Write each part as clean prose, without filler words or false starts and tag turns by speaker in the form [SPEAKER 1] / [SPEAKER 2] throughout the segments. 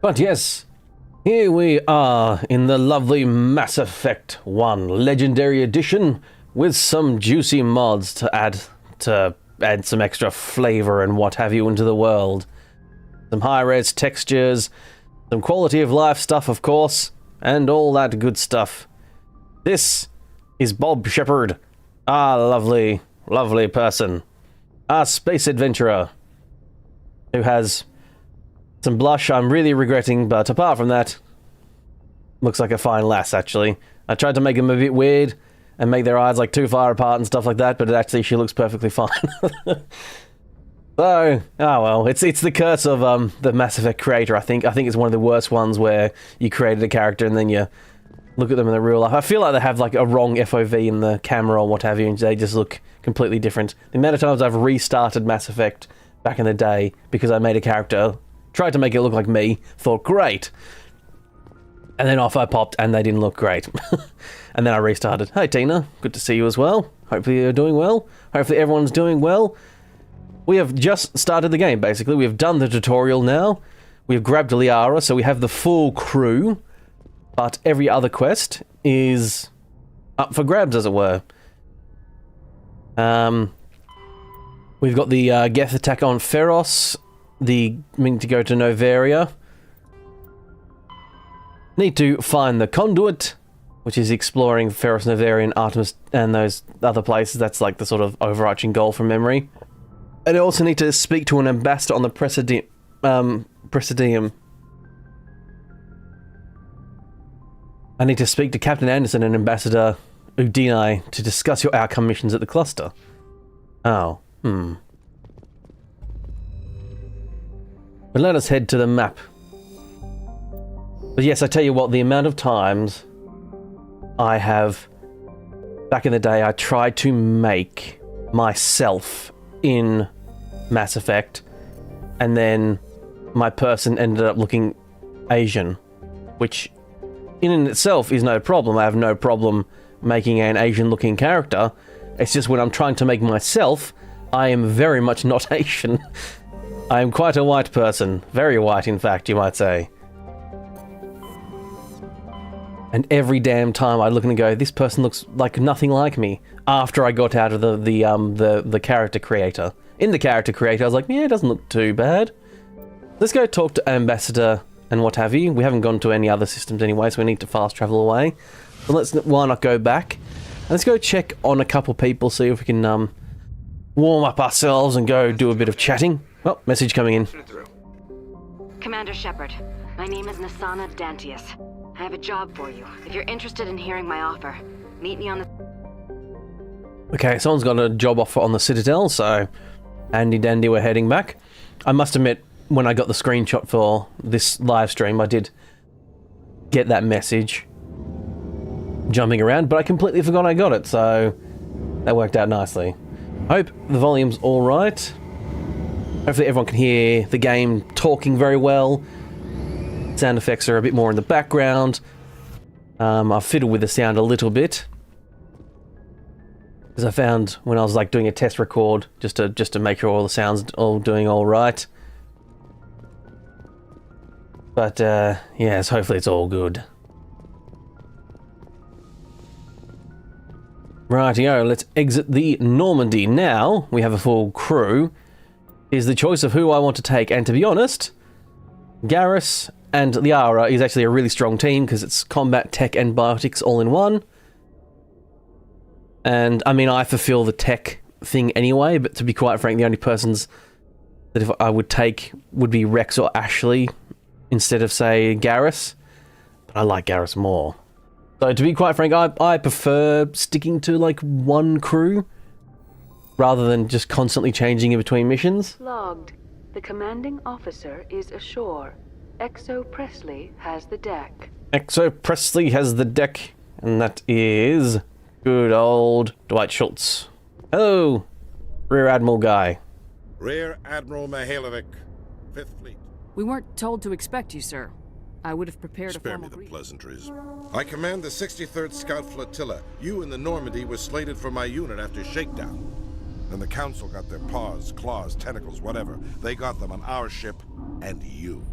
[SPEAKER 1] But yes, here we are in the lovely Mass Effect 1 Legendary Edition with some juicy mods to add some extra flavor and what have you into the world. Some high-res textures, some quality of life stuff, of course, and all that good stuff. This is Bob Shepard, our lovely, lovely person, our space adventurer, who has some blush I'm really regretting, but apart from that, looks like a fine lass, actually. I tried to make them a bit weird and make their eyes like too far apart and stuff like that, but actually she looks perfectly fine. So, oh well, it's the curse of the Mass Effect creator, I think. I think it's one of the worst ones where you created a character and then you look at them in the real life. I feel like they have like a wrong FOV in the camera or what have you, and they just look completely different. The amount of times I've restarted Mass Effect back in the day because I made a character, tried to make it look like me, thought great, and then off I popped and they didn't look great. And then I restarted. Hey Tina, good to see you as well. Hopefully you're doing well. Hopefully everyone's doing well. We have just started the game, basically. We've done the tutorial now. We've grabbed Liara, so we have the full crew, but every other quest is up for grabs, as it were. We've got the Geth attack on Feros, the meaning to go to Novaria. Need to find the conduit, which is exploring Feros, Novaria, and Artemis, and those other places. That's like the sort of overarching goal from memory. And I also need to speak to an ambassador on the Presidium. I need to speak to Captain Anderson and Ambassador Udini to discuss your outcome missions at the cluster. Oh, But let us head to the map. But yes, I tell you what, the amount of times I have... Back in the day, I tried to make myself in Mass Effect, and then my person ended up looking Asian, which in and itself is no problem. I have no problem making an Asian looking character. It's just when I'm trying to make myself, I am very much not Asian. I am quite a white person. Very white, in fact, you might say. And every damn time I look and go, this person looks like nothing like me, after I got out of the character creator. In the character creator, I was like, yeah, it doesn't look too bad. Let's go talk to Ambassador and what have you. We haven't gone to any other systems anyway, so we need to fast travel away. So why not go back? And let's go check on a couple people, see if we can warm up ourselves and go do a bit of chatting. Oh, message coming in.
[SPEAKER 2] Commander Shepard, my name is Nasana Dantius. I have a job for you. If you're interested in hearing my offer, meet me on the...
[SPEAKER 1] Okay, someone's got a job offer on the Citadel, so handy dandy, we're heading back. I must admit, when I got the screenshot for this live stream, I did get that message jumping around, but I completely forgot I got it, so that worked out nicely. Hope the volume's alright. Hopefully everyone can hear the game talking very well. Sound effects are a bit more in the background. I've fiddled with the sound a little bit, because I found when I was like doing a test record just to make sure all the sounds all doing all right. But yes, hopefully it's all good. Rightio, let's exit the Normandy now. We have a full crew. Is the choice of who I want to take, and to be honest, Garrus and Liara is actually a really strong team because it's combat, tech, and biotics all in one. And I mean, I fulfill the tech thing anyway, but to be quite frank, the only persons that if I would take would be Rex or Ashley instead of, say, Garrus. But I like Garrus more. So to be quite frank, I prefer sticking to like one crew rather than just constantly changing in between missions.
[SPEAKER 3] Logged. The commanding officer is ashore. Exo Presley has the deck.
[SPEAKER 1] Exo Presley has the deck, and that is good old Dwight Schultz. Hello, Rear Admiral guy.
[SPEAKER 4] Rear Admiral Mihailovic, 5th Fleet.
[SPEAKER 5] We weren't told to expect you, sir. I would have prepared a
[SPEAKER 4] Spare me
[SPEAKER 5] formal
[SPEAKER 4] the
[SPEAKER 5] greeting.
[SPEAKER 4] pleasantries. I command the 63rd Scout Flotilla. You and the Normandy were slated for my unit after shakedown. Then the Council got their paws, claws, tentacles, whatever. They got them on our ship and you.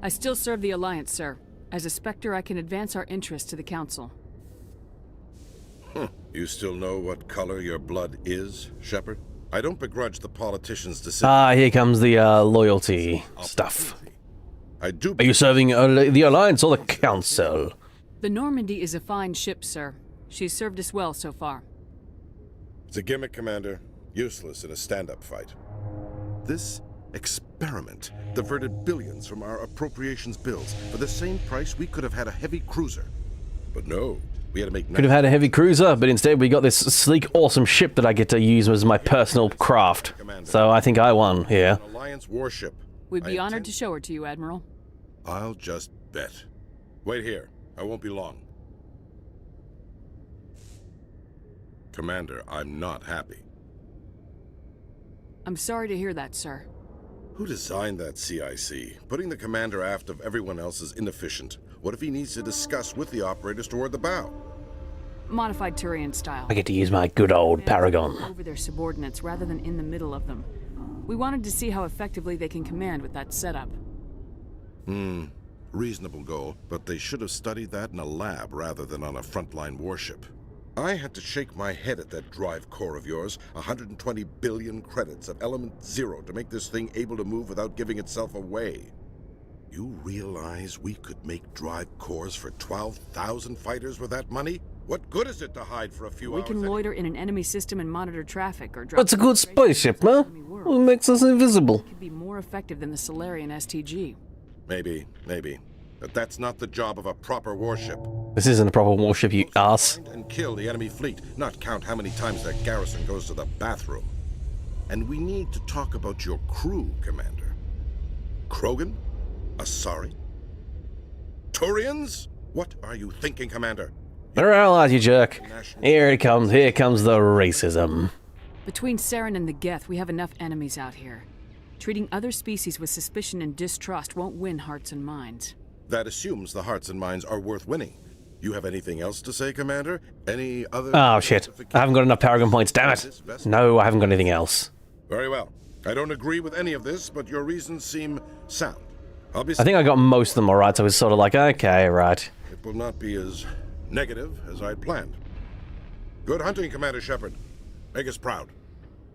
[SPEAKER 5] I still serve the Alliance, sir. As a Spectre, I can advance our interests to the Council.
[SPEAKER 4] You still know what color your blood is, Shepard? I don't begrudge the politicians' decision.
[SPEAKER 1] Ah, here comes the loyalty stuff.
[SPEAKER 4] I do.
[SPEAKER 1] Are you serving the Alliance or the Council?
[SPEAKER 5] The Normandy is a fine ship, sir. She's served us well so far.
[SPEAKER 4] It's a gimmick, Commander. Useless in a stand-up fight. This experiment diverted billions from our appropriations bills. For the same price, we could have had a heavy cruiser. But no, we had to make...
[SPEAKER 1] Could have had a heavy cruiser, but instead we got this sleek, awesome ship that I get to use as my personal craft. So I think I won here.
[SPEAKER 4] An Alliance warship.
[SPEAKER 5] We'd be honored to show her to you, Admiral.
[SPEAKER 4] I'll just bet. Wait here. I won't be long. Commander, I'm not happy.
[SPEAKER 5] I'm sorry to hear that, sir.
[SPEAKER 4] Who designed that CIC? Putting the commander aft of everyone else is inefficient. What if he needs to discuss with the operators toward the bow?
[SPEAKER 5] Modified Turian style.
[SPEAKER 1] I get to use my good old Paragon.
[SPEAKER 5] Over their subordinates rather than in the middle of them. We wanted to see how effectively they can command with that setup.
[SPEAKER 4] Reasonable goal, but they should have studied that in a lab rather than on a frontline warship. I had to shake my head at that drive core of yours. 120 billion credits of element 0 to make this thing able to move without giving itself away. You realize we could make drive cores for 12,000 fighters with that money? What good is it to hide for a few hours?
[SPEAKER 5] We can loiter in an enemy system and monitor traffic or drop...
[SPEAKER 1] That's a good spaceship, huh? It makes us invisible.
[SPEAKER 5] It could be more effective than the Solarian STG.
[SPEAKER 4] Maybe. But that's not the job of a proper warship.
[SPEAKER 1] This isn't a proper warship, you ass.
[SPEAKER 4] Find and kill the enemy fleet, not count how many times that garrison goes to the bathroom. And we need to talk about your crew, Commander. Krogan? Asari? Turians? What are you thinking, Commander?
[SPEAKER 1] They're allies, you jerk. Here it comes. Here comes the racism.
[SPEAKER 5] Between Saren and the Geth, we have enough enemies out here. Treating other species with suspicion and distrust won't win hearts and minds.
[SPEAKER 4] That assumes the hearts and minds are worth winning. You have anything else to say, Commander? Any other...
[SPEAKER 1] Oh, shit. I haven't got enough Paragon points, damn it. No, I haven't got anything else.
[SPEAKER 4] Very well. I don't agree with any of this, but your reasons seem sound.
[SPEAKER 1] I think I got most of them alright, so it's sort of like, okay, right.
[SPEAKER 4] It will not be as negative as I'd planned. Good hunting, Commander Shepard. Make us proud.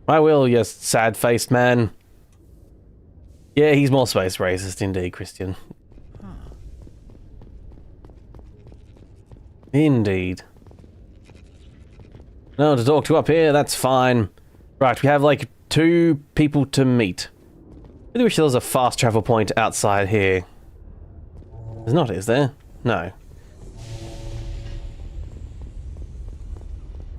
[SPEAKER 1] I will, you sad-faced man. Yeah, he's more space racist indeed, Christian. Indeed. No, to talk to up here, that's fine. Right, we have like 2 people to meet. I really wish there was a fast travel point outside here. There's not, is there? No.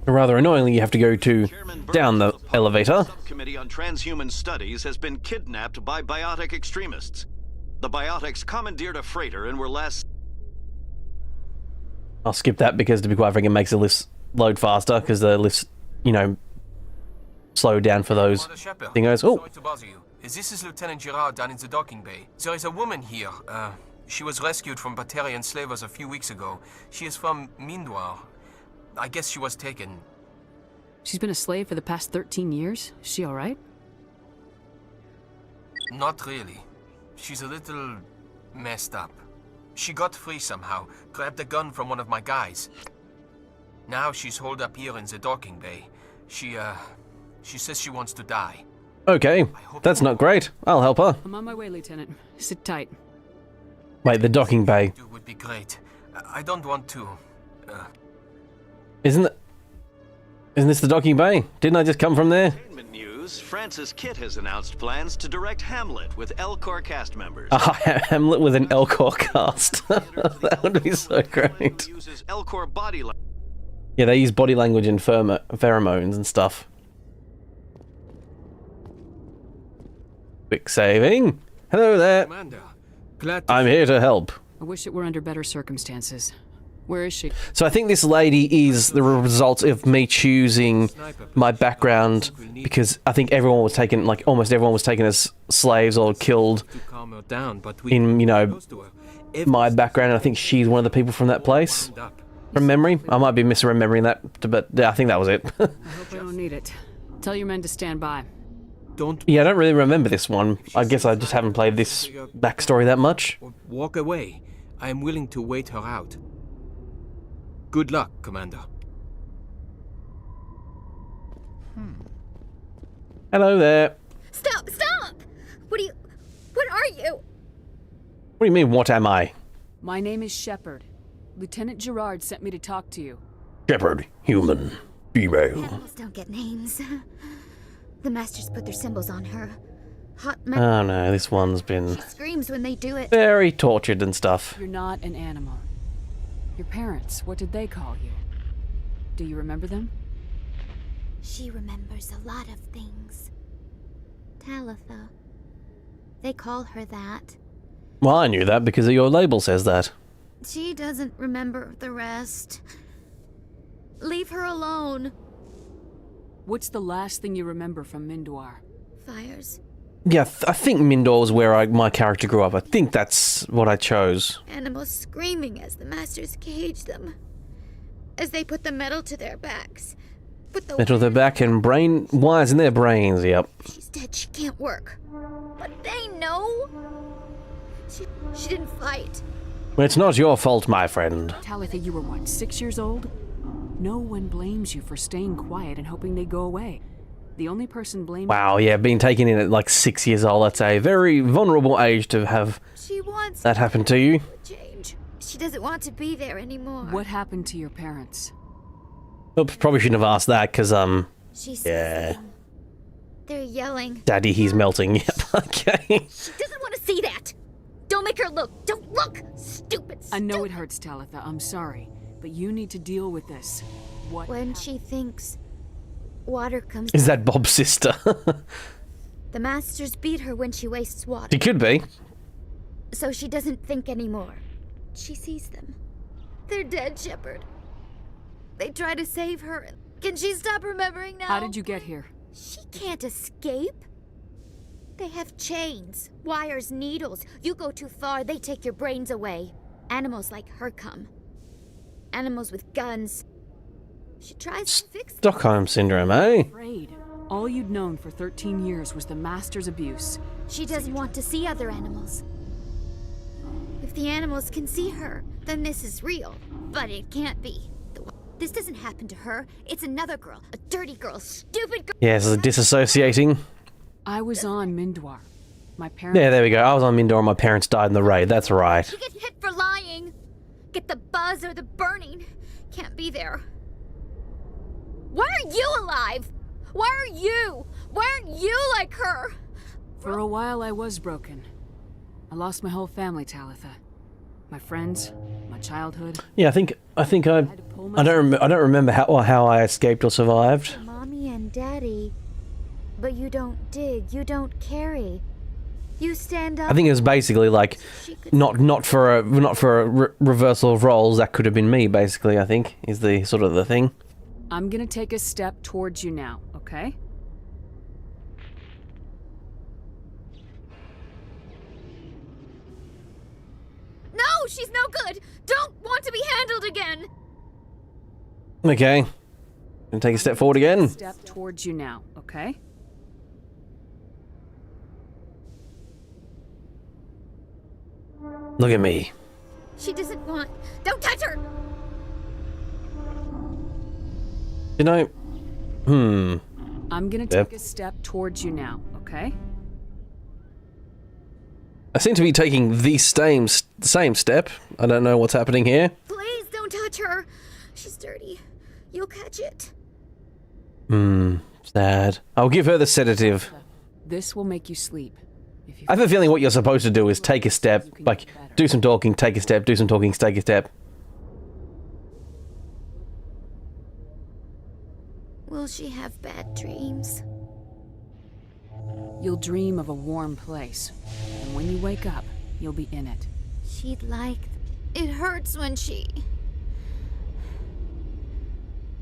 [SPEAKER 1] Rather annoyingly, you have to go to down the elevator.
[SPEAKER 6] The subcommittee on transhuman studies has been kidnapped by biotic extremists. The biotics commandeered a freighter and were last...
[SPEAKER 1] I'll skip that because, to be quite frank, it makes the lifts load faster because the lifts, you know, slow down for those thingos. Oh,
[SPEAKER 7] sorry to bother you. This is Lieutenant Girard down in the docking bay. There is a woman here. She was rescued from Batarian slavers a few weeks ago. She is from Mindoir. I guess she was taken.
[SPEAKER 5] She's been a slave for the past 13 years? Is she alright?
[SPEAKER 7] Not really. She's a little messed up. She got free somehow, grabbed a gun from one of my guys. Now she's holed up here in the docking bay. She says she wants to die.
[SPEAKER 1] okay. That's not great. I'll help her.
[SPEAKER 5] I'm on my way, Lieutenant. Sit tight.
[SPEAKER 1] Wait, the docking bay.
[SPEAKER 7] It would be great. I don't want to...
[SPEAKER 1] Isn't this the docking bay? Didn't I just come from there?
[SPEAKER 6] Entertainment news, Francis Kitt has announced plans to direct Hamlet with Elcor cast members.
[SPEAKER 1] Hamlet with an Elcor cast. That would be so great.
[SPEAKER 6] Uses Elcor body language.
[SPEAKER 1] Yeah, they use body language and pheromones and stuff. Quick saving. Hello there.
[SPEAKER 7] Commander, glad to...
[SPEAKER 1] I'm here to help.
[SPEAKER 5] I wish it were under better circumstances. Where is she?
[SPEAKER 1] So I think this lady is the result of me choosing my background because I think everyone was taken, like almost everyone was taken as slaves or killed in, you know, my background. And I think she's one of the people from that place. From memory. I might be misremembering that, but yeah, I think that was it.
[SPEAKER 5] I hope I don't need it. Tell your men to stand by.
[SPEAKER 7] don't...
[SPEAKER 1] Yeah, I don't really remember this one. I guess I just haven't played this backstory that much.
[SPEAKER 7] Or walk away. I am willing to wait her out. Good luck, Commander.
[SPEAKER 1] Hello there.
[SPEAKER 8] Stop! Stop! What are you?
[SPEAKER 1] What do you mean, what am I?
[SPEAKER 5] My name is Shepard. Lieutenant Gerard sent me to talk to you.
[SPEAKER 1] Shepard, human, female.
[SPEAKER 8] Animals don't get names. The Masters put their symbols on her. Hot metal.
[SPEAKER 1] Oh no, this one's been
[SPEAKER 8] She screams when they do it.
[SPEAKER 1] very tortured and stuff.
[SPEAKER 5] You're not an animal. Your parents, what did they call you? Do you remember them?
[SPEAKER 8] She remembers a lot of things. Talitha. They call her that.
[SPEAKER 1] Well, I knew that because your label says that.
[SPEAKER 8] She doesn't remember the rest. Leave her alone.
[SPEAKER 5] What's the last thing you remember from Mindoir?
[SPEAKER 8] Fires.
[SPEAKER 1] Yeah, I think Mindor was where my character grew up. I think that's what I chose.
[SPEAKER 8] Animals screaming as the Masters cage them. As they put the metal to their backs. Put the
[SPEAKER 1] Metal to their back and brain wires in their brains, yep.
[SPEAKER 8] She's dead, she can't work. But they know. She didn't fight.
[SPEAKER 1] Well, it's not your fault, my friend.
[SPEAKER 5] Talitha, you were what, 6 years old? No one blames you for staying quiet and hoping they go away. The only person blamed...
[SPEAKER 1] Wow, yeah, being taken in at like 6 years old, that's a very vulnerable age to have
[SPEAKER 8] She wants
[SPEAKER 1] that happen to you.
[SPEAKER 8] change. She doesn't want to be there anymore.
[SPEAKER 5] What happened to your parents?
[SPEAKER 1] Oops, probably shouldn't have asked that, because,
[SPEAKER 8] She's
[SPEAKER 1] yeah.
[SPEAKER 8] saying. They're yelling.
[SPEAKER 1] Daddy, he's melting. Yep, okay.
[SPEAKER 8] She doesn't want to see that. Don't make her look. Don't look. Stupid.
[SPEAKER 5] I know it hurts, Talitha. I'm sorry. But you need to deal with this. What
[SPEAKER 8] When she thinks water comes
[SPEAKER 1] Is that Bob's sister?
[SPEAKER 8] The Masters beat her when she wastes water.
[SPEAKER 1] She could be.
[SPEAKER 8] So she doesn't think anymore. She sees them. They're dead, Shepard. They try to save her. Can she stop remembering now?
[SPEAKER 5] How did you get here?
[SPEAKER 8] She can't escape. They have chains, wires, needles. You go too far, they take your brains away. Animals like her come. Animals with guns. She tries to fix them.
[SPEAKER 1] Stockholm Syndrome, eh?
[SPEAKER 5] Afraid. All you'd known for 13 years was the Master's abuse.
[SPEAKER 8] She doesn't want to see other animals. If the animals can see her, then this is real. But it can't be. This doesn't happen to her. It's another girl. A dirty girl. Stupid girl.
[SPEAKER 1] Yeah, this is disassociating.
[SPEAKER 5] I was on Mindoir. My parents...
[SPEAKER 1] Yeah, there we go. I was on Mindor and my parents died in the raid. That's right.
[SPEAKER 8] You get hit for lying. Get the buzz or the burning. Can't be there. Why are you alive? Why are you? Why aren't you like her?
[SPEAKER 5] For a while, I was broken. I lost my whole family, Talitha. My friends, my childhood.
[SPEAKER 1] Yeah, I don't remember how I escaped or survived.
[SPEAKER 8] Mommy and Daddy. But you don't dig. You don't carry. You stand up.
[SPEAKER 1] I think it was basically like not for a reversal of roles. That could have been me. Basically, I think is the sort of the thing.
[SPEAKER 5] I'm gonna take a step towards you now, okay?
[SPEAKER 8] No, she's no good. Don't want to be handled again.
[SPEAKER 1] Okay, gonna take a step forward again.
[SPEAKER 5] Step towards you now, okay?
[SPEAKER 1] Look at me.
[SPEAKER 8] She doesn't want. Don't touch her.
[SPEAKER 1] You know,
[SPEAKER 5] I'm gonna take a step towards you now, okay?
[SPEAKER 1] I seem to be taking the same step. I don't know what's happening here.
[SPEAKER 8] Please don't touch her. She's dirty. You'll catch it.
[SPEAKER 1] Sad. I'll give her the sedative.
[SPEAKER 5] This will make you sleep. If you
[SPEAKER 1] I have a feeling what you're supposed to do is take a step, like, do some talking, take a step, do some talking, take a step.
[SPEAKER 8] Will she have bad dreams?
[SPEAKER 5] You'll dream of a warm place, and when you wake up, you'll be in it.
[SPEAKER 8] She'd like. It hurts when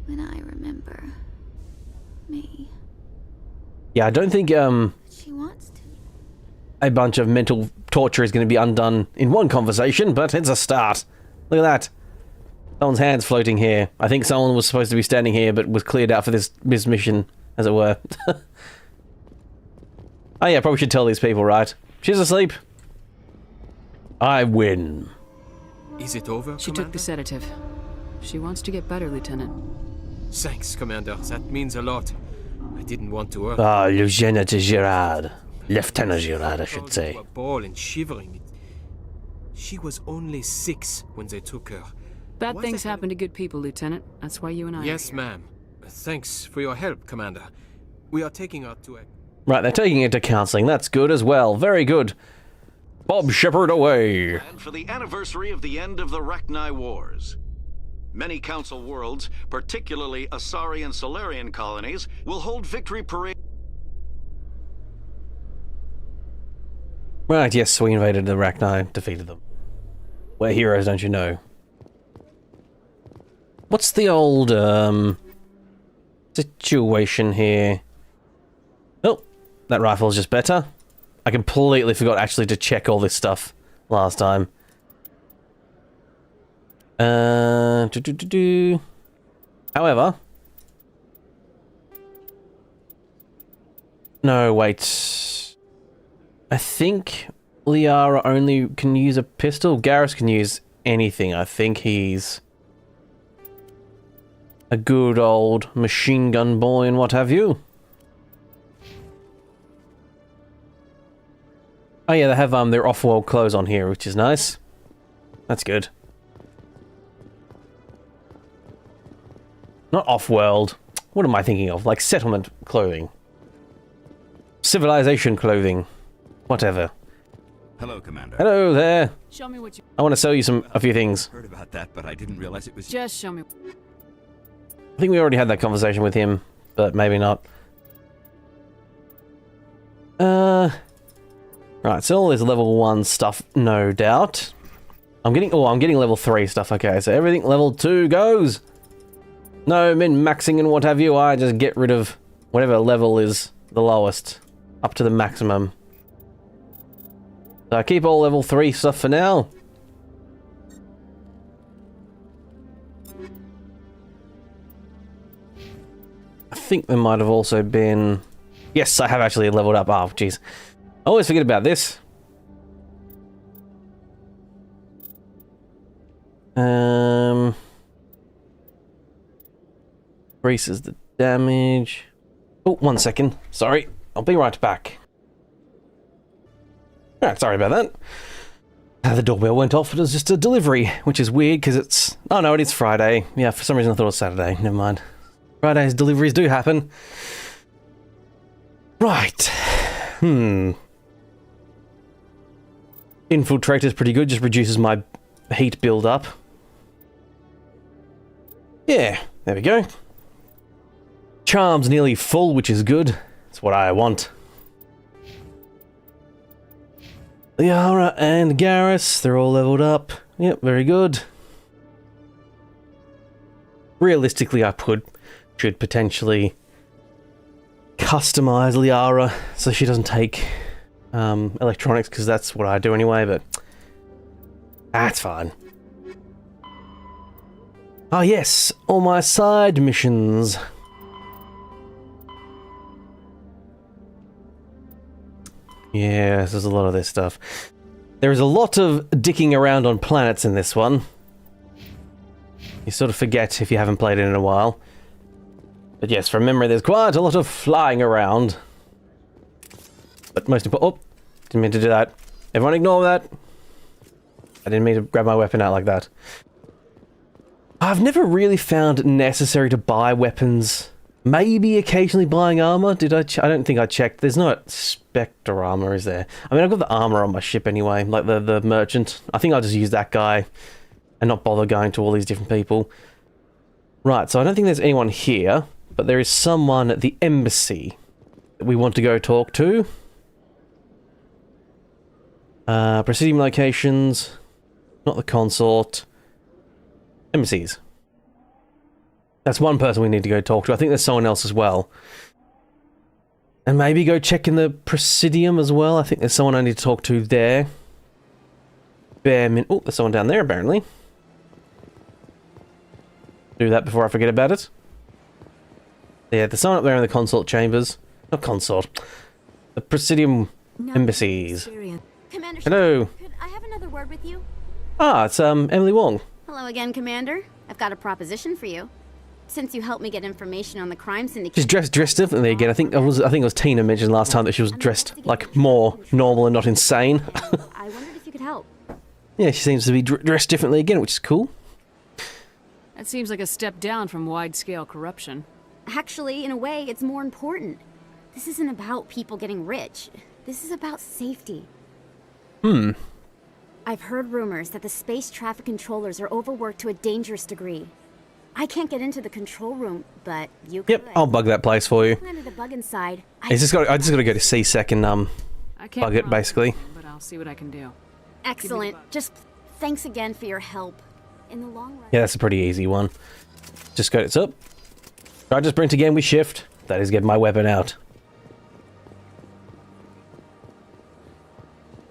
[SPEAKER 8] I remember me.
[SPEAKER 1] Yeah, I don't think
[SPEAKER 8] She wants to.
[SPEAKER 1] a bunch of mental torture is going to be undone in one conversation, but it's a start. Look at that. Someone's hands floating here. I think someone was supposed to be standing here, but was cleared out for this mission, as it were. Oh yeah, probably should tell these people, right? She's asleep. I win.
[SPEAKER 7] Is it over,
[SPEAKER 5] She took the sedative. She wants to get better, Lieutenant.
[SPEAKER 7] Thanks, Commander. That means a lot. I didn't want to hurt.
[SPEAKER 1] Ah, Lieutenant Girard. Lieutenant Girard, I should say.
[SPEAKER 7] A ball and shivering. She was only 6 when they took her.
[SPEAKER 5] Bad things happen to good people, Lieutenant. That's why you and I are
[SPEAKER 7] Yes,
[SPEAKER 5] here.
[SPEAKER 7] ma'am. Thanks for your help, Commander. We are taking her to a...
[SPEAKER 1] Right, they're taking it to counseling. That's good as well. Very good. Bob Shepard away.
[SPEAKER 6] And for the anniversary of the end of the Rachni Wars. Many Council worlds, particularly Asari and Solarian colonies, will hold victory parade.
[SPEAKER 1] Right, yes, we invaded the Rachni, defeated them. We're heroes, don't you know? What's the old, situation here? Oh, that rifle's just better. I completely forgot actually to check all this stuff last time. However... No, wait. I think Liara only can use a pistol. Garrus can use anything. I think he's a good old machine gun boy and what have you. Oh yeah, they have their off-world clothes on here, which is nice. That's good. Not off-world. What am I thinking of? Like settlement clothing. Civilization clothing. Whatever.
[SPEAKER 9] Hello, Commander.
[SPEAKER 1] Hello there.
[SPEAKER 5] Show me what you...
[SPEAKER 1] I want to sell you a few things.
[SPEAKER 9] Heard about that, but I didn't realize it was...
[SPEAKER 5] Just show me...
[SPEAKER 1] I think we already had that conversation with him, but maybe not. Right, so all this level 1 stuff, no doubt. I'm getting level 3 stuff, okay, so everything level 2 goes! No min-maxing and what have you, I just get rid of whatever level is the lowest, up to the maximum. So I keep all level 3 stuff for now. I think there might have also been... Yes, I have actually leveled up. Oh, jeez. I always forget about this. Increases the damage. Oh, 1 second. Sorry. I'll be right back. Alright, sorry about that. The doorbell went off. It was just a delivery, which is weird because it's... Oh no, it is Friday. Yeah, for some reason I thought it was Saturday. Never mind. Fridays deliveries do happen. Right. Infiltrator's pretty good, just reduces my heat build up. Yeah, there we go. Charm's nearly full, which is good. That's what I want. Liara and Garrus, they're all leveled up. Yep, very good. Realistically, I should potentially customize Liara so she doesn't take electronics, because that's what I do anyway, but that's fine. Ah yes, all my side missions. Yes, there's a lot of this stuff. There is a lot of dicking around on planets in this one. You sort of forget if you haven't played it in a while. But yes, from memory, there's quite a lot of flying around. But most important... Oh, didn't mean to do that. Everyone ignore that. I didn't mean to grab my weapon out like that. I've never really found it necessary to buy weapons. Maybe occasionally buying armor. Did I? I don't think I checked. There's no Spectre armor, is there? I mean, I've got the armor on my ship anyway, like the merchant. I think I'll just use that guy and not bother going to all these different people. Right, so I don't think there's anyone here, but there is someone at the embassy that we want to go talk to. Presidium locations, not the consort. Embassies. That's one person we need to go talk to. I think there's someone else as well. And maybe go check in the Presidium as well. I think there's someone I need to talk to there. Oh, there's someone down there apparently. Do that before I forget about it. Yeah, there's someone up there in the consort chambers. Not consort. The Presidium Embassies.
[SPEAKER 8] Commander,
[SPEAKER 1] Hello.
[SPEAKER 8] could I have another word with you?
[SPEAKER 1] Ah, it's Emily Wong.
[SPEAKER 8] Hello again, Commander. I've got a proposition for you. Since you helped me get information on the crime syndicate.
[SPEAKER 1] She's dressed differently again. I think it was Tina mentioned last time that she was dressed like more normal and not insane.
[SPEAKER 8] I wondered if you could help.
[SPEAKER 1] Yeah, she seems to be dressed differently again, which is cool.
[SPEAKER 5] That seems like a step down from wide-scale corruption.
[SPEAKER 8] Actually, in a way, it's more important. This isn't about people getting rich. This is about safety. I've heard rumors that the space traffic controllers are overworked to a dangerous degree. I can't get into the control room, but you could.
[SPEAKER 1] Yep, I'll bug that place for you.
[SPEAKER 8] Planted a bug inside.
[SPEAKER 1] I just got to go to C-Sec and
[SPEAKER 5] I can't
[SPEAKER 1] bug it
[SPEAKER 5] promise
[SPEAKER 1] basically.
[SPEAKER 5] anything, but I'll see what I can do.
[SPEAKER 8] Excellent. Just thanks again for your help. In the long run.
[SPEAKER 1] Yeah, that's a pretty easy one. Just go it's up. Try to sprint again with shift. That is getting my weapon out.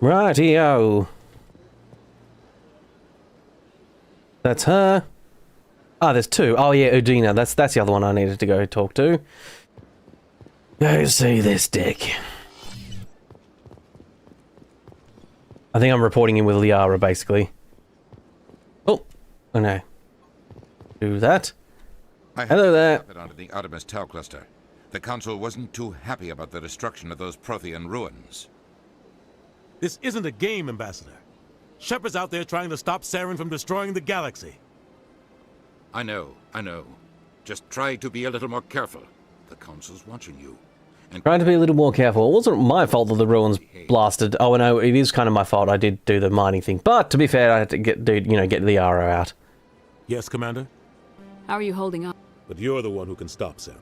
[SPEAKER 1] Rightio. That's her. Ah, there's two. Oh yeah, Udina. That's the other one I needed to go talk to. Go see this dick. I think I'm reporting in with Liara, basically. Oh, no. Do that. Hello there.
[SPEAKER 10] Onto the Artemis Tau cluster. The Council wasn't too happy about the destruction of those Prothean ruins.
[SPEAKER 11] This isn't a game, Ambassador. Shepard's out there trying to stop Saren from destroying the galaxy.
[SPEAKER 10] I know. Just try to be a little more careful. The Council's watching you. And
[SPEAKER 1] Trying to be a little more careful. It wasn't my fault that the ruins blasted. Oh, no, it is kind of my fault. I did do the mining thing. But, to be fair, I had to get the arrow out.
[SPEAKER 11] Yes, Commander?
[SPEAKER 5] How are you holding up?
[SPEAKER 11] But you're the one who can stop Saren.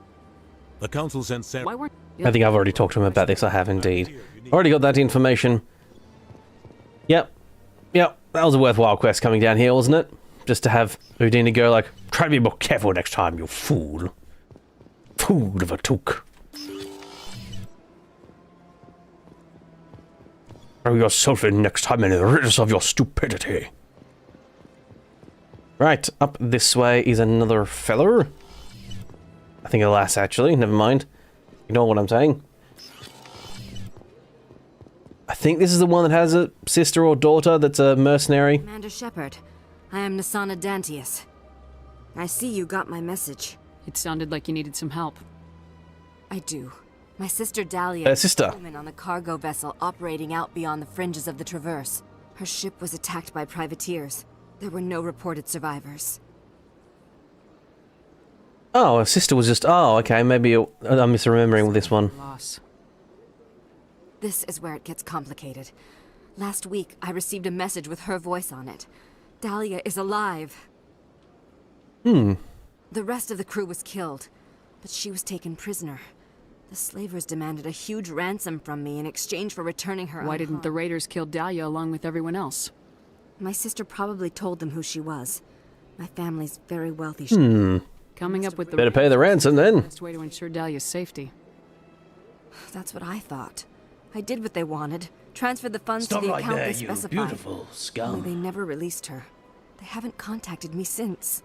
[SPEAKER 11] The Council sent Saren...
[SPEAKER 5] Why weren't...
[SPEAKER 1] I think I've already talked to him about this. I have indeed. Already got that information. Yep. That was a worthwhile quest coming down here, wasn't it? Just to have Udina go like, try to be more careful next time, you fool. Fool of a took. Throw yourself in next time and rid us of your stupidity. Right, up this way is another feller. I think a lass, actually. Never mind. Ignore what I'm saying. I think this is the one that has a sister or daughter that's a mercenary.
[SPEAKER 2] Commander Shepard, I am Nasana Dantius. I see you got my message.
[SPEAKER 5] It sounded like you needed some help.
[SPEAKER 2] I do. My sister Dahlia
[SPEAKER 1] sister.
[SPEAKER 2] is a woman on a cargo vessel operating out beyond the fringes of the Traverse. Her ship was attacked by privateers. There were no reported survivors.
[SPEAKER 1] Oh, her sister was just... Oh, okay, maybe I'm misremembering this one.
[SPEAKER 5] Loss.
[SPEAKER 2] This is where it gets complicated. Last week, I received a message with her voice on it. Dahlia is alive. The rest of the crew was killed, but she was taken prisoner. The slavers demanded a huge ransom from me in exchange for returning her.
[SPEAKER 5] Why didn't the raiders kill Dahlia along with everyone else?
[SPEAKER 2] My sister probably told them who she was. My family's very wealthy.
[SPEAKER 5] Coming up with the...
[SPEAKER 1] Better pay the ransom then.
[SPEAKER 5] Best way to ensure Dahlia's safety.
[SPEAKER 2] That's what I thought. I did what they wanted. Transferred the funds to the account they specified.
[SPEAKER 1] Beautiful scum.
[SPEAKER 2] Only they never released her. They haven't contacted me since.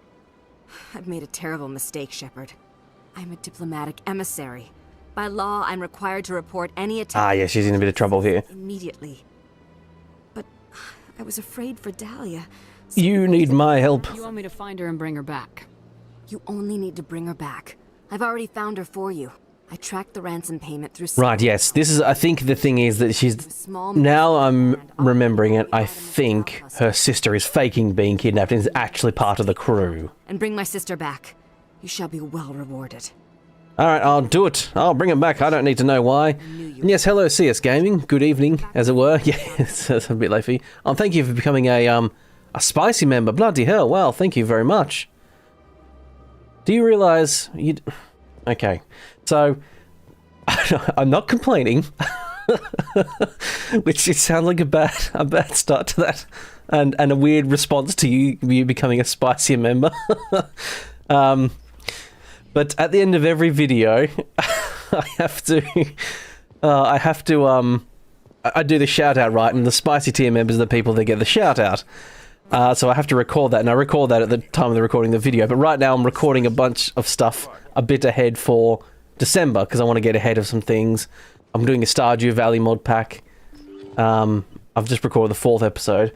[SPEAKER 2] I've made a terrible mistake, Shepard. I'm a diplomatic emissary. By law, I'm required to report any attack.
[SPEAKER 1] Ah, yeah, she's in a bit of trouble here.
[SPEAKER 2] Immediately. But I was afraid for Dahlia.
[SPEAKER 1] You need my help.
[SPEAKER 5] You want me to find her and bring her back?
[SPEAKER 2] You only need to bring her back. I've already found her for you. I tracked the ransom payment through...
[SPEAKER 1] Right, yes. This is... I think the thing is that she's... Now I'm remembering it. I think her sister is faking being kidnapped and is actually part of the crew.
[SPEAKER 2] And bring my sister back. You shall be well rewarded.
[SPEAKER 1] Alright, I'll do it. I'll bring him back. I don't need to know why. And yes, hello CS Gaming. Good evening, as it were. Yeah, it's a bit late for you. Thank you for becoming a spicy member. Bloody hell. Wow, thank you very much. Do you realise you... Okay, so I'm not complaining, which it sounds like a bad start to that, and a weird response to you becoming a spicier member. But at the end of every video, I do the shout out, right, and the spicy tier members are the people that get the shout out. So I have to record that, and I record that at the time of the recording of the video. But right now I'm recording a bunch of stuff a bit ahead for December, because I want to get ahead of some things. I'm doing a Stardew Valley mod pack. I've just recorded the 4th episode.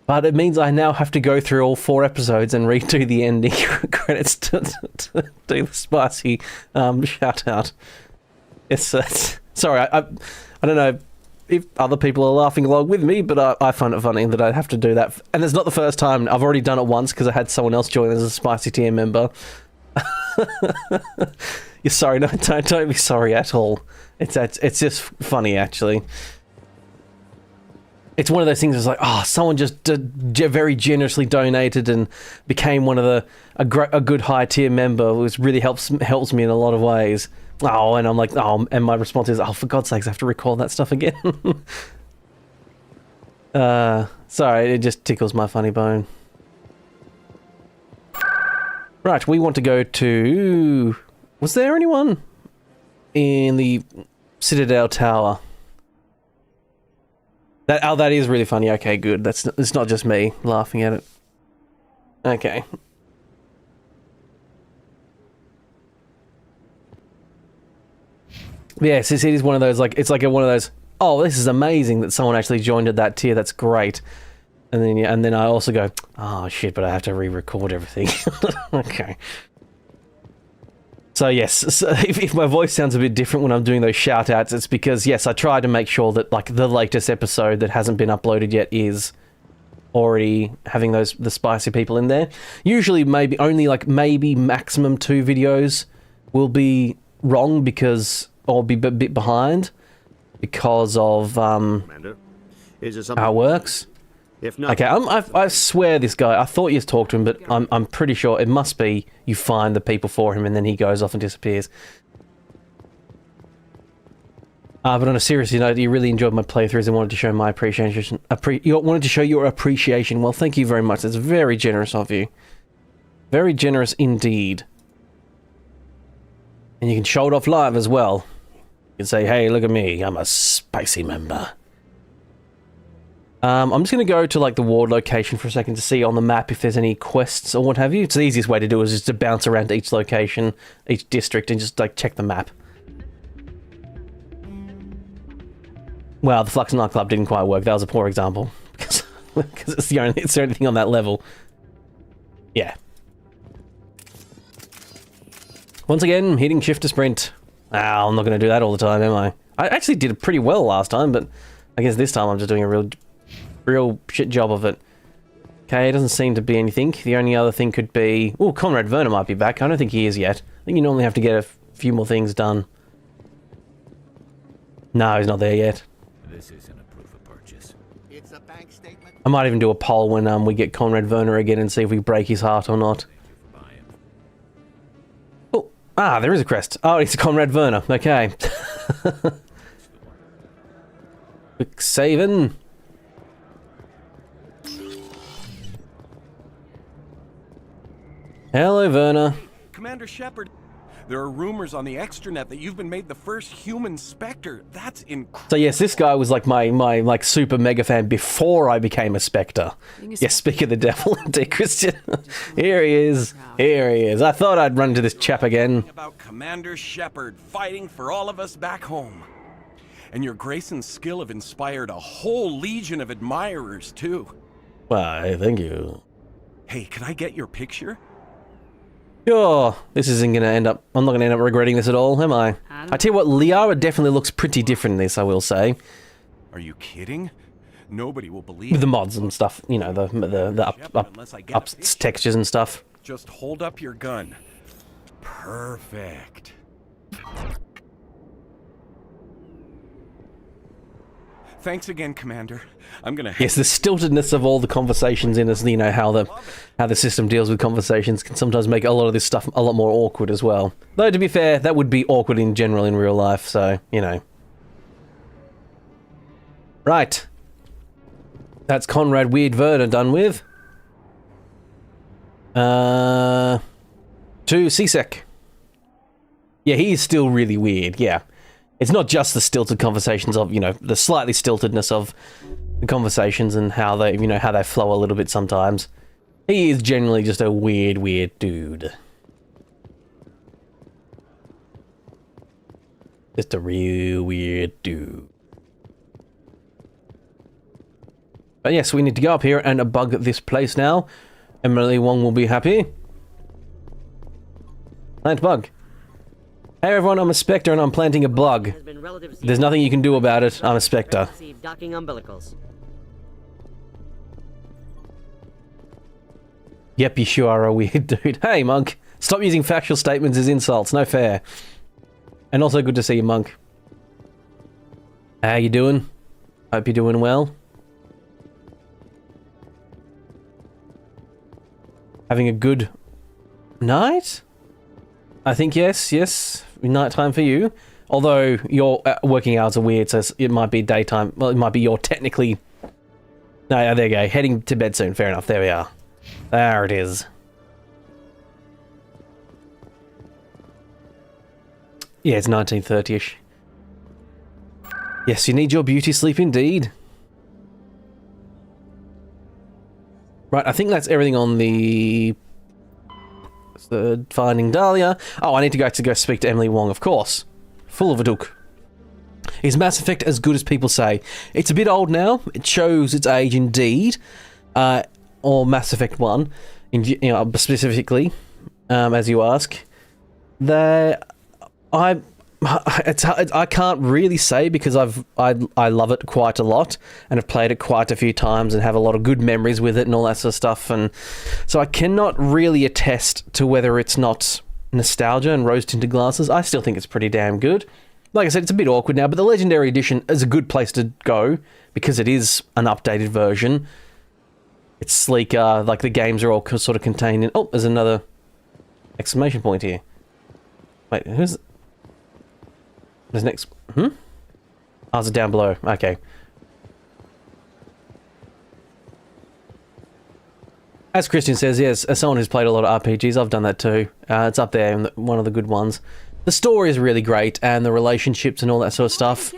[SPEAKER 1] But it means I now have to go through all 4 episodes and redo the ending credits to do the spicy shout out. It's sorry, I don't know if other people are laughing along with me, but I find it funny that I have to do that. And it's not the first time. I've already done it once because I had someone else join as a spicy tier member. You're sorry, no, don't be sorry at all. It's just funny, actually. It's one of those things that's like, oh, someone just very generously donated and became one of a good high tier member, which really helps me in a lot of ways. Oh, and I'm like, oh, and my response is, oh, for God's sakes, I have to record that stuff again. Sorry, it just tickles my funny bone. Right, we want to go to... Was there anyone in the Citadel Tower? That is really funny. Okay, good. It's not just me laughing at it. Okay. Yes, it is one of those, like, it's like one of those, oh, this is amazing that someone actually joined at that tier, that's great. And then I also go, oh shit, but I have to re-record everything. Okay. So yes, if my voice sounds a bit different when I'm doing those shout-outs, it's because, yes, I try to make sure that, like, the latest episode that hasn't been uploaded yet is already having the spicy people in there. Usually, maybe maximum 2 videos will be wrong because, or be a bit behind because of how it works. If not, okay, I swear this guy, I thought you talked to him, but I'm pretty sure it must be you find the people for him and then he goes off and disappears. But on a serious note, you really enjoyed my playthroughs and wanted to show my appreciation. You wanted to show your appreciation. Well, thank you very much. That's very generous of you. Very generous indeed. And you can show it off live as well. You can say, hey, look at me, I'm a spicy member. I'm just going to go to, like, the ward location for a second to see on the map if there's any quests or what have you. It's the easiest way to do it is just to bounce around to each location, each district, and just, like, check the map. Well, the Flux nightclub didn't quite work. That was a poor example. Because it's the only thing on that level. Yeah. Once again, hitting shift to sprint. Ah, I'm not going to do that all the time, am I? I actually did it pretty well last time, but I guess this time I'm just doing a real shit job of it. Okay, it doesn't seem to be anything. The only other thing could be... Oh, Conrad Werner might be back. I don't think he is yet. I think you normally have to get a few more things done. No, he's not there yet.
[SPEAKER 9] This isn't a proof of purchase.
[SPEAKER 12] It's a bank statement.
[SPEAKER 1] I might even do a poll when we get Conrad Werner again and see if we break his heart or not. Oh, there is a crest. Oh, it's Conrad Werner. Okay. Quick saving. Hello, Werner.
[SPEAKER 13] Commander Shepard, there are rumors on the extranet that you've been made the first human Spectre. That's incredible.
[SPEAKER 1] So yes, this guy was like my like super mega fan before I became a Spectre. Yes, speak of the devil, dear Christian. Here he is. Here he is. I thought I'd run into this chap again.
[SPEAKER 13] About Commander Shepard fighting for all of us back home. And your grace and skill have inspired a whole legion of admirers, too.
[SPEAKER 1] Why, thank you.
[SPEAKER 13] Hey, can I get your picture?
[SPEAKER 1] Sure. This isn't going to end up... I'm not going to end up regretting this at all, am I? I tell you what, Liara definitely looks pretty different in this, I will say.
[SPEAKER 13] Are you kidding? Nobody will believe
[SPEAKER 1] with the mods and stuff, you know, the up textures and stuff.
[SPEAKER 13] Just hold up your gun. Perfect. Thanks again, Commander. I'm gonna...
[SPEAKER 1] Yes, the stiltedness of all the conversations in this, you know, how the system deals with conversations can sometimes make a lot of this stuff a lot more awkward as well. Though, to be fair, that would be awkward in general in real life, so, you know. Right. That's Conrad Weird Werner done with. To CSEC. Yeah, he is still really weird, yeah. It's not just the stilted conversations of, you know, the slightly stiltedness of the conversations and how they, you know, how they flow a little bit sometimes. He is generally just a weird, weird dude. Just a real weird dude. But yes, we need to go up here and bug this place now. Emily Wong will be happy. Plant bug. Hey everyone, I'm a Spectre and I'm planting a bug. There's nothing you can do about it. I'm a Spectre.
[SPEAKER 12] Docking umbilicals.
[SPEAKER 1] Yep, you sure are a weird dude. Hey, Monk. Stop using factual statements as insults. No fair. And also good to see you, Monk. How you doing? Hope you're doing well. Having a good night? I think yes. Nighttime for you. Although your working hours are weird, so it might be daytime. Well, it might be your technically... No, yeah, there you go. Heading to bed soon. Fair enough. There we are. There it is. Yeah, it's 1930-ish. Yes, you need your beauty sleep indeed. Right, I think that's everything on the Finding Dahlia. Oh, I need to go speak to Emily Wong, of course. Full of a duke. Is Mass Effect as good as people say? It's a bit old now. It shows its age indeed. Or Mass Effect 1, specifically, as you ask. I can't really say because I love it quite a lot and have played it quite a few times and have a lot of good memories with it and all that sort of stuff, and so I cannot really attest to whether it's not nostalgia and rose-tinted glasses. I still think it's pretty damn good. Like I said, it's a bit awkward now, but the Legendary Edition is a good place to go because it is an updated version. It's sleeker, like the games are all sort of contained in... Oh, there's another exclamation point here. Wait, who's... There's next... Oh, is it down below? Okay. As Christian says, yes, as someone who's played a lot of RPGs, I've done that too. It's up there, and one of the good ones. The story is really great, and the relationships and all that sort of stuff.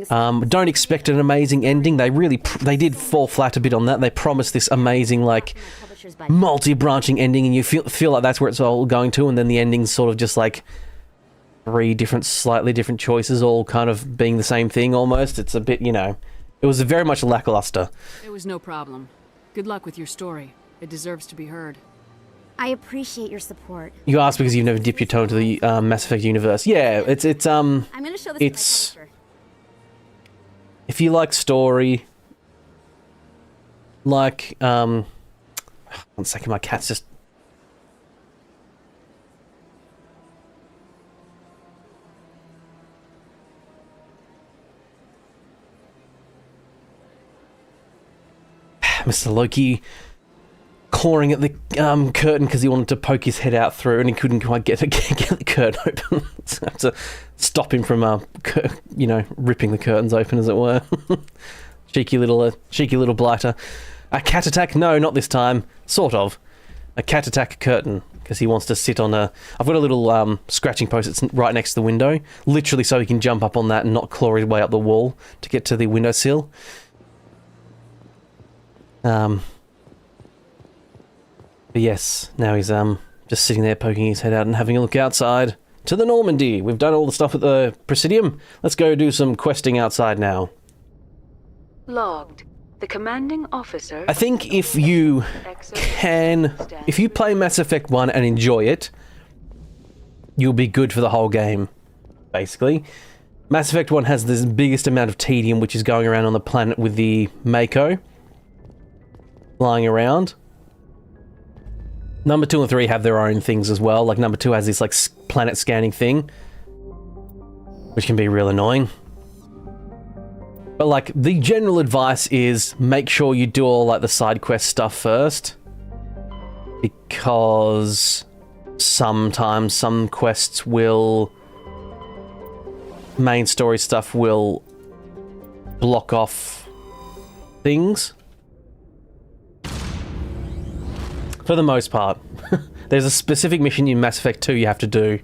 [SPEAKER 1] Don't expect an amazing ending. They did fall flat a bit on that. They promised this amazing, like, multi-branching ending, and you feel like that's where it's all going to, and then the ending's sort of just like 3 different, slightly different choices, all kind of being the same thing almost. It's a bit, it was very much lackluster.
[SPEAKER 5] It was no problem. Good luck with your story. It deserves to be heard.
[SPEAKER 8] I appreciate your support.
[SPEAKER 1] You asked because you've never dipped your toe into the Mass Effect universe. Yeah,
[SPEAKER 8] I'm gonna show this to my publisher.
[SPEAKER 1] If you like story, like, 1 second, my cat's just... Mr. Loki clawing at the curtain because he wanted to poke his head out through and he couldn't quite get the curtain open. So I had to stop him from, ripping the curtains open, as it were. cheeky little blighter. A cat attack? No, not this time. Sort of. A cat attack curtain because he wants to sit on a... I've got a little scratching post that's right next to the window, literally so he can jump up on that and not claw his way up the wall to get to the windowsill. But yes, now he's just sitting there poking his head out and having a look outside to the Normandy. We've done all the stuff at the Presidium. Let's go do some questing outside now.
[SPEAKER 3] Logged. The commanding officer...
[SPEAKER 1] I think if you play Mass Effect 1 and enjoy it, you'll be good for the whole game, basically. Mass Effect 1 has the biggest amount of tedium, which is going around on the planet with the Mako flying around. Number 2 and 3 have their own things as well. Like, number 2 has this, like, planet scanning thing, which can be real annoying. But, like, the general advice is make sure you do all, like, the side quest stuff first. Because sometimes some quests will... main story stuff will block off things. For the most part. There's a specific mission in Mass Effect 2 you have to do.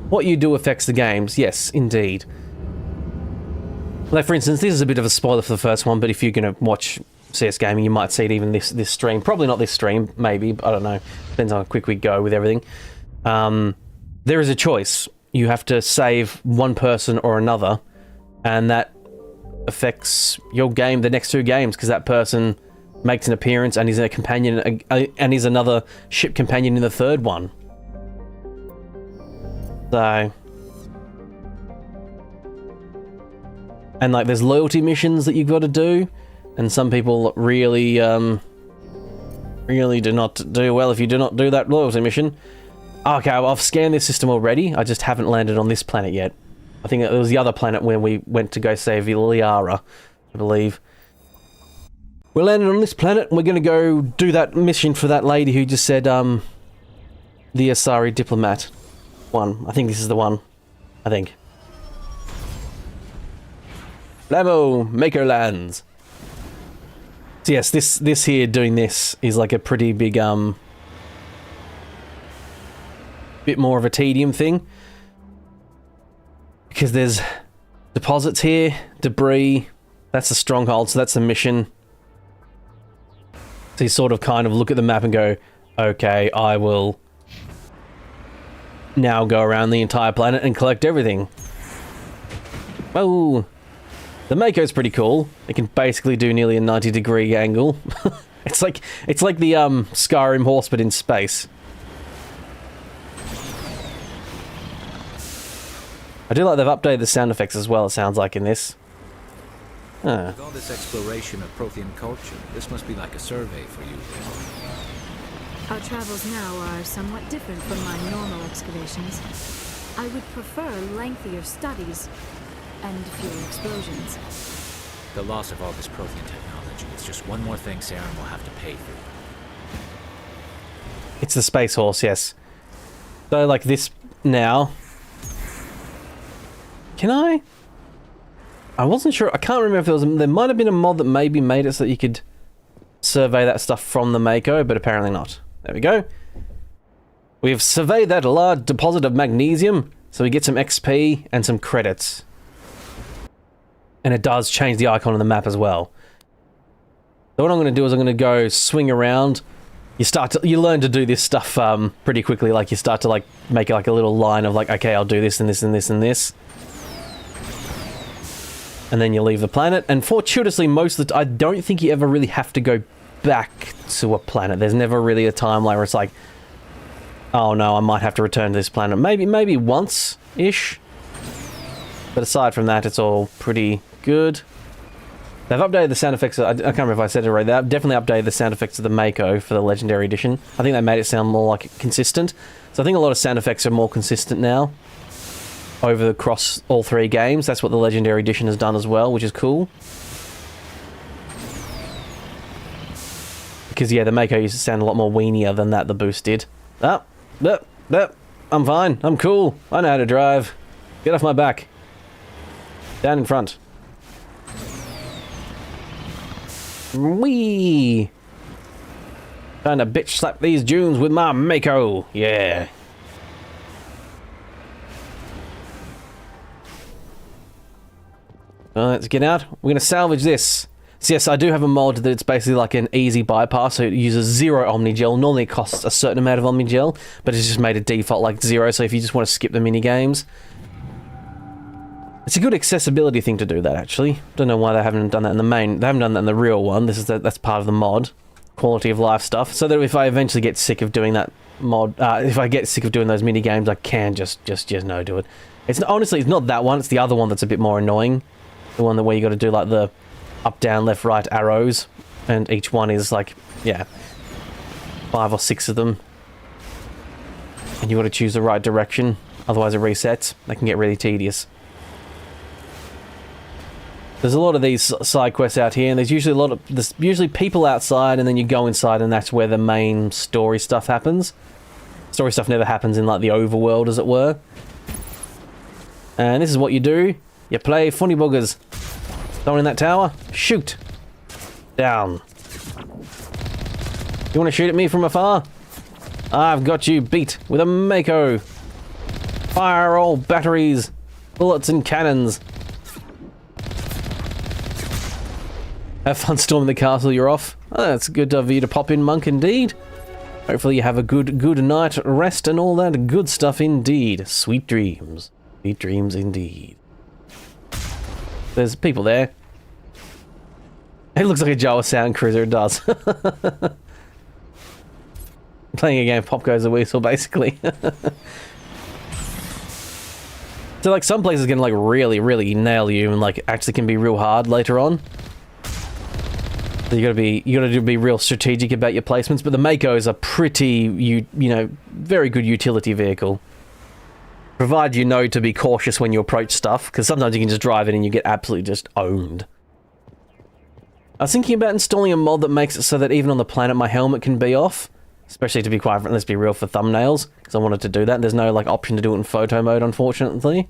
[SPEAKER 1] What you do affects the games, yes, indeed. Like, for instance, this is a bit of a spoiler for the first one, but if you're going to watch CS Gaming, you might see it even this stream. Probably not this stream, maybe, I don't know. Depends on how quick we go with everything. There is a choice. you have to save one person or another, and that affects your game, the next 2 games, because that person makes an appearance and is a companion, and is another ship companion in the 3rd one. So, and like there's loyalty missions that you've got to do, and some people really really do not do well if you do not do that loyalty mission. Okay, I've scanned this system already, I just haven't landed on this planet yet. I think it was the other planet where we went to go save Liara, I believe. We landed on this planet, and we're going to go do that mission for that lady who just said, the Asari diplomat one. I think this is the one. I think. Blammo, Maker lands. So yes, this here, doing this, is like a pretty big, bit more of a tedium thing. Because there's deposits here, debris, that's the stronghold, so that's the mission. So you sort of kind of look at the map and go, okay, I will now go around the entire planet and collect everything. Oh, the Mako's pretty cool. It can basically do nearly a 90-degree angle. it's like the Skyrim horse, but in space. I do like they've updated the sound effects as well, it sounds like, in this.
[SPEAKER 9] With all this exploration of Prothean culture, this must be like a survey for you.
[SPEAKER 12] Our travels now are somewhat different from my normal excavations. I would prefer lengthier studies and fewer explosions.
[SPEAKER 9] The loss of all this Prothean technology is just one more thing Saren will have to pay for.
[SPEAKER 1] It's the space horse, yes. So, like this now... Can I? I wasn't sure. I can't remember if there might have been a mod that maybe made it so that you could survey that stuff from the Mako, but apparently not. There we go. We've surveyed that large deposit of magnesium, so we get some XP and some credits. And it does change the icon on the map as well. So what I'm going to do is I'm going to go swing around. You learn to do this stuff pretty quickly. Like you start to like make like a little line of like, okay, I'll do this and this and this and this. And then you leave the planet, and fortuitously most of the I don't think you ever really have to go back to a planet. There's never really a timeline where it's like, oh no, I might have to return to this planet. Maybe once-ish. But aside from that, it's all pretty good. They've updated the sound effects, I can't remember if I said it right, they've definitely updated the sound effects of the Mako for the Legendary Edition. I think they made it sound more like consistent. So I think a lot of sound effects are more consistent now. Across all 3 games. That's what the Legendary Edition has done as well, which is cool. Because, yeah, the Mako used to sound a lot more weenier than that the Boost did. I'm fine. I'm cool. I know how to drive. Get off my back. Down in front. Whee! Trying to bitch slap these dunes with my Mako. Yeah. Let's get out. We're going to salvage this. So yes, I do have a mod that's basically like an easy bypass, so it uses 0 Omnigel. Normally it costs a certain amount of Omnigel, but it's just made a default like 0, so if you just want to skip the mini-games. It's a good accessibility thing to do that, actually. Don't know why they haven't done that in the main... They haven't done that in the real one. That's part of the mod. Quality of life stuff. So that if I eventually get sick of doing that mod... if I get sick of doing those mini-games, I can just no do it. Honestly, it's not that one, it's the other one that's a bit more annoying. The one where you got to do like the up, down, left, right arrows, and each one is like, yeah, 5 or 6 of them, and you got to choose the right direction, otherwise it resets. They can get really tedious. There's a lot of these side quests out here, and there's usually people outside, and then you go inside, and that's where the main story stuff happens. Story stuff never happens in like the overworld, as it were. And this is what you do. You play funny buggers. Someone in that tower? Shoot! Down. You want to shoot at me from afar? I've got you beat with a Mako. Fire all batteries, bullets and cannons. Have fun storming the castle, you're off. Oh, that's good of you to pop in, monk, indeed. Hopefully you have a good night rest and all that good stuff indeed. Sweet dreams. Sweet dreams indeed. There's people there. It looks like a Jawa Sound Cruiser, it does. Playing a game, pop goes the weasel, basically. So like some places can like really nail you and like actually can be real hard later on. So you gotta be real strategic about your placements, but the Mako is a pretty, you know, very good utility vehicle. Provided you know to be cautious when you approach stuff, because sometimes you can just drive it and you get absolutely just owned. I was thinking about installing a mod that makes it so that even on the planet my helmet can be off. Especially to be quite frank, let's be real, for thumbnails, because I wanted to do that. There's no like option to do it in photo mode, unfortunately.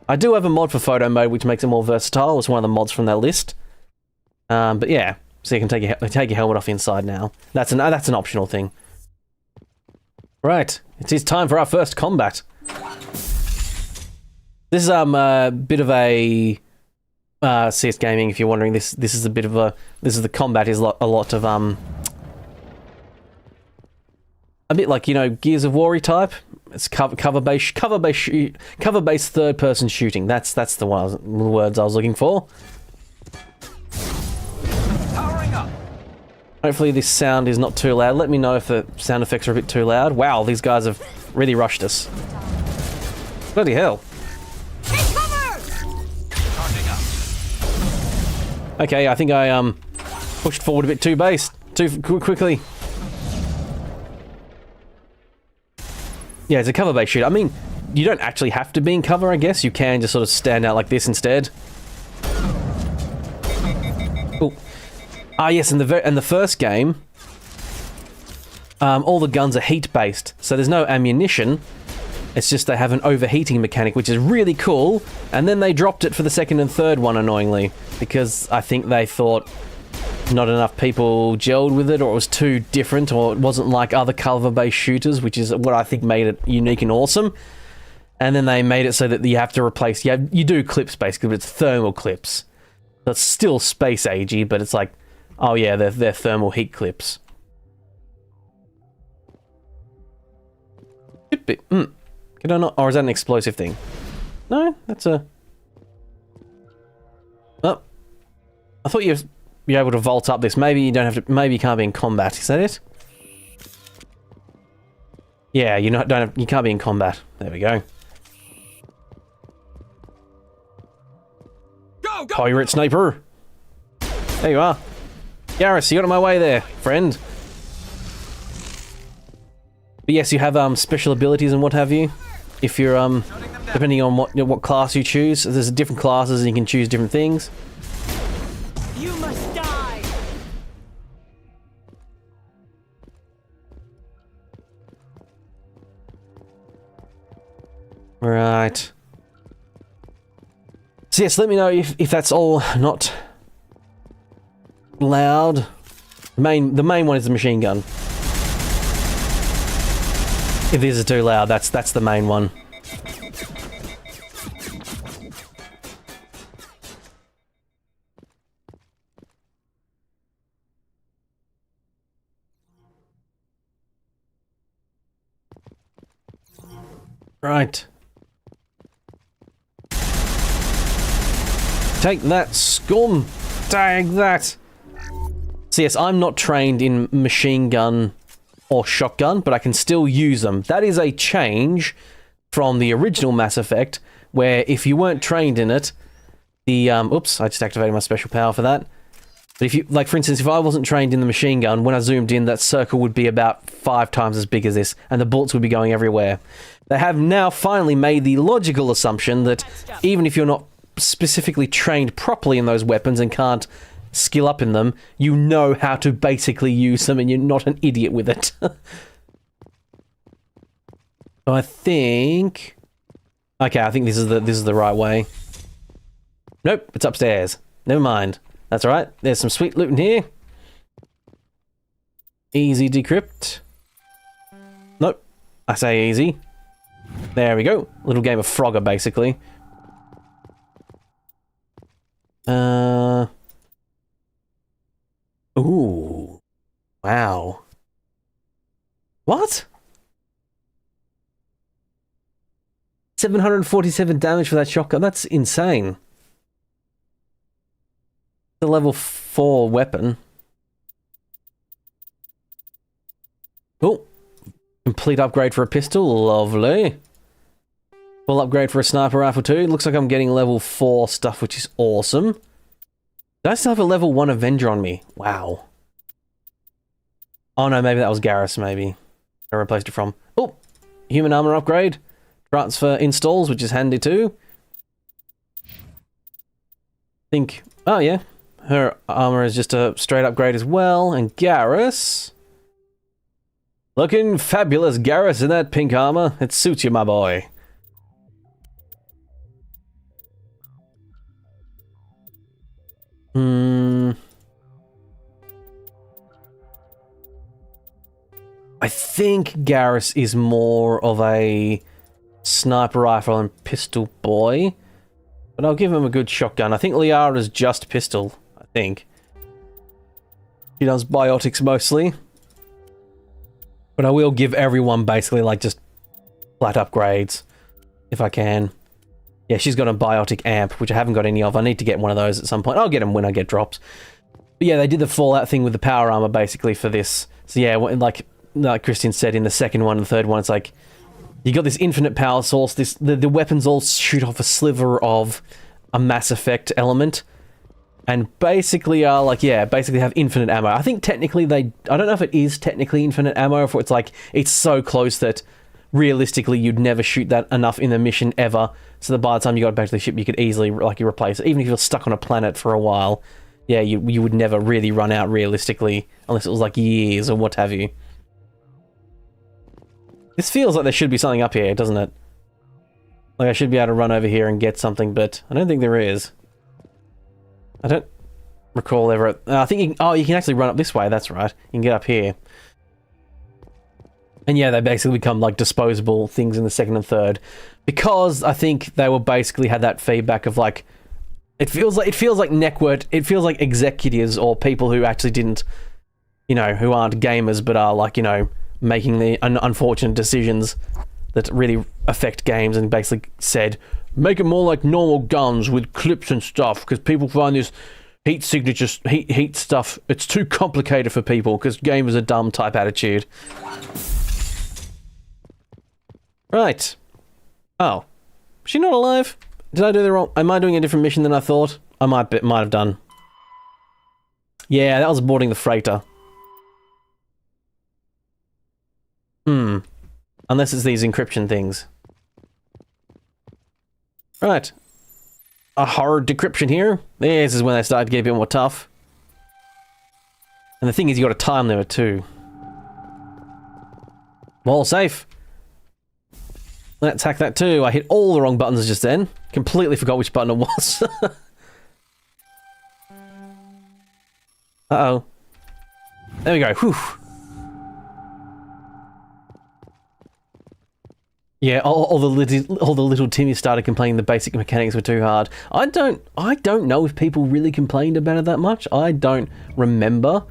[SPEAKER 1] I do have a mod for photo mode, which makes it more versatile. It's one of the mods from that list. But yeah, so you can take your helmet off inside now. That's an optional thing. Right, it is time for our first combat. This is a bit of a CS gaming. If you're wondering, this is a bit of a the combat is a lot of a bit like, you know, Gears of War type. It's cover-based third-person shooting. That's the words I was looking for.
[SPEAKER 7] Powering up.
[SPEAKER 1] Hopefully this sound is not too loud. Let me know if the sound effects are a bit too loud. Wow, these guys have really rushed us. Bloody hell. Okay, I think I pushed forward a bit too quickly. Yeah, it's a cover-based shoot. I mean, you don't actually have to be in cover, I guess. You can just sort of stand out like this instead. Ooh. Ah, yes, in the first game, all the guns are heat-based, so there's no ammunition. It's just they have an overheating mechanic, which is really cool. And then they dropped it for the second and third one, annoyingly, because I think they thought not enough people gelled with it, or it was too different, or it wasn't like other cover-based shooters, which is what I think made it unique and awesome. And then they made it so that you have to replace... you do clips, basically, but it's thermal clips. That's still space-agey, but it's like, oh yeah, they're thermal heat clips. Can I not... or is that an explosive thing? No, that's a... oh. I thought you're able to vault up this. Maybe you don't have to... maybe you can't be in combat. Is that it? Yeah, you can't be in combat. There we go.
[SPEAKER 7] Go!
[SPEAKER 1] Pirate sniper! There you are. Garrus, you got in my way there, friend. But yes, you have special abilities and what have you. If you're depending on what class you choose, there's different classes and you can choose different things.
[SPEAKER 7] You must die.
[SPEAKER 1] Right. So yes, let me know if that's all not loud. The main one is the machine gun. If these are too loud, that's the main one. Right. Take that, scum! Tag that! So yes, I'm not trained in machine gun or shotgun, but I can still use them. That is a change from the original Mass Effect, where if you weren't trained in it, the, oops, I just activated my special power for that. But if you, like for instance, if I wasn't trained in the machine gun, when I zoomed in, that circle would be about 5 times as big as this, and the bullets would be going everywhere. They have now finally made the logical assumption that even if you're not specifically trained properly in those weapons and can't skill up in them, you know how to basically use them and you're not an idiot with it. I think... okay, I think this is the right way. Nope, it's upstairs. Never mind. That's alright. There's some sweet loot in here. Easy decrypt. Nope. I say easy. There we go. Little game of Frogger, basically. Ooh. Wow. What? 747 damage for that shotgun. That's insane. The level 4 weapon. Oh. Complete upgrade for a pistol. Lovely. Full upgrade for a sniper rifle too. Looks like I'm getting level 4 stuff, which is awesome. Did I still have a level 1 Avenger on me? Wow. Oh no, maybe that was Garrus, maybe. I replaced it from. Oh! Human armor upgrade. Transfer installs, which is handy too. Think... Oh yeah. Her armor is just a straight upgrade as well. And Garrus... Looking fabulous, Garrus, in that pink armor. It suits you, my boy. I think Garrus is more of a sniper rifle and pistol boy. But I'll give him a good shotgun. I think Liara's just pistol, I think. He does biotics mostly. But I will give everyone basically like just flat upgrades if I can. Yeah, she's got a biotic amp, which I haven't got any of. I need to get one of those at some point. I'll get them when I get drops. But yeah, they did the Fallout thing with the power armor basically for this. So yeah, like Christian said in the second one and the third one, it's like you got this infinite power source. The weapons all shoot off a sliver of a Mass Effect element. And basically are like, yeah, basically have infinite ammo. I think technically I don't know if it is technically infinite ammo, or if it's like, it's so close that realistically you'd never shoot that enough in the mission ever, so that by the time you got back to the ship you could easily, like, you replace it. Even if you're stuck on a planet for a while, yeah, you would never really run out realistically, unless it was like years or what have you. This feels like there should be something up here, doesn't it? Like I should be able to run over here and get something, but I don't think there is. I don't recall ever... I think you can actually run up this way, that's right. You can get up here. And yeah, they basically become like disposable things in the second and third. Because I think they were basically had that feedback of like... It feels like network... It feels like executives or people who actually didn't... You know, who aren't gamers but are like, you know, making the unfortunate decisions that really affect games, and basically said... Make it more like normal guns with clips and stuff, because people find this heat signature, heat stuff, it's too complicated for people, because gamers are dumb type attitude. Right. Oh. Is she not alive? Did I do the wrong... Am I doing a different mission than I thought? I might have done. Yeah, that was boarding the freighter. Unless it's these encryption things. Right. A hard decryption here. This is when they start to get a bit more tough. And the thing is, you got a time limit too. Wall safe. Let's hack that too. I hit all the wrong buttons just then. Completely forgot which button it was. Uh-oh. There we go. Whew. Yeah, all the little Timmies started complaining the basic mechanics were too hard. I don't know if people really complained about it that much. I don't remember.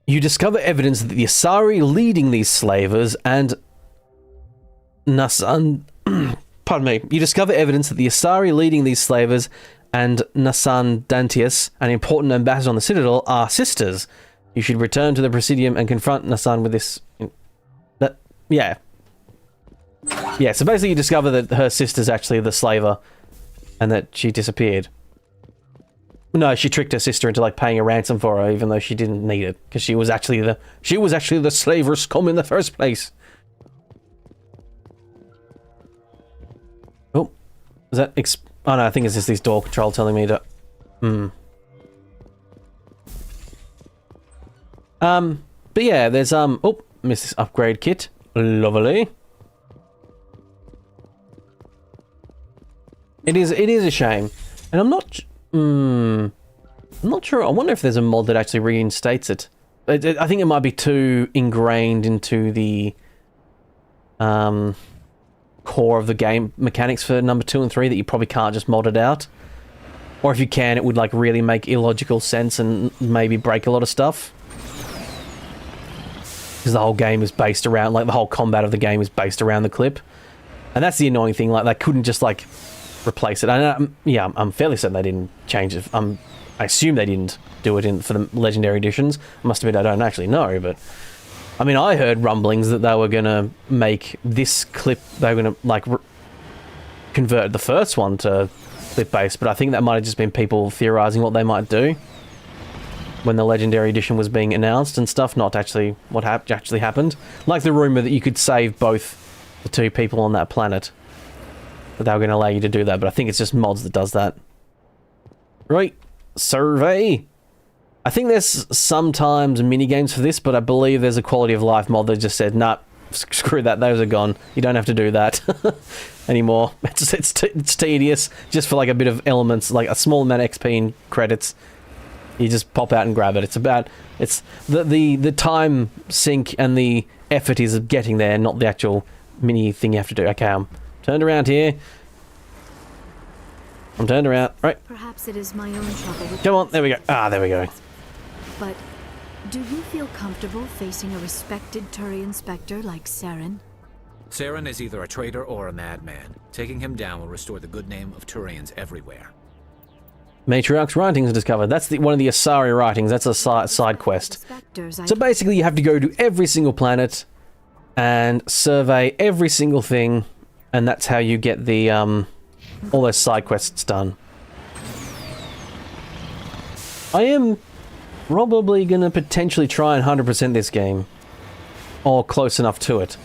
[SPEAKER 1] You discover evidence that the Asari leading these slavers and Nasan... pardon me. You discover evidence that the Asari leading these slavers and Nasan Dantius, an important ambassador on the Citadel, are sisters. You should return to the Presidium and confront Nasan with this... Yeah. Yeah, so basically you discover that her sister's actually the slaver, and that she disappeared. No, she tricked her sister into, like, paying a ransom for her, even though she didn't need it, because she was actually the slaver scum in the first place. Oh. Is that... oh no, I think it's just this door control telling me to... But yeah, there's, oh, missed this upgrade kit. Lovely. It is a shame. And I'm not sure, I wonder if there's a mod that actually reinstates it. I think it might be too ingrained into the, core of the game mechanics for number 2 and 3 that you probably can't just mod it out. Or if you can, it would, like, really make illogical sense and maybe break a lot of stuff. because the whole game is based around, like, the whole combat of the game is based around the clip. And that's the annoying thing, like, they couldn't just, like, replace it. Yeah, I'm fairly certain they didn't change it. I assume they didn't do it for the Legendary Editions. Must have been, I don't actually know, but... I mean, I heard rumblings that they were going to make this clip, they were going to, like, convert the first one to clip-based, but I think that might have just been people theorizing what they might do when the Legendary Edition was being announced and stuff, not actually what actually happened. Like the rumor that you could save both the two people on that planet, that they were going to allow you to do that, but I think it's just mods that does that. Right, survey. I think there's sometimes mini-games for this, but I believe there's a quality of life mod that just said, nah, screw that, those are gone. You don't have to do that anymore. It's tedious, just for like a bit of elements, like a small amount of XP and credits. You just pop out and grab it. It's the time sink and the effort is getting there, not the actual mini thing you have to do. Okay, I'm turned around here. I'm turned around, right.
[SPEAKER 12] Perhaps it is my own trouble.
[SPEAKER 1] Come on, there we go. Ah, there we go.
[SPEAKER 12] But do you feel comfortable facing a respected Turian Spectre like Saren?
[SPEAKER 9] Saren is either a traitor or a madman. Taking him down will restore the good name of Turians everywhere.
[SPEAKER 1] Matriarch's writings discovered. That's one of the Asari writings. That's a side quest. So basically you have to go to every single planet and survey every single thing, and that's how you get the all those side quests done. I am probably gonna potentially try and 100% this game, or close enough to it.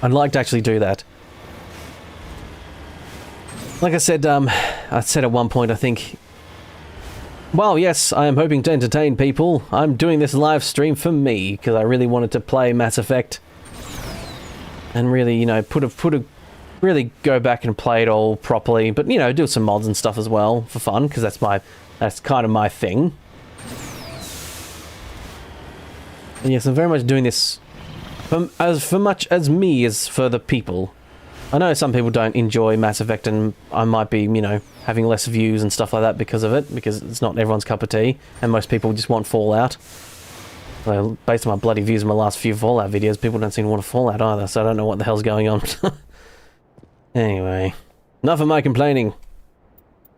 [SPEAKER 1] I'd like to actually do that. Like I said at one point, I think, well, yes, I am hoping to entertain people. I'm doing this live stream for me, because I really wanted to play Mass Effect. And really, you know, really go back and play it all properly. But, you know, do some mods and stuff as well, for fun, because that's kind of my thing. And yes, I'm very much doing this for much as me as for the people. I know some people don't enjoy Mass Effect, and I might be, you know, having less views and stuff like that because of it, because it's not everyone's cup of tea, and most people just want Fallout. Well, based on my bloody views in my last few Fallout videos, people don't seem to want a Fallout either, so I don't know what the hell's going on. Anyway, enough of my complaining.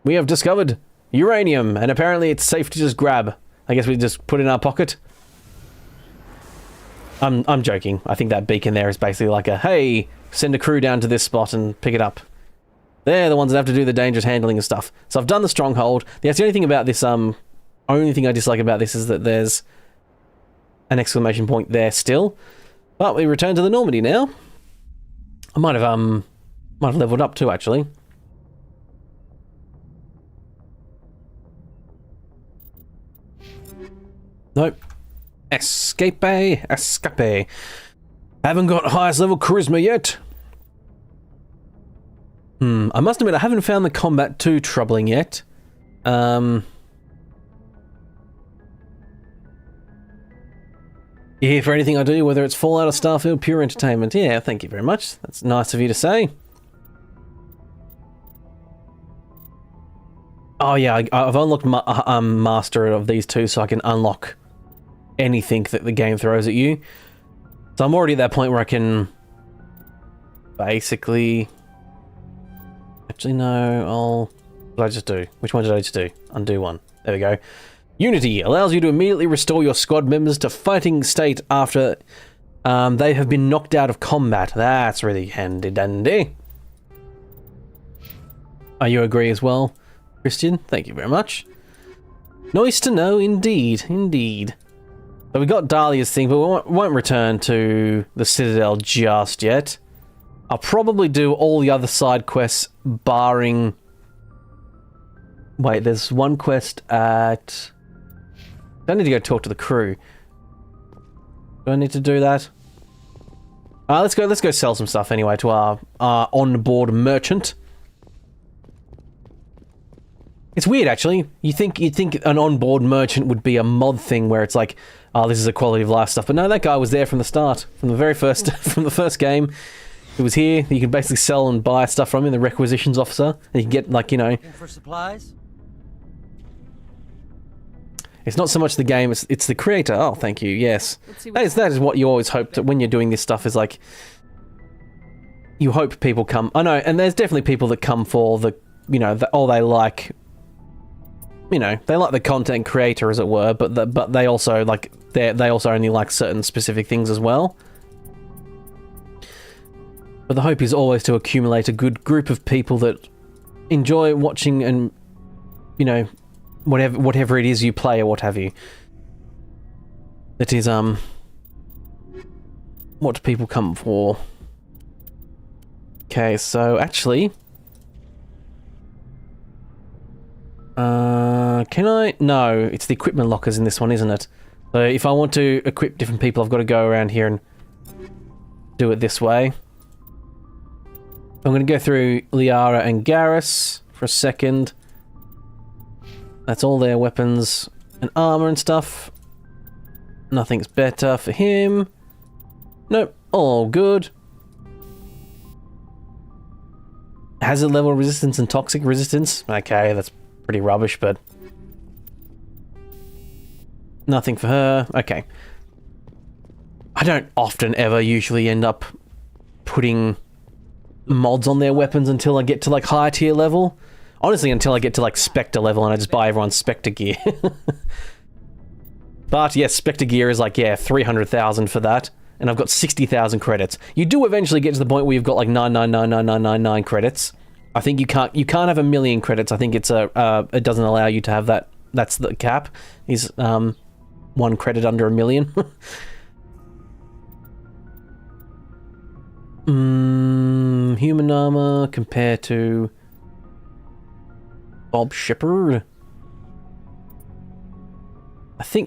[SPEAKER 1] We have discovered uranium, and apparently it's safe to just grab. I guess we just put it in our pocket. I'm joking. I think that beacon there is basically like a, hey, send a crew down to this spot and pick it up. They're the ones that have to do the dangerous handling and stuff. So I've done the stronghold. That's the only thing about this, only thing I dislike about this is that there's an exclamation point there still. But we return to the Normandy now. I might have leveled up too, actually. Nope. Escape. Haven't got highest level charisma yet. I must admit I haven't found the combat too troubling yet. Here for anything I do, whether it's Fallout or Starfield, pure entertainment. Yeah, thank you very much. That's nice of you to say. Oh yeah, I've unlocked Master of these two, so I can unlock anything that the game throws at you. So I'm already at that point where I can basically... Actually, no, what did I just do? Which one did I just do? Undo one. There we go. Unity allows you to immediately restore your squad members to fighting state after they have been knocked out of combat. That's really handy dandy. You agree as well, Christian? Thank you very much. Nice to know, indeed, indeed. So we got Dahlia's thing, but we won't return to the Citadel just yet. I'll probably do all the other side quests, barring... Wait, there's one quest at... I need to go talk to the crew. Do I need to do that? Let's go sell some stuff anyway to our on-board merchant. It's weird, actually. You'd think an on-board merchant would be a mod thing where it's like, oh, this is a quality of life stuff. But no, that guy was there from the start, from the very first, from the first game. He was here. You can basically sell and buy stuff from him, the requisitions officer. And you can get, like, you know...
[SPEAKER 14] For supplies?
[SPEAKER 1] It's not so much the game, it's the creator. Oh, thank you, yes. That is what you always hope that when you're doing this stuff is like... You hope people come... I know, and there's definitely people that come for the... You know, they like... You know, they like the content creator, as it were, but they also like... They also only like certain specific things as well. But the hope is always to accumulate a good group of people that enjoy watching and, you know, whatever it is you play or what have you. That is, what people come for. Okay, so actually... can I? No, it's the equipment lockers in this one, isn't it? So if I want to equip different people, I've got to go around here and do it this way. I'm going to go through Liara and Garrus for a second. That's all their weapons and armor and stuff. Nothing's better for him. Nope, all good. Hazard level resistance and toxic resistance. Okay, that's pretty rubbish, but... Nothing for her. Okay. I don't often ever usually end up putting mods on their weapons until I get to like higher tier level. Honestly, until I get to like Spectre level and I just buy everyone's Spectre gear. But yes, Spectre gear is like, yeah, 300,000 for that. And I've got 60,000 credits. You do eventually get to the point where you've got like 9999999 credits. I think you can't have a million credits. I think it's it doesn't allow you to have that. That's the cap. Is 1 credit under 1 million. Human armor compared to Bob Shepard.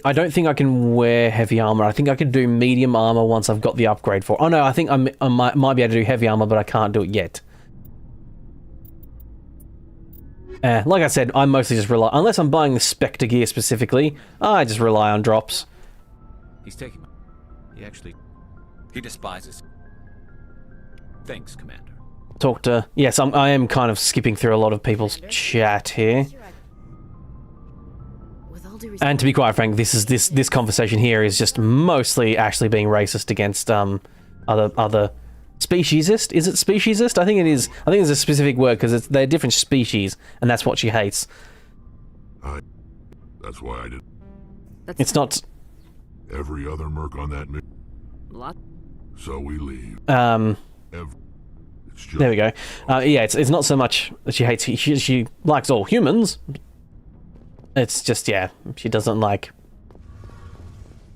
[SPEAKER 1] I don't think I can wear heavy armor. I think I could do medium armor once I've got the upgrade for it. Oh no, I think I might be able to do heavy armor, but I can't do it yet. Like I said, I mostly just rely... Unless I'm buying the Spectre gear specifically, I just rely on drops.
[SPEAKER 9] He's taking... He despises... Thanks, Commander.
[SPEAKER 1] Talk to... Yes, I am kind of skipping through a lot of people's chat here. And to be quite frank, this conversation here is just mostly actually being racist against other speciesist. Is it speciesist? I think it is. I think there's a specific word because they're different species, and that's what she hates.
[SPEAKER 14] That's why I did.
[SPEAKER 1] It's not.
[SPEAKER 14] Every other merc on that mission. So we leave.
[SPEAKER 1] There we go. Yeah, it's not so much that she hates. She likes all humans. It's just, yeah, she doesn't like...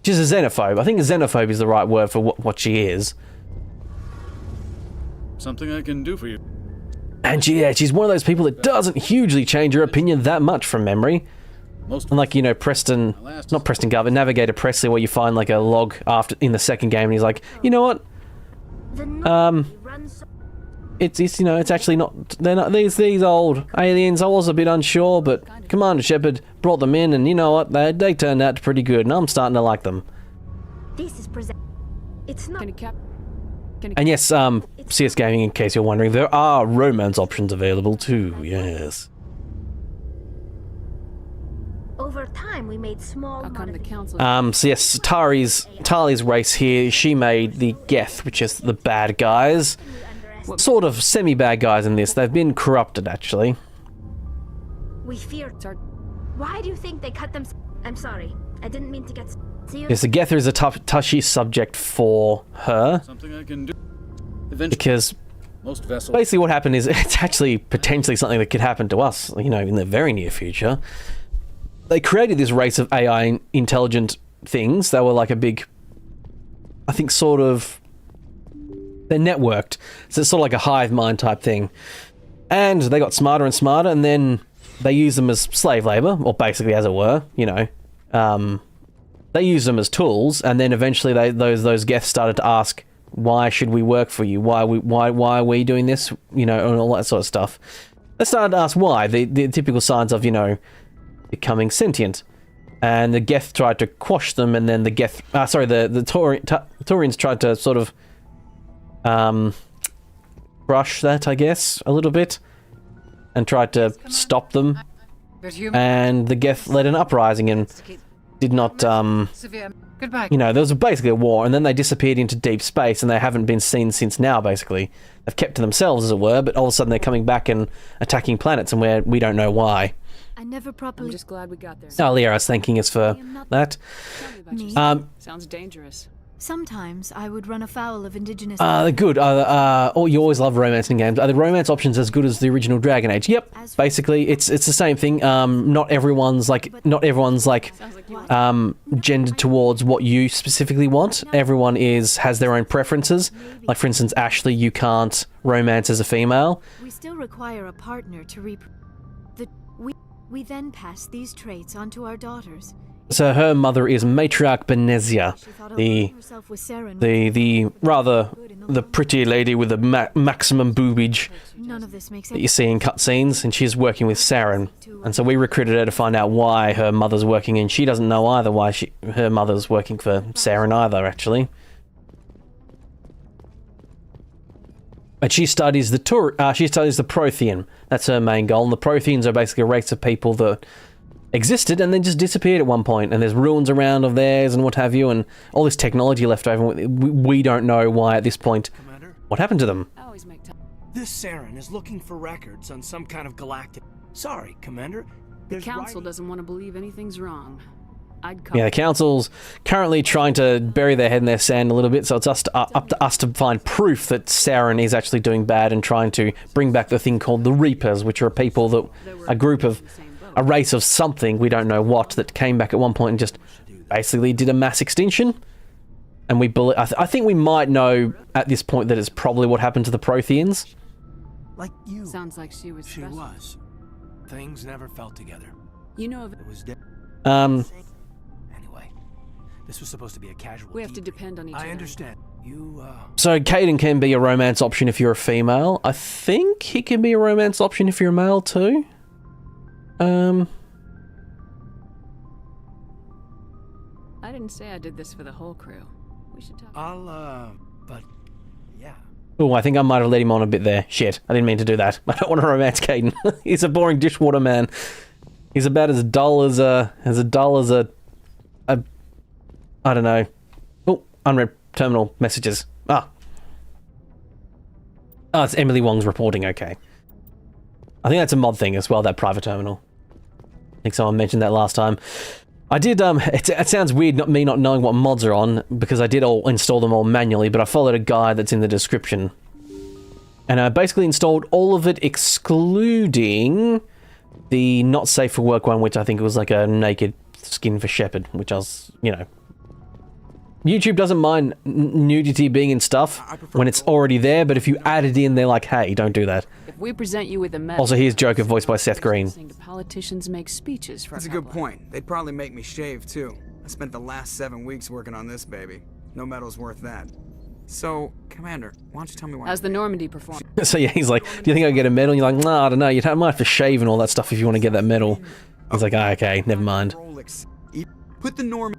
[SPEAKER 1] She's a xenophobe. I think xenophobe is the right word for what she is.
[SPEAKER 15] Something I can do for you.
[SPEAKER 1] And she's one of those people that doesn't hugely change her opinion that much from memory. Unlike, you know, not Preston Garvin, Navigator Presley, where you find like a log in the second game and he's like, you know what? It's you know, it's actually not... They're not these old aliens. I was a bit unsure, but Commander Shepard brought them in, and you know what? They turned out pretty good, and I'm starting to like them.
[SPEAKER 12] This is It's not...
[SPEAKER 1] And yes, CS Gaming, in case you're wondering, there are romance options available too, yes.
[SPEAKER 12] Over time, we made small...
[SPEAKER 1] So yes, Tali's race here, she made the Geth, which is the bad guys. Sort of semi-bad guys in this. They've been corrupted, actually.
[SPEAKER 12] We fear... Why do you think they cut them... I'm sorry. I didn't mean to get...
[SPEAKER 1] Yes, the Gether is a touchy subject for her.
[SPEAKER 15] Something I can do.
[SPEAKER 1] Because basically what happened is it's actually potentially something that could happen to us, you know, in the very near future. They created this race of AI intelligent things. They were like a big... I think sort of... They're networked, so it's sort of like a hive mind type thing. And they got smarter and smarter, and then they use them as slave labor, or basically as it were, you know. They use them as tools, and then eventually those Geths started to ask, why should we work for you? Why are we doing this? You know, and all that sort of stuff. They started to ask why, the typical signs of, you know, becoming sentient. And the Geth tried to quash them, and then the Taurians tried to sort of brush that, I guess, a little bit, and tried to stop them. And the Geth led an uprising, and did not,
[SPEAKER 15] Severe. Goodbye.
[SPEAKER 1] you know, there was basically a war, and then they disappeared into deep space, and they haven't been seen since now, basically. They've kept to themselves, as it were, but all of a sudden they're coming back and attacking planets, and we don't know why.
[SPEAKER 12] I never properly...
[SPEAKER 5] I'm just glad we got there.
[SPEAKER 1] Oh, Leah, I was thanking us for that.
[SPEAKER 5] Sounds dangerous.
[SPEAKER 12] Sometimes I would run afoul of indigenous...
[SPEAKER 1] Good. Oh, you always love romance in games. Are the romance options as good as the original Dragon Age? Yep. Basically, it's the same thing. Not everyone's gendered towards what you specifically want. Everyone has their own preferences. Like, for instance, Ashley, you can't romance as a female.
[SPEAKER 12] We still require a partner to we then pass these traits on to our daughters.
[SPEAKER 1] So her mother is Matriarch Benezia, the pretty lady with the maximum boobage that you see in cutscenes, and she's working with Saren. And so we recruited her to find out why her mother's working, and she doesn't know either why her mother's working for Saren either, actually. But she studies the Prothean. That's her main goal, and the Protheans are basically a race of people that existed and then just disappeared at one point, and there's ruins around of theirs and what have you, and all this technology left over. We don't know why at this point.
[SPEAKER 16] Commander?
[SPEAKER 1] What happened to them?
[SPEAKER 16] This Saren is looking for records on some kind of galactic... Sorry, Commander.
[SPEAKER 5] The Council doesn't want to believe anything's wrong.
[SPEAKER 1] Yeah, the Council's currently trying to bury their head in their sand a little bit, so it's up to us to find proof that Saren is actually doing bad and trying to bring back the thing called the Reapers, which are a race of something, we don't know what, that came back at one point and just basically did a mass extinction. And I think we might know at this point that it's probably what happened to the Protheans.
[SPEAKER 16] Like you.
[SPEAKER 5] Sounds like she was
[SPEAKER 16] She was. Things never felt together.
[SPEAKER 5] You know of
[SPEAKER 16] it was Anyway, this was supposed to be a casual.
[SPEAKER 5] We have to depend on each other.
[SPEAKER 16] I understand. You,
[SPEAKER 1] So Caden can be a romance option if you're a female. I think he can be a romance option if you're a male too.
[SPEAKER 5] I didn't say I did this for the whole crew. We should talk.
[SPEAKER 16] But yeah.
[SPEAKER 1] Oh, I think I might have let him on a bit there. Shit, I didn't mean to do that. I don't want to romance Caden. He's a boring dishwater man. He's about as dull as a I don't know. Oh, unread terminal messages. Oh, it's Emily Wong's reporting. Okay. I think that's a mod thing as well, that private terminal. I think someone mentioned that last time. I did, it sounds weird me not knowing what mods are on, because I did install them all manually, but I followed a guide that's in the description. And I basically installed all of it, excluding the not safe for work one, which I think was like a naked skin for Shepard, which I was, you know. YouTube doesn't mind nudity being in stuff when it's already there, but if you add it in, they're like, hey, don't do that.
[SPEAKER 5] If we present you with a message...
[SPEAKER 1] Also, here's Joker, voiced by Seth Green.
[SPEAKER 5] Politicians make speeches for
[SPEAKER 17] That's a good point. They'd probably make me shave, too. I spent the last 7 weeks working on this baby. No medal's worth that. So, Commander, why don't you tell me why...
[SPEAKER 5] How's the Normandy perform?
[SPEAKER 1] So yeah, he's like, do you think I get a medal? And you're like, nah, I don't know. You might have to shave and all that stuff if you want to get that medal. He's like, okay, never mind.
[SPEAKER 17] Put the Normandy...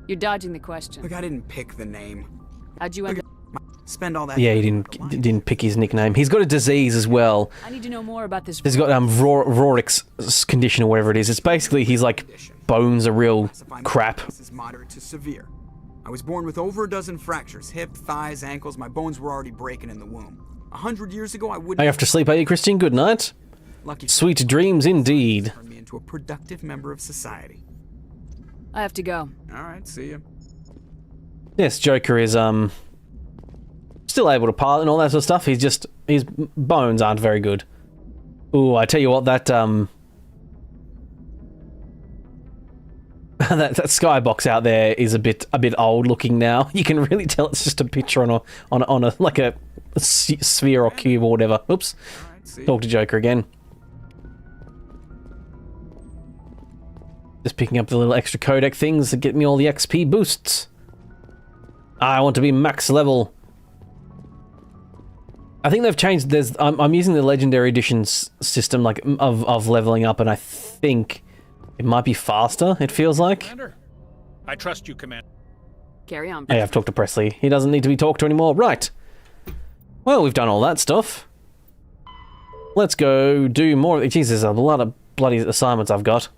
[SPEAKER 5] You're dodging the question.
[SPEAKER 17] Look, I didn't pick the name.
[SPEAKER 5] How'd you end up...
[SPEAKER 17] Spend all that...
[SPEAKER 1] Yeah, he didn't pick his nickname. He's got a disease as well.
[SPEAKER 5] I need to know more about this...
[SPEAKER 1] He's got Rorick's condition or whatever it is. It's basically, he's like, bones are real crap.
[SPEAKER 17] This is moderate to severe. I was born with over a dozen fractures. Hip, thighs, ankles. My bones were already breaking in the womb. 100 years ago, I wouldn't...
[SPEAKER 1] I have to sleep, are you, Christian? Good night.
[SPEAKER 17] Lucky
[SPEAKER 1] Sweet dreams indeed.
[SPEAKER 17] Turn me into a productive member of society.
[SPEAKER 5] I have to go.
[SPEAKER 17] Alright, see ya.
[SPEAKER 1] Yes, Joker is, still able to pilot and all that sort of stuff. He's just... his bones aren't very good. Ooh, I tell you what, that, that skybox out there is a bit old looking now. You can really tell it's just a picture on a like a sphere or cube or whatever. Oops. Right, talk to Joker again. Just picking up the little extra codec things that get me all the XP boosts. I want to be max level. I think they've changed. I'm using the Legendary Editions system like of leveling up, and I think it might be faster. It feels like.
[SPEAKER 18] Commander, I trust you, Commander.
[SPEAKER 5] Carry on.
[SPEAKER 1] Hey, I've talked to Presley. He doesn't need to be talked to anymore. Right. Well, we've done all that stuff. Let's go do more. Jeez, there's a lot of bloody assignments I've got.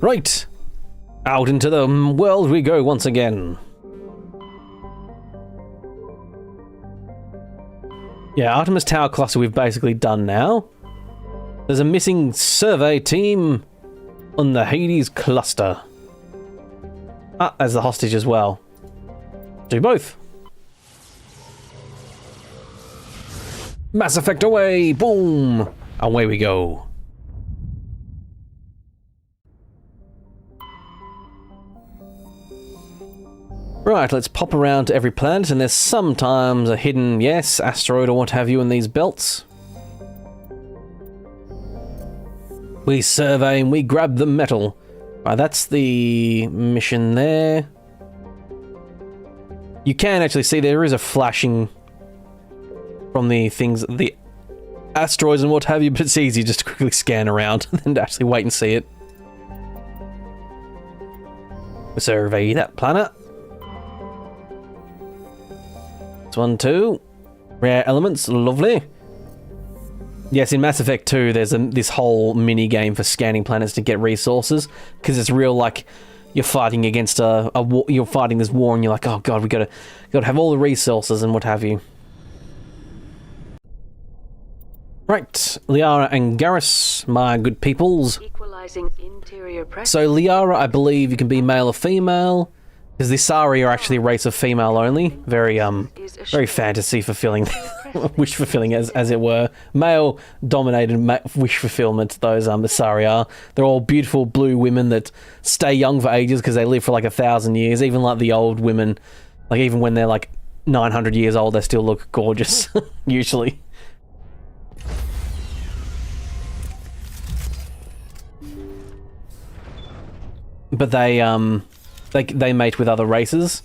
[SPEAKER 1] Right. Out into the world we go once again. Yeah, Artemis Tower cluster we've basically done now. There's a missing survey team on the Hades cluster. Ah, there's the hostage as well. Do both. Mass Effect away! Boom! Away we go. Right, let's pop around to every planet, and there's sometimes a hidden, yes, asteroid or what have you in these belts. We survey and we grab the metal. Right, that's the mission there. You can actually see there is a flashing from the things, the asteroids and what have you, but it's easy just to quickly scan around and to actually wait and see it. We survey that planet. This one too. Rare elements, lovely. Yes, in Mass Effect 2, there's this whole mini game for scanning planets to get resources, because it's real like you're fighting against a war, you're fighting this war, and you're like, oh god, we gotta have all the resources and what have you. Right, Liara and Garrus, my good peoples.
[SPEAKER 3] Equalizing interior pressure.
[SPEAKER 1] So Liara, I believe you can be male or female. Because the Asari are actually a race of female only. Very fantasy fulfilling, wish fulfilling as it were. Male dominated wish fulfillment, those Asari are. They're all beautiful blue women that stay young for ages because they live for like 1,000 years. Even like the old women, like even when they're like 900 years old, they still look gorgeous, usually. But they mate with other races.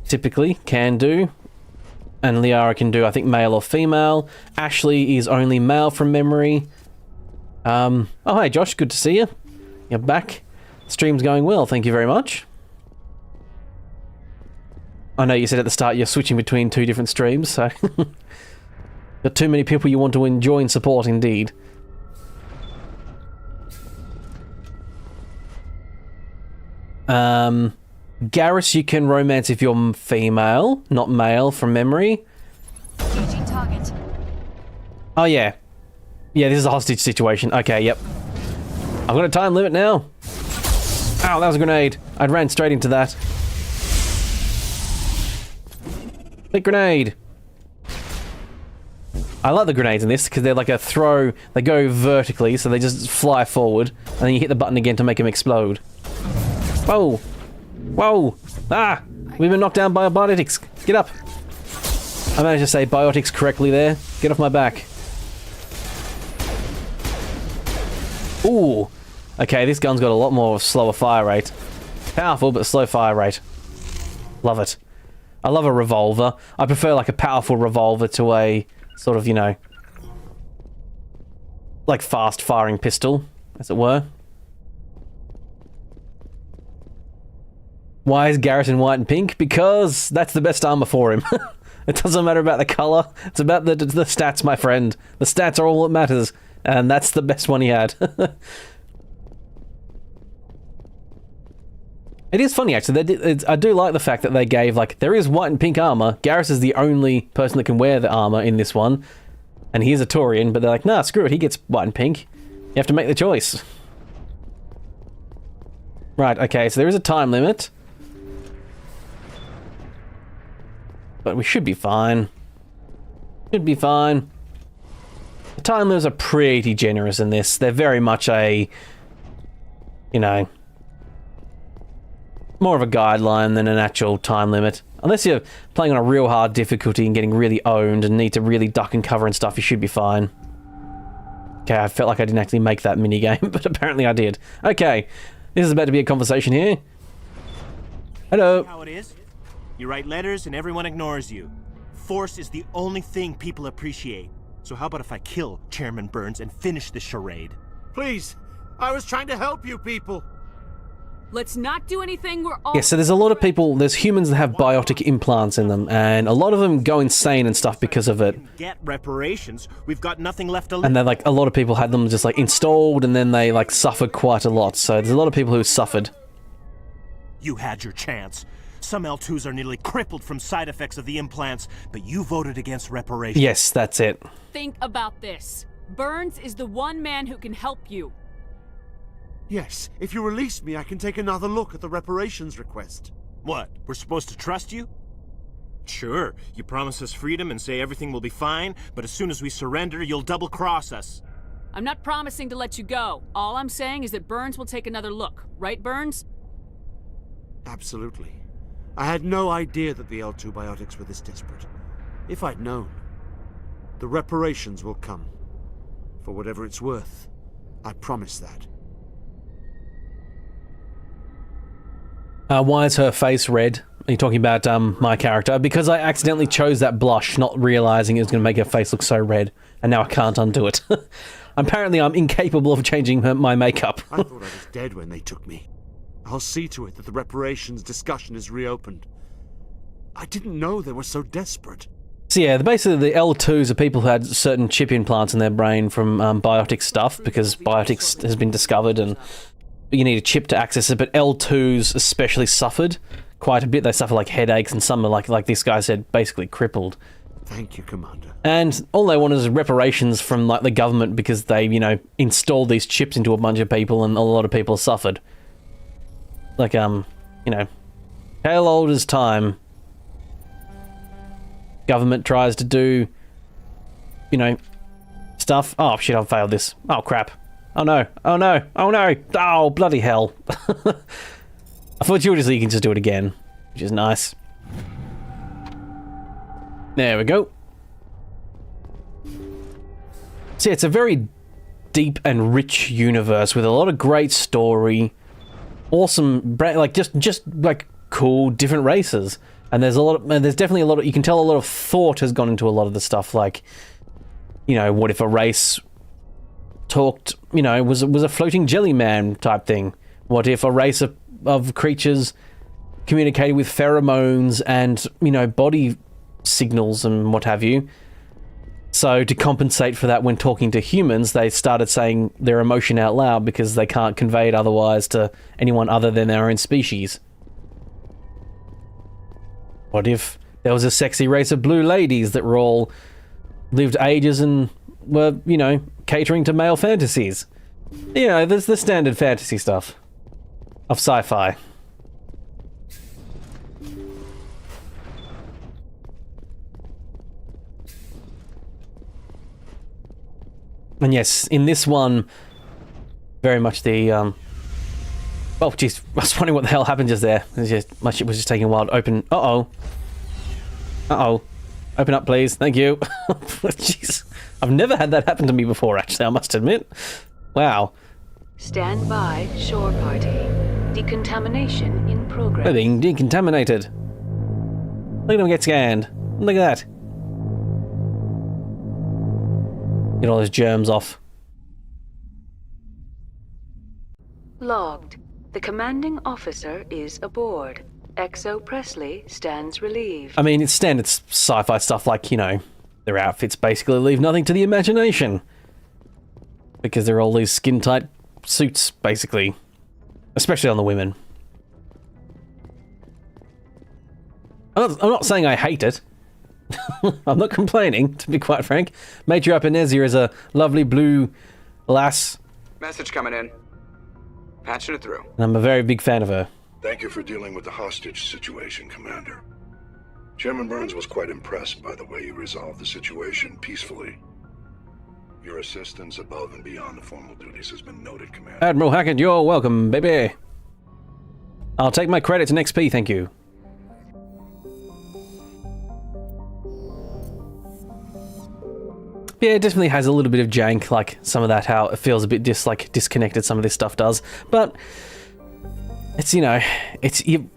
[SPEAKER 1] Typically, can do. And Liara can do, I think, male or female. Ashley is only male from memory. Oh, hey, Josh, good to see you. You're back. Stream's going well, thank you very much. I know you said at the start you're switching between 2 different streams, so... Got too many people you want to enjoy and support, indeed. Garrus, you can romance if you're female, not male from memory.
[SPEAKER 12] Engaging target.
[SPEAKER 1] Oh yeah. Yeah, this is a hostage situation. Okay, yep. I've got a time limit now. Ow, that was a grenade. I ran straight into that. Big grenade. I like the grenades in this because they're like a throw. They go vertically, so they just fly forward, and then you hit the button again to make them explode. Whoa! Whoa! Ah! We've been knocked down by biotics. Get up! I managed to say biotics correctly there. Get off my back. Ooh! Okay, this gun's got a lot more slower fire rate. Powerful, but slow fire rate. Love it. I love a revolver. I prefer like a powerful revolver to a sort of, you know, like fast firing pistol, as it were. Why is Garrus in white and pink? Because that's the best armor for him. It doesn't matter about the color. It's about the stats, my friend. The stats are all that matters. And that's the best one he had. It is funny, actually. I do like the fact that they gave, like, there is white and pink armor. Garrus is the only person that can wear the armor in this one. And he is a Taurian, but they're like, nah, screw it. He gets white and pink. You have to make the choice. Right, okay, so there is a time limit. But we should be fine. Should be fine. The time limits are pretty generous in this. They're very much a, you know, more of a guideline than an actual time limit. Unless you're playing on a real hard difficulty and getting really owned and need to really duck and cover and stuff, you should be fine. Okay, I felt like I didn't actually make that minigame, but apparently I did. Okay, this is about to be a conversation here. Hello.
[SPEAKER 15] How it is? You write letters and everyone ignores you. Force is the only thing people appreciate. So how about if I kill Chairman Burns and finish this charade?
[SPEAKER 19] Please, I was trying to help you people.
[SPEAKER 5] Let's not do anything we're all...
[SPEAKER 1] Yeah, so there's a lot of people, there's humans that have biotic implants in them, and a lot of them go insane and stuff because of it.
[SPEAKER 15] Get reparations. We've got nothing left to live.
[SPEAKER 1] And then, like, a lot of people had them just, like, installed, and then they, like, suffered quite a lot. So there's a lot of people who suffered.
[SPEAKER 15] You had your chance. Some L2s are nearly crippled from side effects of the implants, but you voted against reparations.
[SPEAKER 1] Yes, that's it.
[SPEAKER 5] Think about this. Burns is the one man who can help you.
[SPEAKER 19] Yes, if you release me, I can take another look at the reparations request.
[SPEAKER 15] What, we're supposed to trust you? Sure, you promise us freedom and say everything will be fine, but as soon as we surrender, you'll double-cross us.
[SPEAKER 5] I'm not promising to let you go. All I'm saying is that Burns will take another look. Right, Burns?
[SPEAKER 19] Absolutely. I had no idea that the L2 biotics were this desperate. If I'd known, the reparations will come. For whatever it's worth, I promise that.
[SPEAKER 1] Why is her face red? Are you talking about my character? Because I accidentally chose that blush, not realizing it was going to make her face look so red, and now I can't undo it. Apparently I'm incapable of changing my makeup.
[SPEAKER 19] I thought I was dead when they took me. I'll see to it that the reparations discussion is reopened. I didn't know they were so desperate.
[SPEAKER 1] So yeah, basically the L2s are people who had certain chip implants in their brain from biotic stuff, because biotics has been discovered and you need a chip to access it, but L2s especially suffered quite a bit. They suffer like headaches, and some are like this guy said, basically crippled.
[SPEAKER 19] Thank you, Commander.
[SPEAKER 1] And all they wanted is reparations from like the government because they, you know, installed these chips into a bunch of people and a lot of people suffered. Like, you know, tale old as time. Government tries to do, you know, stuff. Oh shit, I've failed this. Oh crap. Oh no, oh no, oh no, oh bloody hell. Fortuitously you can just do it again, which is nice. There we go. So yeah, it's a very deep and rich universe with a lot of great story, awesome, like just like cool different races, and there's definitely a lot of, you can tell a lot of thought has gone into a lot of the stuff, like, you know, what if a race talked, you know, was a floating jelly man type thing? What if a race of creatures communicated with pheromones and, you know, body signals and what have you? So to compensate for that when talking to humans, they started saying their emotion out loud because they can't convey it otherwise to anyone other than their own species. What if there was a sexy race of blue ladies that were all lived ages and were, you know, catering to male fantasies? You know, there's the standard fantasy stuff of sci-fi. And yes, in this one, very much the, oh jeez, I was wondering what the hell happened just there. My ship was just taking a while to open. Uh-oh. Uh-oh. Open up, please. Thank you. Jeez. I've never had that happen to me before, actually, I must admit. Wow.
[SPEAKER 3] Stand by, shore party. Decontamination in progress.
[SPEAKER 1] We're being decontaminated. Look at them get scanned. Look at that. Get all those germs off.
[SPEAKER 3] Logged. The commanding officer is aboard. XO Presley stands relieved.
[SPEAKER 1] I mean, it's standard sci-fi stuff, like, you know, their outfits basically leave nothing to the imagination. Because they're all these skin-tight suits, basically. Especially on the women. I'm not saying I hate it. I'm not complaining, to be quite frank. Major Epinezia is a lovely blue lass.
[SPEAKER 17] Message coming in. Patching it through.
[SPEAKER 1] And I'm a very big fan of her.
[SPEAKER 14] Thank you for dealing with the hostage situation, Commander. Chairman Burns was quite impressed by the way you resolved the situation peacefully. Your assistance above and beyond the formal duties has been noted, Commander.
[SPEAKER 1] Admiral Hackett, you're welcome, baby. I'll take my credits in XP, thank you. Yeah, it definitely has a little bit of jank, like some of that, how it feels a bit disconnected, some of this stuff does. But it's, you know,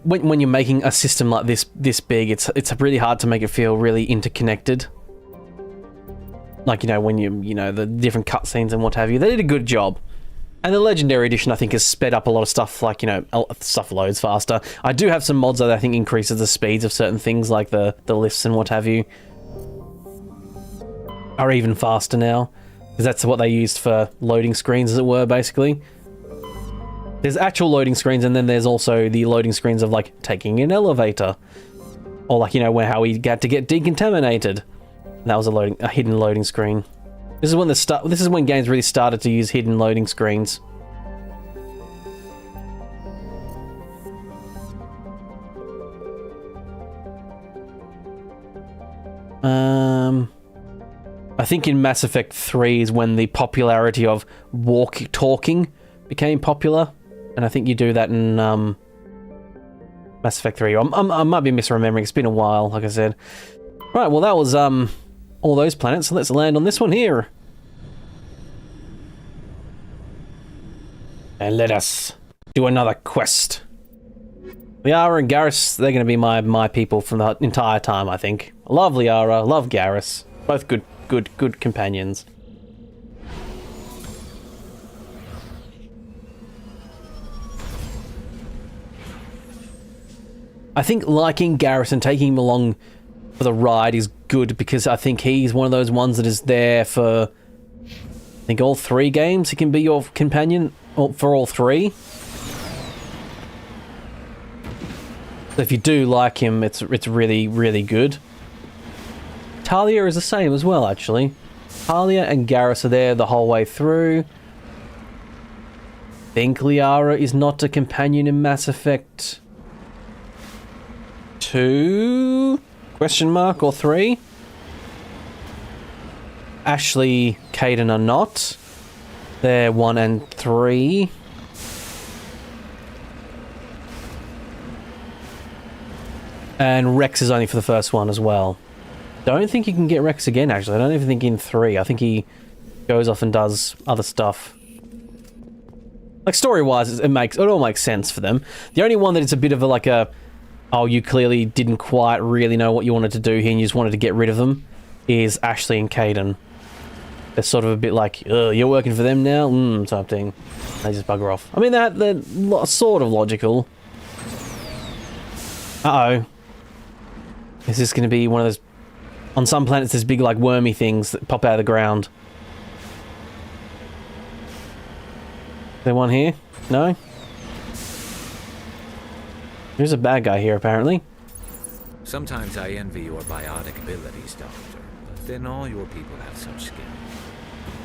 [SPEAKER 1] when you're making a system like this big, it's really hard to make it feel really interconnected. Like, you know, when you know, the different cutscenes and what have you. They did a good job. And the Legendary Edition, I think, has sped up a lot of stuff, like, you know, stuff loads faster. I do have some mods that I think increases the speeds of certain things, like the lifts and what have you, are even faster now. Because that's what they used for loading screens, as it were, basically. There's actual loading screens, and then there's also the loading screens of, like, taking an elevator. Or, like, you know, how he got to get decontaminated. That was a hidden loading screen. This is when games really started to use hidden loading screens. I think in Mass Effect 3 is when the popularity of talking became popular, and I think you do that in Mass Effect 3. I might be misremembering. It's been a while, like I said. Right, well that was all those planets, so let's land on this one here. And let us do another quest. Liara and Garrus, they're going to be my people from the entire time, I think. Love Liara, love Garrus. Both good companions. I think liking Garrus and taking him along for the ride is good, because I think he's one of those ones that is there for, I think, all 3 games. He can be your companion for all 3. So if you do like him, it's really, really good. Talia is the same as well, actually. Talia and Garrus are there the whole way through. I think Liara is not a companion in Mass Effect 2? Question mark, or 3? Ashley, Kaidan are not. They're 1 and 3. And Rex is only for the first one as well. Don't think you can get Rex again, actually. I don't even think in 3. I think he goes off and does other stuff. Like, story-wise, it all makes sense for them. The only one that it's a bit of oh, you clearly didn't quite really know what you wanted to do here and you just wanted to get rid of them, is Ashley and Kaidan. They're sort of a bit like, you're working for them now? Type thing. They just bugger off. I mean, they're sort of logical. Uh-oh. Is this going to be one of those... On some planets, there's big, like, wormy things that pop out of the ground. Is there one here? No? There's a bad guy here, apparently.
[SPEAKER 9] Sometimes I envy your biotic abilities, Doctor, but then all your people have such skill.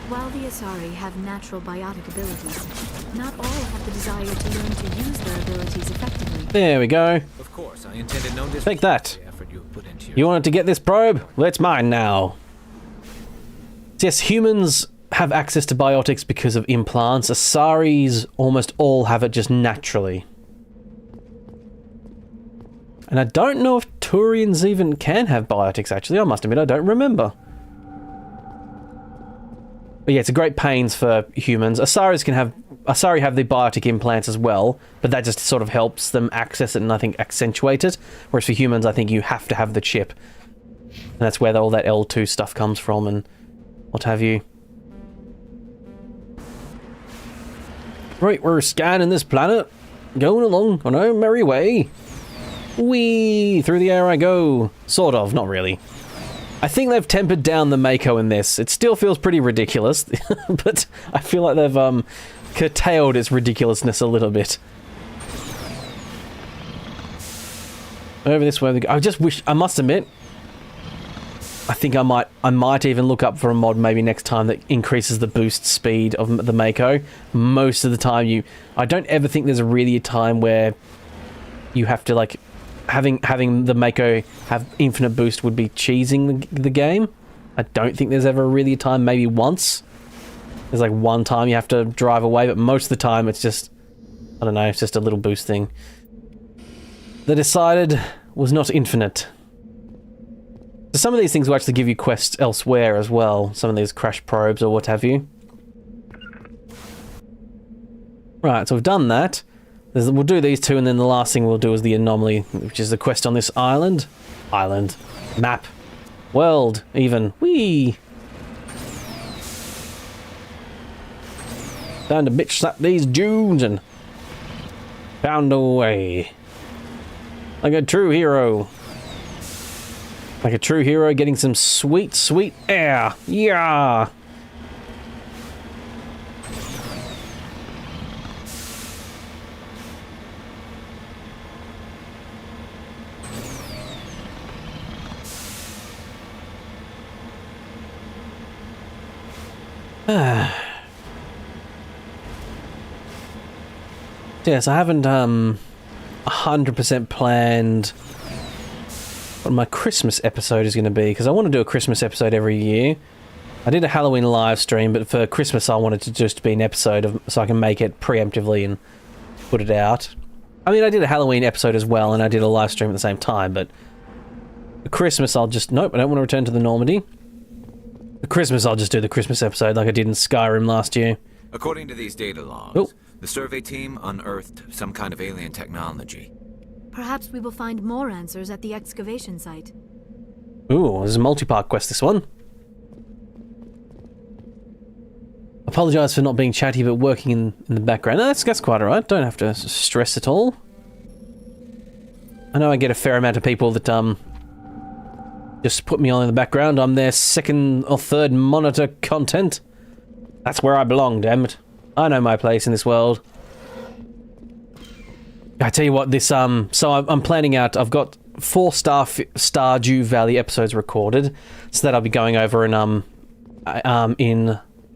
[SPEAKER 12] While the Asari have natural biotic abilities, not all have the desire to learn to use their abilities effectively.
[SPEAKER 1] There we go.
[SPEAKER 9] Of course, I intended no disrespect.
[SPEAKER 1] Take that.
[SPEAKER 9] The effort you have put into
[SPEAKER 1] You wanted to get this probe? Well, it's mine now. Yes, humans have access to biotics because of implants. Asaris almost all have it just naturally. And I don't know if Turians even can have biotics, actually. I must admit, I don't remember. But yeah, it's a great pains for humans. Asari have the biotic implants as well, but that just sort of helps them access it and I think accentuate it. Whereas for humans, I think you have to have the chip. And that's where all that L2 stuff comes from and what have you. Right, we're scanning this planet. Going along on our merry way. Whee! Through the air I go. Sort of, not really. I think they've tempered down the Mako in this. It still feels pretty ridiculous, but I feel like they've curtailed its ridiculousness a little bit. Over this way we go. I just wish, I must admit, I think I might even look up for a mod maybe next time that increases the boost speed of the Mako. Most of the time I don't ever think there's really a time where you have to like having the Mako have infinite boost would be cheesing the game. I don't think there's ever really a time, maybe once. There's like one time you have to drive away, but most of the time it's just, I don't know, it's just a little boost thing. The decided was not infinite. So some of these things will actually give you quests elsewhere as well. Some of these crash probes or what have you. Right, so we've done that. We'll do these two, and then the last thing we'll do is the anomaly, which is the quest on this island. Map. World, even. Whee! Time to bitch slap these dudes and pound away. Like a true hero. Like a true hero getting some sweet, sweet air. Yeah! Yes, I haven't 100% planned what my Christmas episode is going to be, because I want to do a Christmas episode every year. I did a Halloween live stream, but for Christmas I wanted to just be an episode of, so I can make it preemptively and put it out. I mean, I did a Halloween episode as well, and I did a live stream at the same time, but for Christmas I'll just... Nope, I don't want to return to the Normandy. For Christmas I'll just do the Christmas episode like I did in Skyrim last year.
[SPEAKER 9] According to these data logs, the survey team unearthed some kind of alien technology.
[SPEAKER 12] Perhaps we will find more answers at the excavation site.
[SPEAKER 1] Ooh, there's a multi-part quest, this one. Apologise for not being chatty, but working in the background. No, that's quite alright. Don't have to stress at all. I know I get a fair amount of people that, just put me on in the background. I'm their second or third monitor content. That's where I belong, damn it. I know my place in this world. I tell you what, this, so I'm planning out, I've got 4 Stardew Valley episodes recorded, so that I'll be going over in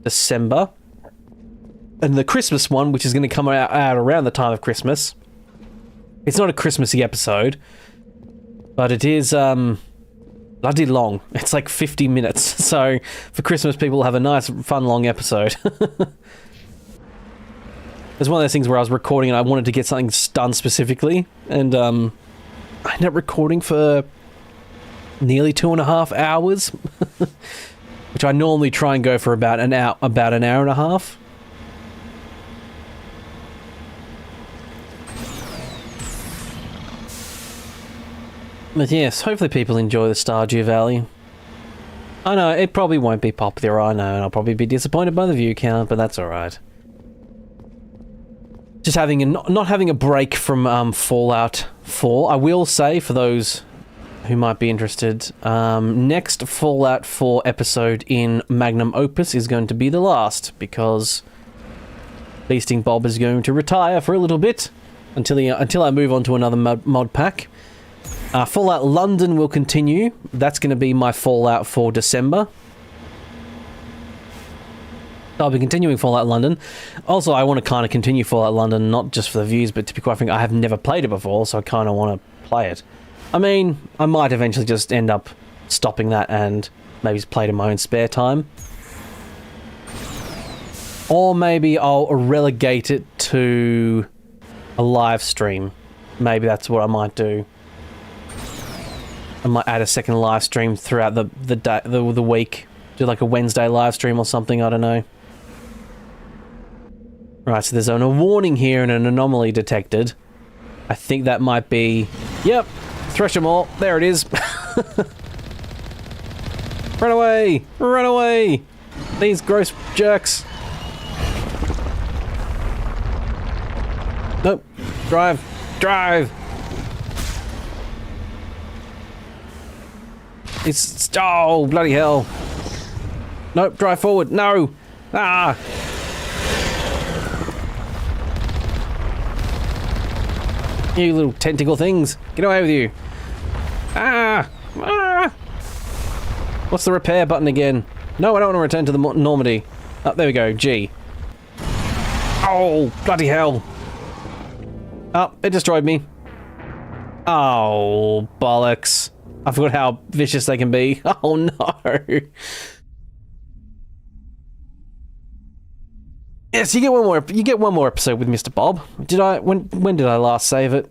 [SPEAKER 1] December. And the Christmas one, which is going to come out around the time of Christmas. It's not a Christmassy episode, but it is, bloody long. It's like 50 minutes, so for Christmas people will have a nice, fun, long episode. It's one of those things where I was recording and I wanted to get something done specifically, and I ended up recording for nearly 2.5 hours, which I normally try and go for about an hour and a half. But yes, hopefully people enjoy the Stardew Valley. I know, it probably won't be popular, I know, and I'll probably be disappointed by the view count, but that's alright. Just not having a break from Fallout 4. I will say, for those who might be interested, next Fallout 4 episode in Magnum Opus is going to be the last, because Beasting Bob is going to retire for a little bit until I move on to another mod pack. Fallout London will continue. That's going to be my Fallout for December. I'll be continuing Fallout London. Also, I want to kind of continue Fallout London, not just for the views, but to be quite frank, I have never played it before, so I kind of want to play it. I mean, I might eventually just end up stopping that and maybe just play it in my own spare time. Or maybe I'll relegate it to a live stream. Maybe that's what I might do. I might add a second live stream throughout the week. Do like a Wednesday live stream or something, I don't know. Right, so there's a warning here and an anomaly detected. I think that might be... Yep, thresh them all. There it is. Run away! Run away! These gross jerks. Nope. Drive. Drive! It's... Oh, bloody hell. Nope, drive forward. No! Ah! You little tentacle things. Get away with you. Ah! Ah! What's the repair button again? No, I don't want to return to the Normandy. Oh, there we go. G. Oh, bloody hell. Oh, it destroyed me. Oh, bollocks. I forgot how vicious they can be. Oh, no. Yes, you get one more. You get one more episode with Mr. Bob. Did I? When did I last save it?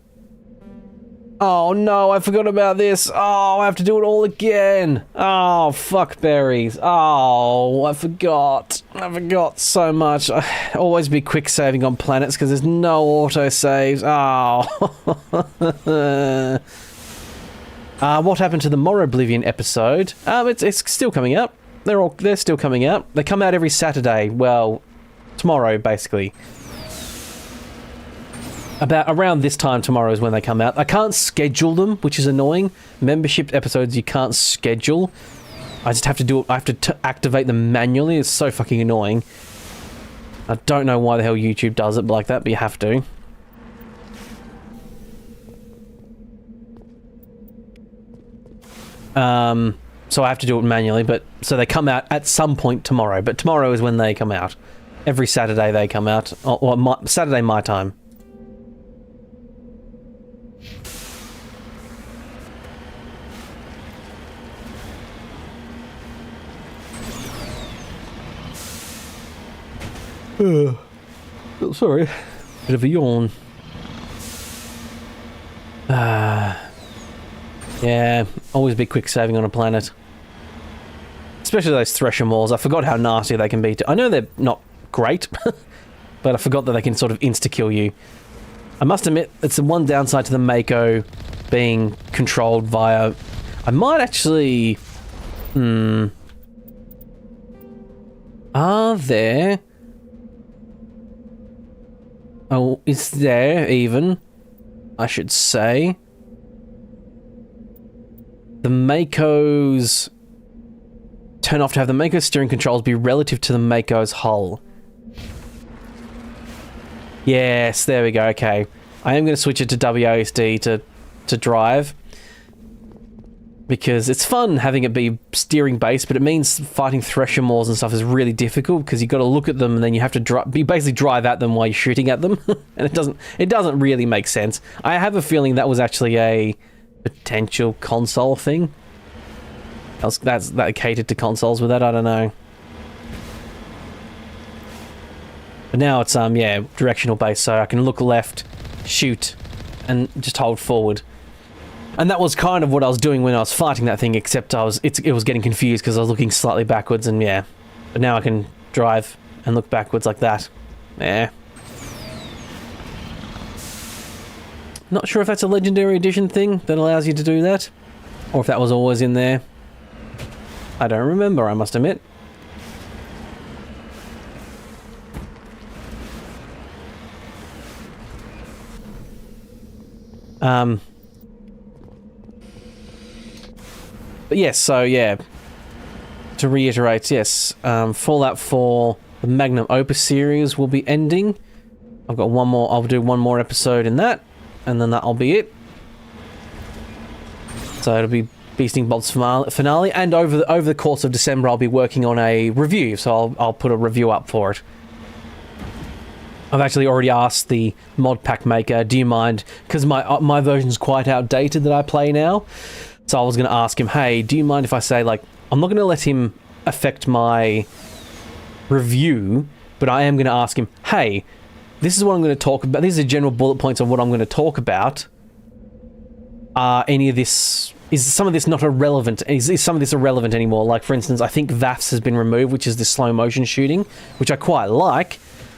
[SPEAKER 1] Oh no, I forgot about this. Oh, I have to do it all again. Oh, fuck berries. Oh, I forgot. I forgot so much. I always be quick saving on planets because there's no auto saves. Oh. What happened to the More Oblivion episode? It's still coming out. They're still coming out. They come out every Saturday. Well, tomorrow, basically. About around this time tomorrow is when they come out. I can't schedule them, which is annoying. Membership episodes you can't schedule. I just have to do it. I have to activate them manually. It's so fucking annoying. I don't know why the hell YouTube does it like that, but you have to. So I have to do it manually, but so they come out at some point tomorrow. But tomorrow is when they come out. Every Saturday they come out, or Saturday my time. Oh, sorry. Bit of a yawn. Yeah, always be quick saving on a planet. Especially those Thresher Maws. I forgot how nasty they can be. I know they're not great, but I forgot that they can sort of insta-kill you. I must admit, it's the one downside to the Mako being controlled via... I might actually... Are there... Oh, is there even, I should say, the Mako's turn off to have the Mako's steering controls be relative to the Mako's hull. Yes, there we go, okay. I am going to switch it to WASD to drive. Because it's fun having it be steering based, but it means fighting Thresher Maws and stuff is really difficult because you've got to look at them and then you have to you basically drive at them while you're shooting at them, and it doesn't really make sense. I have a feeling that was actually a potential console thing. That catered to consoles with that, I don't know. But now it's yeah, directional based, so I can look left, shoot, and just hold forward. And that was kind of what I was doing when I was fighting that thing, except it was getting confused because I was looking slightly backwards, and yeah. But now I can drive and look backwards like that. Yeah. Not sure if that's a Legendary Edition thing that allows you to do that, or if that was always in there. I don't remember, I must admit. But yes, so yeah, to reiterate, yes, Fallout 4, the Magnum Opus series will be ending. I've got one more, I'll do one more episode in that, and then that'll be it. So it'll be Beasting Bob's finale, and over the course of December I'll be working on a review, so I'll put a review up for it. I've actually already asked the mod pack maker, do you mind, because my version's quite outdated that I play now. So I was going to ask him, hey, do you mind if I say, like, I'm not going to let him affect my review, but I am going to ask him, hey, this is what I'm going to talk about. These are general bullet points of what I'm going to talk about. Is some of this not irrelevant? Is some of this irrelevant anymore? Like, for instance, I think VAFS has been removed, which is the slow motion shooting, which I quite like.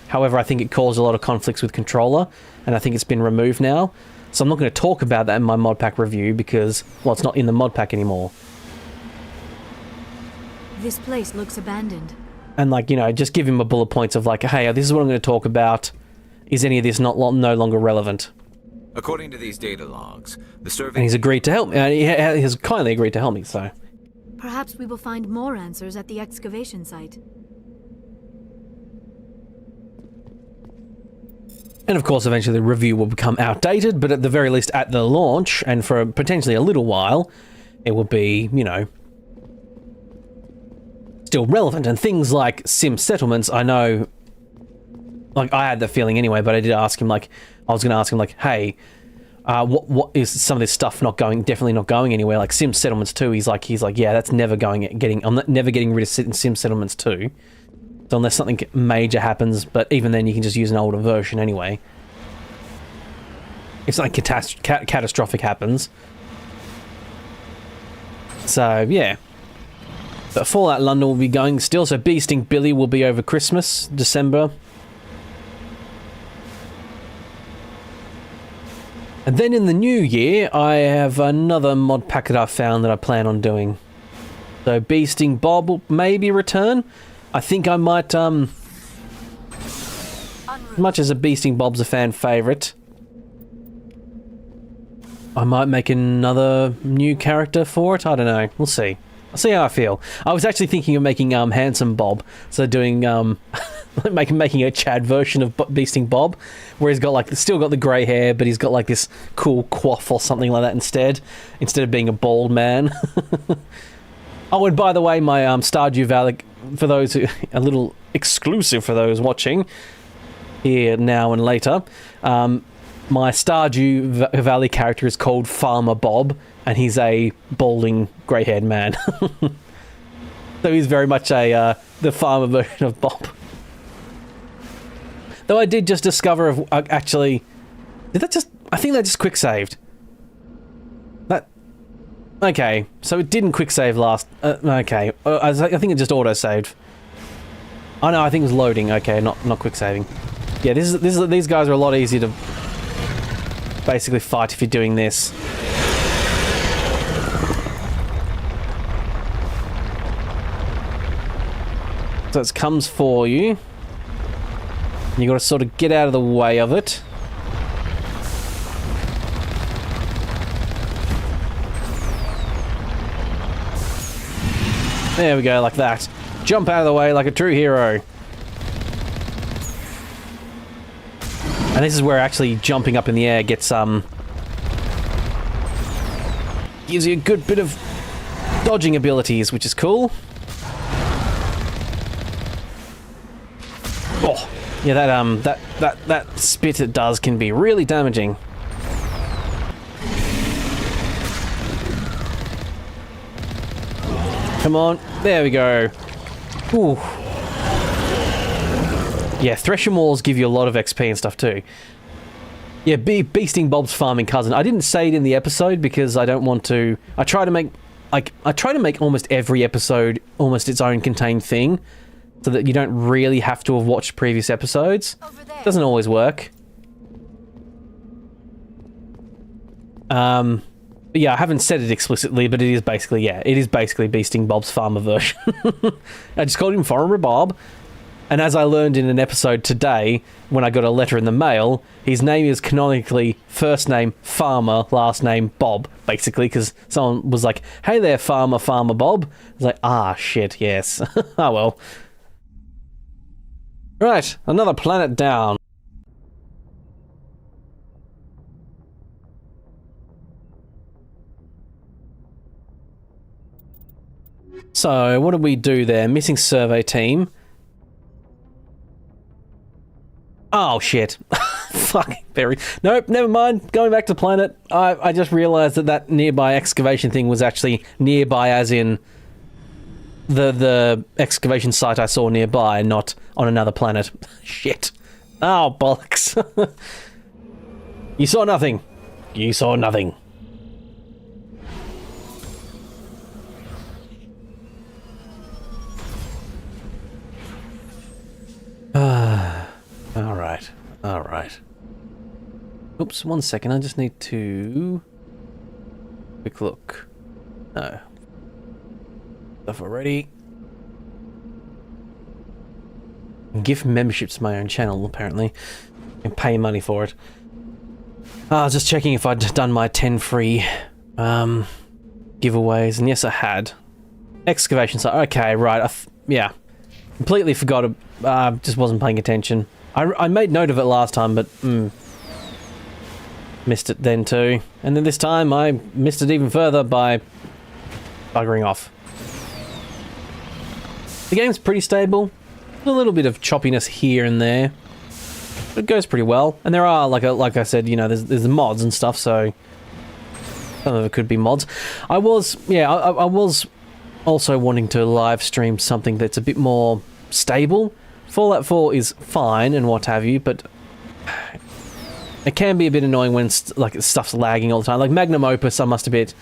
[SPEAKER 1] However, I think it caused a lot of conflicts with controller, and I think it's been removed now. So I'm not going to talk about that in my mod pack review because, well, it's not in the mod pack anymore.
[SPEAKER 12] This place looks abandoned.
[SPEAKER 1] And, like, you know, just give him a bullet points of like, hey, this is what I'm going to talk about. Is any of this no longer relevant?
[SPEAKER 9] According to these data logs, the survey...
[SPEAKER 1] And he's agreed to help me. He has kindly agreed to help me, so...
[SPEAKER 12] Perhaps we will find more answers at the excavation site.
[SPEAKER 1] And of course, eventually the review will become outdated, but at the very least at the launch, and for potentially a little while, it will be, you know, still relevant. And things like sim settlements, I know, like, I had that feeling anyway, but I did ask him, like, I was going to ask him, like, hey, what is some of this stuff definitely not going anywhere, like sim settlements 2, he's like, yeah, that's never I'm never getting rid of sim settlements 2. So unless something major happens, but even then you can just use an older version anyway. If something catastrophic happens. So, yeah. But Fallout London will be going still, so Beasting Billy will be over Christmas, December. And then in the new year, I have another mod pack that I found that I plan on doing. So Beasting Bob will maybe return. I think I might much as a Beasting Bob's a fan favourite, I might make another new character for it. I don't know. We'll see. I'll see how I feel. I was actually thinking of making Handsome Bob, so doing making a Chad version of Beasting Bob, where he's got like still got the grey hair, but he's got like this cool coif or something like that instead of being a bald man. Oh, and by the way, my Stardew Valley, for those who a little exclusive for those watching here now and later, my Stardew Valley character is called Farmer Bob, and he's a balding, grey-haired man. So he's very much the farmer version of Bob. Though I did just discover, actually, I think that just quick-saved. Okay, so it didn't quick-save last, okay, I think it just auto-saved. Oh no, I think it was loading, okay, not quick-saving. Yeah, these guys are a lot easier to basically fight if you're doing this. So it comes for you. You got to sort of get out of the way of it. There we go, like that. Jump out of the way like a true hero. And this is where actually jumping up in the air gets gives you a good bit of dodging abilities, which is cool. Oh, yeah, that spit it does can be really damaging. Come on, there we go. Ooh. Yeah, Thresher Mauls give you a lot of XP and stuff too. Yeah, Beasting Bob's farming cousin. I didn't say it in the episode because I don't want to. I try to make almost every episode almost its own contained thing, so that you don't really have to have watched previous episodes. Doesn't always work. But yeah, I haven't said it explicitly, but it is basically, yeah, it is basically Beasting Bob's farmer version. I just called him Farmer Bob. And as I learned in an episode today, when I got a letter in the mail, his name is canonically first name Farmer, last name Bob, basically, because someone was like, hey there, Farmer Bob. I was like, ah, shit, yes. Oh well. Right, another planet down. So, what did we do there? Missing survey team. Oh, shit. Fuck, very... Nope, never mind. Going back to planet. I just realised that nearby excavation thing was actually nearby as in the excavation site I saw nearby, not on another planet. Shit. Oh, bollocks. You saw nothing. You saw nothing. Alright. Oops, 1 second, I just need to... Quick look. No. Stuff already. Gift memberships to my own channel, apparently. And pay money for it. I was just checking if I'd done my 10 free giveaways, and yes I had. Excavation site, okay, right, yeah. Completely forgot, just wasn't paying attention. I made note of it last time, but missed it then too. And then this time I missed it even further by buggering off. The game's pretty stable. A little bit of choppiness here and there. But it goes pretty well. And there are, like I said, you know, there's mods and stuff, so some of it could be mods. I was also wanting to live stream something that's a bit more stable. Fallout 4 is fine and what have you, but it can be a bit annoying when stuff's lagging all the time. Like Magnum Opus, I must admit,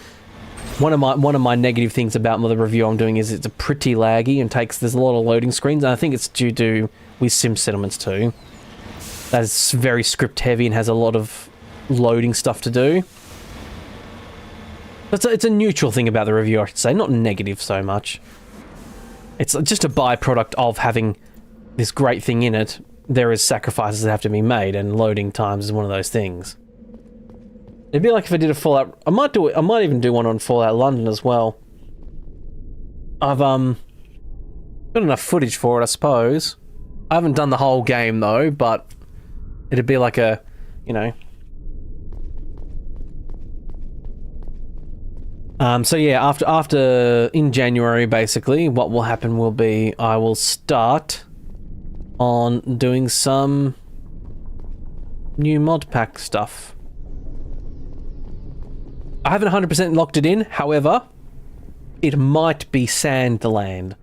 [SPEAKER 1] one of my negative things about the review I'm doing is it's pretty laggy and there's a lot of loading screens, and I think it's due to with Sim Settlements too. That is very script heavy and has a lot of loading stuff to do. It's a neutral thing about the review, I should say, not negative so much. It's just a byproduct of having this great thing in it, there is sacrifices that have to be made, and loading times is one of those things. It'd be like if I did a Fallout. I might do it. I might even do one on Fallout London as well. I've got enough footage for it, I suppose. I haven't done the whole game though, but it'd be like a, you know. So yeah, after in January, basically, what will happen will be I will start on doing some new mod pack stuff. I haven't 100% locked it in, however, it might be Sandland,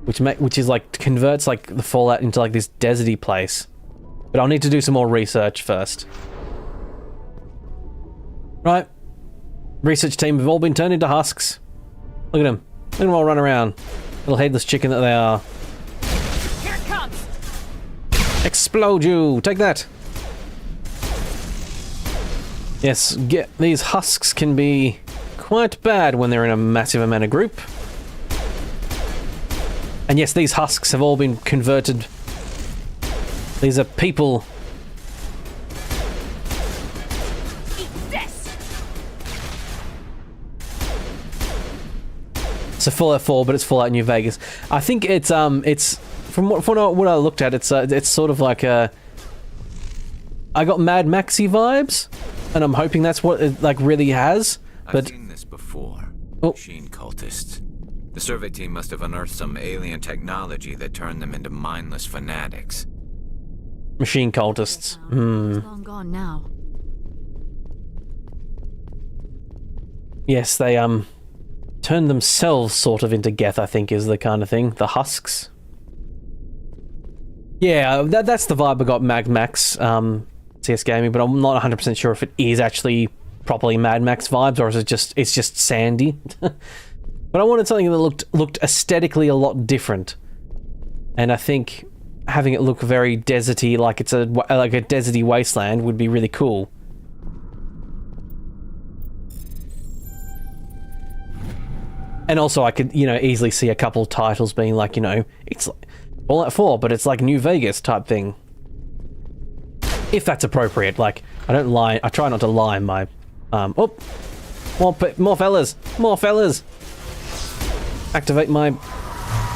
[SPEAKER 1] which is like converts like the Fallout into like this deserty place. But I'll need to do some more research first. Right. Research team have all been turned into husks. Look at them. Look at them all run around. Little headless chicken that they are.
[SPEAKER 5] Here it comes.
[SPEAKER 1] Explode you! Take that! Yes, these husks can be quite bad when they're in a massive amount of group. And yes, these husks have all been converted. These are people.
[SPEAKER 5] Eat this.
[SPEAKER 1] It's a Fallout 4, but it's Fallout New Vegas. I think it's from what I looked at, it's sort of like a. I got Mad Maxy vibes. And I'm hoping that's what it like really has. But
[SPEAKER 9] I've seen this before. Machine cultists. The survey team must have unearthed some alien technology that turned them into mindless fanatics.
[SPEAKER 1] Machine cultists.
[SPEAKER 12] It's long gone now.
[SPEAKER 1] Yes, they turned themselves sort of into Geth, I think is the kind of thing. The husks. Yeah, that's the vibe I got Mad Max CS Gaming, but I'm not 100% sure if it is actually properly Mad Max vibes or is it's just sandy. But I wanted something that looked aesthetically a lot different, and I think having it look very deserty, like it's like a deserty wasteland, would be really cool. And also, I could easily see a couple titles being like it's like Fallout 4, but it's like New Vegas type thing. If that's appropriate, like I try not to lie in my more fellas, activate my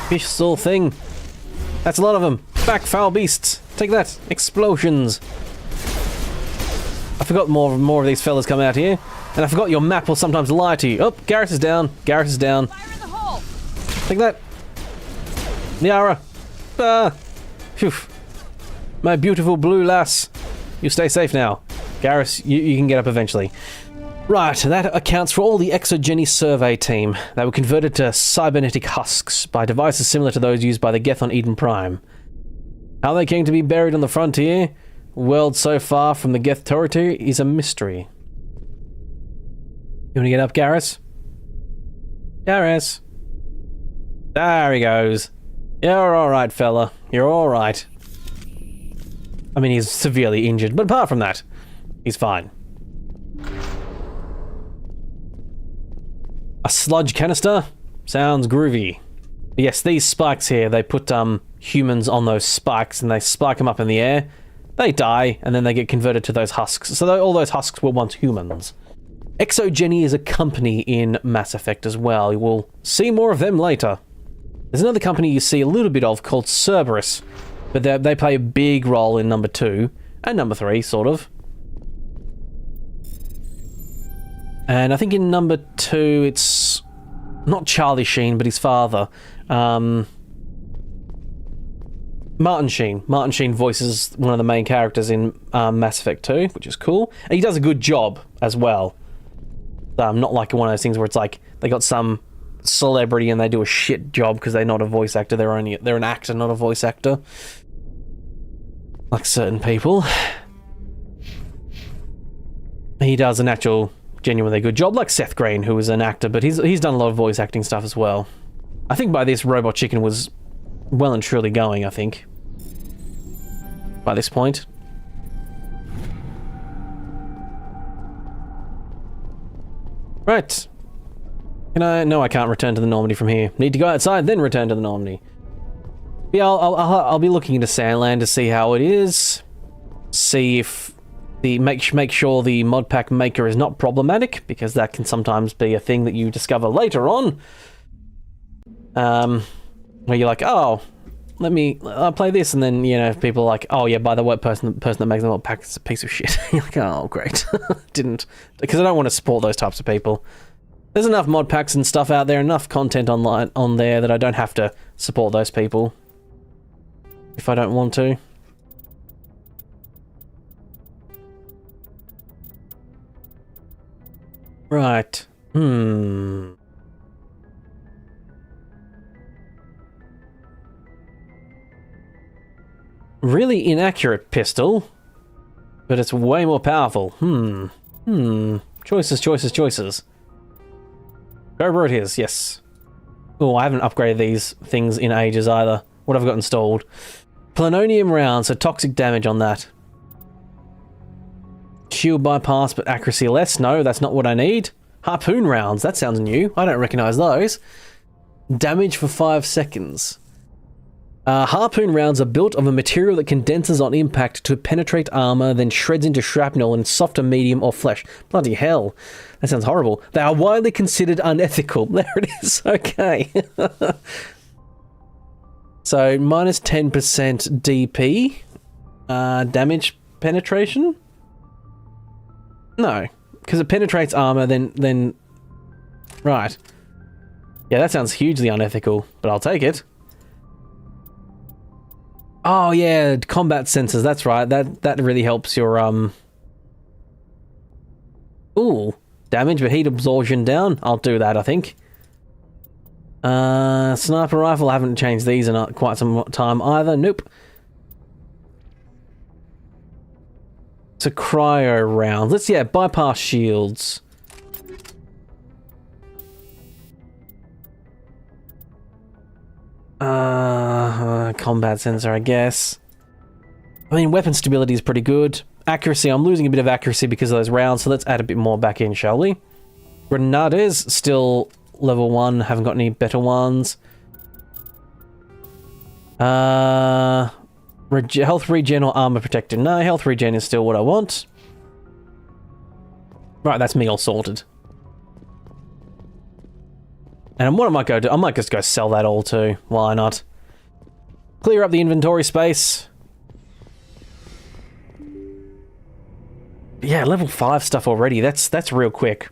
[SPEAKER 1] pistol thing. That's a lot of them. Back, foul beasts. Take that. Explosions. I forgot more of these fellas come out here, and I forgot your map will sometimes lie to you. Oh, Garrus is down. Garrus is down.
[SPEAKER 5] Fire in the hole.
[SPEAKER 1] Take that. Niara. Phew. My beautiful blue lass. You stay safe now. Garrus, you can get up eventually. Right, that accounts for all the Exogeny survey team. They were converted to cybernetic husks by devices similar to those used by the Geth on Eden Prime. How they came to be buried on the frontier, world so far from the Geth territory, is a mystery. You wanna get up, Garrus? Garrus? There he goes. You're alright, fella. You're alright. I mean, he's severely injured, but apart from that, he's fine. A sludge canister? Sounds groovy. But yes, these spikes here, they put humans on those spikes and they spike them up in the air. They die, and then they get converted to those husks. So all those husks were once humans. Exogeny is a company in Mass Effect as well. You will see more of them later. There's another company you see a little bit of called Cerberus, but they play a big role in number 2 and number 3, sort of. And I think in number 2, it's not Charlie Sheen, but his father. Martin Sheen. Martin Sheen voices one of the main characters in Mass Effect 2, which is cool. And he does a good job as well. Not like one of those things where it's like they got some celebrity and they do a shit job because they're not a voice actor. They're an actor, not a voice actor. Like certain people. He does an actual genuinely good job, like Seth Green, who is an actor, but he's done a lot of voice acting stuff as well. I think by this, Robot Chicken was well and truly going, I think. By this point. Right. No, I can't return to the Normandy from here. Need to go outside, then return to the Normandy. Yeah, I'll be looking into Sandland to see how it is. See if make sure the mod pack maker is not problematic, because that can sometimes be a thing that you discover later on. Where you're like, oh, I'll play this, and then, you know, people are like, oh yeah, by the way, person that makes the mod pack is a piece of shit. You're like, oh great. Didn't, because I don't want to support those types of people. There's enough mod packs and stuff out there, enough content on there that I don't have to support those people if I don't want to. Right. Really inaccurate pistol, but it's way more powerful. Choices. Cobra it is, yes. Oh, I haven't upgraded these things in ages either. What have I got installed? Plutonium rounds, so toxic damage on that. Shield bypass, but accuracy less. No, that's not what I need. Harpoon rounds, that sounds new. I don't recognize those. Damage for 5 seconds. Harpoon rounds are built of a material that condenses on impact to penetrate armor, then shreds into shrapnel in softer medium or flesh. Bloody hell. That sounds horrible. They are widely considered unethical. There it is. Okay. So, minus 10% DP. Damage penetration? No. Because it penetrates armor, then... Right. Yeah, that sounds hugely unethical, but I'll take it. Oh yeah, combat sensors, that's right. That really helps your Ooh, damage but heat absorption down. I'll do that, I think. Sniper rifle, I haven't changed these in quite some time either. Nope. So cryo rounds. Let's bypass shields. Combat sensor, I guess. I mean, weapon stability is pretty good. Accuracy, I'm losing a bit of accuracy because of those rounds, so let's add a bit more back in, shall we? Grenades, still level 1, haven't got any better ones. Health regen or armor protector? No, health regen is still what I want. Right, that's me all sorted. And what I might go do, I might just go sell that all too. Why not? Clear up the inventory space. Yeah, level 5 stuff already. That's real quick.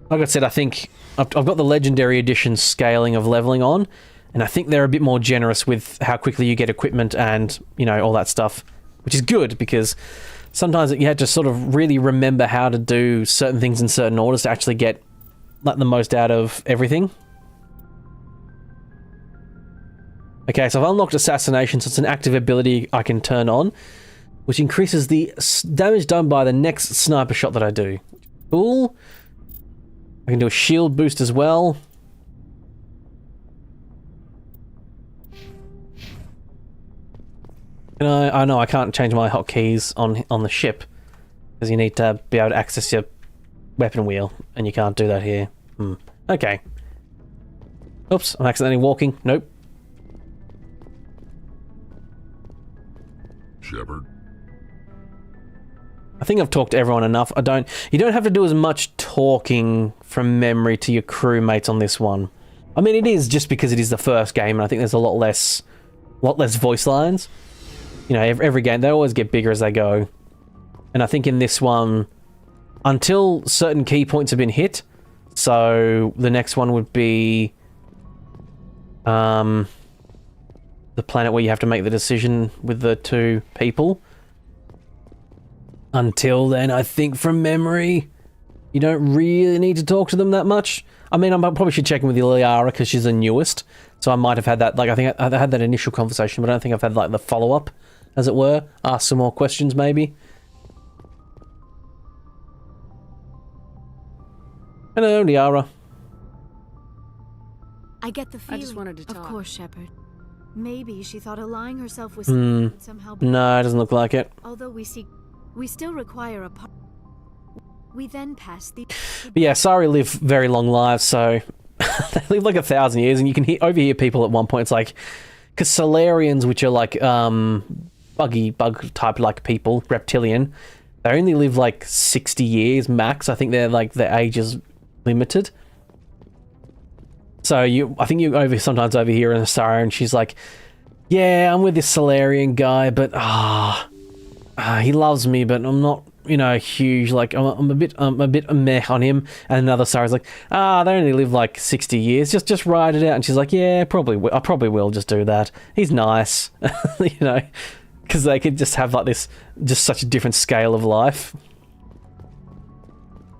[SPEAKER 1] Like I said, I think I've got the Legendary Edition scaling of leveling on, and I think they're a bit more generous with how quickly you get equipment and, you know, all that stuff, which is good because sometimes you had to sort of really remember how to do certain things in certain orders to actually get like the most out of everything. Okay, so I've unlocked Assassination, so it's an active ability I can turn on, which increases the damage done by the next sniper shot that I do. Cool. I can do a shield boost as well. I know I can't change my hotkeys on the ship, because you need to be able to access your weapon wheel, and you can't do that here. Okay. Oops, I'm accidentally walking. Nope.
[SPEAKER 14] Shepard.
[SPEAKER 1] I think I've talked to everyone enough. You don't have to do as much talking from memory to your crewmates on this one. I mean, it is just because it is the first game, and I think there's a lot less voice lines. You know, every game, they always get bigger as they go. And I think in this one, until certain key points have been hit, so the next one would be the planet where you have to make the decision with the 2 people. Until then, I think from memory, you don't really need to talk to them that much. I mean, I probably should check in with Liara because she's the newest, so I might have had that, like, I think I had that initial conversation, but I don't think I've had, like, the follow-up, as it were. Ask some more questions, maybe. Hello, Liara.
[SPEAKER 12] I get the feeling.
[SPEAKER 5] I just wanted to talk.
[SPEAKER 12] Of course, Shepard. Maybe she thought aligning herself with
[SPEAKER 1] would
[SPEAKER 12] somehow.
[SPEAKER 1] No, it doesn't look like it.
[SPEAKER 12] Although we still require a part. We then pass the.
[SPEAKER 1] But yeah, Sari live very long lives, so they live like 1,000 years, and you can overhear people at one point. It's like, because Solarians, which are like bug type like people, reptilian, they only live like 60 years max. I think they're like their age is limited. So I think you sometimes overhear an Asari and she's like, yeah, I'm with this Solarian guy, but he loves me, but I'm not, you know, huge. Like I'm a bit meh on him. And another Asari's like, they only live like 60 years. Just ride it out. And she's like, yeah, I probably will just do that. He's nice, you know, because they could just have like this, just such a different scale of life.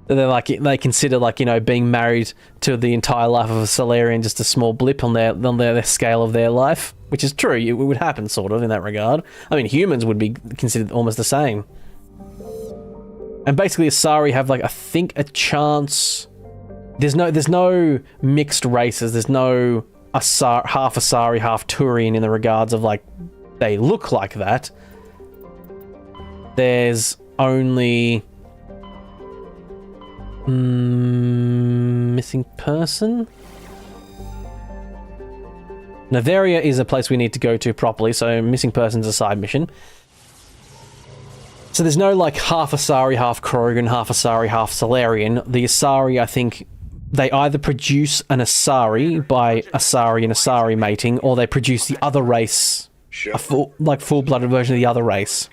[SPEAKER 1] They're like, they consider like, you know, being married to the entire life of a Solarian just a small blip on their scale of their life, which is true. It would happen sort of in that regard. I mean, humans would be considered almost the same. And basically, Asari have like, I think, a chance. There's no mixed races. There's no half Asari, half Turian in the regards of like they look like that. There's only missing person. Navaria is a place we need to go to properly, so missing person's a side mission. So there's no like half Asari, half Krogan, half Asari, half Solarian. The Asari, I think, they either produce an Asari by Asari and Asari mating, or they produce the other race, a full-blooded version of the other race.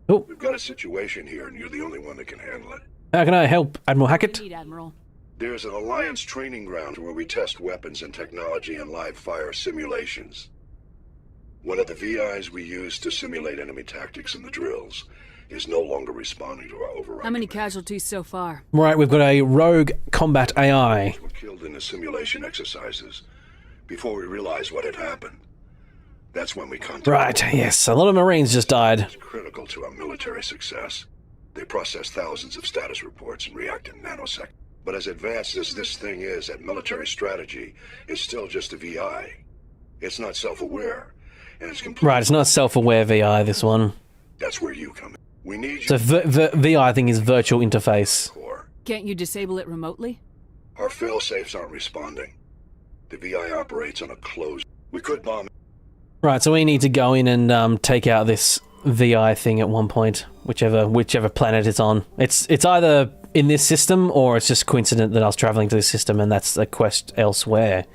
[SPEAKER 14] Oh. We've got a situation here, and you're the only one that can handle it.
[SPEAKER 1] How can I help, Admiral Hackett?
[SPEAKER 5] Admiral.
[SPEAKER 14] There's an Alliance training ground where we test weapons and technology in live fire simulations. One of the VIs we use to simulate enemy tactics in the drills is no longer responding to our override.
[SPEAKER 5] How many casualties so far?
[SPEAKER 1] Right, we've got a rogue combat AI.
[SPEAKER 14] Were killed in the simulation exercises before we realized what had happened. That's when we contacted.
[SPEAKER 1] Right, yes, a lot of Marines just died.
[SPEAKER 14] It's critical to our military success. They process thousands of status reports and react in nanoseconds. But as advanced as this thing is at military strategy, it's still just a VI. It's not self-aware, and it's completely...
[SPEAKER 1] Right, it's not self-aware VI, this one.
[SPEAKER 14] That's where you come in. We need you...
[SPEAKER 1] So VI, I think, is virtual interface.
[SPEAKER 5] Can't you disable it remotely?
[SPEAKER 14] Our fail-safes aren't responding. The VI operates on a closed... We could bomb...
[SPEAKER 1] Right, so we need to go in and take out this VI thing at one point, whichever planet it's on. It's either in this system, or it's just coincident that I was traveling to this system and that's a quest elsewhere.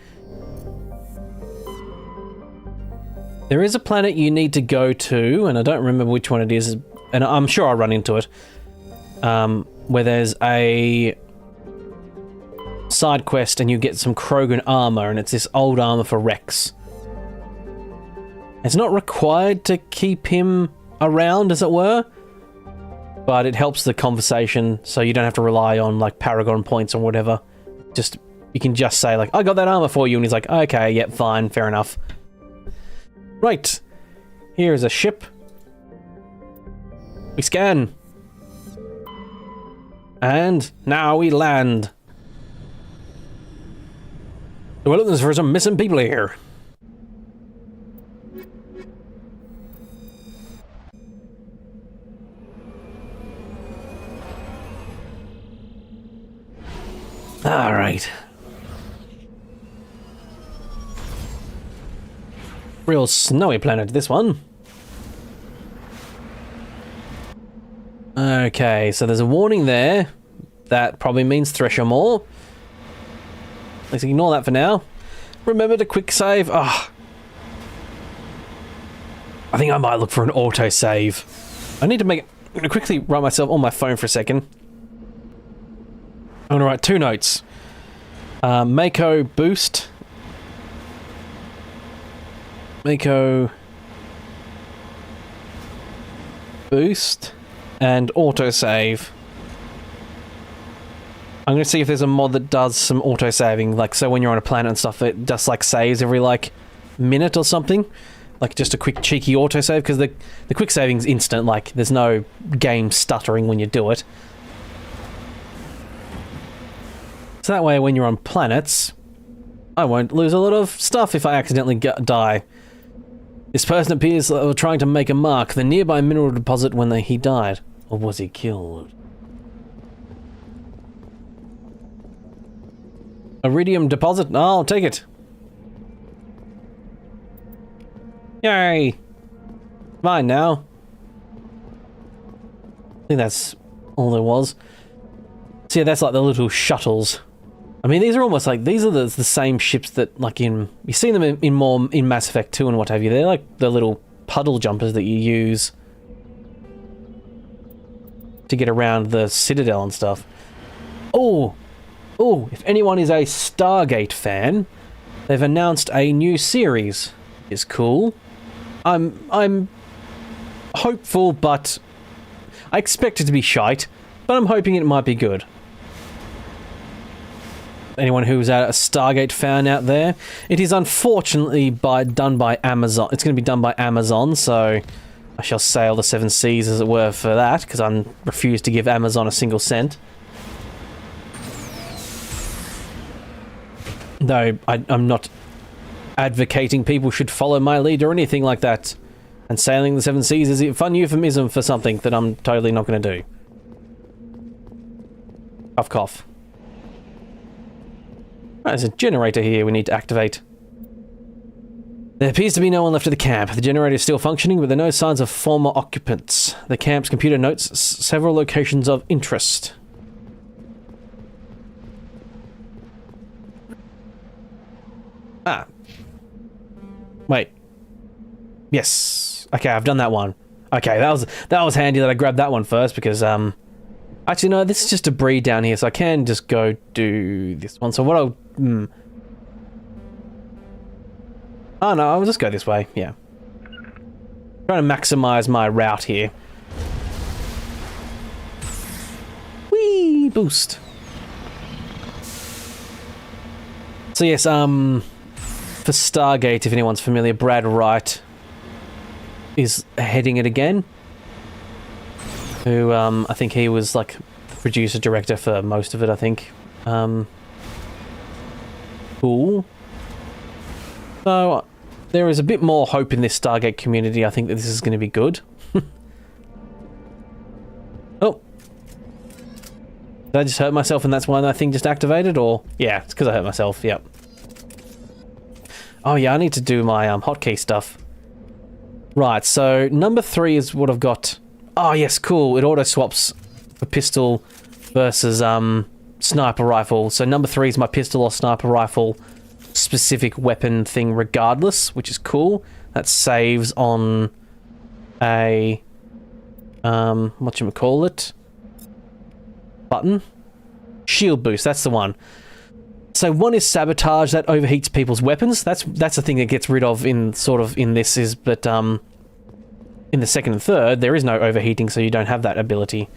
[SPEAKER 1] There is a planet you need to go to, and I don't remember which one it is, and I'm sure I'll run into it, where there's a side quest and you get some Krogan armor, and it's this old armor for Rex. It's not required to keep him around, as it were, but it helps the conversation, so you don't have to rely on like Paragon points or whatever. Just, you can just say like, I got that armor for you, and he's like, okay, yep, fine, fair enough. Right, here's a ship. We scan. And now we land. We're looking for some missing people here. All right. Real snowy planet, this one. Okay, so there's a warning there. That probably means Thresher more. Let's ignore that for now. Remember to quick save. I think I might look for an auto save. I need to make it. I'm going to quickly write myself on my phone for a second. I'm going to write 2 notes. Mako boost. Mako boost. And autosave. I'm going to see if there's a mod that does some autosaving. Like, so when you're on a planet and stuff, it just like saves every like minute or something. Like just a quick cheeky autosave, because the quick saving's instant. Like, there's no game stuttering when you do it. So that way, when you're on planets, I won't lose a lot of stuff if I accidentally die. This person appears trying to make a mark. The nearby mineral deposit when he died. Or was he killed? Iridium deposit? Oh, I'll take it. Yay! Fine now. I think that's all there was. So yeah, that's like the little shuttles. I mean, these are almost like, these are the same ships that, like you see them in Mass Effect 2 and what have you. They're like the little puddle jumpers that you use to get around the Citadel and stuff. Oh, if anyone is a Stargate fan, they've announced a new series. It's cool. I'm hopeful, but I expect it to be shite, but I'm hoping it might be good. Anyone who's a Stargate fan out there, it is unfortunately done by Amazon. It's going to be done by Amazon, so I shall sail the seven seas, as it were, for that, because I refuse to give Amazon a single cent. Though I'm not advocating people should follow my lead or anything like that. And sailing the seven seas is a fun euphemism for something that I'm totally not going to do. Cough, cough. Right, there's a generator here we need to activate. There appears to be no one left at the camp. The generator is still functioning, but there are no signs of former occupants. The camp's computer notes several locations of interest. Ah. Wait. Yes. Okay, I've done that one. Okay, that was handy that I grabbed that one first, because actually no, this is just debris down here, so I can just go do this one. So what I'll oh no, I'll just go this way. Yeah. Trying to maximize my route here. Whee! Boost. So yes, for Stargate, if anyone's familiar, Brad Wright is heading it again. Who, I think he was like the producer director for most of it, I think. Cool. So, there is a bit more hope in this Stargate community. I think that this is going to be good. Oh. Did I just hurt myself and that's why that thing just activated? Or, yeah, it's because I hurt myself, yep. Oh yeah, I need to do my hotkey stuff. Right, so number 3 is what I've got. Oh yes, cool. It auto swaps for pistol versus sniper rifle. So number 3 is my pistol or sniper rifle specific weapon thing regardless, which is cool. That saves on a whatchamacallit? Button? Shield boost, that's the one. So one is sabotage, that overheats people's weapons. That's the thing that gets rid of in this is, but in the second and third there is no overheating, so you don't have that ability.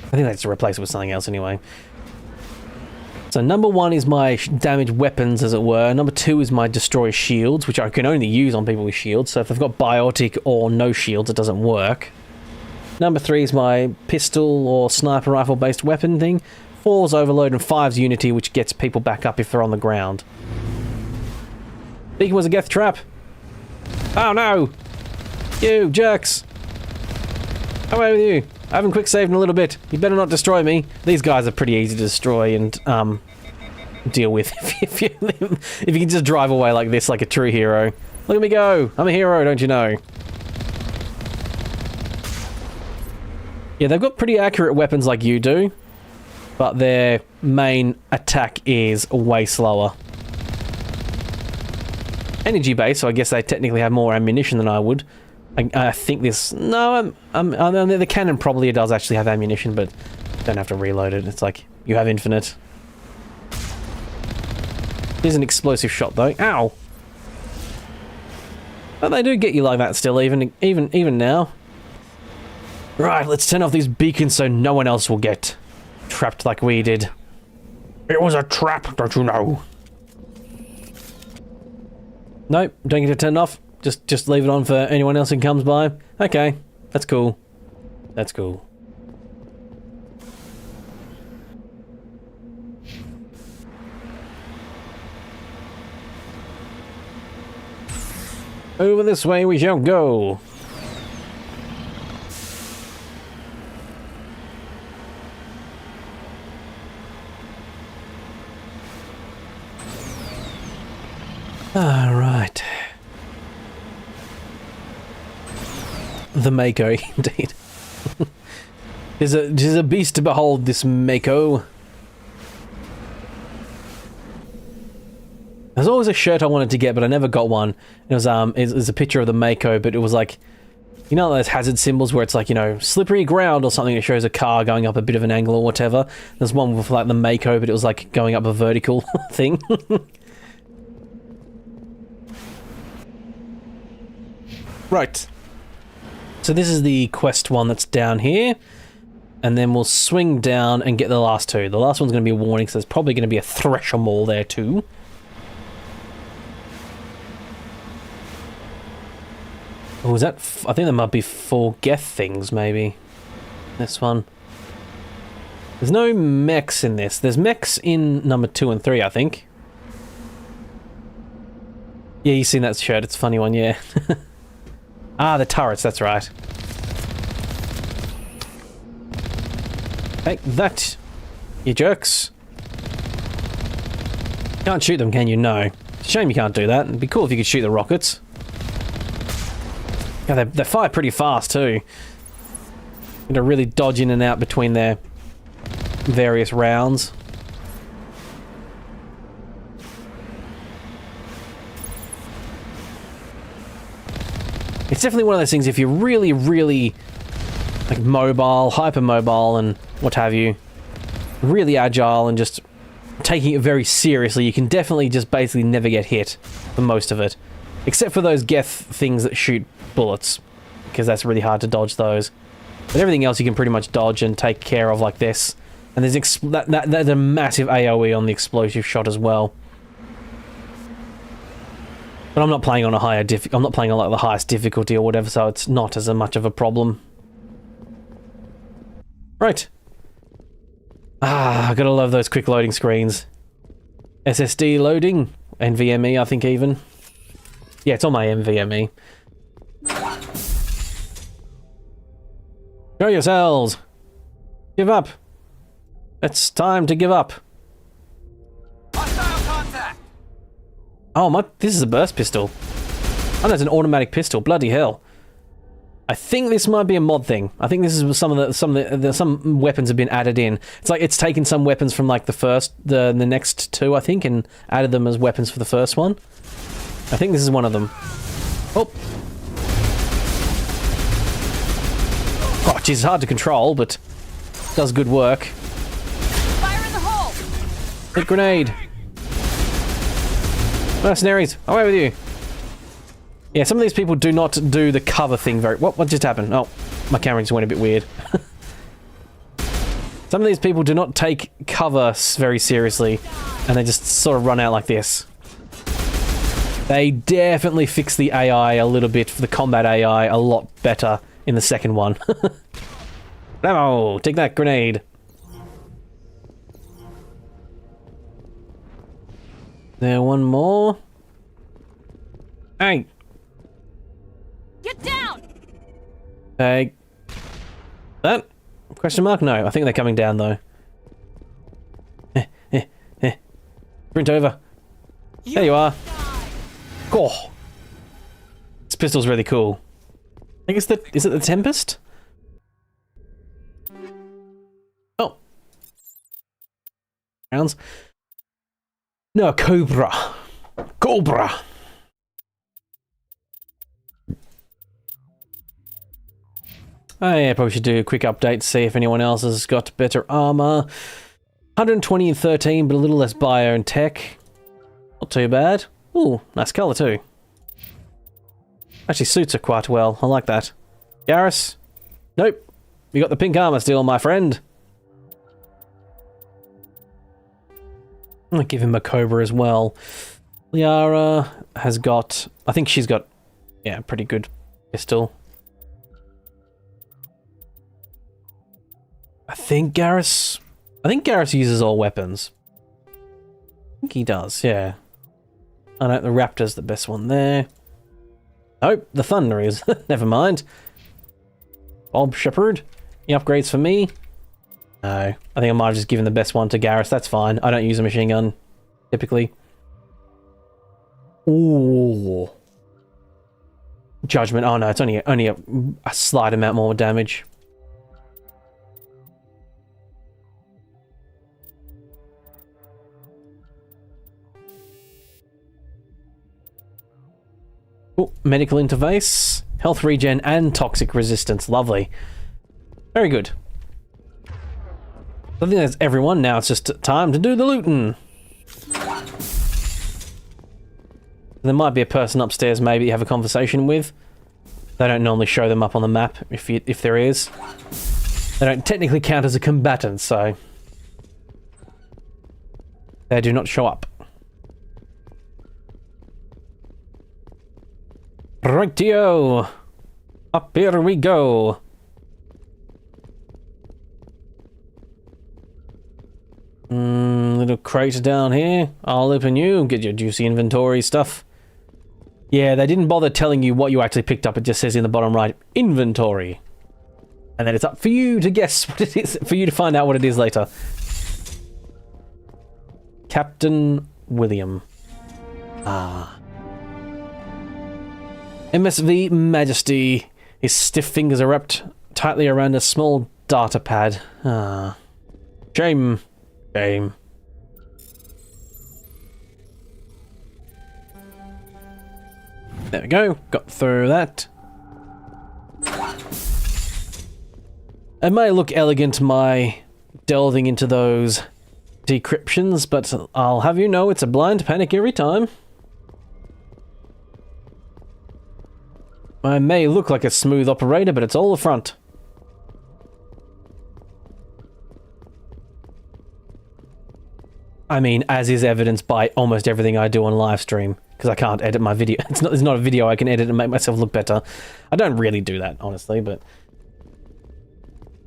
[SPEAKER 1] I think that's to replace it with something else anyway. So number 1 is my damaged weapons, as it were. Number 2 is my destroy shields, which I can only use on people with shields. So if they've got biotic or no shields, it doesn't work. Number 3 is my pistol or sniper rifle based weapon thing. 4's overload and 5's unity, which gets people back up if they're on the ground. Beacon was a geth trap. Oh no! You jerks! Away with you! I haven't quick saved in a little bit. You better not destroy me. These guys are pretty easy to destroy and deal with if you can just drive away like this, like a true hero. Look at me go! I'm a hero, don't you know? Yeah, they've got pretty accurate weapons like you do, but their main attack is way slower. Energy based, so I guess they technically have more ammunition than I would. I think this... No, the cannon probably does actually have ammunition, but don't have to reload it. It's like, you have infinite. Here's an explosive shot though. Ow! But they do get you like that still, even now. Right, let's turn off these beacons so no one else will get trapped like we did. It was a trap, don't you know? Nope, don't get to turn it off. Just leave it on for anyone else who comes by. Okay, that's cool. That's cool. Over this way we shall go. The Mako, indeed. Tis a beast to behold, this Mako. There's always a shirt I wanted to get, but I never got one. It was a picture of the Mako, but it was like, you know those hazard symbols where it's like, you know, slippery ground or something that shows a car going up a bit of an angle or whatever. There's one with like the Mako, but it was like going up a vertical thing. Right. So this is the quest one that's down here. And then we'll swing down and get the last two. The last one's going to be a warning, so there's probably going to be a Thresher Mall there too. Oh, is that... I think there might be 4 Geth things, maybe. This one. There's no mechs in this. There's mechs in number 2 and 3, I think. Yeah, you've seen that shirt. It's a funny one, yeah. Ah, the turrets, that's right. Take that, you jerks. Can't shoot them, can you? No. It's a shame you can't do that. It'd be cool if you could shoot the rockets. Yeah, they fire pretty fast too. You know, really dodge in and out between their various rounds. It's definitely one of those things, if you're really, really like mobile, hypermobile and what have you, really agile and just taking it very seriously, you can definitely just basically never get hit for most of it. Except for those Geth things that shoot bullets, because that's really hard to dodge those. But everything else you can pretty much dodge and take care of like this. And there's that's a massive AoE on the explosive shot as well. But I'm not playing on a higher I'm not playing on like the highest difficulty or whatever, so it's not as much of a problem. Right. Ah, I gotta love those quick loading screens. SSD loading, NVMe I think even. Yeah, it's on my NVMe. Show yourselves! Give up! It's time to give up. Oh, this is a burst pistol. Oh, that's an automatic pistol. Bloody hell. I think this might be a mod thing. I think this is some weapons have been added in. It's like it's taken some weapons from like the next 2, I think, and added them as weapons for the first one. I think this is one of them. Oh. Oh, geez, it's hard to control, but does good work.
[SPEAKER 5] Fire in the hole!
[SPEAKER 1] Hit grenade. Mercenaries, away with you. Yeah, some of these people do not do the cover thing very... What just happened? Oh, my camera just went a bit weird. Some of these people do not take cover very seriously, and they just sort of run out like this. They definitely fixed the AI a little bit, for the combat AI a lot better in the second one. Bravo! Take that grenade. There, one more. Hey!
[SPEAKER 5] Get down!
[SPEAKER 1] Take that? Question mark? No, I think they're coming down though. Sprint over. There you are. Oh. This pistol's really cool. I think is it the Tempest? Oh. Rounds. No, Cobra. Cobra. Oh yeah, probably should do a quick update to see if anyone else has got better armor. 120 and 13, but a little less bio and tech. Not too bad. Ooh, nice color too. Actually suits her quite well. I like that. Garrus? Nope. You got the pink armor still, my friend. I'm gonna give him a Cobra as well. Liara has got... I think she's got... yeah, a pretty good pistol. I think Garrus uses all weapons. I think he does, yeah. I know the Raptor's the best one there. Oh, the Thunder is. Never mind. Bob Shepard. Any upgrades for me? No. I think I might have just given the best one to Garrus. That's fine. I don't use a machine gun, typically. Ooh. Judgment. Oh no, it's only a slight amount more damage. Ooh, medical interface, health regen, and toxic resistance. Lovely. Very good. I think that's everyone. Now it's just time to do the looting. There might be a person upstairs maybe you have a conversation with. They don't normally show them up on the map if there is. They don't technically count as a combatant, so they do not show up. Rightio! Up here we go! Little crate down here. I'll open you, get your juicy inventory stuff. Yeah, they didn't bother telling you what you actually picked up. It just says in the bottom right, inventory. And then it's up for you to guess what it is, for you to find out what it is later. Captain William. Ah. MSV Majesty. His stiff fingers are wrapped tightly around a small data pad. Ah. Shame. Shame. There we go. Got through that. It may look elegant, my delving into those decryptions, but I'll have you know it's a blind panic every time. I may look like a smooth operator, but it's all a front. I mean, as is evidenced by almost everything I do on live stream, because I can't edit my video. It's not a video I can edit and make myself look better. I don't really do that, honestly, but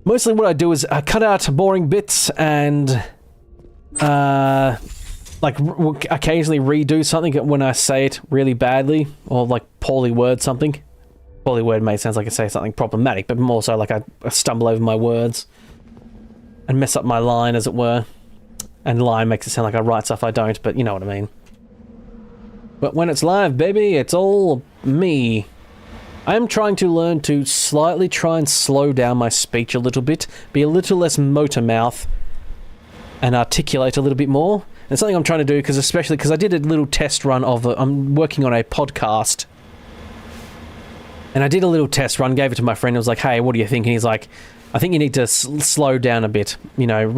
[SPEAKER 1] mostly what I do is I cut out boring bits and like occasionally redo something when I say it really badly, or like poorly word something. Poorly word made sounds like I say something problematic, but more so like I stumble over my words and mess up my line, as it were. And line makes it sound like I write stuff I don't, but you know what I mean. But when it's live, baby, it's all me. I am trying to learn to slightly try and slow down my speech a little bit, be a little less motor mouth, and articulate a little bit more. And it's something I'm trying to do, especially because I did a little test run of I'm working on a podcast. And I did a little test run, gave it to my friend, and was like, hey, what do you think? And he's like, I think you need to slow down a bit. You know,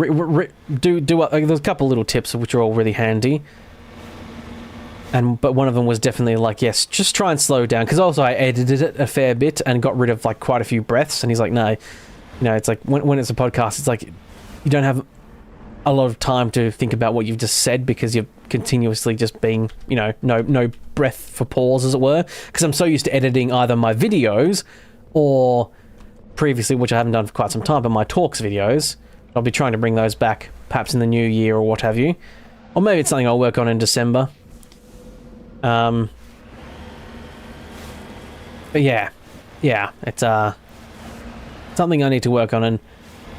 [SPEAKER 1] there's a couple little tips which are all really handy. But one of them was definitely like, yes, just try and slow down. Because also I edited it a fair bit and got rid of like quite a few breaths. And he's like, no, you know, it's like when it's a podcast, it's like you don't have a lot of time to think about what you've just said because you're continuously just being, you know, no breath for pause, as it were. Because I'm so used to editing either my videos or previously, which I haven't done for quite some time, but my talks videos. I'll be trying to bring those back perhaps in the new year or what have you. Or maybe it's something I'll work on in December. But yeah, it's something I need to work on, and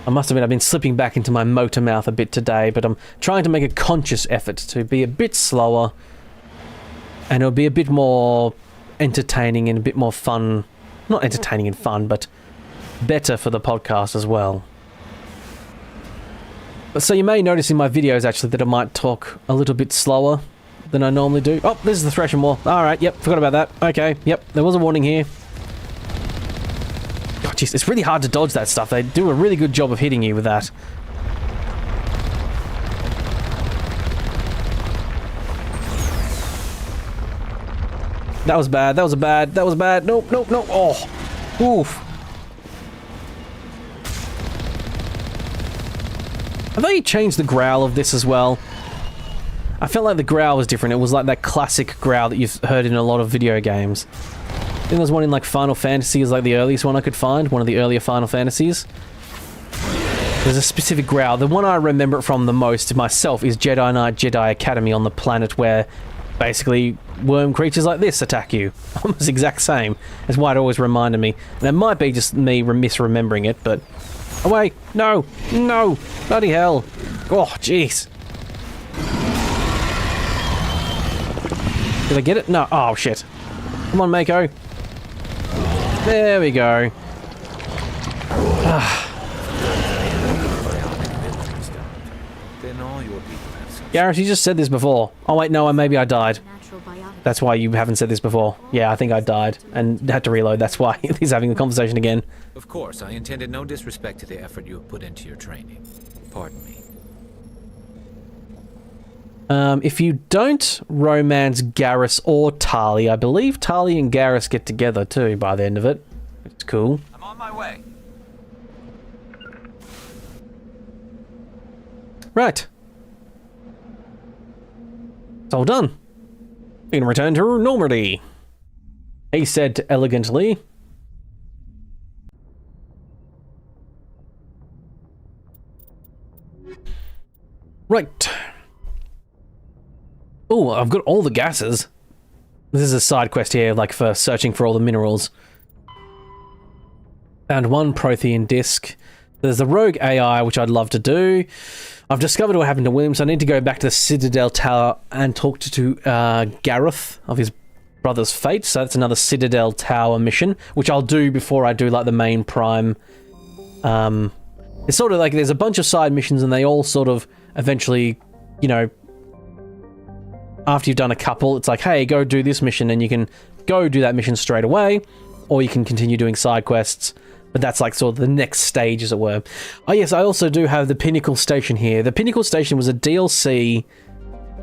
[SPEAKER 1] I must admit I've been slipping back into my motor mouth a bit today, but I'm trying to make a conscious effort to be a bit slower, and it'll be a bit more entertaining and a bit more fun. Not entertaining and fun, but better for the podcast as well. So you may notice in my videos actually that I might talk a little bit slower than I normally do. Oh, this is the threshing wall. Alright, yep, forgot about that. Okay, yep, there was a warning here. Oh, jeez, it's really hard to dodge that stuff. They do a really good job of hitting you with that. That was bad, that was bad, that was bad. Nope, nope, nope. Oh, oof. Have they changed the growl of this as well? I felt like the growl was different. It was like that classic growl that you've heard in a lot of video games. I think there was one in like Final Fantasy is like the earliest one I could find, one of the earlier Final Fantasies. There's a specific growl. The one I remember it from the most myself is Jedi Knight Jedi Academy on the planet where basically worm creatures like this attack you. Almost the exact same. That's why it always reminded me. And it might be just me misremembering it, but... Oh wait, no, no, bloody hell. Oh, jeez. Did I get it? No. Oh, shit. Come on, Mako. There we go. Gareth, you just said this before. Oh wait, no, maybe I died. That's why you haven't said this before. Yeah, I think I died and had to reload. That's why he's having the conversation again.
[SPEAKER 9] Of course, I intended no disrespect to the effort you have put into your training. Pardon me.
[SPEAKER 1] If you don't romance Garrus or Tali, I believe Tali and Garrus get together too by the end of it. It's cool.
[SPEAKER 9] I'm on my way.
[SPEAKER 1] Right. It's all done. We can return to Normandy, he said elegantly. Right. Oh, I've got all the gases. This is a side quest here, like for searching for all the minerals. Found one Prothean disc. There's the rogue AI, which I'd love to do. I've discovered what happened to William, so I need to go back to the Citadel Tower and talk to Gareth of his brother's fate. So that's another Citadel Tower mission, which I'll do before I do like the main prime. It's sort of like there's a bunch of side missions and they all sort of eventually, you know, after you've done a couple, it's like, hey, go do this mission, and you can go do that mission straight away, or you can continue doing side quests. But that's like sort of the next stage, as it were. Oh yes, I also do have the Pinnacle Station here. The Pinnacle Station was a DLC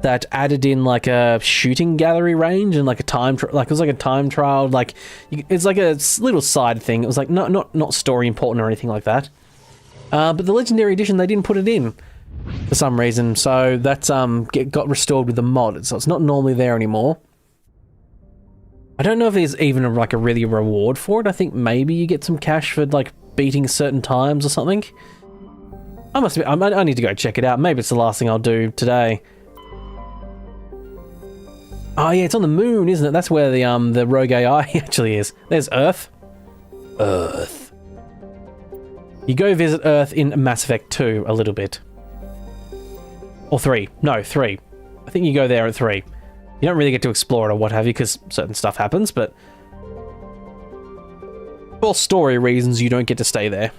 [SPEAKER 1] that added in like a shooting gallery range and like a time, it was like a time trial. Like it's like a little side thing. It was like not story important or anything like that. But the Legendary Edition, they didn't put it in for some reason, so that's got restored with the mod. So it's not normally there anymore. I don't know if there's even like a really reward for it. I think maybe you get some cash for like beating certain times or something. I need to go check it out. Maybe it's the last thing I'll do today. Oh yeah, it's on the moon, isn't it? That's where the rogue AI actually is. There's Earth. Earth. You go visit Earth in Mass Effect 2 a little bit. Or 3. No, 3. I think you go there at 3. You don't really get to explore it or what have you, because certain stuff happens, but for story reasons, you don't get to stay there.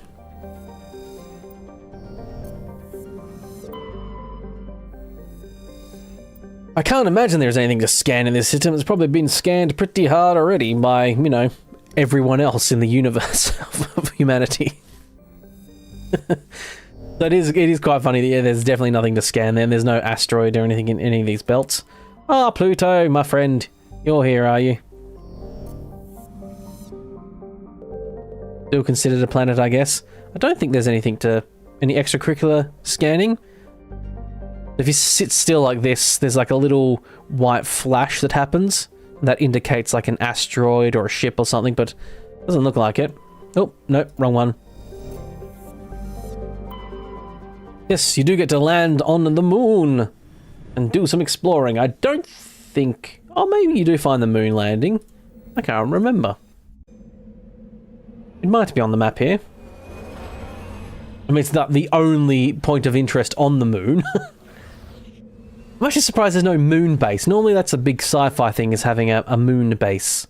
[SPEAKER 1] I can't imagine there's anything to scan in this system. It's probably been scanned pretty hard already by, you know, everyone else in the universe of humanity. So it is quite funny that, yeah, there's definitely nothing to scan there. There's no asteroid or anything in any of these belts. Ah, Pluto, my friend. You're here, are you? Still considered a planet, I guess. I don't think there's any extracurricular scanning. If you sit still like this, there's like a little white flash that happens. That indicates like an asteroid or a ship or something, but it doesn't look like it. Oh, no, wrong one. Yes, you do get to land on the moon and do some exploring. I don't think... Oh, maybe you do find the moon landing. I can't remember. It might be on the map here. I mean, it's not the only point of interest on the moon. I'm actually surprised there's no moon base. Normally that's a big sci-fi thing, is having a moon base.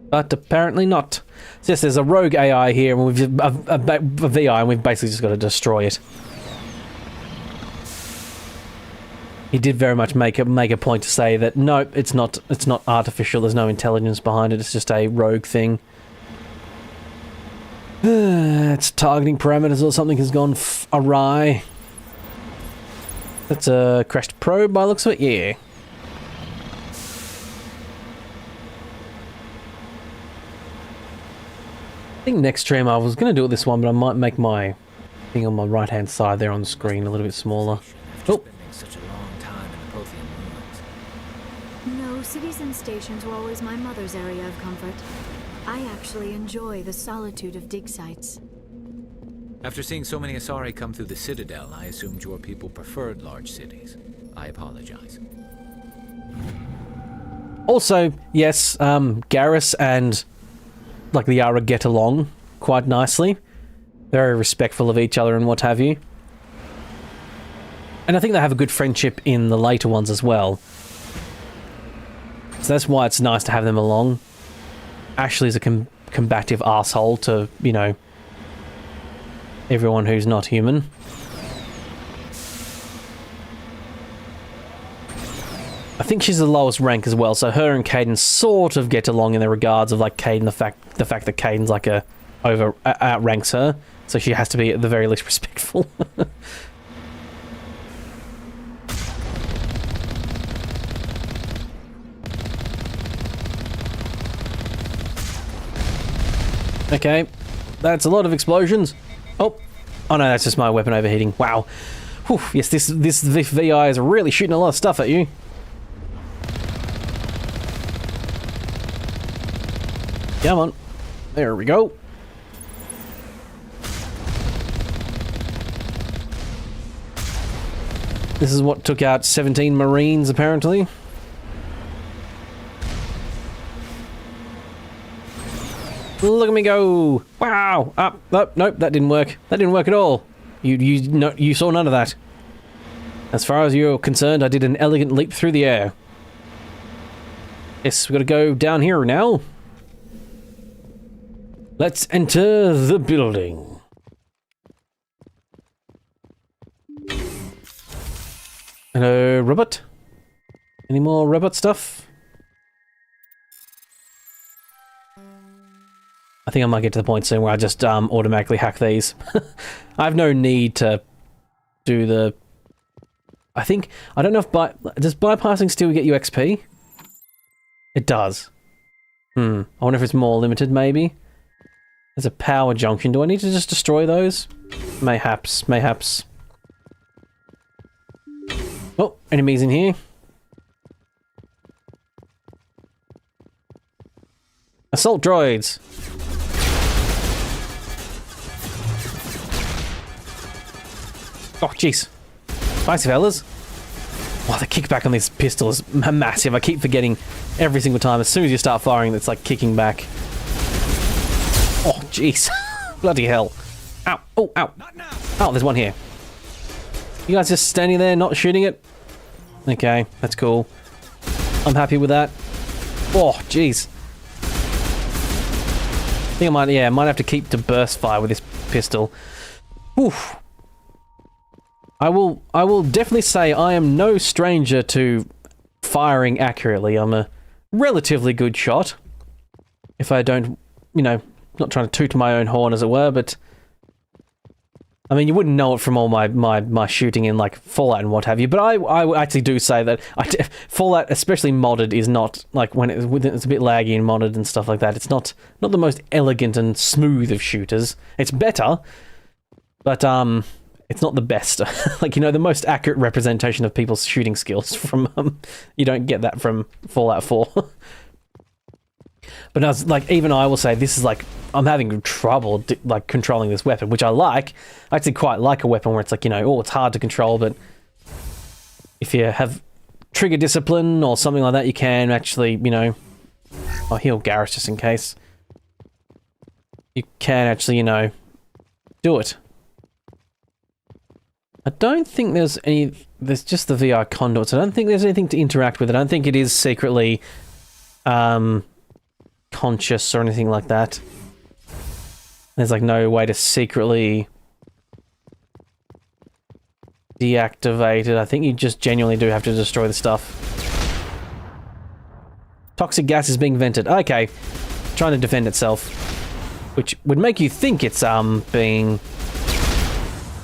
[SPEAKER 1] But apparently not. So yes, there's a rogue AI here, and we've a VI, and we've basically just got to destroy it. He did very much make a point to say that no, it's not artificial. There's no intelligence behind it. It's just a rogue thing. It's targeting parameters or something has gone awry. That's a crashed probe by the looks of it. Yeah. I think next stream I was going to do it this one, but I might make my thing on my right hand side there on the screen a little bit smaller. Oh.
[SPEAKER 12] No, cities and stations were always my mother's area of comfort. I actually enjoy the solitude of dig sites.
[SPEAKER 9] After seeing so many Asari come through the Citadel, I assumed your people preferred large cities. I apologize.
[SPEAKER 1] Also, yes, Garrus and like the Yara get along quite nicely. Very respectful of each other and what have you. And I think they have a good friendship in the later ones as well. So that's why it's nice to have them along. Ashley's a combative asshole to, you know, everyone who's not human. I think she's the lowest rank as well, so her and Caden sort of get along in the regards of like Caden, the fact that Caden's like outranks her, so she has to be at the very least respectful. Okay, that's a lot of explosions. Oh no, that's just my weapon overheating. Wow. Whew, yes, this VI is really shooting a lot of stuff at you. Come on. There we go. This is what took out 17 Marines, apparently. Look at me go! Wow! Nope, that didn't work. That didn't work at all. You saw none of that. As far as you're concerned, I did an elegant leap through the air. Yes, we've got to go down here now. Let's enter the building. Hello, robot? Any more robot stuff? I think I might get to the point soon where I just automatically hack these. I have no need to do the... I don't know if does bypassing still get you XP? It does. I wonder if it's more limited, maybe? There's a power junction. Do I need to just destroy those? Mayhaps. Oh, enemies in here. Assault droids. Oh, jeez. Spicy fellas. Wow, the kickback on this pistol is massive. I keep forgetting every single time. As soon as you start firing, it's like kicking back. Oh, jeez. Bloody hell. Ow. Oh, ow. Oh, there's one here. You guys just standing there, not shooting it? Okay, that's cool. I'm happy with that. Oh, jeez. I think I might have to keep to burst fire with this pistol. Oof. I will definitely say I am no stranger to firing accurately. I'm a relatively good shot. If I don't, you know, not trying to toot my own horn as it were, but I mean, you wouldn't know it from all my shooting in like Fallout and what have you, but I actually do say that Fallout, especially modded, is not like when it's a bit laggy and modded and stuff like that. It's not the most elegant and smooth of shooters. It's better, but it's not the best. Like, you know, the most accurate representation of people's shooting skills from you don't get that from Fallout 4. But as, like, even I will say this is like I'm having trouble like controlling this weapon, which I like. I actually quite like a weapon where it's like, you know, it's hard to control, but if you have trigger discipline or something like that, you can actually, you know, I'll heal Garrus just in case. You can actually, you know, do it. I don't think there's just the VR conduits. I don't think there's anything to interact with. I don't think it is secretly conscious or anything like that. There's like no way to secretly deactivate it. I think you just genuinely do have to destroy the stuff. Toxic gas is being vented. Okay. Trying to defend itself. Which would make you think it's being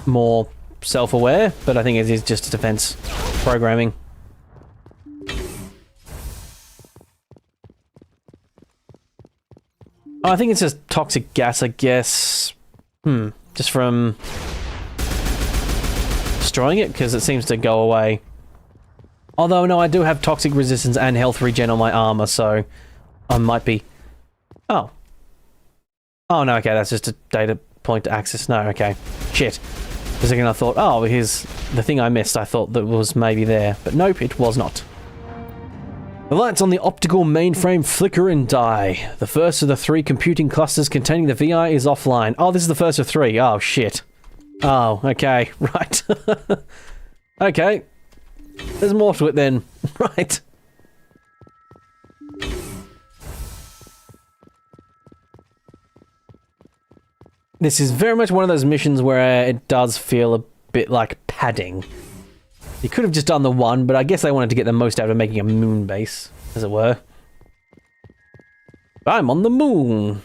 [SPEAKER 1] more self-aware, but I think it is just defense programming. Oh, I think it's just toxic gas, I guess. Just from destroying it, because it seems to go away. Although, no, I do have toxic resistance and health regen on my armor, so I might be... Oh. Oh, no, okay, that's just a data point to access. No, okay. Shit. For a second I thought, oh, here's the thing I missed. I thought that was maybe there. But nope, it was not. The lights on the optical mainframe flicker and die. The first of the 3 computing clusters containing the VI is offline. Oh, this is the first of 3. Oh, shit. Oh, okay. Right. Okay. There's more to it then. Right. This is very much one of those missions where it does feel a bit like padding. You could have just done the one, but I guess they wanted to get the most out of making a moon base, as it were. I'm on the moon.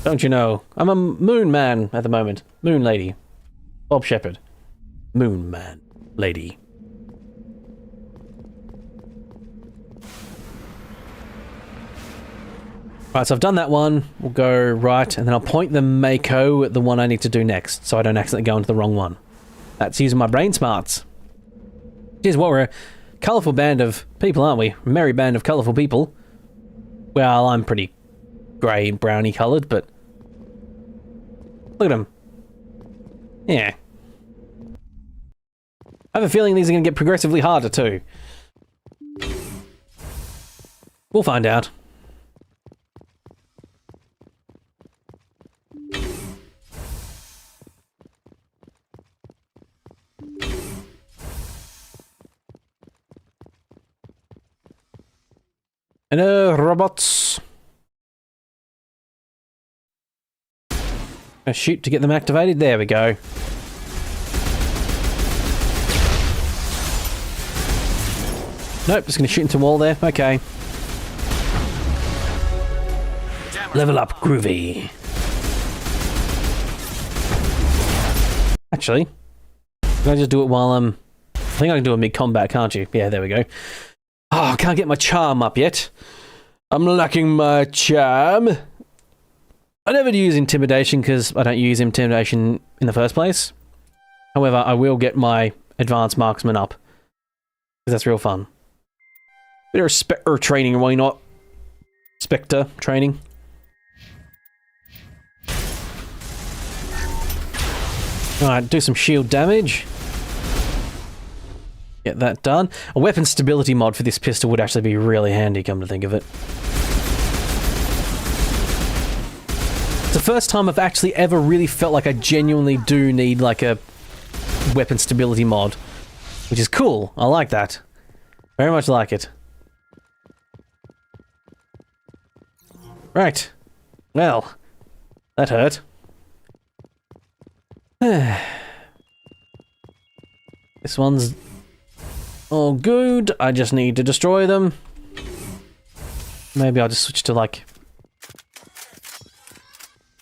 [SPEAKER 1] Don't you know? I'm a moon man at the moment. Moon lady. Bob Shepard. Moon man. Lady. Right, so I've done that one. We'll go right, and then I'll point the Mako at the one I need to do next, so I don't accidentally go into the wrong one. That's using my brain smarts. Here's what, we're a colourful band of people, aren't we? A merry band of colourful people. Well, I'm pretty grey, browny coloured, but... Look at them. Yeah. I have a feeling these are going to get progressively harder, too. We'll find out. Hello, robots. Shoot to get them activated. There we go. Nope, just going to shoot into a wall there. Okay. Level up, groovy. Actually, can I just do it while I'm... I think I can do it mid-combat, can't you? Yeah, there we go. Oh, I can't get my charm up yet. I'm lacking my charm. I never use intimidation because I don't use intimidation in the first place. However, I will get my advanced marksman up. Because that's real fun. Bit of Spectre training, why not? Spectre training. Alright, do some shield damage. Get that done. A weapon stability mod for this pistol would actually be really handy, come to think of it. It's the first time I've actually ever really felt like I genuinely do need like a weapon stability mod. Which is cool. I like that. Very much like it. Right. Well, that hurt. This one's all good. I just need to destroy them. Maybe I'll just switch to like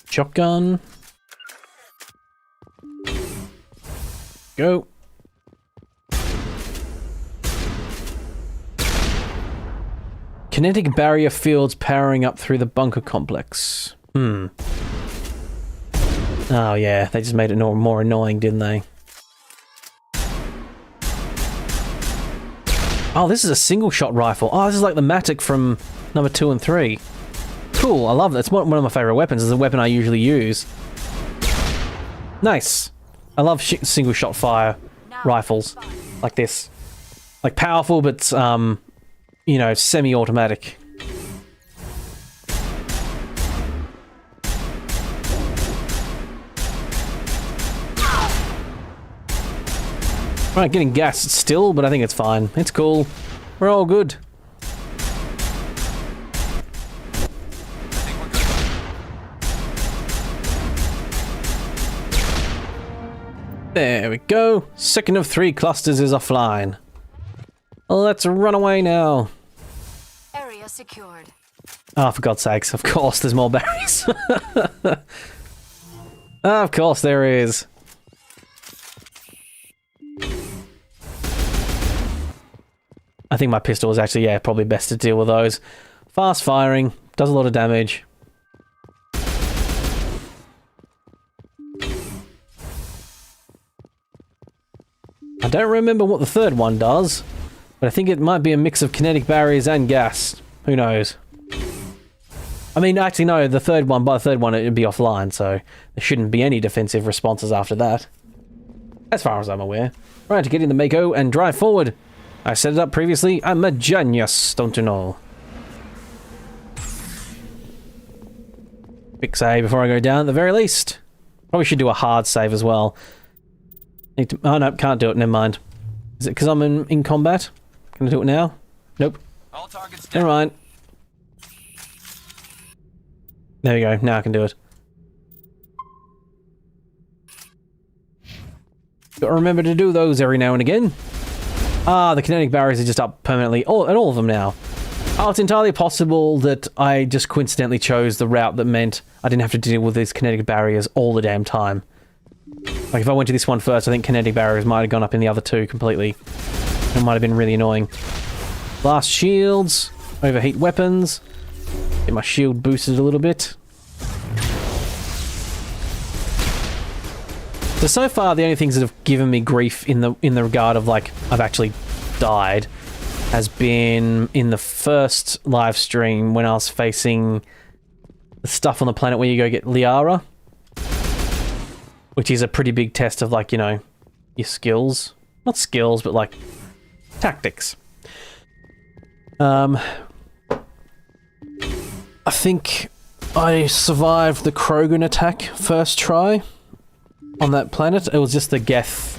[SPEAKER 1] shotgun. Go. Kinetic barrier fields powering up through the bunker complex. Oh yeah, they just made it more annoying, didn't they? Oh, this is a single-shot rifle. Oh, this is like the Matic from number 2 and 3. Cool, I love that. It's one of my favourite weapons. It's a weapon I usually use. Nice. I love single-shot fire rifles like this. Like powerful, but, you know, semi-automatic. Right, getting gassed still, but I think it's fine. It's cool. We're all good. There we go. Second of 3 clusters is offline. Let's run away now.
[SPEAKER 2] Area secured.
[SPEAKER 1] Oh, for God's sakes, of course there's more berries. Of course there is. I think my pistol is actually, yeah, probably best to deal with those. Fast firing, does a lot of damage. I don't remember what the third one does, but I think it might be a mix of kinetic barriers and gas. Who knows? I mean, actually no, the third one, by the third one it'd be offline, so there shouldn't be any defensive responses after that. As far as I'm aware. Right, to get in the Mako and drive forward. I set it up previously. I'm a genius, don't you know? Quick save before I go down at the very least. Probably should do a hard save as well. Need to, oh no, can't do it, never mind. Is it because I'm in combat? Can I do it now? Nope.
[SPEAKER 7] All targets
[SPEAKER 1] never mind. There we go, now I can do it. Gotta remember to do those every now and again. Ah, the kinetic barriers are just up permanently at all of them now. Oh, it's entirely possible that I just coincidentally chose the route that meant I didn't have to deal with these kinetic barriers all the damn time. Like, if I went to this one first, I think kinetic barriers might have gone up in the other two completely. It might have been really annoying. Blast shields, overheat weapons. Get my shield boosted a little bit. So far, the only things that have given me grief in the regard of, like, I've actually died has been in the first live stream when I was facing the stuff on the planet where you go get Liara, which is a pretty big test of, like, you know, your skills. Not skills, but, like, tactics. I think I survived the Krogan attack first try on that planet. It was just the Geth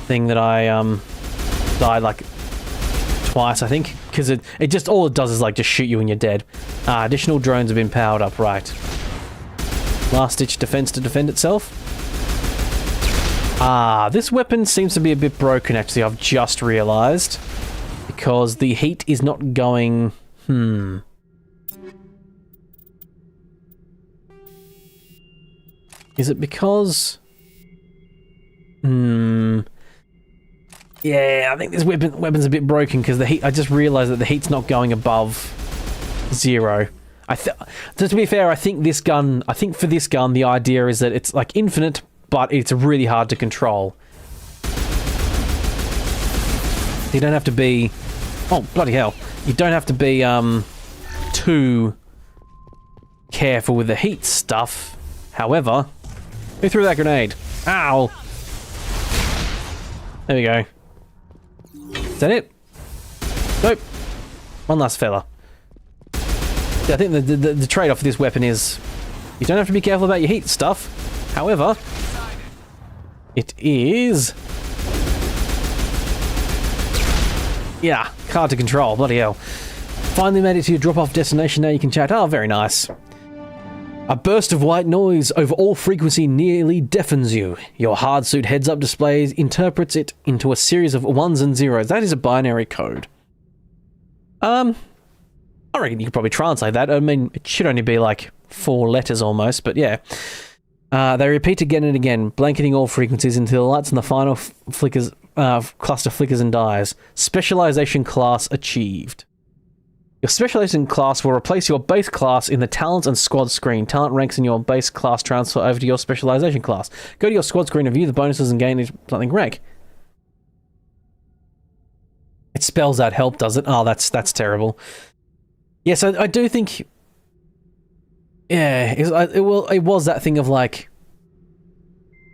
[SPEAKER 1] thing that I died, like, twice, I think, because it just, all it does is, like, just shoot you and you're dead. Additional drones have been powered up, right. Last-ditch defense to defend itself. This weapon seems to be a bit broken, actually, I've just realized, because the heat is not going... Is it because... Yeah, I think this weapon's a bit broken because the heat. I just realized that the heat's not going above 0. To be fair, I think for this gun, the idea is that it's like infinite, but it's really hard to control. You don't have to be. Oh, bloody hell! You don't have to be too careful with the heat stuff. However, who threw that grenade? Ow! There we go. Is that it? Nope. One last fella. Yeah, I think the trade-off for this weapon is you don't have to be careful about your heat stuff. However, it is... Yeah, hard to control. Bloody hell. Finally made it to your drop-off destination. Now you can chat. Oh, very nice. A burst of white noise over all frequency nearly deafens you. Your hardsuit heads-up display interprets it into a series of 1s and 0s. That is a binary code. I reckon you could probably translate that. I mean, it should only be like 4 letters almost, but yeah. They repeat again and again, blanketing all frequencies until the lights in the final cluster flickers and dies. Specialization class achieved. Your specialization class will replace your base class in the talents and squad screen. Talent ranks in your base class transfer over to your specialization class. Go to your squad screen and view the bonuses and gain something rank. It spells out help, does it? Oh, that's terrible. Yes, I do think. Yeah, it was that thing of like.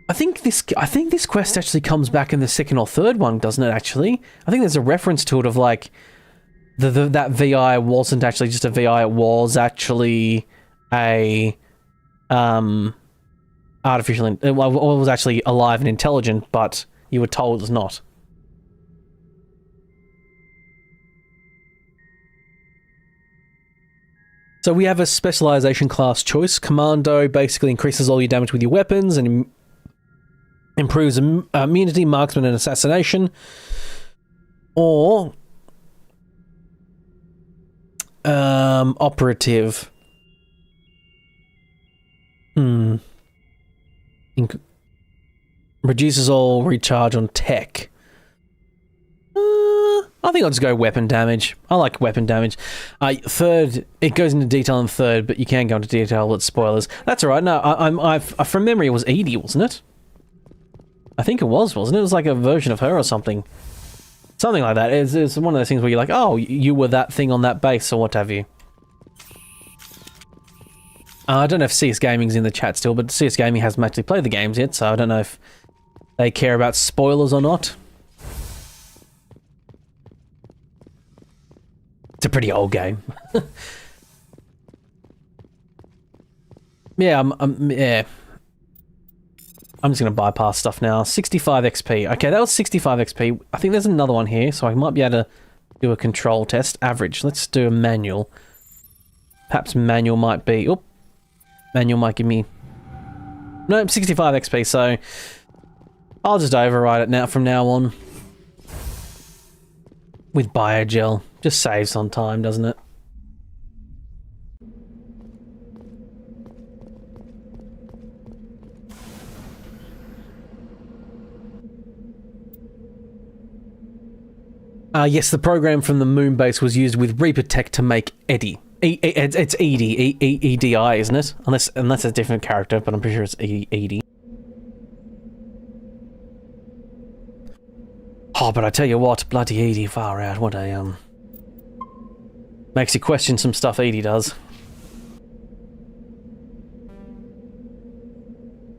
[SPEAKER 1] I think this quest actually comes back in the second or third one, doesn't it? Actually, I think there's a reference to it of like. That VI wasn't actually just a VI, it was actually a artificial, it was actually alive and intelligent, but you were told it's not. So we have a specialization class choice. Commando basically increases all your damage with your weapons and improves immunity, marksman, and assassination. Or operative. Reduces all recharge on tech. I think I'll just go weapon damage. I like weapon damage. Third, it goes into detail in third, but you can go into detail with spoilers. That's alright. No, I from memory it was Edie, wasn't it? I think it was, wasn't it? It was like a version of her or something. Something like that. It's one of those things where you're like, oh, you were that thing on that base or what have you. I don't know if CS Gaming's in the chat still, but CS Gaming hasn't actually played the games yet, so I don't know if they care about spoilers or not. It's a pretty old game. Yeah, yeah. I'm just going to bypass stuff now. 65 XP. Okay, that was 65 XP. I think there's another one here, so I might be able to do a control test. Average. Let's do a manual. Perhaps manual might be... Manual might give me... No, 65 XP, so... I'll just override it now from now on. With biogel. Just saves on time, doesn't it? Yes, the program from the moon base was used with Reaper Tech to make Eddie. It's Edie, E-D-I, isn't it? Unless it's a different character, but I'm pretty sure it's Edie. Oh, but I tell you what, bloody Edie, far out. What a, makes you question some stuff Edie does.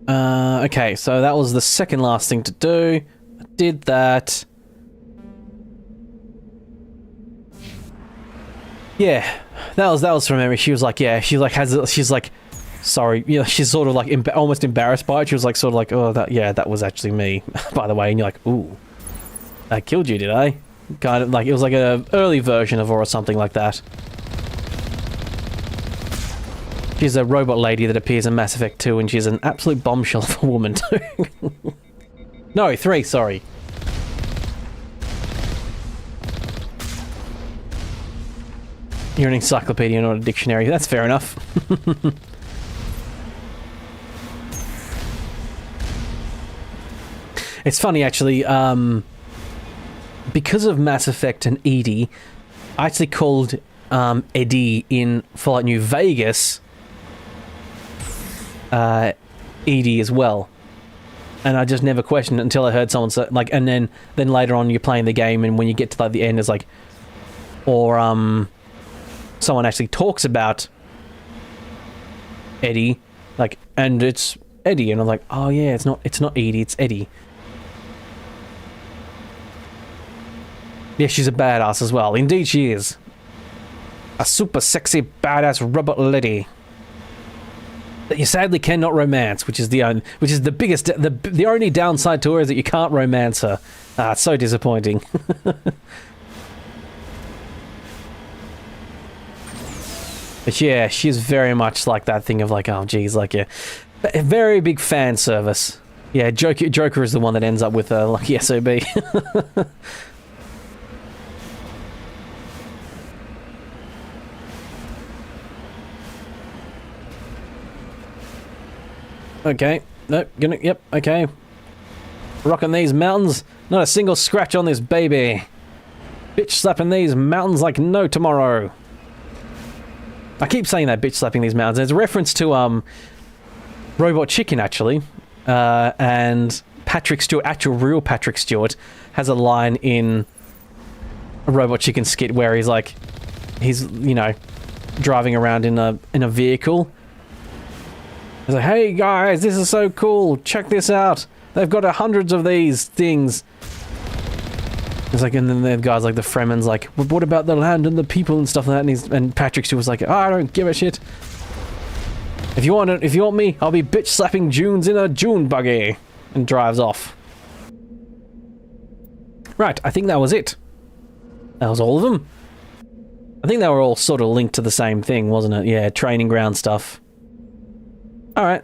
[SPEAKER 1] Okay, so that was the second last thing to do. I did that. Yeah, that was from memory. She was like, yeah, she's like, sorry, you know, she's sort of like almost embarrassed by it. She was like, sort of like, oh, that was actually me, by the way. And you're like, ooh, I killed you, did I? Kind of like, it was like an early version of her or something like that. She's a robot lady that appears in Mass Effect 2, and she's an absolute bombshell of a woman too. No, 3, sorry. You're an encyclopedia, not a dictionary. That's fair enough. It's funny, actually. Because of Mass Effect and Edie, I actually called Eddie in Fallout New Vegas Edie as well. And I just never questioned it until I heard someone say, like, and then later on you're playing the game, and when you get to like the end, it's like, or someone actually talks about Eddie, like, and it's Eddie, and I'm like, oh yeah, it's not Edie, it's Eddie. Yeah, she's a badass as well. Indeed she is. A super sexy badass robot lady that you sadly cannot romance, which is the biggest, the only downside to her is that you can't romance her. It's so disappointing. But yeah, she's very much like that thing of like, oh geez, like a very big fan service. Yeah, Joker is the one that ends up with a lucky SOB. Okay, nope, yep, okay. Rocking these mountains, not a single scratch on this baby. Bitch slapping these mountains like no tomorrow. I keep saying that, bitch slapping these mountains. There's a reference to Robot Chicken, actually. And Patrick Stewart, actual real Patrick Stewart, has a line in a Robot Chicken skit where he's like, you know, driving around in a vehicle. He's like, hey guys, this is so cool. Check this out. They've got hundreds of these things. It's like, and then the guys like the Fremen's like, well, what about the land and the people and stuff like that? And Patrick Stewart was like, oh, I don't give a shit. If you want me, I'll be bitch slapping Junes in a June buggy, and drives off. Right, I think that was it. That was all of them. I think they were all sort of linked to the same thing, wasn't it? Yeah, training ground stuff. All right.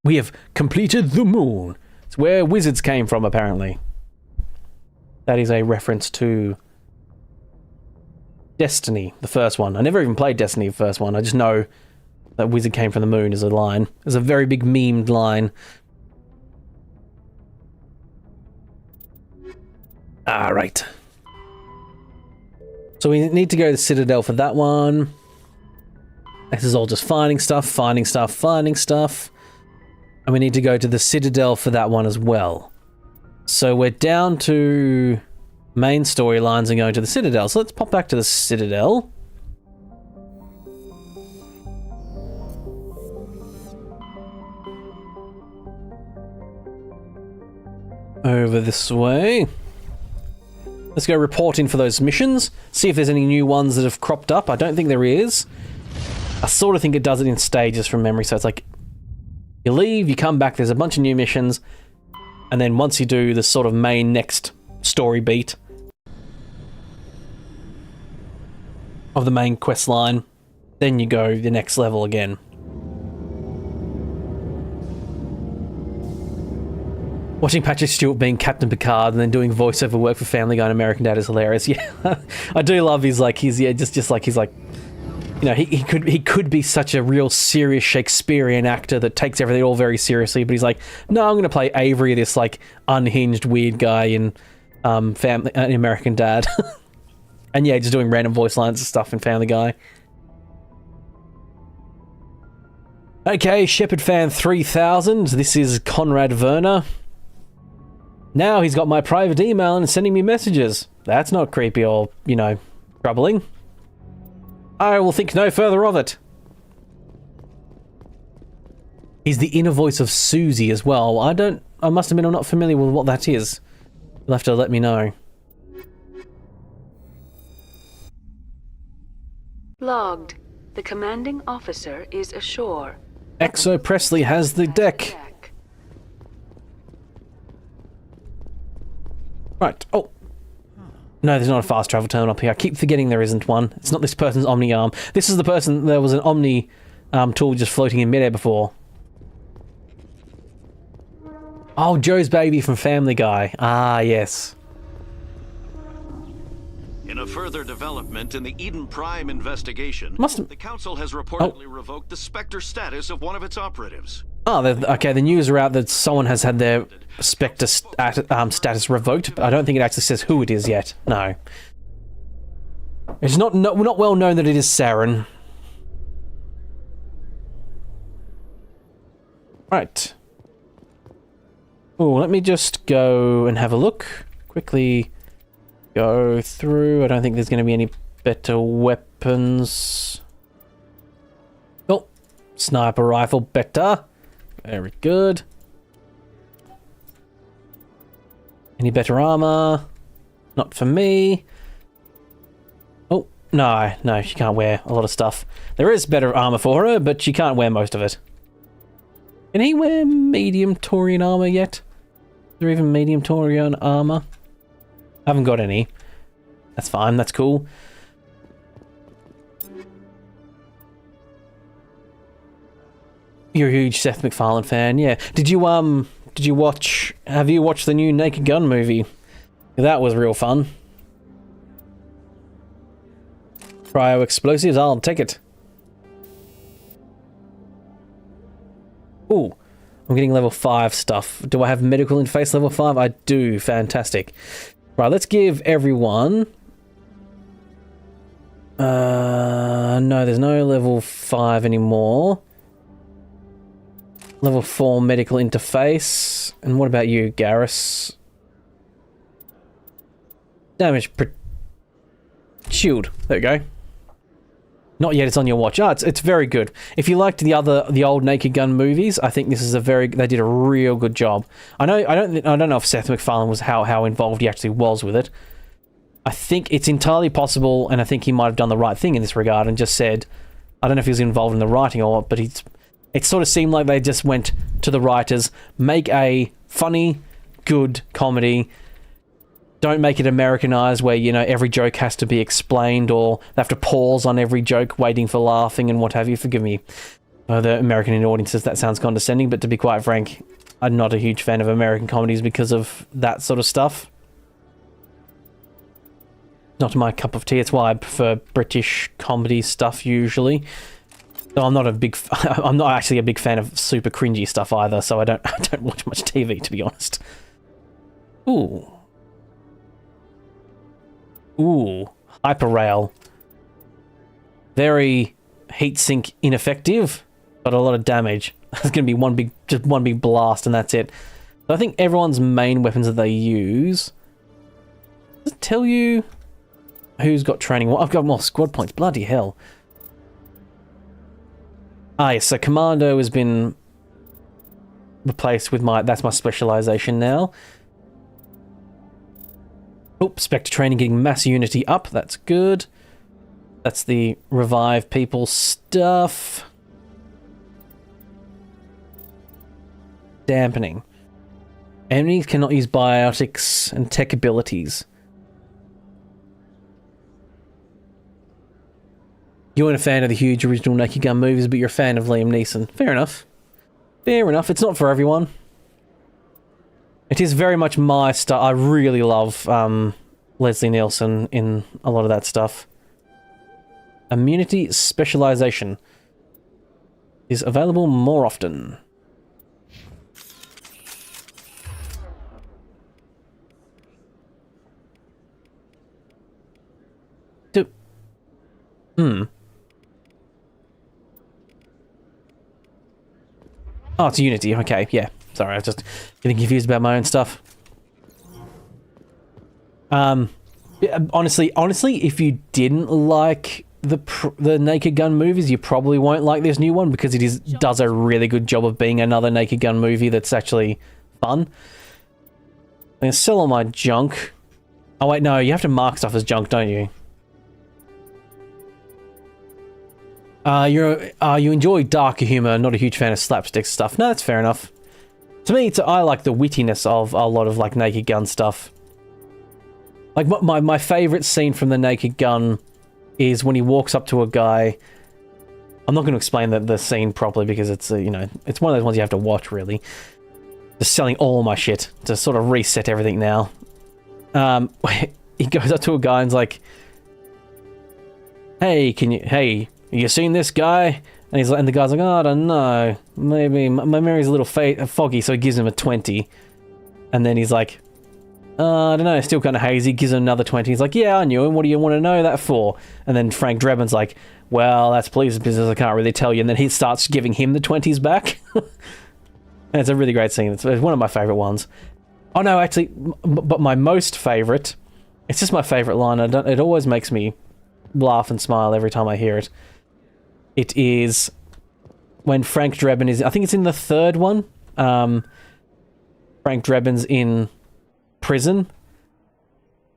[SPEAKER 1] We have completed the moon. It's where wizards came from, apparently. That is a reference to Destiny, the first one. I never even played Destiny, the first one. I just know that wizard came from the moon as a line. It's a very big memed line. Alright. So we need to go to the Citadel for that one. This is all just finding stuff, finding stuff, finding stuff. And we need to go to the Citadel for that one as well. So we're down to main storylines and going to the Citadel. So let's pop back to the Citadel. Over this way. Let's go report in for those missions. See if there's any new ones that have cropped up. I don't think there is. I sort of think it does it in stages from memory. So it's like, you leave, you come back, there's a bunch of new missions. And then once you do the sort of main next story beat of the main quest line, then you go the next level again. Watching Patrick Stewart being Captain Picard and then doing voiceover work for Family Guy and American Dad is hilarious. Yeah, I do love he's like, you know, he could be such a real serious Shakespearean actor that takes everything all very seriously, but he's like, no, I'm going to play Avery, this like unhinged weird guy in Family American Dad. And yeah, just doing random voice lines and stuff in Family Guy. Okay, Shepherd Fan 3000, this is Conrad Werner. Now he's got my private email and sending me messages. That's not creepy or, you know, troubling. I will think no further of it. He's the inner voice of Susie as well. I must admit I'm not familiar with what that is. You'll have to let me know.
[SPEAKER 3] Logged. The commanding officer is ashore.
[SPEAKER 1] Exo Presley has the deck. Right. Oh. No, there's not a fast travel terminal up here. I keep forgetting there isn't one. It's not this person's Omni arm. This is the person, there was an Omni tool just floating in midair before. Oh, Joe's baby from Family Guy. Ah, yes.
[SPEAKER 6] In a further development in the Eden Prime investigation, the Council has reportedly revoked the Spectre status of one of its operatives.
[SPEAKER 1] Oh, okay, the news are out that someone has had their Spectre status revoked, but I don't think it actually says who it is yet. No. It's not well known that it is Saren. Right. Oh, let me just go and have a look. Quickly go through. I don't think there's going to be any better weapons. Oh, sniper rifle better. Very good. Any better armor? Not for me. Oh, no, she can't wear a lot of stuff. There is better armor for her, but she can't wear most of it. Can he wear medium Taurian armor yet? Is there even medium Taurian armor? I haven't got any. That's fine, that's cool. You're a huge Seth MacFarlane fan, yeah. Have you watched the new Naked Gun movie? That was real fun. Cryo explosives, I'll take it. Ooh, I'm getting level 5 stuff. Do I have medical interface level 5? I do, fantastic. Right, let's give everyone... no, there's no level 5 anymore. Level 4 medical interface. And what about you, Garrus? Damage shield. There we go. Not yet, it's on your watch. It's very good. If you liked the old Naked Gun movies, I think this is they did a real good job. I don't know if Seth MacFarlane was how involved he actually was with it. I think it's entirely possible, and I think he might have done the right thing in this regard and just said, I don't know if he was involved in the writing or what, but it sort of seemed like they just went to the writers, make a funny, good comedy. Don't make it Americanized where, you know, every joke has to be explained or they have to pause on every joke waiting for laughing and what have you. Forgive me, the American audiences, that sounds condescending, but to be quite frank, I'm not a huge fan of American comedies because of that sort of stuff. Not my cup of tea. It's why I prefer British comedy stuff usually. So I'm not actually a big fan of super cringy stuff either, so I don't watch much TV, to be honest. Ooh, Hyperrail. Very heatsink ineffective, but a lot of damage. It's going to be just one big blast and that's it. So I think everyone's main weapons that they use... Does it tell you who's got training? Well, I've got more squad points, bloody hell. Ah yes, so Commando has been replaced with that's my specialization now. Oh, Spectre training getting mass unity up, that's good. That's the revive people stuff. Dampening. Enemies cannot use biotics and tech abilities. You weren't a fan of the huge original Naked Gun movies, but you're a fan of Liam Neeson. Fair enough. Fair enough, it's not for everyone. It is very much my style. I really love Leslie Nielsen in a lot of that stuff. Immunity specialization is available more often. Oh, it's Unity. Okay, yeah. Sorry, I was just getting confused about my own stuff. Yeah, honestly, if you didn't like the Naked Gun movies, you probably won't like this new one because it does a really good job of being another Naked Gun movie that's actually fun. I'm gonna sell all my junk. Oh wait, no, you have to mark stuff as junk, don't you? You enjoy darker humor, not a huge fan of slapstick stuff. No, that's fair enough. To me, I like the wittiness of a lot of like Naked Gun stuff. Like my favorite scene from the Naked Gun is when he walks up to a guy. I'm not going to explain the scene properly because it's you know, it's one of those ones you have to watch really. Just selling all my shit to sort of reset everything now. He goes up to a guy and's like, "Hey, you seen this guy?" And the guy's like, "Oh, I don't know. Maybe my memory's a little foggy," so he gives him a 20. And then he's like, "I don't know, still kind of hazy." Gives him another 20. He's like, "Yeah, I knew him. What do you want to know that for?" And then Frank Drebin's like, "Well, that's police business. I can't really tell you." And then he starts giving him the 20s back. And it's a really great scene. It's one of my favorite ones. Oh no, actually, but my most favorite, it's just my favorite line. It always makes me laugh and smile every time I hear it. It is when Frank Drebin is... I think it's in the third one. Frank Drebin's in prison.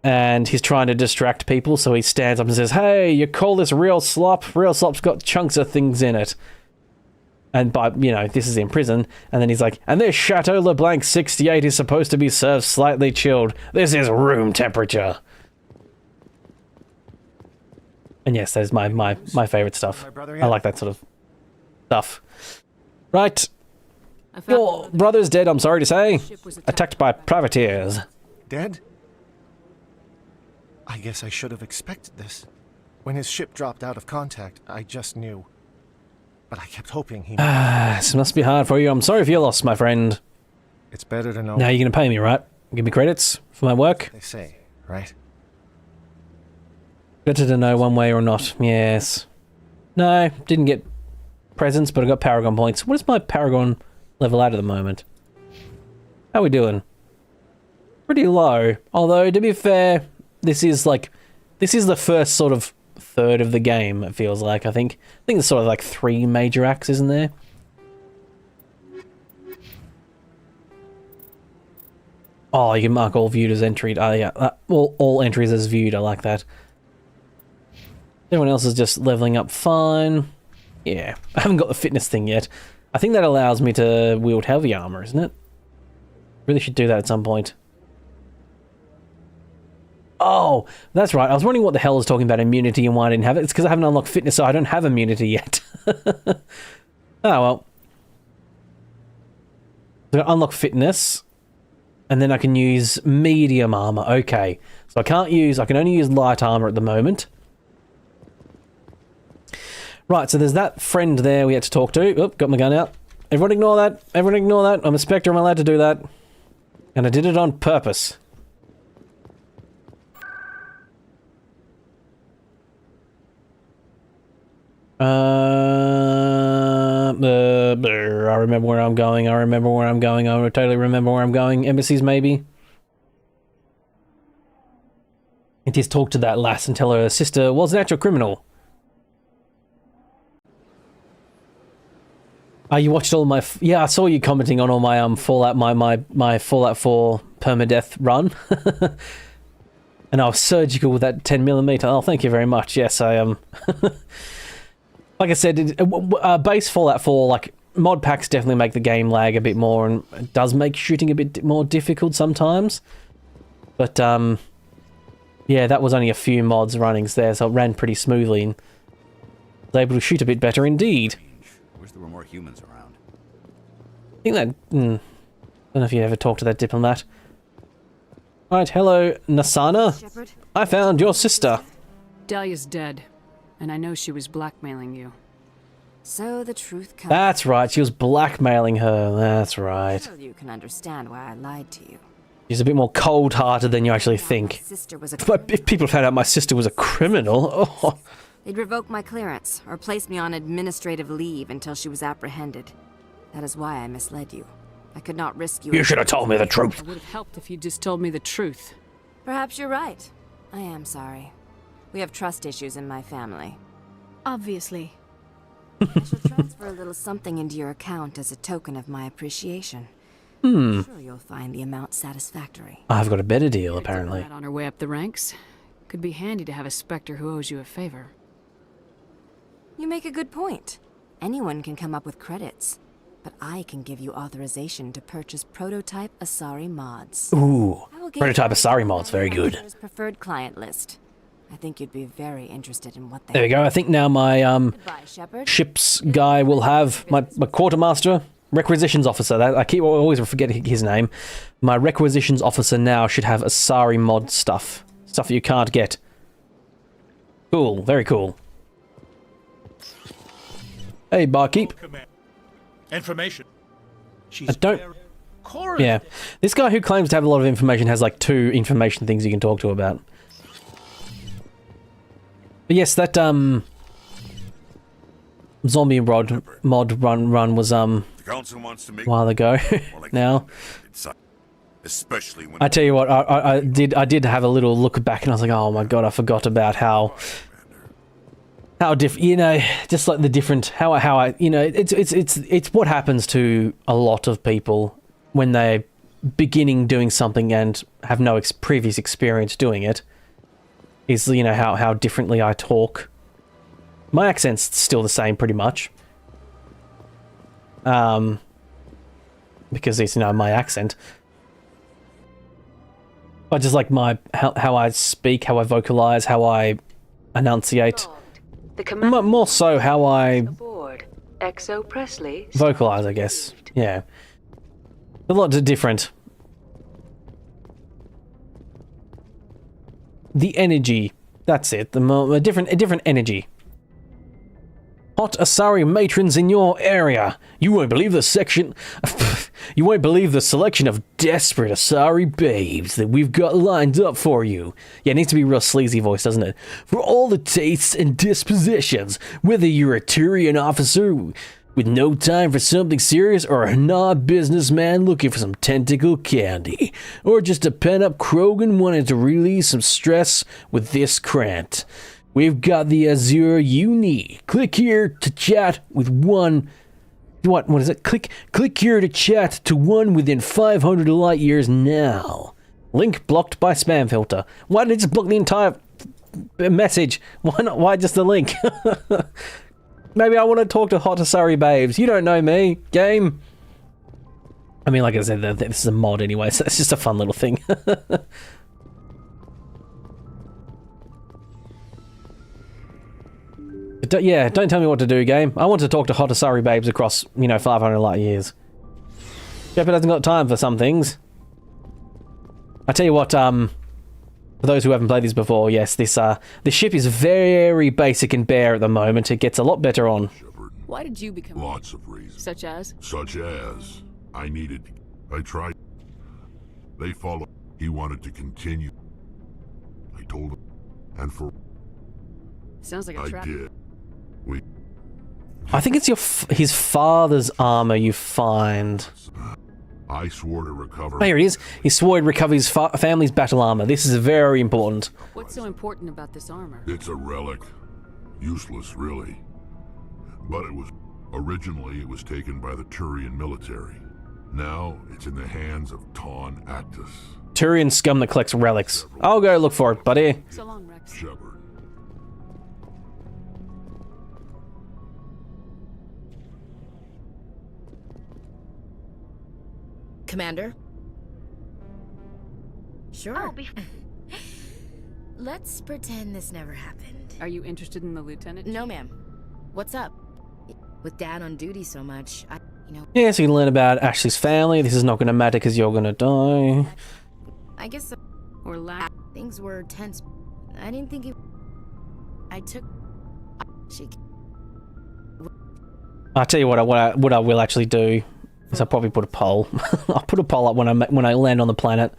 [SPEAKER 1] And he's trying to distract people, so he stands up and says, "Hey, you call this real slop? Real slop's got chunks of things in it." And this is in prison. And then he's like, "And this Chateau LeBlanc 68 is supposed to be served slightly chilled. This is room temperature." And yes, that is my favorite stuff. I like that sort of stuff. Right. Your brother's dead, I'm sorry to say. Attacked by privateers.
[SPEAKER 20] Dead? I guess I should have expected this. When his ship dropped out of contact, I just knew. But I kept hoping he...
[SPEAKER 1] This must be hard for you. I'm sorry for your loss, my friend.
[SPEAKER 20] It's better to know...
[SPEAKER 1] Now you're going to pay me, right? Give me credits for my work?
[SPEAKER 20] They say, right?
[SPEAKER 1] Better to know one way or not, yes. No, didn't get presents, but I got Paragon points. What is my Paragon level at the moment? How we doing? Pretty low. Although, to be fair, this is the first sort of third of the game, it feels like. I think there's sort of like 3 major acts, isn't there? Oh, you can mark all viewed as entered. Oh, yeah. All entries as viewed. I like that. Everyone else is just leveling up fine. Yeah, I haven't got the fitness thing yet. I think that allows me to wield heavy armor, isn't it? Really should do that at some point. Oh, that's right. I was wondering what the hell I was talking about immunity and why I didn't have it. It's because I haven't unlocked fitness, so I don't have immunity yet. Oh, well. So I unlock fitness, and then I can use medium armor. Okay. So I can only use light armor at the moment. Right, so there's that friend there we had to talk to. Oop, got my gun out. Everyone ignore that. Everyone ignore that. I'm a Spectre, I'm allowed to do that. And I did it on purpose. I remember where I'm going. I totally remember where I'm going. Embassies, maybe? It is talk to that lass and tell her sister was an actual criminal. You watched all my... Yeah, I saw you commenting on all my Fallout, my Fallout 4 permadeath run. And I was surgical with that 10mm. Oh, thank you very much. Yes, I am. Like I said, base Fallout 4, like, mod packs definitely make the game lag a bit more, and it does make shooting a bit more difficult sometimes. But, yeah, that was only a few mods runnings there, so it ran pretty smoothly, and was able to shoot a bit better indeed.
[SPEAKER 21] Wish there were more humans around.
[SPEAKER 1] I think that... Don't know if you ever talked to that diplomat. Right, hello, Nasana.
[SPEAKER 2] Shepard?
[SPEAKER 1] I found your sister.
[SPEAKER 5] Dahlia's dead, and I know she was blackmailing you.
[SPEAKER 2] So the truth comes.
[SPEAKER 1] That's right, she was blackmailing her. That's right.
[SPEAKER 2] Well, you can understand why I lied to you.
[SPEAKER 1] She's a bit more cold-hearted than you actually think.
[SPEAKER 2] Sister was a
[SPEAKER 1] But if people found out my sister was a criminal, oh.
[SPEAKER 2] They'd revoke my clearance or place me on administrative leave until she was apprehended. That is why I misled you. I could not risk you.
[SPEAKER 1] You should have told me the truth.
[SPEAKER 5] It would have helped if you just told me the truth.
[SPEAKER 2] Perhaps you're right. I am sorry. We have trust issues in my family.
[SPEAKER 12] Obviously.
[SPEAKER 2] I shall transfer a little something into your account as a token of my appreciation.
[SPEAKER 1] Hmm.
[SPEAKER 2] I'm sure you'll find the amount satisfactory.
[SPEAKER 1] I've got a better deal, apparently.
[SPEAKER 5] On her way up the ranks. Could be handy to have a Spectre who owes you a favor.
[SPEAKER 2] You make a good point. Anyone can come up with credits. But I can give you authorization to purchase prototype Asari mods.
[SPEAKER 1] Ooh,
[SPEAKER 2] I will give
[SPEAKER 1] prototype
[SPEAKER 2] you
[SPEAKER 1] Asari mods, very good.
[SPEAKER 2] manufacturer's preferred client list. I think you'd be very interested in what they
[SPEAKER 1] There we go. I think now my
[SPEAKER 2] Goodbye, Shepard.
[SPEAKER 1] ship's guy will have my quartermaster, requisitions officer. I always forget his name. My requisitions officer now should have Asari mod stuff that you can't get. Cool, very cool. Hey, barkeep.
[SPEAKER 18] Information.
[SPEAKER 1] I don't. Yeah, this guy who claims to have a lot of information has like 2 information things you can talk to about. But yes, that zombie mod run was
[SPEAKER 4] The council wants to make
[SPEAKER 1] a while ago. Now,
[SPEAKER 4] especially when
[SPEAKER 1] I tell you what, I did have a little look back, and I was like, oh my god, I forgot about how different, you know, just like the different how I you know, it's what happens to a lot of people when they're beginning doing something and have no previous experience doing it. Is, you know, how differently I talk. My accent's still the same pretty much. Because it's, you know, my accent. But just like how I speak, how I vocalize, how I enunciate. More so how I
[SPEAKER 3] Exo Presley
[SPEAKER 1] vocalize, I guess. Yeah. A lot different. The energy. That's it. A different energy. Hot Asari matrons in your area. You won't believe the selection of desperate Asari babes that we've got lined up for you. Yeah, it needs to be a real sleazy voice, doesn't it? For all the tastes and dispositions, whether you're a Turian officer with no time for something serious, or a knob businessman looking for some tentacle candy, or just a pent-up Krogan wanting to release some stress with this crant. We've got the Azure you need. Click here to chat with one... What is it? Click here to chat to one within 500 light years now. Link blocked by spam filter. Why did it just block the entire message? Why not? Why just the link? Maybe I want to talk to hot Asari babes. You don't know me, game. I mean, like I said, this is a mod anyway, so it's just a fun little thing. Yeah, don't tell me what to do, game. I want to talk to hot Asari babes across, you know, 500 light years. Shepard hasn't got time for some things. I tell you what, for those who haven't played this before, yes, this ship is very basic and bare at the moment. It gets a lot better on.
[SPEAKER 5] Why did you become...
[SPEAKER 21] Lots of reasons.
[SPEAKER 5] Such as?
[SPEAKER 21] Such as, I tried. They followed. He wanted to continue. I told him. And for...
[SPEAKER 5] Sounds like a trap.
[SPEAKER 21] I did.
[SPEAKER 1] I think it's his father's armor you find.
[SPEAKER 21] I swore to recover...
[SPEAKER 1] Oh, here it is. He swore to recover his family's battle armor. This is very important.
[SPEAKER 5] What's so important about this armor?
[SPEAKER 21] It's a relic. Useless, really. But originally it was taken by the Turian military. Now it's in the hands of Taun Actus.
[SPEAKER 1] Turian scum that collects relics. I'll go look for it, buddy.
[SPEAKER 5] So long, Rex.
[SPEAKER 21] Shepard.
[SPEAKER 22] Commander? Sure. Let's pretend this never happened.
[SPEAKER 5] Are you interested in the lieutenant?
[SPEAKER 22] No, ma'am. What's up? With Dad on duty so much,
[SPEAKER 1] Yeah, so you can learn about Ashley's family. This is not going to matter because you're going to die.
[SPEAKER 22] I guess.
[SPEAKER 5] Or
[SPEAKER 22] things were tense. I didn't think it. I took. She.
[SPEAKER 1] I'll tell you what I will actually do is I'll probably put a poll. I'll put a poll up when I land on the planet.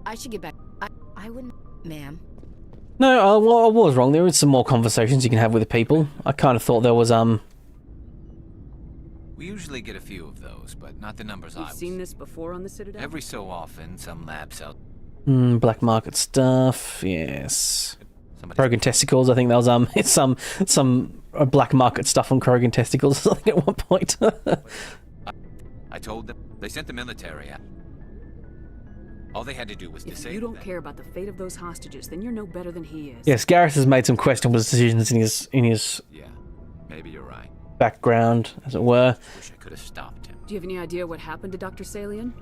[SPEAKER 22] I should get back. I wouldn't, ma'am.
[SPEAKER 1] No, well, I was wrong. There is some more conversations you can have with the people. I kind of thought there was
[SPEAKER 9] We usually get a few of those, but not the numbers
[SPEAKER 5] We've seen this before on the Citadel?
[SPEAKER 9] Every so often, some lab sell.
[SPEAKER 1] black market stuff. Yes. Krogan testicles. I think that was it's some black market stuff on Krogan testicles or something at one point.
[SPEAKER 9] I told them they sent the military out. All they had to do was
[SPEAKER 5] If
[SPEAKER 9] disable
[SPEAKER 5] you don't care about the fate of those hostages, then you're no better than he is.
[SPEAKER 1] Yes, Gareth has made some questionable decisions in his
[SPEAKER 9] Yeah, maybe you're right.
[SPEAKER 1] background, as it were.
[SPEAKER 9] Wish I could have stopped him.
[SPEAKER 5] Do you have any idea what happened to Dr. Salian?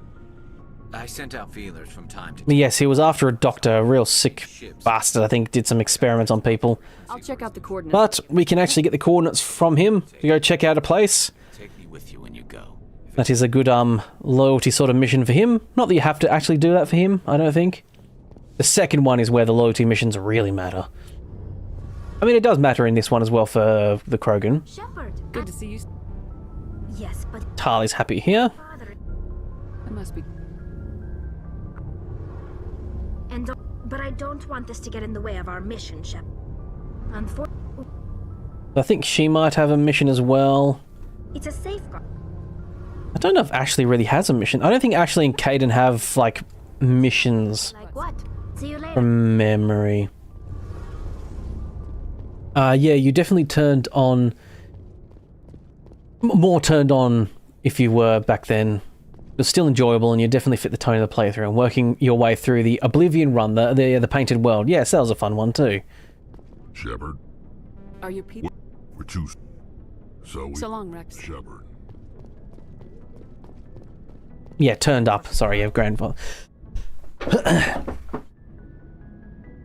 [SPEAKER 9] I sent out feelers from time to
[SPEAKER 1] But yes, he was after a doctor, a real sick bastard, I think, did some experiments on people.
[SPEAKER 5] I'll check out the coordinates.
[SPEAKER 1] But we can actually get the coordinates from him to go check out a place.
[SPEAKER 9] Take me with you when you go.
[SPEAKER 1] That is a good loyalty sort of mission for him. Not that you have to actually do that for him, I don't think. The second one is where the loyalty missions really matter. I mean, it does matter in this one as well for the Krogan.
[SPEAKER 12] Shepard.
[SPEAKER 5] Good to see you.
[SPEAKER 12] Yes, but
[SPEAKER 1] Tali's happy here.
[SPEAKER 5] It must be.
[SPEAKER 12] But I don't want this to get in the way of our mission, Shep.
[SPEAKER 1] I think she might have a mission as well.
[SPEAKER 12] It's a safeguard.
[SPEAKER 1] I don't know if Ashley really has a mission. I don't think Ashley and Caden have, like, missions.
[SPEAKER 12] Like what? See you later.
[SPEAKER 1] From memory. Yeah, you definitely turned on... More turned on if you were back then. It was still enjoyable, and you definitely fit the tone of the playthrough. And working your way through the Oblivion run, the Painted World. Yes, that was a fun one too.
[SPEAKER 21] Shepard,
[SPEAKER 5] Are you Peter?
[SPEAKER 21] we're two. So
[SPEAKER 5] long, Rex.
[SPEAKER 21] Shepard.
[SPEAKER 1] Yeah, turned up. Sorry, yeah, grandfather.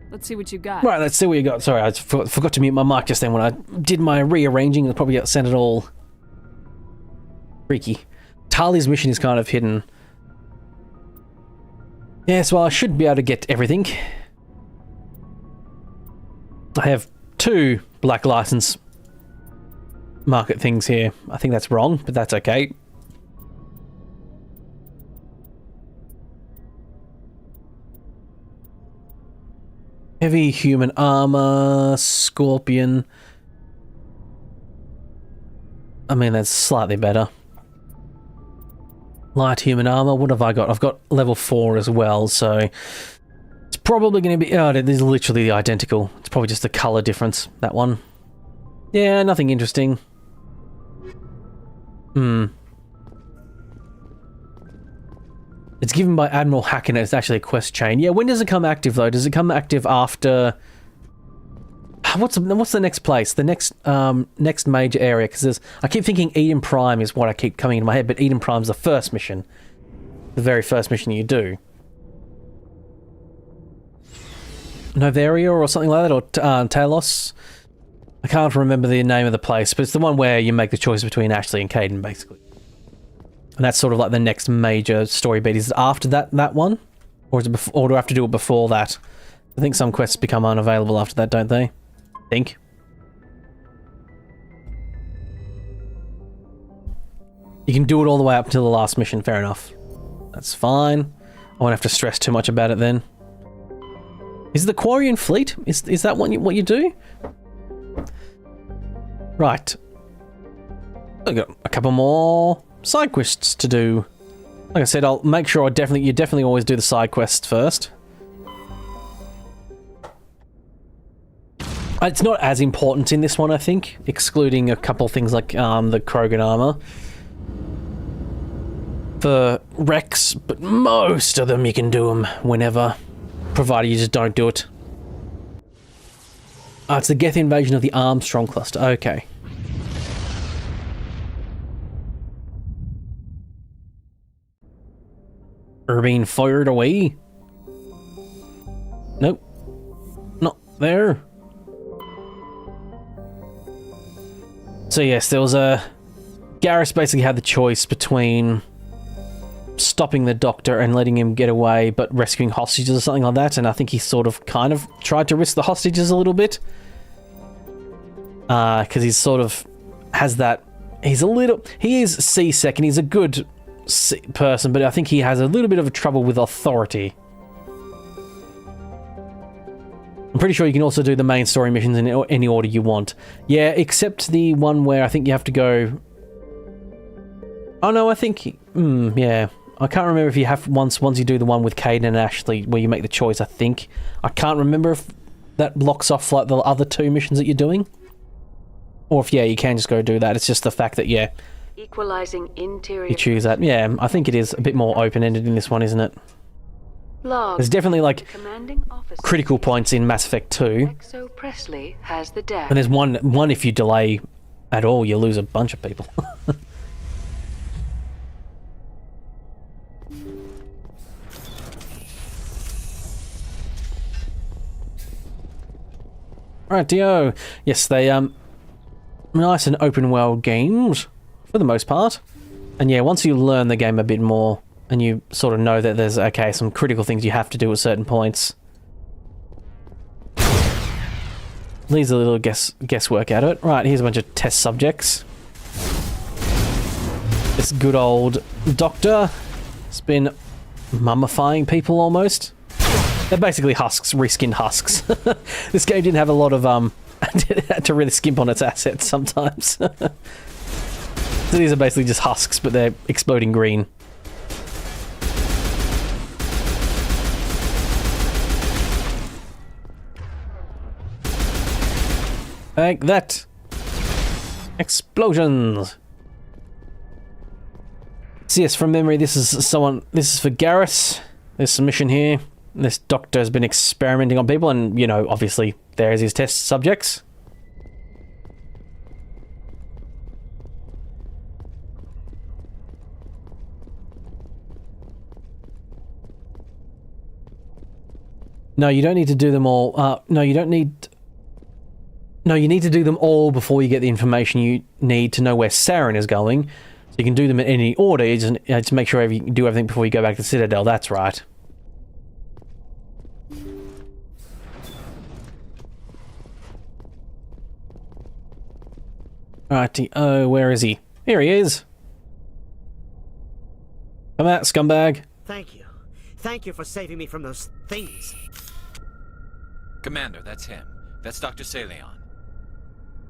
[SPEAKER 5] Let's see what you got.
[SPEAKER 1] Right, let's see what you got. Sorry, I forgot to mute my mic just then when I did my rearranging. It probably got sent it all freaky. Tali's mission is kind of hidden. Yes, well, I should be able to get everything. I have 2 black license market things here. I think that's wrong, but that's okay. Heavy human armor, Scorpion. I mean, that's slightly better. Light human armor, what have I got? I've got level 4 as well, so... It's probably going to be... Oh, these are literally identical. It's probably just the colour difference, that one. Yeah, nothing interesting. It's given by Admiral Hacken. It's actually a quest chain. Yeah, when does it come active, though? Does it come active after... What's the next place? The next major area? Because I keep thinking Eden Prime is what I keep coming into my head, but Eden Prime's the first mission. The very first mission you do. Novaria or something like that, or Talos? I can't remember the name of the place, but it's the one where you make the choice between Ashley and Caden, basically. And that's sort of like the next major story beat. Is it after that one? Or is it before, or do I have to do it before that? I think some quests become unavailable after that, don't they? I think. You can do it all the way up until the last mission, fair enough. That's fine. I won't have to stress too much about it then. Is the Quarian fleet? Is that what you do? Right. I've got a couple more side quests to do. Like I said, I'll make sure you definitely always do the side quests first. It's not as important in this one, I think, excluding a couple things like the Krogan armor. For Rex, but most of them you can do them whenever, provided you just don't do it. It's the Geth invasion of the Armstrong cluster. Okay. Are being fired away? Nope. Not there. So yes, there was a Garrus basically had the choice between stopping the doctor and letting him get away, but rescuing hostages or something like that, and I think he sort of kind of tried to risk the hostages a little bit. Because he's sort of has that... he is C-Sec and he's a good person, but I think he has a little bit of a trouble with authority. I'm pretty sure you can also do the main story missions in any order you want. Yeah, except the one where I think you have to go... oh no, I think... yeah. I can't remember if you have once you do the one with Caden and Ashley where you make the choice, I think. I can't remember if that blocks off like the other 2 missions that you're doing. Or if, yeah, you can just go do that. It's just the fact that, yeah,
[SPEAKER 3] Equalizing interior.
[SPEAKER 1] you choose that. Yeah, I think it is a bit more open-ended in this one, isn't it?
[SPEAKER 3] Log.
[SPEAKER 1] There's definitely, like,
[SPEAKER 3] Commanding officer.
[SPEAKER 1] critical points in Mass Effect 2.
[SPEAKER 3] Exo Presley has the deck.
[SPEAKER 1] And there's one if you delay at all, you lose a bunch of people. Right, Dio. Yes, they nice and open world games for the most part. And yeah, once you learn the game a bit more and you sort of know that there's some critical things you have to do at certain points, leaves a little guesswork out of it. Right, here's a bunch of test subjects. This good old doctor has been mummifying people almost. They're basically husks, reskinned husks. This game didn't have a lot of, had to really skimp on its assets sometimes. So these are basically just husks, but they're exploding green. Like that. Explosions. So yes, from memory, this is for Garrus. There's some mission here. This doctor has been experimenting on people, and, you know, obviously, there's his test subjects. No, you don't need to do them all. No, you don't need... No, you need to do them all before you get the information you need to know where Saren is going. So you can do them in any order. You just make sure you do everything before you go back to Citadel. That's right. Righty, oh, where is he? Here he is. Come out, scumbag.
[SPEAKER 10] Thank you. Thank you for saving me from those things.
[SPEAKER 9] Commander, that's him. That's Dr. Saleon.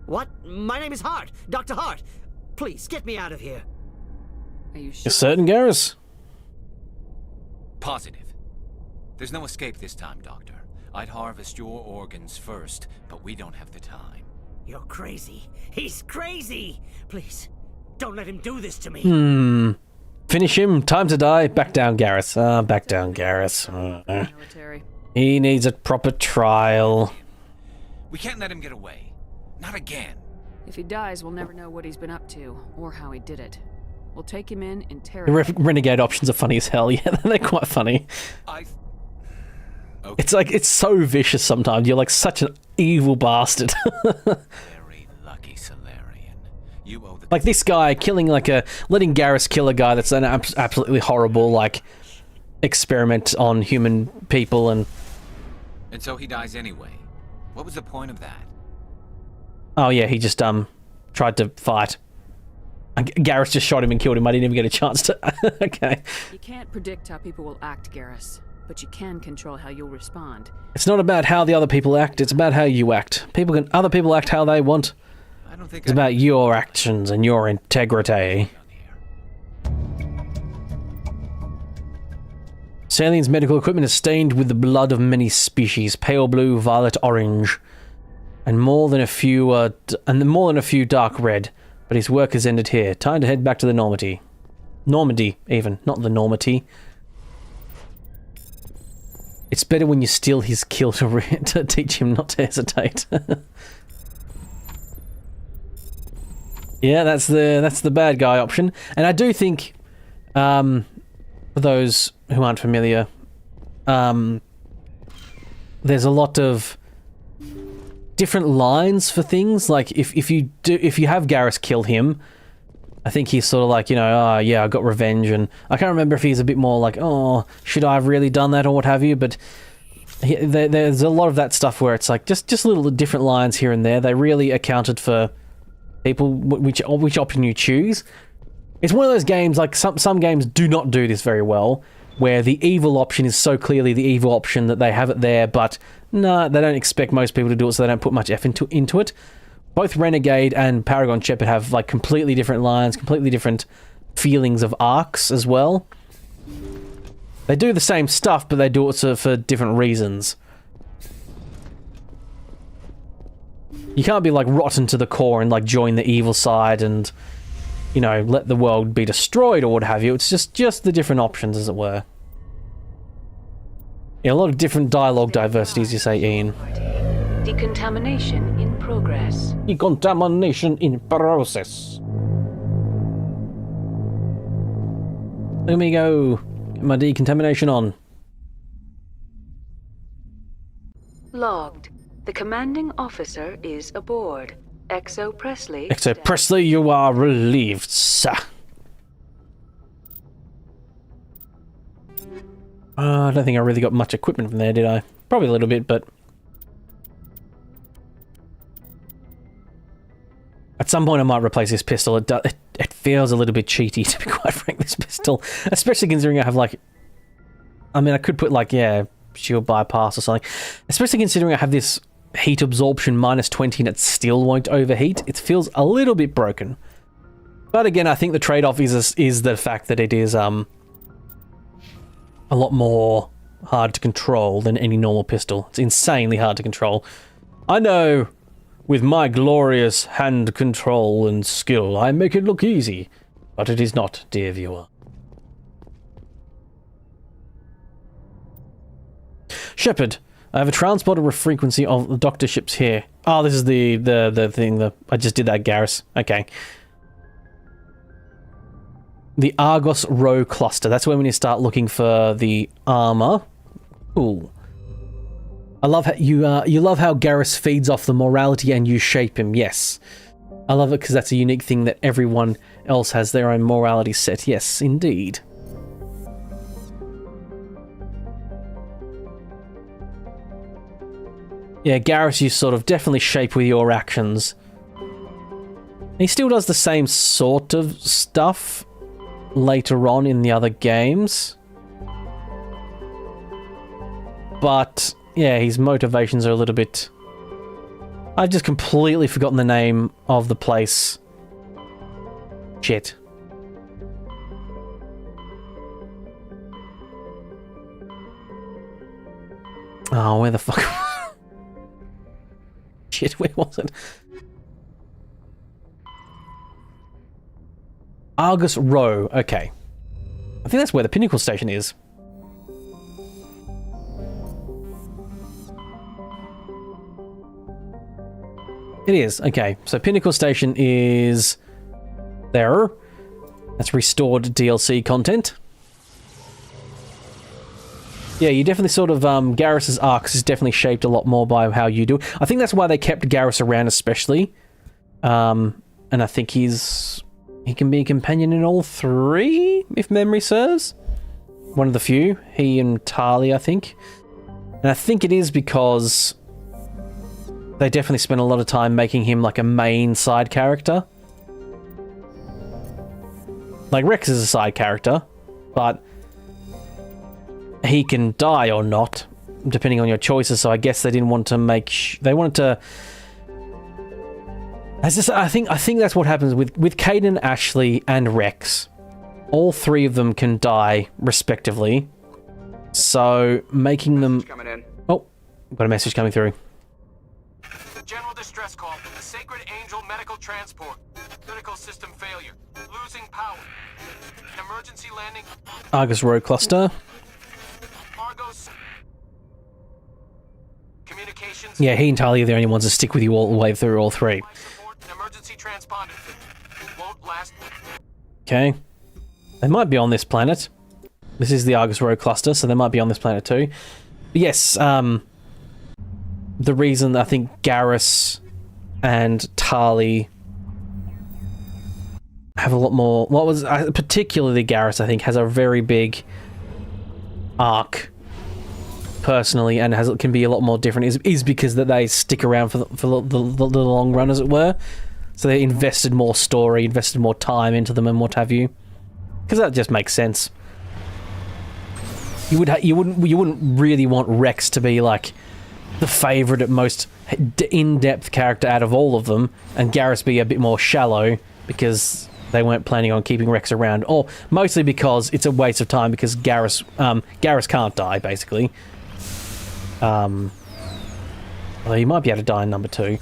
[SPEAKER 10] What? My name is Hart. Dr. Hart. Please, get me out of here.
[SPEAKER 5] Are you sure?
[SPEAKER 1] You're certain, Garrus?
[SPEAKER 9] Positive. There's no escape this time, Doctor. I'd harvest your organs first, but we don't have the time.
[SPEAKER 10] You're crazy. He's crazy! Please, don't let him do this to me.
[SPEAKER 1] Finish him. Time to die. Back down, Garrus. Back down, Garrus.
[SPEAKER 5] Military.
[SPEAKER 1] He needs a proper trial.
[SPEAKER 9] We can't let him get away. Not again.
[SPEAKER 5] If he dies, we'll never know what he's been up to, or how he did it. We'll take him in, interrogate.
[SPEAKER 1] The renegade options are funny as hell. Yeah, they're quite funny.
[SPEAKER 9] Okay.
[SPEAKER 1] It's like, it's so vicious sometimes. You're like such an evil bastard.
[SPEAKER 9] Very lucky, Solarian. You owe the...
[SPEAKER 1] Like this guy killing letting Garrus kill a guy that's an absolutely horrible, like, experiment on human people and
[SPEAKER 9] so he dies anyway. What was the point of that?
[SPEAKER 1] Oh yeah, he just tried to fight. Garrus just shot him and killed him. I didn't even get a chance to... Okay.
[SPEAKER 5] You can't predict how people will act, Garrus, but you can control how you'll respond.
[SPEAKER 1] It's not about how the other people act, it's about how you act. Other people act how they want.
[SPEAKER 9] I don't think
[SPEAKER 1] it's about your actions and your integrity. Salien's medical equipment is stained with the blood of many species, pale blue, violet, orange, and more than a few dark red. But his work has ended here. Time to head back to the Normandy. Normandy, even, not the Normandy. It's better when you steal his kill to teach him not to hesitate. Yeah, that's the bad guy option, and I do think, for those who aren't familiar, there's a lot of different lines for things. Like if you have Garrus kill him, I think he's sort of like, you know, oh yeah, I got revenge, and I can't remember if he's a bit more like, oh, should I have really done that or what have you, but there's a lot of that stuff where it's like just little different lines here and there. They really accounted for people, which option you choose. It's one of those games, like some games do not do this very well, where the evil option is so clearly the evil option that they have it there, but no, they don't expect most people to do it, so they don't put much effort into it. Both Renegade and Paragon Shepherd have like completely different lines, completely different feelings of arcs as well. They do the same stuff, but they do it for different reasons. You can't be like rotten to the core and like join the evil side and, you know, let the world be destroyed or what have you. It's just the different options, as it were. Yeah, a lot of different dialogue diversities, you say, Ian.
[SPEAKER 3] Decontamination in progress.
[SPEAKER 1] Decontamination in process. Let me go. Get my decontamination on.
[SPEAKER 3] Logged. The commanding officer is aboard. Exo Presley.
[SPEAKER 1] Exo Presley, you are relieved, sir. I don't think I really got much equipment from there, did I? Probably a little bit, but... At some point I might replace this pistol. It feels a little bit cheaty, to be quite frank, this pistol. Especially considering I have, like... I mean, I could put, like, yeah, shield bypass or something. Especially considering I have this heat absorption -20 and it still won't overheat. It feels a little bit broken. But again, I think the trade-off is the fact that it is, a lot more hard to control than any normal pistol. It's insanely hard to control. I know... With my glorious hand control and skill, I make it look easy. But it is not, dear viewer. Shepard, I have a transporter with frequency of the doctor ships here. Oh, this is the thing that... I just did that, Garrus. Okay. The Argos Row cluster. That's when you start looking for the armor. Ooh. I love how you love how Garrus feeds off the morality and you shape him. Yes, I love it because that's a unique thing that everyone else has their own morality set. Yes, indeed. Yeah, Garrus, you sort of definitely shape with your actions. He still does the same sort of stuff later on in the other games, but. Yeah, his motivations are a little bit... I've just completely forgotten the name of the place. Shit. Oh, where the fuck... Shit, where was it? Argus Row, okay. I think that's where the Pinnacle Station is. It is, okay. So Pinnacle Station is there. That's restored DLC content. Yeah, you definitely sort of, Garrus's arcs is definitely shaped a lot more by how you do. I think that's why they kept Garrus around especially. And I think he can be a companion in all three, if memory serves. One of the few. He and Tali, I think. And I think it is because... They definitely spent a lot of time making him like a main side character. Like Rex is a side character, but he can die or not, depending on your choices. So I guess they didn't want to make. They wanted to. I think that's what happens with Caden, Ashley, and Rex. All three of them can die respectively. So making them. Oh, got a message coming through.
[SPEAKER 7] General distress call from the Sacred Angel Medical Transport. Critical system failure. Losing power. Emergency landing.
[SPEAKER 1] Argus Row cluster.
[SPEAKER 7] Argos. Communications.
[SPEAKER 1] Yeah, he and Talia are the only ones that stick with you all the way through all three.
[SPEAKER 7] Emergency transponder. Won't last.
[SPEAKER 1] Okay. They might be on this planet. This is the Argus Row cluster, so they might be on this planet too. But yes, the reason I think Garrus and Tali have a lot more. What was particularly Garrus, I think, has a very big arc personally, and can be a lot more different. Is because that they stick around for the long run, as it were. So they invested more story, invested more time into them, and what have you. Because that just makes sense. You wouldn't really want Rex to be like the favorite at most in-depth character out of all of them, and Garrus be a bit more shallow because they weren't planning on keeping Rex around, or mostly because it's a waste of time because Garrus can't die basically. Although he might be able to die in number 2,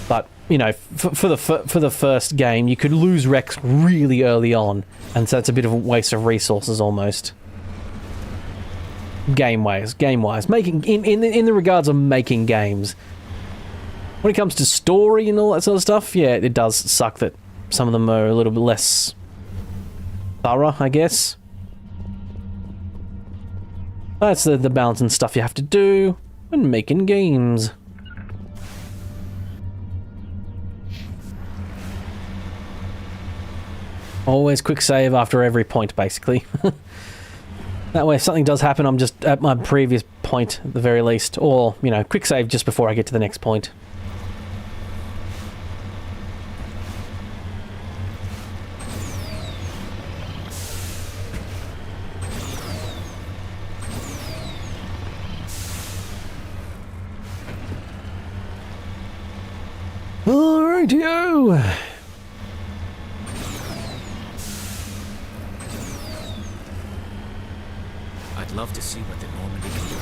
[SPEAKER 1] but you know, for the first game, you could lose Rex really early on, and so it's a bit of a waste of resources almost. Game-wise, making in the regards of making games. When it comes to story and all that sort of stuff, yeah, it does suck that some of them are a little bit less thorough, I guess. That's the balance and stuff you have to do when making games. Always quick save after every point, basically. That way, if something does happen, I'm just at my previous point, at the very least. Or, you know, quick save just before I get to the next point. Alrighty-o!
[SPEAKER 9] I'd love to see what the Normandy can do.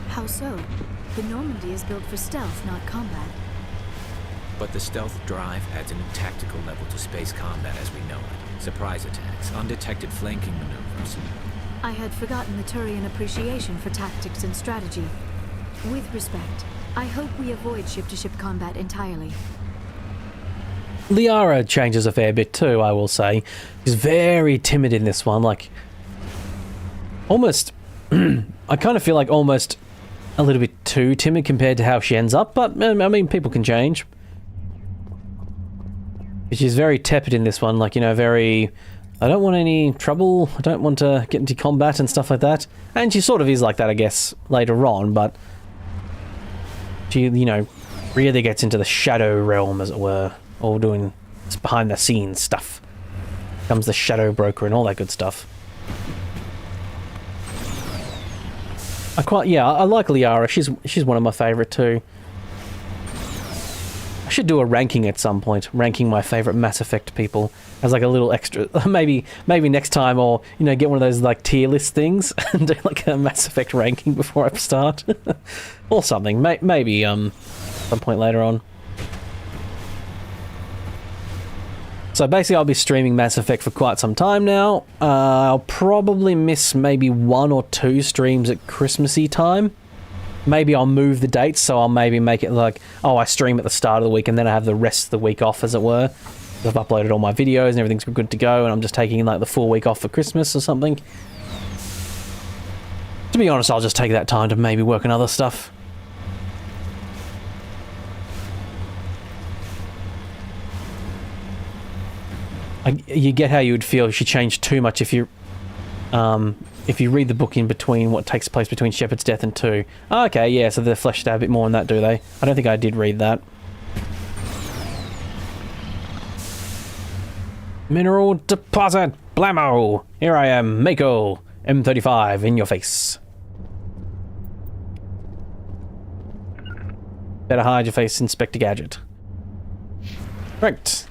[SPEAKER 12] How so? The Normandy is built for stealth, not combat.
[SPEAKER 9] But the stealth drive adds a new tactical level to space combat as we know it. Surprise attacks, undetected flanking maneuvers.
[SPEAKER 12] I had forgotten the Turian appreciation for tactics and strategy. With respect, I hope we avoid ship-to-ship combat entirely.
[SPEAKER 1] Liara changes a fair bit too, I will say. She's very timid in this one, like... Almost... I kind of feel like almost a little bit too timid compared to how she ends up, but, I mean, people can change. She's very tepid in this one, like, you know, very... I don't want any trouble, I don't want to get into combat and stuff like that. And she sort of is like that, I guess, later on, but... She, you know, really gets into the shadow realm, as it were. All doing behind-the-scenes stuff. Comes the shadow broker and all that good stuff. I like Liara. She's one of my favourite too. I should do a ranking at some point, ranking my favourite Mass Effect people as like a little extra. Maybe next time, or you know, get one of those like tier list things and do like a Mass Effect ranking before I start, or something. Maybe some point later on. So basically, I'll be streaming Mass Effect for quite some time now. I'll probably miss maybe 1 or 2 streams at Christmassy time. Maybe I'll move the dates, so I'll maybe make it like, oh, I stream at the start of the week and then I have the rest of the week off, as it were. I've uploaded all my videos and everything's good to go, and I'm just taking like the full week off for Christmas or something. To be honest, I'll just take that time to maybe work on other stuff. You get how you would feel if you changed too much if you read the book in between what takes place between Shepard's death and 2. Oh, okay, yeah, so they're fleshed out a bit more on that, do they? I don't think I did read that. Mineral deposit! Blammo! Here I am, Mako! M35 in your face. Better hide your face, Inspector Gadget. Right.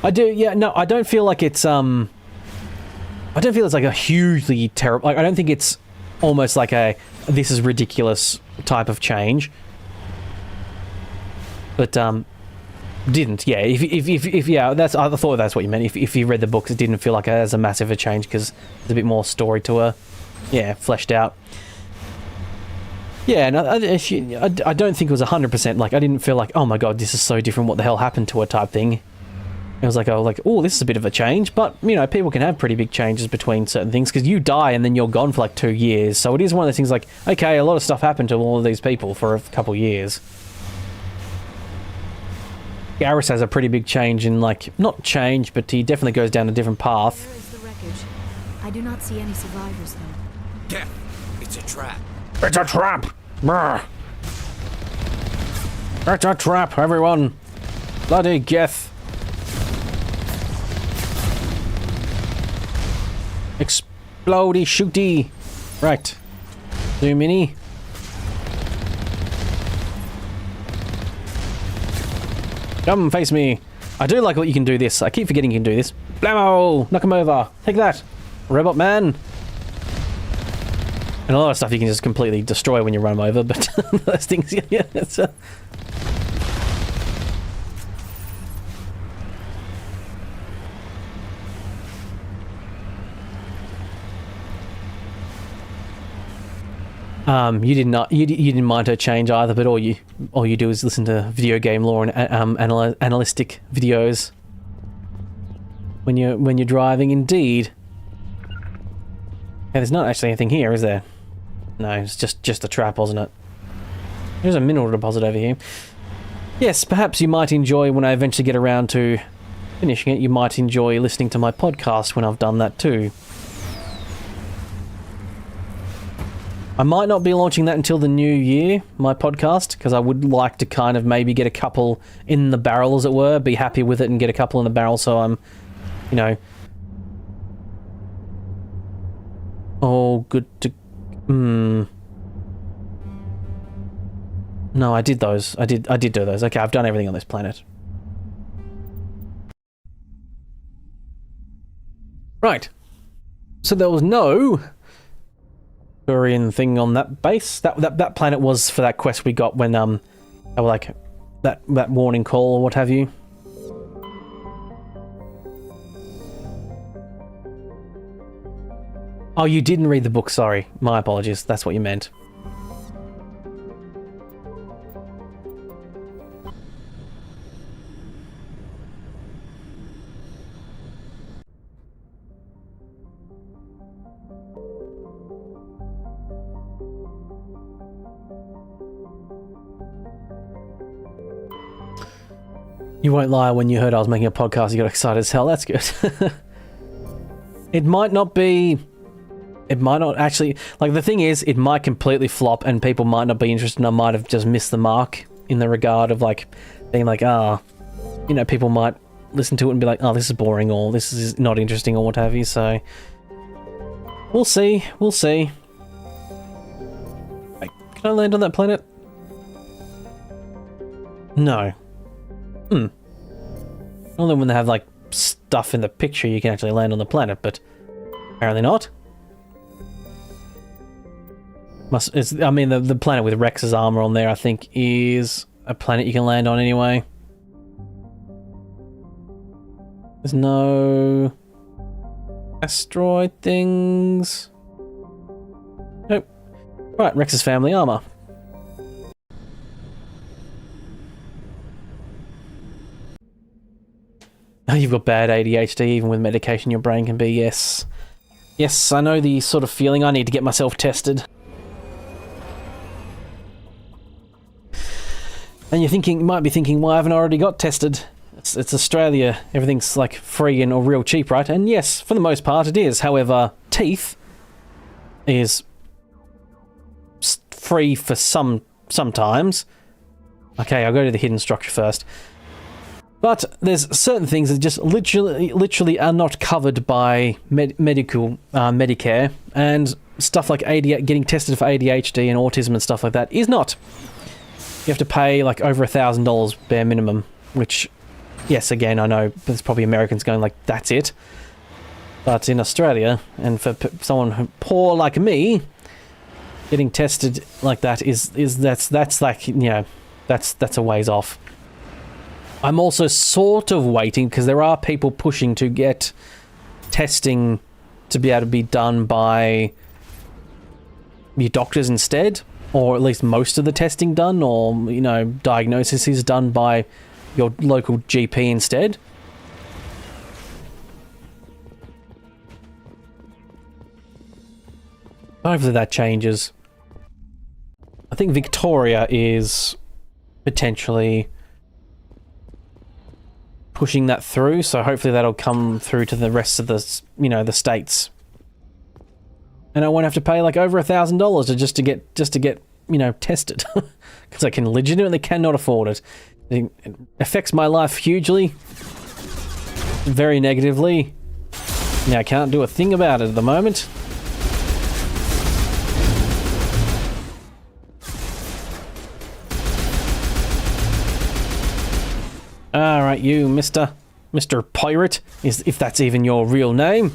[SPEAKER 1] I don't feel like it's, I don't feel it's like a hugely terrible, like, I don't think it's almost like a, this is ridiculous type of change. But, didn't, yeah, if yeah, I thought that's what you meant. If you read the books, it didn't feel like as a massive a change, because there's a bit more story to her. Yeah, fleshed out. Yeah, and I don't think it was 100%, like, I didn't feel like, oh my god, this is so different, what the hell happened to her type thing. It was like, oh, this is a bit of a change, but, you know, people can have pretty big changes between certain things, because you die and then you're gone for like 2 years, so it is one of those things like, okay, a lot of stuff happened to all of these people for a couple years. Garrus has a pretty big change in, like, not change, but he definitely goes down a different path.
[SPEAKER 12] Where is the wreckage? I do not see any survivors, though.
[SPEAKER 9] Yeah, it's a trap.
[SPEAKER 1] It's a trap! Brr. It's a trap, everyone! Bloody Geth! Explodey shooty! Right. Zoom mini. Come face me. I do like what you can do this. I keep forgetting you can do this. Blammo! Knock him over. Take that. Robot man. And a lot of stuff you can just completely destroy when you run them over, but those things, yeah, it's you didn't mind her change either, but all you do is listen to video game lore and analytic videos when you're driving. Indeed. Yeah, there's not actually anything here, is there? No, it's just a trap, wasn't it? There's a mineral deposit over here. Yes, perhaps you might enjoy, when I eventually get around to finishing it, you might enjoy listening to my podcast when I've done that too. I might not be launching that until the new year, my podcast, because I would like to kind of maybe get a couple in the barrel, as it were, be happy with it and get a couple in the barrel, so I'm, you know, all good to... No, I did those. I did do those. Okay, I've done everything on this planet. Right. So there was no Turian thing on that base. That planet was for that quest we got when they were like that warning call or what have you. Oh, you didn't read the book, sorry. My apologies. That's what you meant. You won't lie, when you heard I was making a podcast, you got excited as hell. That's good. It might not be... It might not actually... Like, the thing is, it might completely flop and people might not be interested, and I might have just missed the mark in the regard of, like, being like, you know, people might listen to it and be like, oh, this is boring, or this is not interesting, or what have you, so... We'll see. We'll see. Wait, can I land on that planet? No. Only when they have, like, stuff in the picture you can actually land on the planet, but apparently not. I mean, the planet with Rex's armor on there, I think, is a planet you can land on anyway. There's no asteroid things. Nope. Right, Rex's family armor. Oh, you've got bad ADHD, even with medication your brain can be, yes. Yes, I know the sort of feeling. I need to get myself tested. And you might be thinking, why haven't I already got tested? It's Australia. Everything's like free or real cheap, right? And yes, for the most part it is. However, teeth is free for sometimes. Okay, I'll go to the hidden structure first. But there's certain things that just literally are not covered by Medicare, and stuff like getting tested for ADHD and autism and stuff like that is not. You have to pay like over $1,000 bare minimum, which, yes, again, I know there's probably Americans going like, that's it. But in Australia, and for someone poor like me, getting tested like that that's like, you know, that's a ways off. I'm also sort of waiting, because there are people pushing to get testing to be able to be done by your doctors instead, or at least most of the testing done, or, you know, diagnosis is done by your local GP instead. Hopefully that changes. I think Victoria is potentially pushing that through, so hopefully that'll come through to the rest of the, you know, the states. And I won't have to pay like over $1,000 just to get, you know, tested. Because I can legitimately cannot afford it. It affects my life hugely. Very negatively. Now I can't do a thing about it at the moment. Alright, you, Mr. Pirate, if that's even your real name.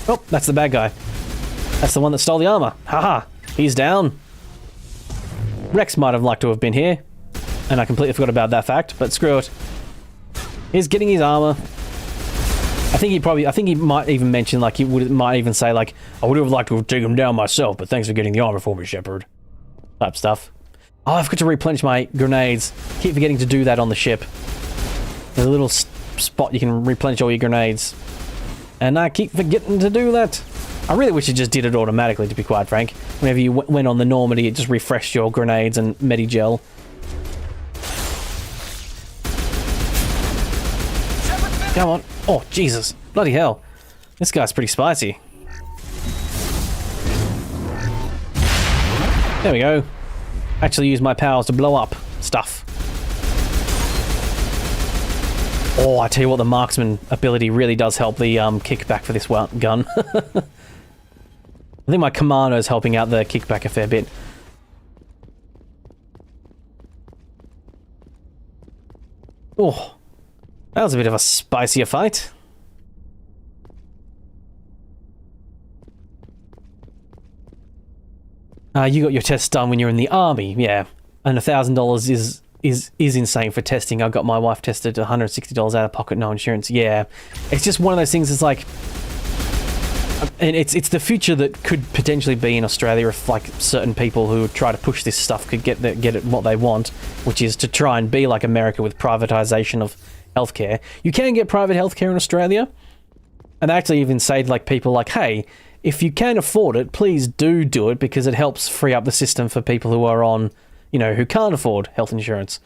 [SPEAKER 1] Oh, that's the bad guy. That's the one that stole the armor. Haha, he's down. Rex might have liked to have been here, and I completely forgot about that fact, but screw it. He's getting his armor. I think he might even mention, like, might even say, like, I would have liked to have taken him down myself, but thanks for getting the armor for me, Shepard. Type stuff. Oh, I've got to replenish my grenades. Keep forgetting to do that on the ship. There's a little spot you can replenish all your grenades. And I keep forgetting to do that. I really wish it just did it automatically, to be quite frank. Whenever you went on the Normandy, it just refreshed your grenades and Medigel. Come on. Oh, Jesus. Bloody hell. This guy's pretty spicy. There we go. Actually use my powers to blow up stuff. Oh, I tell you what, the marksman ability really does help the kickback for this gun. I think my commando is helping out the kickback a fair bit. Oh, that was a bit of a spicier fight. You got your tests done when you're in the army, yeah. And $1,000 is insane for testing. I got my wife tested $160 out of pocket, no insurance. Yeah, it's just one of those things. It's like, and it's the future that could potentially be in Australia if like certain people who try to push this stuff could get it what they want, which is to try and be like America with privatization of healthcare. You can get private healthcare in Australia, and they actually even say to like people like, hey, if you can afford it, please do it, because it helps free up the system for people who are on, you know, who can't afford health insurance.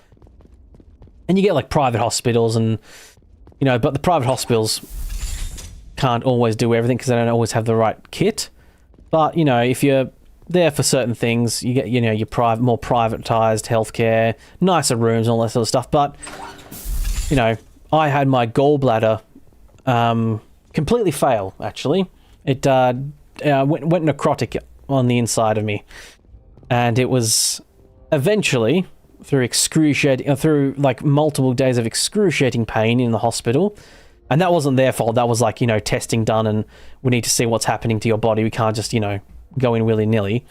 [SPEAKER 1] And you get like private hospitals and, you know, but the private hospitals can't always do everything because they don't always have the right kit. But, you know, if you're there for certain things, you get, you know, your more privatized healthcare, nicer rooms, all that sort of stuff. But, you know, I had my gallbladder completely fail, actually. It went necrotic on the inside of me, and it was eventually through like multiple days of excruciating pain in the hospital. And that wasn't their fault. That was like, you know, testing done, and we need to see what's happening to your body. We can't just, you know, go in willy-nilly.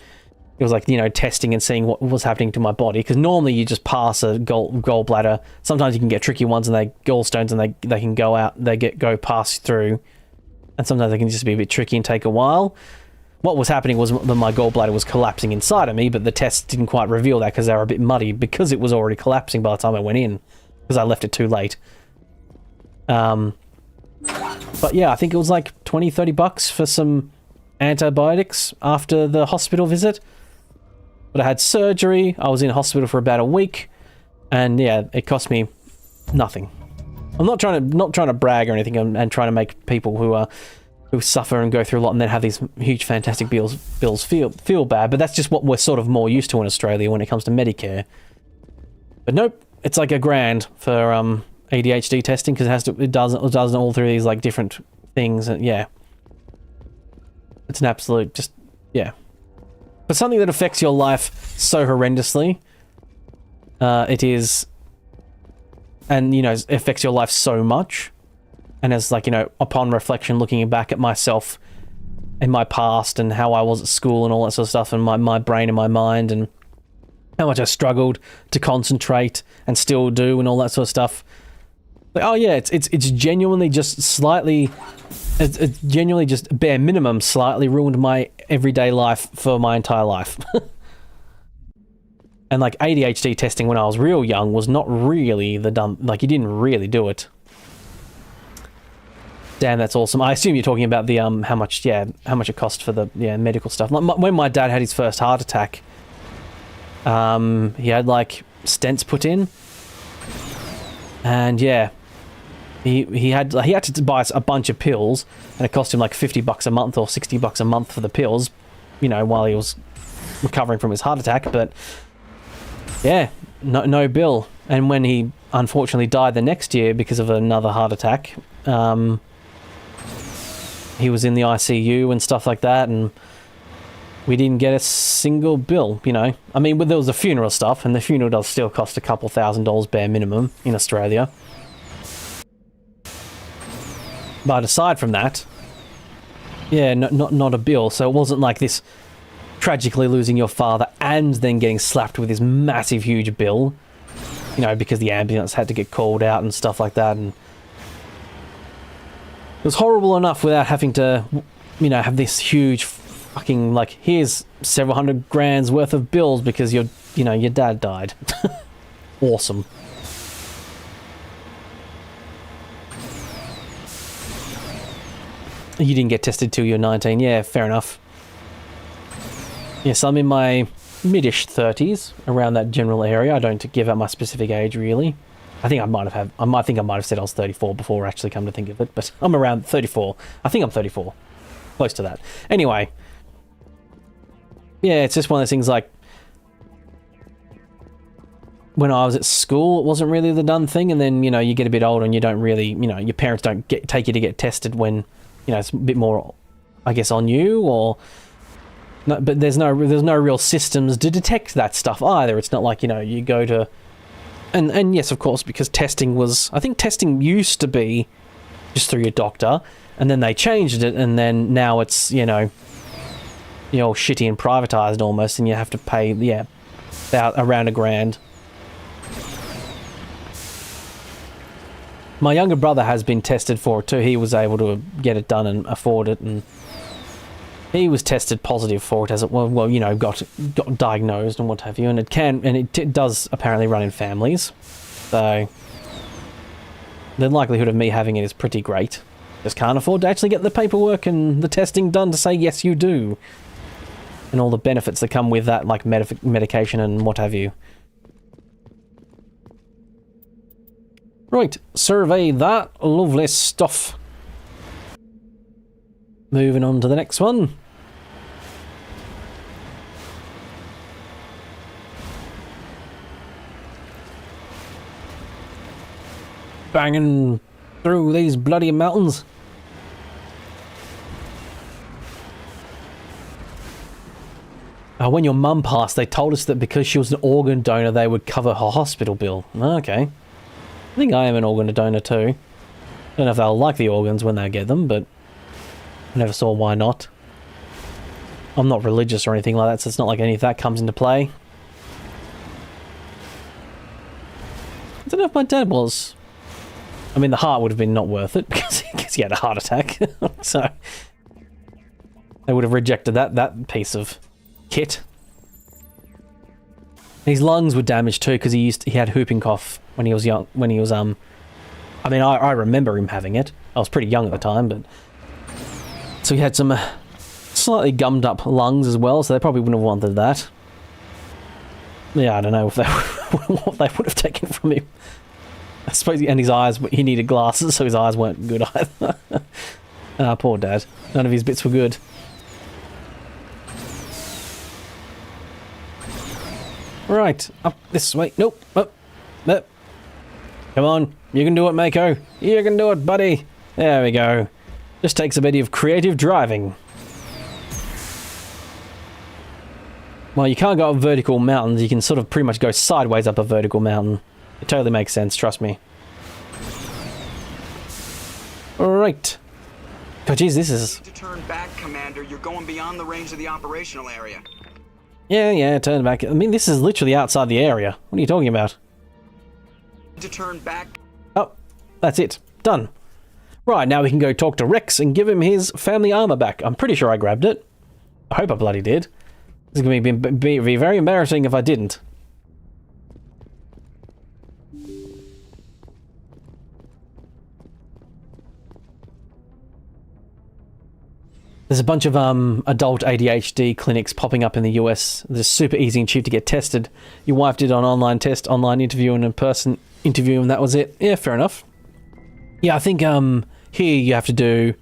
[SPEAKER 1] It was like, you know, testing and seeing what was happening to my body, because normally you just pass a gallbladder. Sometimes you can get tricky ones, and gallstones, and they can go out, go pass through. And sometimes they can just be a bit tricky and take a while. What was happening was that my gallbladder was collapsing inside of me, but the tests didn't quite reveal that because they were a bit muddy, because it was already collapsing by the time I went in, because I left it too late. But yeah, I think it was like $20-30 for some antibiotics after the hospital visit. But I had surgery, I was in hospital for about a week, and yeah, it cost me nothing. I'm not trying to brag or anything, and trying to make people who suffer and go through a lot and then have these huge fantastic bills feel bad, but that's just what we're sort of more used to in Australia when it comes to Medicare. But nope, it's like $1,000 for ADHD testing, because it does all through these like different things, and yeah, it's an absolute just yeah. But something that affects your life so horrendously, it is. And, you know, it affects your life so much. And as, like, you know, upon reflection, looking back at myself and my past and how I was at school and all that sort of stuff, and my brain and my mind, and how much I struggled to concentrate and still do, and all that sort of stuff. Like, oh yeah, it's genuinely just slightly, it's genuinely just bare minimum slightly ruined my everyday life for my entire life. And like ADHD testing when I was real young was not really like you didn't really do it. Damn, that's awesome. I assume you're talking about the how much it cost for the medical stuff. Like when my dad had his first heart attack, he had like stents put in. And yeah, he had to buy a bunch of pills, and it cost him like $50 a month or $60 a month for the pills, you know, while he was recovering from his heart attack. But yeah, no bill. And when he unfortunately died the next year because of another heart attack, he was in the ICU and stuff like that, and we didn't get a single bill, you know. I mean, there was the funeral stuff, and the funeral does still cost a couple $1,000 bare minimum in Australia. But aside from that, yeah, not a bill. So it wasn't like this tragically losing your father and then getting slapped with this massive, huge bill, you know, because the ambulance had to get called out and stuff like that. And it was horrible enough without having to, you know, have this huge fucking, like, here's several hundred grand's worth of bills because your dad died. Awesome. You didn't get tested till you're 19. Yeah, fair enough. Yes, I'm in my mid-ish 30s, around that general area. I don't give out my specific age, really. I think I might have said I was 34 before, actually, come to think of it, but I'm around 34. I think I'm 34. Close to that. Anyway. Yeah, it's just one of those things, like, when I was at school, it wasn't really the done thing, and then, you know, you get a bit older and you don't really, you know, your parents don't take you to get tested when, you know, it's a bit more, I guess, on you, or... No, but there's no real systems to detect that stuff either. It's not like, you know, you go to... And yes, of course, because testing was... I think testing used to be just through your doctor, and then they changed it, and then now it's, you know, all shitty and privatised almost, and you have to pay, yeah, about around $1,000. My younger brother has been tested for it too. He was able to get it done and afford it, and he was tested positive for it as it well, you know, got diagnosed and what have you, and it does apparently run in families. So the likelihood of me having it is pretty great. Just can't afford to actually get the paperwork and the testing done to say yes you do. And all the benefits that come with that, like medication and what have you. Right, survey that lovely stuff. Moving on to the next one. Banging through these bloody mountains. When your mum passed, they told us that because she was an organ donor, they would cover her hospital bill. Okay. I think I am an organ donor too. I don't know if they'll like the organs when they get them, but I never saw why not. I'm not religious or anything like that, so it's not like any of that comes into play. I don't know if my dad was. I mean, the heart would have been not worth it because he had a heart attack. So they would have rejected that piece of kit. His lungs were damaged too because he had whooping cough when he was young. I mean, I remember him having it. I was pretty young at the time, but so he had some slightly gummed up lungs as well. So they probably wouldn't have wanted that. Yeah, I don't know if they what they would have taken from him. I suppose, and his eyes, he needed glasses, so his eyes weren't good either. Poor dad. None of his bits were good. Right, up this way. Nope. Up. Come on, you can do it, Mako. You can do it, buddy. There we go. Just takes a bit of creative driving. Well, you can't go up vertical mountains. You can sort of pretty much go sideways up a vertical mountain. It totally makes sense, trust me. Alright. God, jeez, this is...
[SPEAKER 17] To turn back, Commander. You're going beyond the range of the operational area.
[SPEAKER 1] Yeah, turn back. I mean, this is literally outside the area. What are you talking about?
[SPEAKER 17] To turn back.
[SPEAKER 1] Oh, that's it. Done. Right, now we can go talk to Rex and give him his family armor back. I'm pretty sure I grabbed it. I hope I bloody did. It's going to be very embarrassing if I didn't. There's a bunch of adult ADHD clinics popping up in the US. They're super easy and cheap to get tested. Your wife did an online test, online interview, and in-person interview, and that was it. Yeah, fair enough. Yeah, I think here you have to do...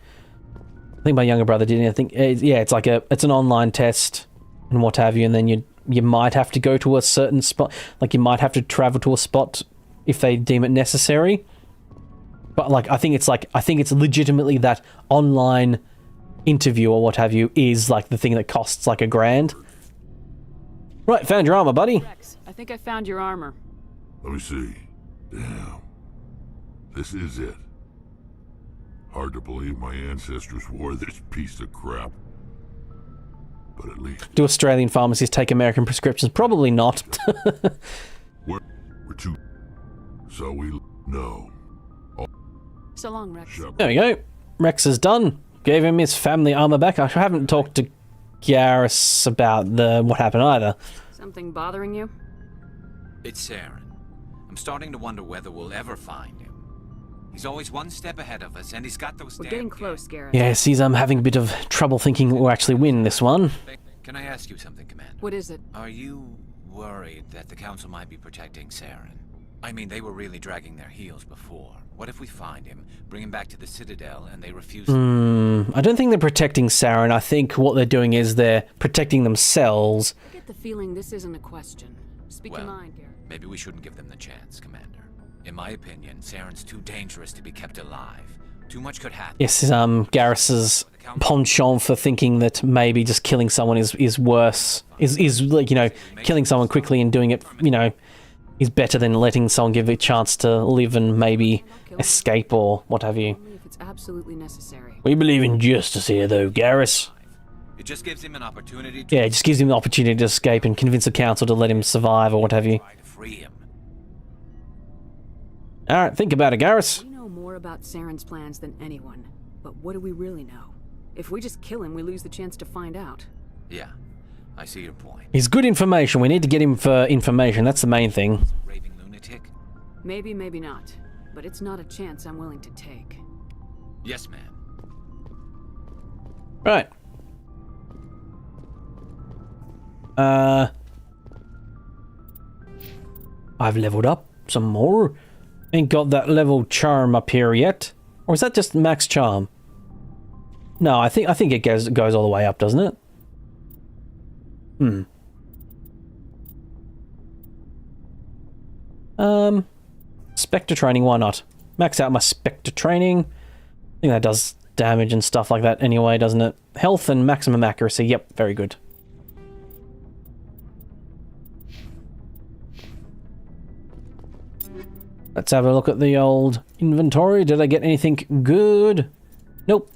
[SPEAKER 1] I think my younger brother did it. I think, yeah, it's an online test and what have you, and then you might have to go to a certain spot. Like, you might have to travel to a spot if they deem it necessary. But, I think it's legitimately that online interview or what have you is, the thing that costs, $1,000. Right, found your armor, buddy.
[SPEAKER 5] Rex, I think I found your armor.
[SPEAKER 21] Let me see. Damn. This is it. Hard to believe my ancestors wore this piece of crap. But at least...
[SPEAKER 1] Do Australian pharmacies take American prescriptions? Probably not.
[SPEAKER 21] we're too... So we know.
[SPEAKER 5] So long, Rex.
[SPEAKER 1] There we go. Rex is done. Gave him his family armor back. I haven't talked to Garrus about what happened either.
[SPEAKER 5] Something bothering you?
[SPEAKER 9] It's Saren. I'm starting to wonder whether we'll ever find him. He's always one step ahead of us, and he's got those
[SPEAKER 5] We're getting close, Garrus.
[SPEAKER 1] Yes, he's having a bit of trouble thinking we'll actually win this one.
[SPEAKER 9] Can I ask you something, Commander?
[SPEAKER 5] What is it?
[SPEAKER 9] Are you worried that the Council might be protecting Saren? I mean, they were really dragging their heels before. What if we find him, bring him back to the Citadel, and they refuse
[SPEAKER 1] I don't think they're protecting Saren. I think what they're doing is they're protecting themselves.
[SPEAKER 5] I get the feeling this isn't a question. Speak your mind, Garrus.
[SPEAKER 9] Maybe we shouldn't give them the chance, Commander. In my opinion, Saren's too dangerous to be kept alive. Too much could happen.
[SPEAKER 1] Yes, Garrus's penchant for thinking that maybe just killing someone is worse. Is killing someone quickly and doing it, is better than letting someone give it a chance to live and maybe escape or what have you.
[SPEAKER 5] Only if it's absolutely necessary.
[SPEAKER 1] We believe in justice here, though, Garrus.
[SPEAKER 9] It just gives him an opportunity to...
[SPEAKER 1] Yeah, it just gives him the opportunity to escape and convince the council to let him survive or what have you.
[SPEAKER 9] Free him.
[SPEAKER 1] Alright, think about it, Garrus.
[SPEAKER 5] We know more about Saren's plans than anyone, but what do we really know? If we just kill him, we lose the chance to find out.
[SPEAKER 9] Yeah, I see your point.
[SPEAKER 1] He's good information. We need to get him for information. That's the main thing.
[SPEAKER 9] Raving lunatic?
[SPEAKER 5] Maybe, maybe not. But it's not a chance I'm willing to take.
[SPEAKER 9] Yes, ma'am.
[SPEAKER 1] Right. I've leveled up some more. Ain't got that level charm up here yet. Or is that just max charm? No, I think it goes all the way up, doesn't it? Spectre training, why not? Max out my Spectre training. I think that does damage and stuff like that anyway, doesn't it? Health and maximum accuracy, yep, very good. Let's have a look at the old inventory. Did I get anything good? Nope.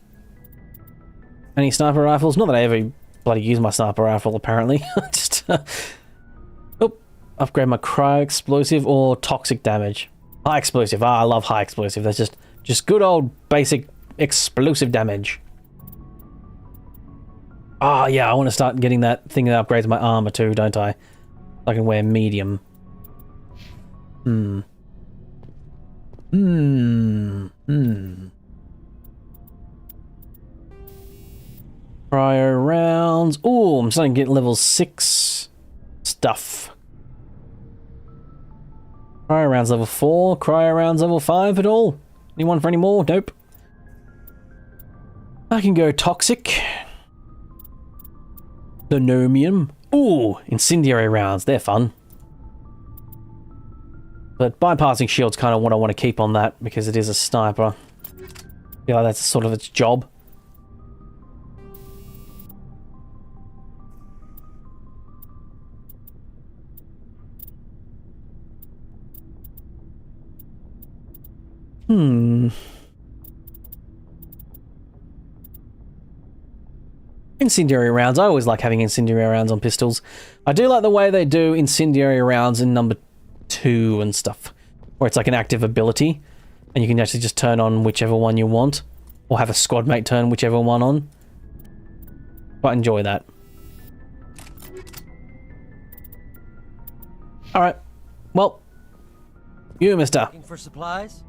[SPEAKER 1] Any sniper rifles? Not that I ever bloody use my sniper rifle, apparently. Just, oh, upgrade my cryo explosive or toxic damage. High explosive. I love high explosive. That's just good old basic explosive damage. Yeah, I want to start getting that thing that upgrades my armor too, don't I? I can wear medium. Cryo rounds. Oh, I'm starting to get level 6 stuff. Cryo rounds level 4. Cryo rounds level 5 at all? Anyone for any more? Nope. I can go toxic. The nomium. Ooh, incendiary rounds. They're fun. But bypassing shield's kind of what I want to keep on that because it is a sniper. I feel like that's sort of its job. Incendiary rounds. I always like having incendiary rounds on pistols. I do like the way they do incendiary rounds in number 2 and stuff, where it's like an active ability and you can actually just turn on whichever one you want or have a squad mate turn whichever one on. Quite enjoy that. Alright, well, you, mister.
[SPEAKER 10] Looking for supplies?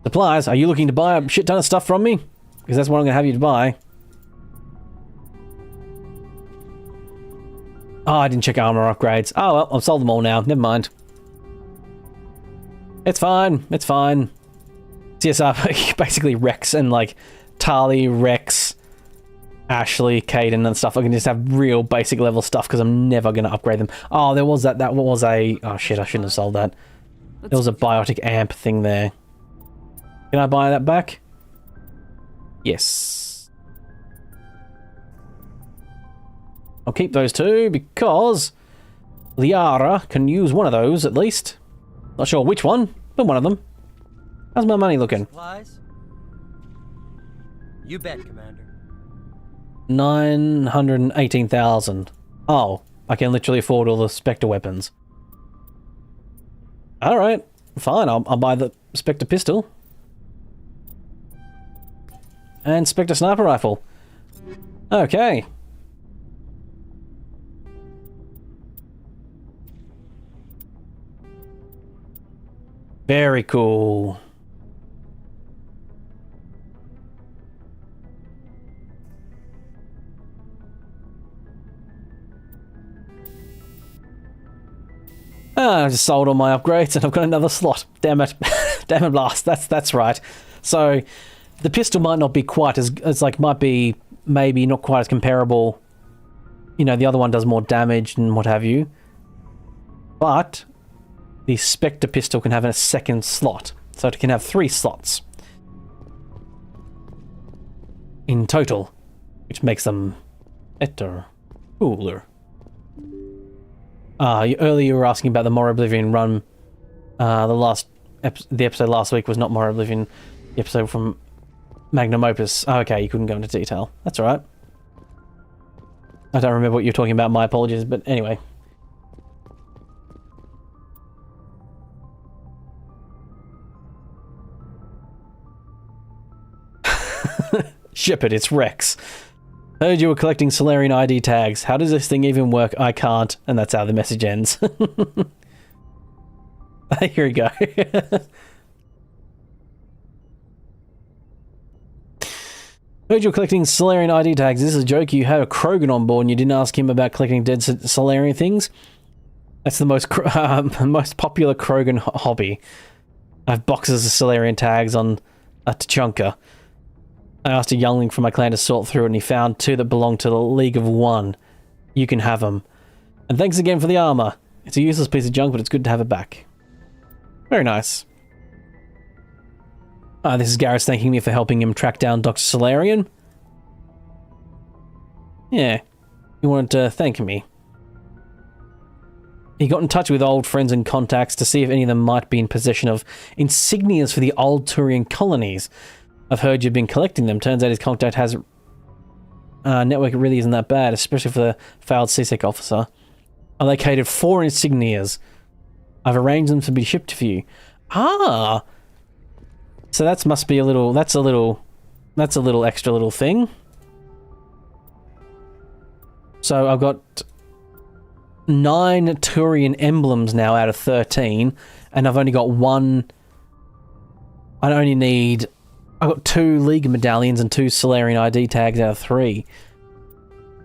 [SPEAKER 1] Supplies? Are you looking to buy a shit ton of stuff from me? Because that's what I'm going to have you to buy. Oh, I didn't check armor upgrades. Oh well, I've sold them all now. Never mind. It's fine. It's fine. CSR basically Rex and like Tali, Rex, Ashley, Caden and stuff. I can just have real basic level stuff because I'm never going to upgrade them. Oh, there was that was a... Oh shit, I shouldn't have sold that. There was a biotic amp thing there. Can I buy that back? Yes. I'll keep those two because Liara can use one of those at least. Not sure which one, but one of them. How's my money looking?
[SPEAKER 11] Supplies? You bet, Commander.
[SPEAKER 1] 918,000. Oh, I can literally afford all the Spectre weapons. Alright, fine, I'll buy the Spectre pistol. And Spectre sniper rifle. Okay. Very cool. I just sold all my upgrades and I've got another slot. Damn it. Damn it, blast. That's right. So the pistol might not be quite as like might be maybe not quite as comparable. You know, the other one does more damage and what have you. But the Spectre pistol can have a second slot. So it can have 3 slots in total, which makes them better, cooler. Earlier you were asking about the More Oblivion run. The episode last week was not More Oblivion. The episode from Magnum Opus. Oh, okay, you couldn't go into detail. That's alright. I don't remember what you're talking about, my apologies, but anyway. Shepard, it's Rex. Heard you were collecting Solarian ID tags. How does this thing even work? I can't. And that's how the message ends. Here we go. Heard you were collecting Solarian ID tags. This is a joke. You had a Krogan on board and you didn't ask him about collecting dead Solarian things. That's the most most popular Krogan hobby. I have boxes of Solarian tags on a Tachanka. I asked a youngling from my clan to sort through it and he found 2 that belonged to the League of One. You can have them. And thanks again for the armor. It's a useless piece of junk, but it's good to have it back. Very nice. This is Garrett thanking me for helping him track down Dr. Solarian. Yeah, he wanted to thank me. He got in touch with old friends and contacts to see if any of them might be in possession of insignias for the old Turian colonies. I've heard you've been collecting them. Turns out his contact has network really isn't that bad, especially for the failed CSEC officer. I located 4 insignias. I've arranged them to be shipped for you. Ah! So that must be a little... That's a little extra little thing. So I've got 9 Turian emblems now out of 13, and I've only got 1... I only need... I've got 2 League medallions and 2 Solarian ID tags out of 3.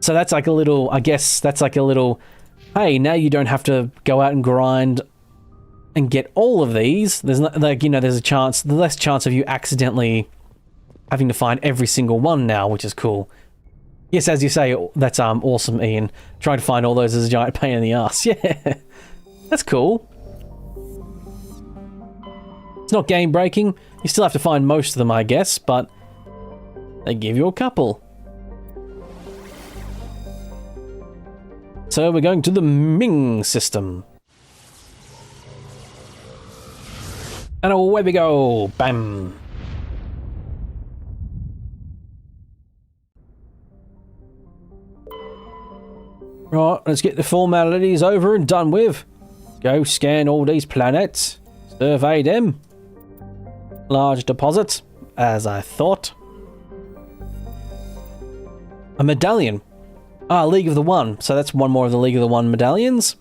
[SPEAKER 1] So that's like a little... I guess that's like a little... Hey, now you don't have to go out and grind and get all of these. There's not, like, you know, there's a chance... The less chance of you accidentally having to find every single one now, which is cool. Yes, as you say, that's awesome, Ian. Trying to find all those is a giant pain in the ass. Yeah, that's cool. It's not game breaking. You still have to find most of them, I guess, but they give you a couple. So we're going to the Ming system. And away we go. Bam. Right, let's get the formalities over and done with. Go scan all these planets. Survey them. Large deposits, as I thought. A medallion. League of the One. So that's one more of the League of the One medallions.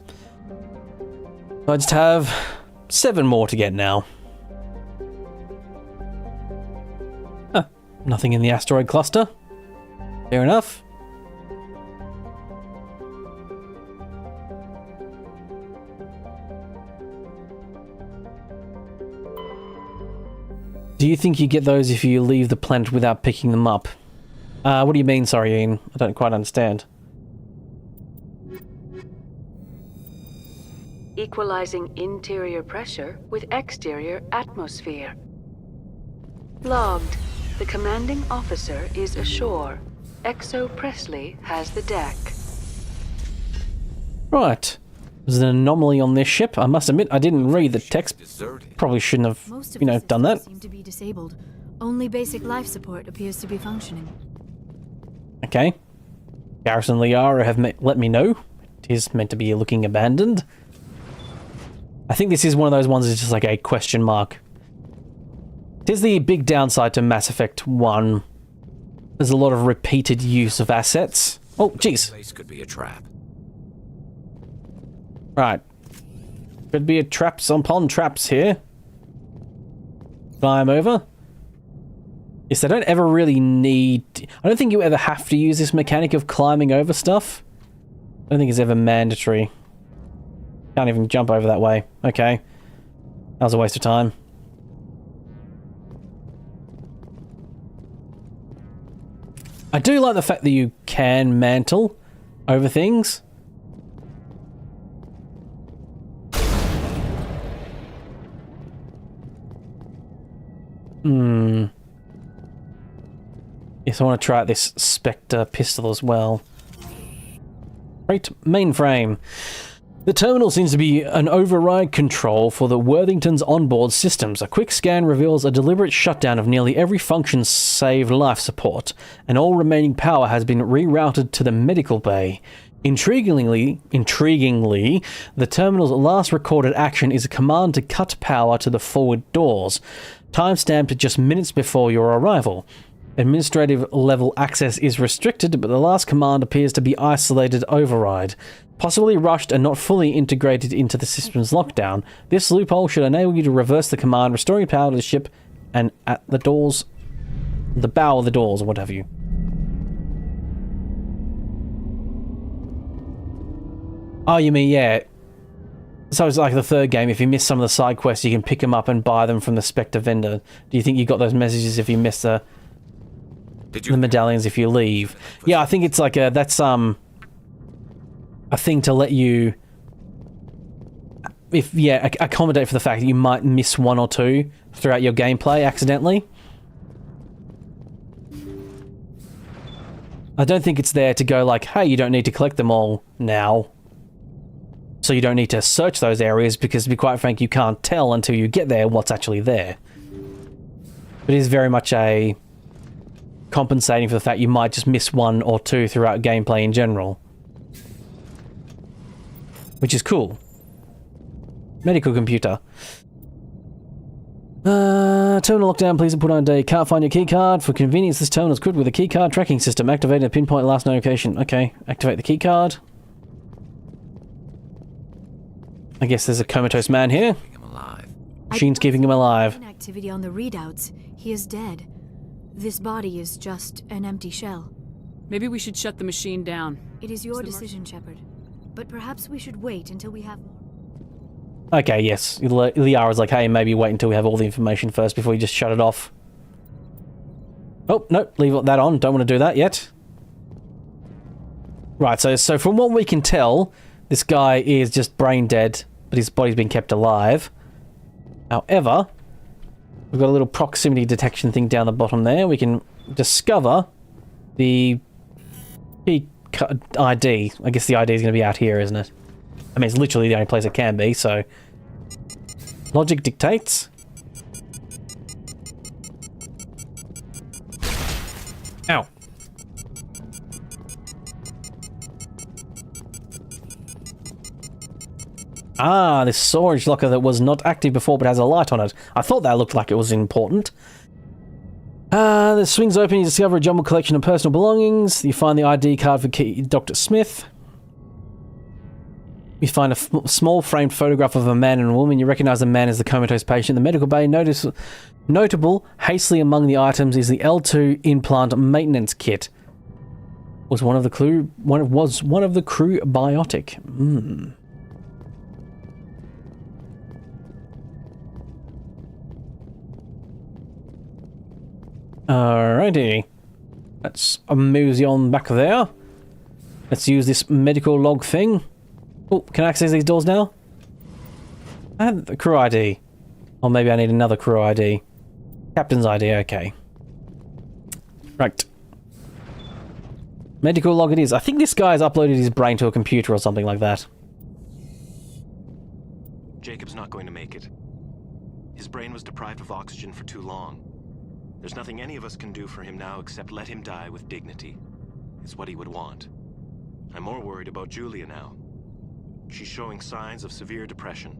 [SPEAKER 1] I just have 7 more to get now. Nothing in the asteroid cluster. Fair enough. Do you think you get those if you leave the planet without picking them up? What do you mean, sorry, Ian? I don't quite understand.
[SPEAKER 3] Equalizing interior pressure with exterior atmosphere. Logged. The commanding officer is ashore. Exo Presley has the deck.
[SPEAKER 1] Right. There's an anomaly on this ship. I must admit, I didn't read the text. Probably shouldn't have, you know, done that.
[SPEAKER 12] Seem to be disabled. Only basic life support appears to be functioning.
[SPEAKER 1] Okay. Garrison Liara have let me know. It is meant to be looking abandoned. I think this is one of those ones that's just like a question mark. It is the big downside to Mass Effect 1. There's a lot of repeated use of assets. Oh, jeez.
[SPEAKER 9] This could be a trap.
[SPEAKER 1] Right. Could be a traps upon traps here. Climb over. Yes, I don't ever really need... I don't think you ever have to use this mechanic of climbing over stuff. I don't think it's ever mandatory. Can't even jump over that way. Okay. That was a waste of time. I do like the fact that you can mantle over things. Yes, I want to try out this Spectre pistol as well. Great mainframe. The terminal seems to be an override control for the Worthington's onboard systems. A quick scan reveals a deliberate shutdown of nearly every function save life support, and all remaining power has been rerouted to the medical bay. Intriguingly, the terminal's last recorded action is a command to cut power to the forward doors, timestamped at just minutes before your arrival. Administrative level access is restricted, but the last command appears to be isolated override. Possibly rushed and not fully integrated into the system's lockdown, this loophole should enable you to reverse the command, restoring power to the ship and at the doors, the bow of the doors, or what have you. Oh, you mean, yeah. So it's like the third game, if you miss some of the side quests, you can pick them up and buy them from the Spectre vendor. Do you think you got those messages if you miss the medallions if you leave? Yeah, I think it's like a, that's a thing to let you, accommodate for the fact that you might miss one or two throughout your gameplay accidentally. I don't think it's there to go like, hey, you don't need to collect them all now. So you don't need to search those areas, because to be quite frank, you can't tell until you get there what's actually there. It is very much a compensating for the fact you might just miss one or two throughout gameplay in general. Which is cool. Medical computer. Terminal lockdown, please put on a day. Can't find your keycard. For convenience, this terminal is equipped with a keycard tracking system. Activate and pinpoint last known location. Okay, activate the keycard. I guess there's a comatose man here. Machine's keeping him alive.
[SPEAKER 12] Activity on the readouts. He is dead. This body is just an empty shell.
[SPEAKER 5] Maybe we should shut the machine down.
[SPEAKER 12] It is your decision, Shepard. But perhaps we should wait until we have more.
[SPEAKER 1] Okay, yes. Liara's like, hey, maybe wait until we have all the information first before you just shut it off. Oh, no, leave that on. Don't want to do that yet. Right, so from what we can tell, this guy is just brain dead, but his body's been kept alive. However, we've got a little proximity detection thing down the bottom there. We can discover the ID. I guess the ID is going to be out here, isn't it? I mean, it's literally the only place it can be, so... Logic dictates. Ow. Ah, this storage locker that was not active before but has a light on it. I thought that looked like it was important. The swings open, you discover a jumbled collection of personal belongings. You find the ID card for Dr. Smith. You find a small framed photograph of a man and a woman. You recognize the man as the comatose patient. The medical bay, notable, hastily among the items, is the L2 implant maintenance kit. Was one of the crew biotic? Alrighty. Let's mosey on back there. Let's use this medical log thing. Oh, can I access these doors now? I have the crew ID. Or maybe I need another crew ID. Captain's ID, okay. Right. Medical log it is. I think this guy's uploaded his brain to a computer or something like that.
[SPEAKER 15] Jacob's not going to make it. His brain was deprived of oxygen for too long. There's nothing any of us can do for him now except let him die with dignity. It's what he would want. I'm more worried about Julia now. She's showing signs of severe depression.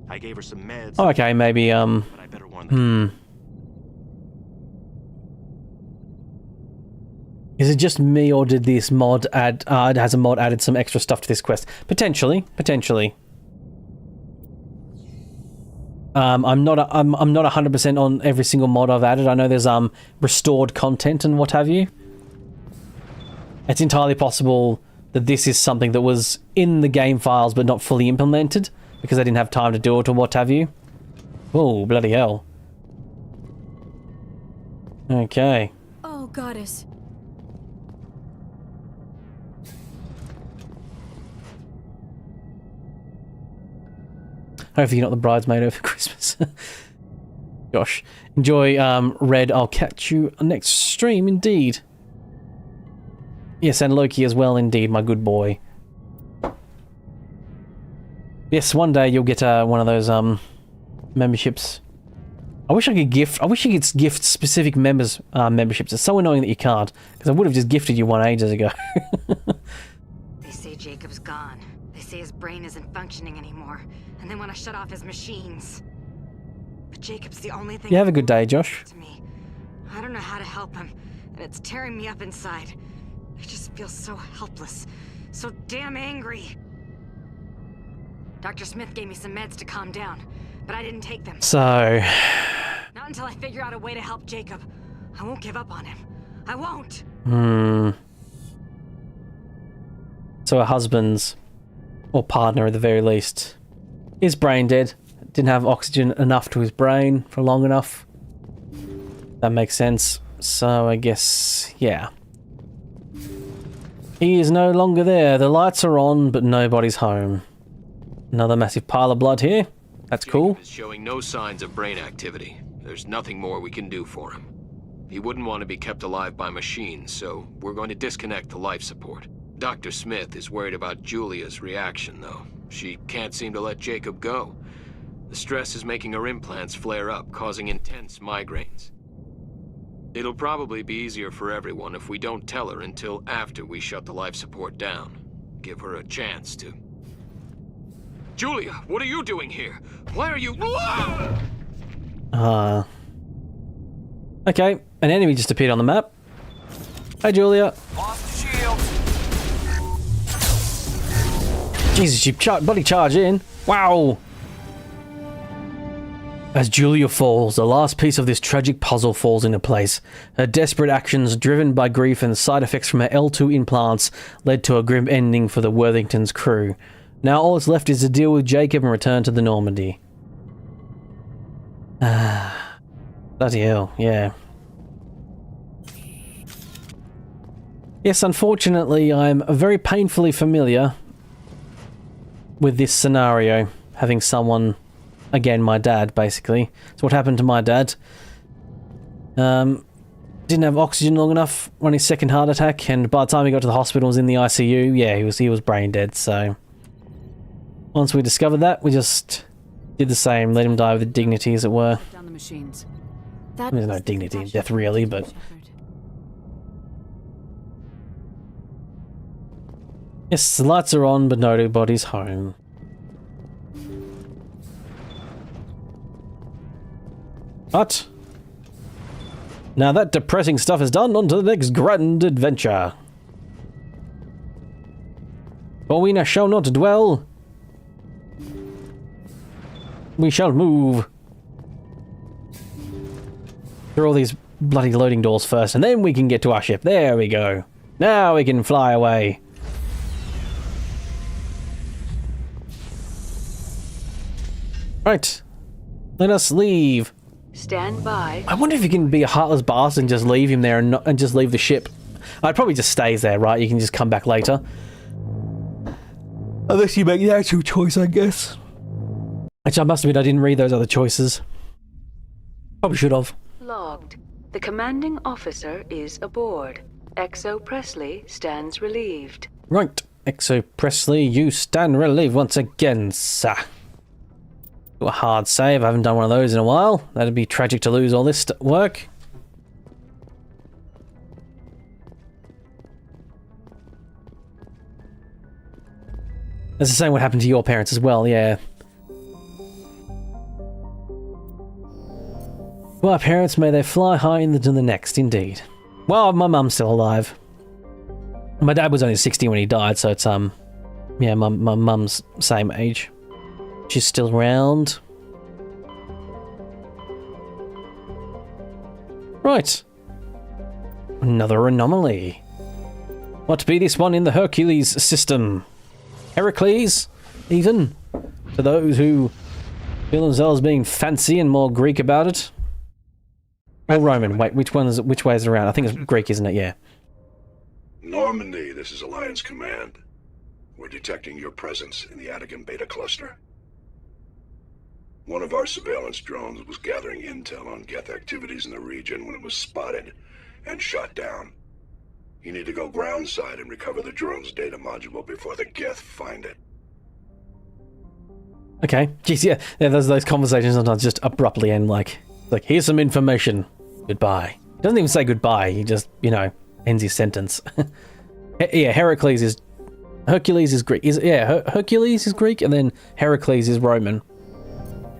[SPEAKER 15] I gave her some meds.
[SPEAKER 1] Oh, okay, maybe,
[SPEAKER 15] but I better warn them.
[SPEAKER 1] Is it just me, or did this mod add, has a mod added some extra stuff to this quest? Potentially, potentially. I'm not 100% on every single mod I've added. I know there's restored content and what have you. It's entirely possible that this is something that was in the game files but not fully implemented because I didn't have time to do it or what have you. Oh, bloody hell. Okay.
[SPEAKER 12] Oh, goddess.
[SPEAKER 1] Hopefully you're not the bridesmaid over Christmas. Gosh. Enjoy, Red. I'll catch you next stream, indeed. Yes, and Loki as well, indeed, my good boy. Yes, one day you'll get one of those memberships. I wish I could gift specific members memberships. It's so annoying that you can't, because I would have just gifted you one ages ago.
[SPEAKER 2] They say Jacob's gone. They say his brain isn't functioning anymore, and they want to shut off his machines. But Jacob's the only thing.
[SPEAKER 1] You have a good day, Josh.
[SPEAKER 2] To me. I don't know how to help him, and it's tearing me up inside. I just feel so helpless, so damn angry. Dr. Smith gave me some meds to calm down, but I didn't take them.
[SPEAKER 1] So...
[SPEAKER 2] Not until I figure out a way to help Jacob. I won't give up on him. I won't.
[SPEAKER 1] So her husband's, or partner at the very least, is brain dead. Didn't have oxygen enough to his brain for long enough. That makes sense. So I guess, yeah. He is no longer there. The lights are on, but nobody's home. Another massive pile of blood here. That's cool.
[SPEAKER 7] Jacob is showing no signs of brain activity. There's nothing more we can do for him. He wouldn't want to be kept alive by machines, so we're going to disconnect the life support. Dr. Smith is worried about Julia's reaction, though. She can't seem to let Jacob go. The stress is making her implants flare up, causing intense migraines. It'll probably be easier for everyone if we don't tell her until after we shut the life support down. Give her a chance to... Julia, what are you doing here? Why are you...
[SPEAKER 1] Okay, an enemy just appeared on the map. Hi, Julia.
[SPEAKER 7] Lost shield.
[SPEAKER 1] Jesus, you bloody charge in. Wow. As Julia falls, the last piece of this tragic puzzle falls into place. Her desperate actions, driven by grief and side effects from her L2 implants, led to a grim ending for the Worthington's crew. Now all that's left is to deal with Jacob and return to the Normandy. Bloody hell, yeah. Yes, unfortunately, I'm very painfully familiar with this scenario. Having someone, again, my dad, basically. So what happened to my dad? Didn't have oxygen long enough, on his second heart attack, and by the time he got to the hospital, was in the ICU. Yeah, he was brain dead, so... Once we discovered that, we just did the same, let him die with dignity, as it were.
[SPEAKER 5] Down the machines.
[SPEAKER 1] There's no dignity in death, really, but... Yes, the lights are on, but nobody's home. But... now that depressing stuff is done, on to the next grand adventure. For we shall not dwell... we shall move. Through all these bloody loading doors first, and then we can get to our ship. There we go. Now we can fly away. Right. Let us leave.
[SPEAKER 3] stand by.
[SPEAKER 1] I wonder if you can be a heartless bastard and just leave him there and just leave the ship. I'd probably just stays there, right? You can just come back later. Unless you make the actual choice, I guess. Actually, I must admit I didn't read those other choices. Probably should have.
[SPEAKER 3] Logged. The commanding officer is aboard. Exo Presley stands relieved.
[SPEAKER 1] Right. Exo Presley, you stand relieved once again, sir. A hard save. I haven't done one of those in a while. That'd be tragic to lose all this work. That's the same what happened to your parents as well, yeah. My parents, may they fly high into the next, indeed. Well, my mum's still alive. My dad was only 60 when he died, so it's, yeah, my mum's same age. She's still around. Right. Another anomaly. What be this one in the Hercules system? Heracles, even? To those who feel themselves being fancy and more Greek about it? Or Roman. Wait, which way is it around? I think it's Greek, isn't it? Yeah.
[SPEAKER 14] Normandy, this is Alliance Command. We're detecting your presence in the Attican Beta Cluster. One of our surveillance drones was gathering intel on Geth activities in the region when it was spotted and shot down. You need to go groundside and recover the drone's data module before the Geth find it.
[SPEAKER 1] Okay. Jeez, yeah, those conversations sometimes just abruptly end like, here's some information. Goodbye. He doesn't even say goodbye, he just, you know, ends his sentence. Yeah, Hercules is Greek. Hercules is Greek, and then Heracles is Roman.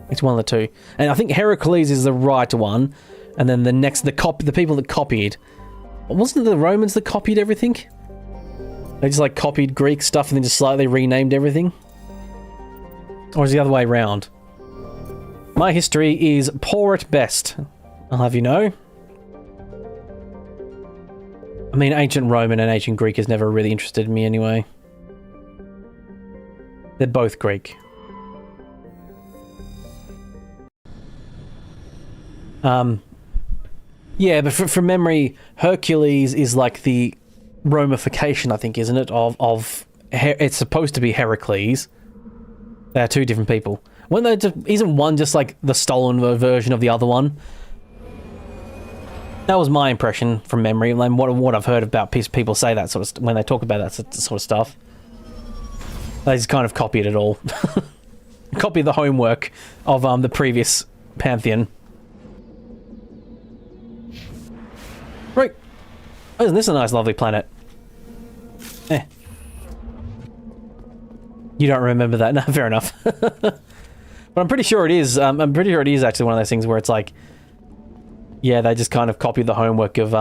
[SPEAKER 1] It's one of the two. And I think Heracles is the right one, and then the people that copied. Wasn't it the Romans that copied everything? They just like copied Greek stuff and then just slightly renamed everything? Or is it the other way around? My history is poor at best, I'll have you know. I mean, ancient Roman and ancient Greek has never really interested me anyway. They're both Greek. Yeah, but from memory, Hercules is like the Romification, I think, isn't it? It's supposed to be Heracles. They're two different people. Isn't one just like the stolen version of the other one? That was my impression from memory, and what I've heard about people say that sort of when they talk about that sort of stuff. They just kind of copied it all. Copied the homework of the previous pantheon. Right. Oh, isn't this a nice, lovely planet? Eh. You don't remember that? No, fair enough. But I'm pretty sure it is. I'm pretty sure it is actually one of those things where it's like, yeah, they just kind of copied the homework of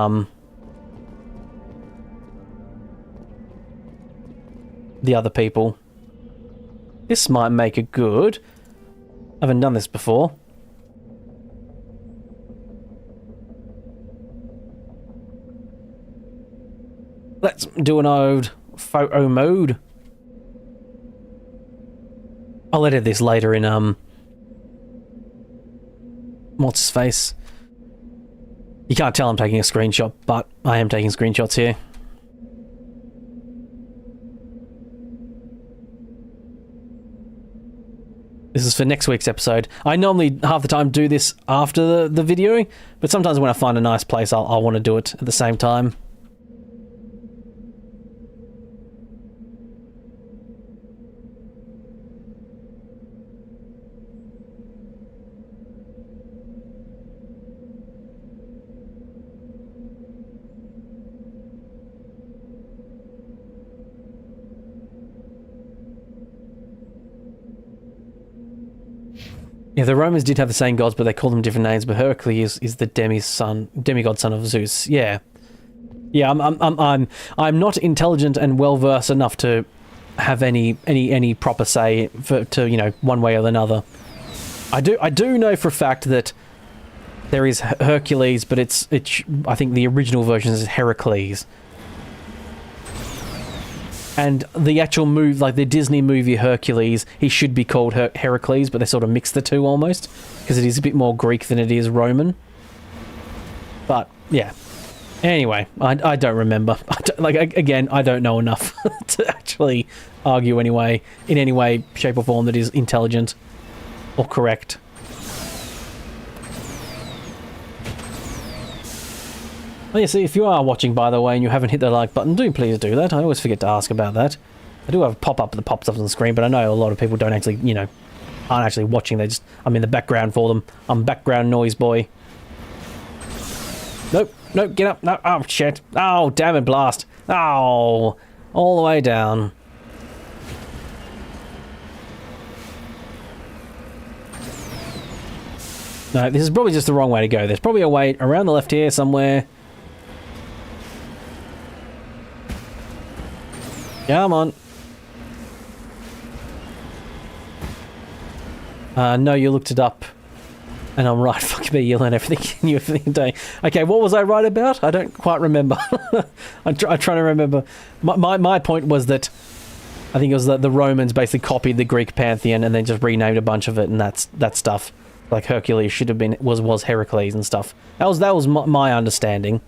[SPEAKER 1] the other people. This might make it good. I haven't done this before. Let's do an old photo mode. I'll edit this later in what's his face? You can't tell I'm taking a screenshot, but I am taking screenshots here. This is for next week's episode. I normally half the time do this after the video, but sometimes when I find a nice place, I'll want to do it at the same time. Yeah, the Romans did have the same gods, but they called them different names. But Hercules is the demigod son of Zeus. Yeah, yeah. I'm not intelligent and well versed enough to have any proper say to you know, one way or another. I do know for a fact that there is Hercules, but it's I think the original version is Heracles. And the actual move, like the Disney movie Hercules, he should be called Heracles, but they sort of mix the two almost, because it is a bit more Greek than it is Roman. But, yeah. Anyway, I don't remember. Again, I don't know enough to actually argue anyway, in any way, shape or form that is intelligent or correct. Oh, yeah, see, if you are watching, by the way, and you haven't hit the like button, do please do that. I always forget to ask about that. I do have a pop-up that pops up on the screen, but I know a lot of people don't actually, you know, aren't actually watching. They just, I'm in the background for them. I'm background noise boy. Nope, nope, get up. No, oh, shit. Oh, damn it, blast. Oh, all the way down. No, this is probably just the wrong way to go. There's probably a way around the left here somewhere. Come on. No, you looked it up. And I'm right. Fuck me, you learn everything new every day. Okay, what was I right about? I don't quite remember. I'm trying to remember. My point was that I think it was that the Romans basically copied the Greek pantheon and then just renamed a bunch of it, and that stuff. Like Hercules should have been was Heracles and stuff. That was my understanding.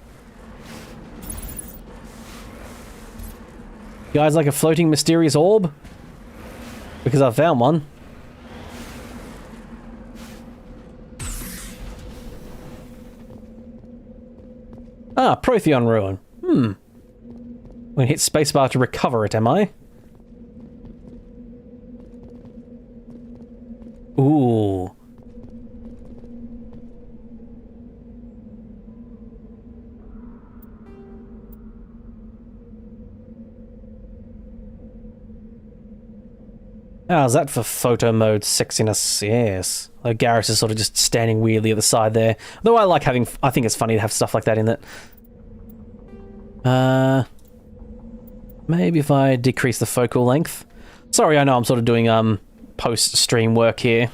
[SPEAKER 1] You guys like a floating mysterious orb? Because I found one. Ah, Protheon Ruin. I'm gonna hit spacebar to recover it, am I? Ooh. How's that for photo mode sexiness? Yes. Like Garrus is sort of just standing weirdly at the side there. Though I like having... I think it's funny to have stuff like that in it. Maybe if I decrease the focal length. Sorry, I know I'm sort of doing post-stream work here.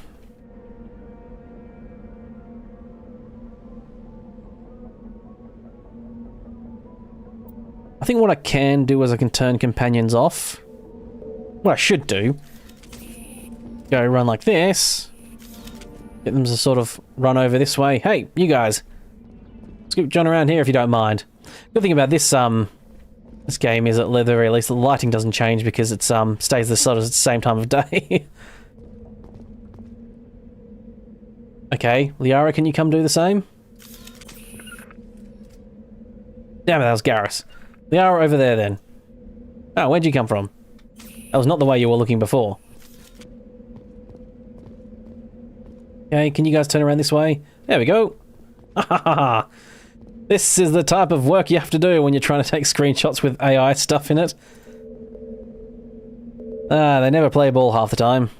[SPEAKER 1] I think what I can do is I can turn companions off. What I should do... Go run like this. Get them to sort of run over this way. Hey, you guys. Scoop John around here if you don't mind. Good thing about this this game is at the very least the lighting doesn't change because it stays the sort of same time of day. Okay, Liara, can you come do the same? Damn it, that was Garrus. Liara over there then. Oh, where'd you come from? That was not the way you were looking before. Okay, can you guys turn around this way? There we go. This is the type of work you have to do when you're trying to take screenshots with AI stuff in it. They never play ball half the time.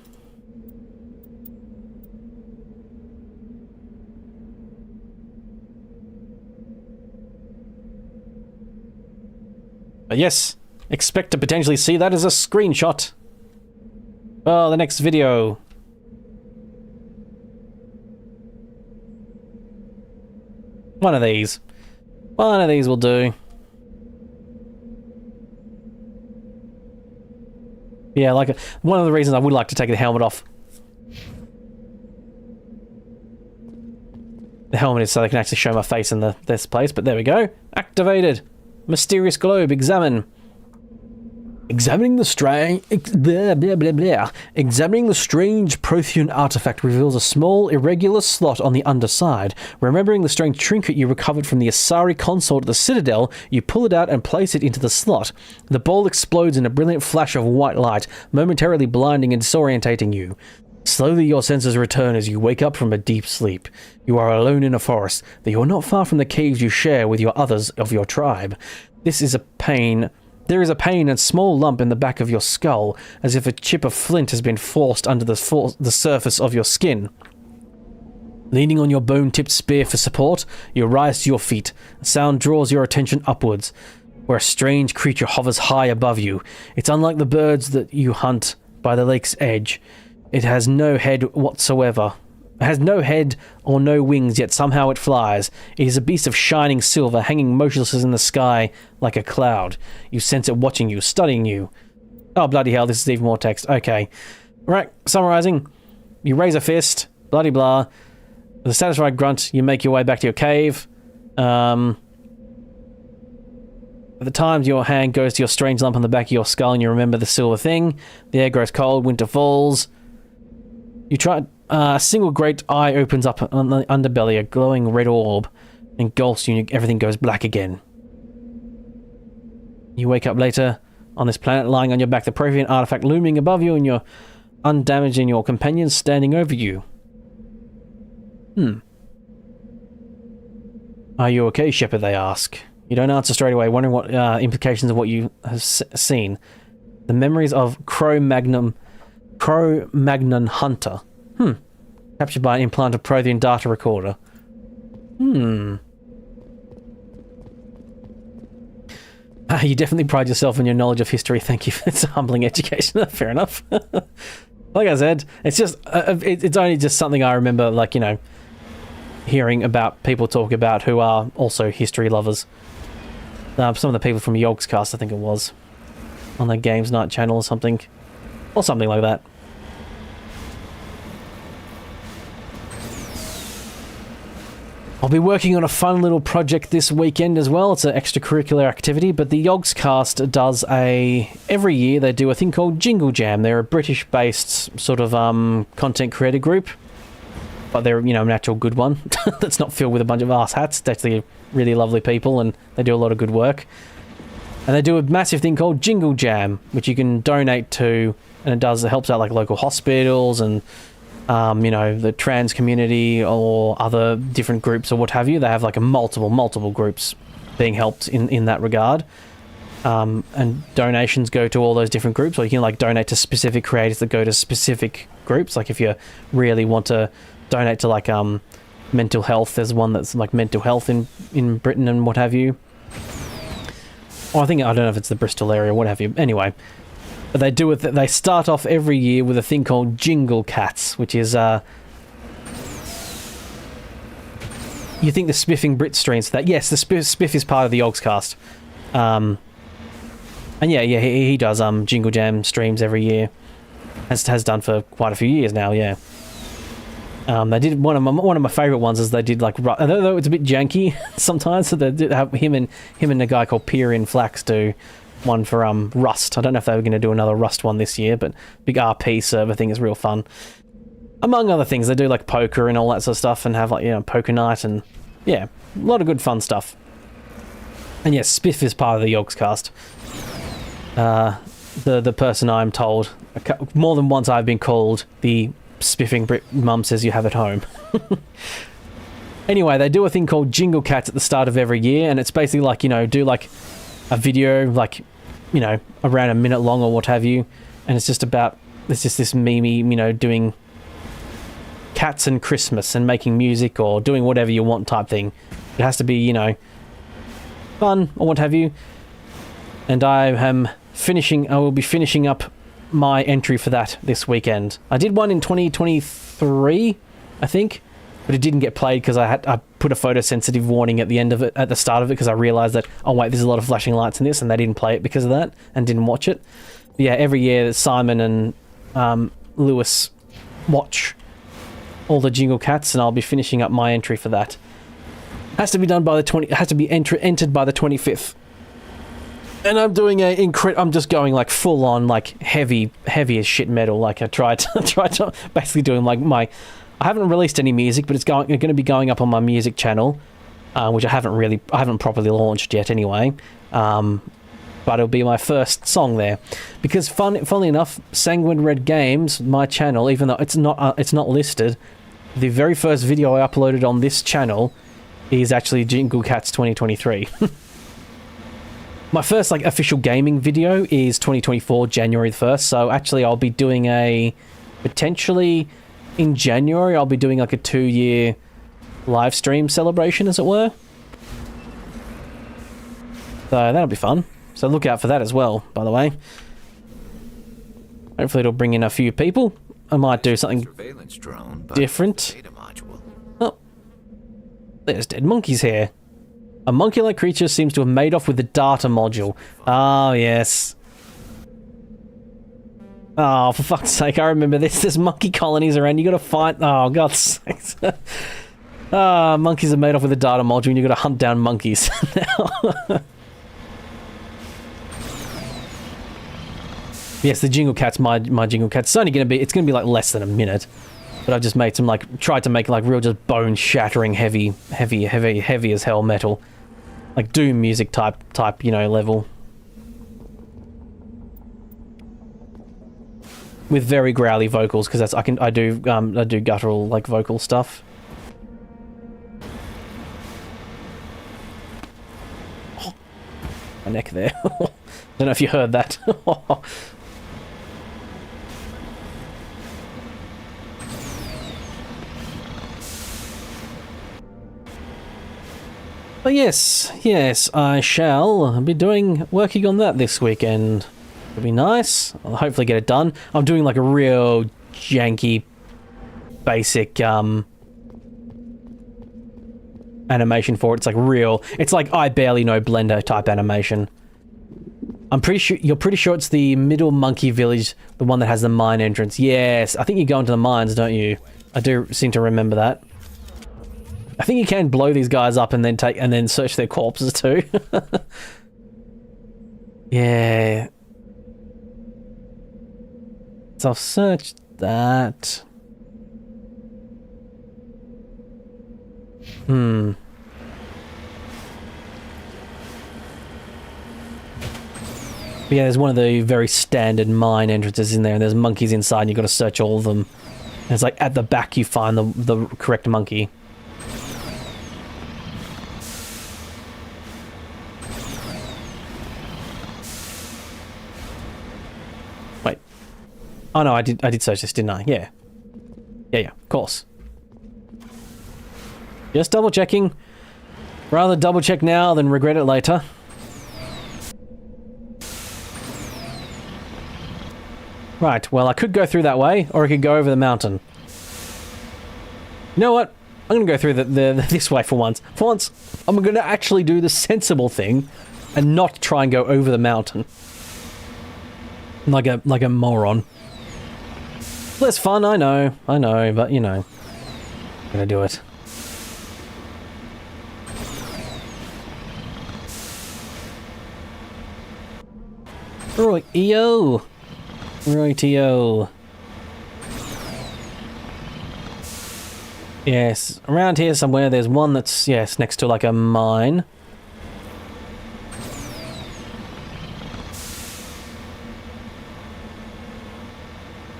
[SPEAKER 1] But yes, expect to potentially see that as a screenshot. Oh, the next video. One of these. One of these will do. Yeah, like one of the reasons I would like to take the helmet off. The helmet is so they can actually show my face in this place, but there we go. Activated. Mysterious globe, examine. Examining the strange... Examining the strange Prothean artifact reveals a small, irregular slot on the underside. Remembering the strange trinket you recovered from the Asari consort at the Citadel, you pull it out and place it into the slot. The ball explodes in a brilliant flash of white light, momentarily blinding and disorientating you. Slowly your senses return as you wake up from a deep sleep. You are alone in a forest, though you are not far from the caves you share with your others of your tribe. There is a pain and small lump in the back of your skull, as if a chip of flint has been forced under the surface of your skin. Leaning on your bone-tipped spear for support, you rise to your feet. A sound draws your attention upwards, where a strange creature hovers high above you. It's unlike the birds that you hunt by the lake's edge. It has no head whatsoever. It has no head or no wings, yet somehow it flies. It is a beast of shining silver, hanging motionless in the sky like a cloud. You sense it watching you, studying you. Oh, bloody hell, this is even more text. Okay. Right, summarizing. You raise a fist, bloody blah. With a satisfied grunt, you make your way back to your cave. At the time your hand goes to your strange lump on the back of your skull and you remember the silver thing. The air grows cold, winter falls. You try... a single great eye opens up on the underbelly, a glowing red orb, engulfs you and everything goes black again. You wake up later on this planet, lying on your back, the Prothean artifact looming above you and you're undamaged and your companions standing over you. Are you okay, Shepard, they ask. You don't answer straight away, wondering what implications of what you have seen. The memories of Cro-Magnon Hunter. Captured by an implanted Prothean data recorder. You definitely pride yourself on your knowledge of history. Thank you. It's a humbling education. Fair enough. Like I said, it's just it's only just something I remember, like, you know, hearing about people talk about who are also history lovers. Some of the people from Yogscast, I think it was, on the Games Night channel or something like that. I'll be working on a fun little project this weekend as well. It's an extracurricular activity, but the Yogscast does every year they do a thing called Jingle Jam. They're a British-based sort of content creator group, but they're, you know, an actual good one that's not filled with a bunch of arse hats. It's actually really lovely people, and they do a lot of good work. And they do a massive thing called Jingle Jam, which you can donate to, and it helps out like local hospitals and you know, the trans community or other different groups or what have you. They have like a multiple groups being helped in that regard. And donations go to all those different groups, or you can like donate to specific creators that go to specific groups. Like if you really want to donate to like mental health, there's one that's like mental health in Britain and what have you. Or I don't know if it's the Bristol area or what have you. Anyway. But they do it. They start off every year with a thing called Jingle Cats, which is you think the Spiffing Brit streams that? Yes, the Spiff is part of the Yogscast, and yeah, he does Jingle Jam streams every year, has done for quite a few years now. Yeah, they did one of my favorite ones is they did like, although it's a bit janky sometimes, so they did have him and a guy called Pierian Flax do one for Rust. I don't know if they were going to do another Rust one this year, but big RP server thing is real fun. Among other things, they do like poker and all that sort of stuff, and have like, you know, poker night, and yeah, a lot of good fun stuff. And yes, Spiff is part of the Yogscast. The person I'm told more than once I've been called the Spiffing Brit Mum says you have at home. Anyway, they do a thing called Jingle Cats at the start of every year, and it's basically like, you know, do like a video, like, you know, around a minute long or what have you, and it's just this meme, you know, doing cats and Christmas and making music or doing whatever you want type thing. It has to be, you know, fun or what have you. And I will be finishing up my entry for that this weekend. I did one in 2023, I think, but it didn't get played because I put a photosensitive warning at the end of it, at the start of it, because I realised that, oh wait, there's a lot of flashing lights in this, and they didn't play it because of that, and didn't watch it. But yeah, every year Simon and Lewis watch all the Jingle Cats, and I'll be finishing up my entry for that. Has to be done by the has to be entered by the 25th. And I'm doing I'm just going like full on like heavy as shit metal. Like I tried to basically doing like I haven't released any music, but it's going to be going up on my music channel, which I haven't properly launched yet anyway. But it'll be my first song there, because funnily enough, Sanguine Red Games, my channel, even though it's not listed, the very first video I uploaded on this channel is actually Jingle Cats 2023. My first like official gaming video is 2024 January the 1st. So actually, I'll be doing potentially. In January, I'll be doing like a 2-year live stream celebration, as it were. So that'll be fun. So look out for that as well, by the way. Hopefully it'll bring in a few people. I might do something different. Oh, there's dead monkeys here. A monkey-like creature seems to have made off with the data module. Ah, yes. Oh, for fuck's sake, I remember this. There's monkey colonies around. You gotta fight. Oh, God's sakes. Monkeys are made off with a data module and you gotta hunt down monkeys now. Yes, the jingle cat's my jingle cat. It's only gonna be like less than a minute. But I've just made some tried to make like real just bone shattering heavy as hell metal. Like Doom music type, you know, level. With very growly vocals, because that's I do guttural like vocal stuff. Oh, my neck there. Don't know if you heard that. But yes, I shall be working on that this weekend. It'll be nice. I'll hopefully get it done. I'm doing like a real janky, basic animation for it. It's like I barely know Blender type animation. You're pretty sure it's the middle monkey village, the one that has the mine entrance. Yes, I think you go into the mines, don't you? I do seem to remember that. I think you can blow these guys up and then search their corpses too. Yeah. So I'll search that. Yeah, there's one of the very standard mine entrances in there, and there's monkeys inside, and you've got to search all of them. And it's like at the back you find the correct monkey. Wait. Oh no, I did search this, didn't I? Yeah. Yeah, of course. Just double checking. Rather double check now than regret it later. Right, well I could go through that way, or I could go over the mountain. You know what? I'm gonna go through this way for once. For once, I'm gonna actually do the sensible thing and not try and go over the mountain. Like a moron. Less fun, I know, but you know. I'm gonna do it. Right, EO. Rightio. Yes, around here somewhere there's one that's, yes, next to like a mine.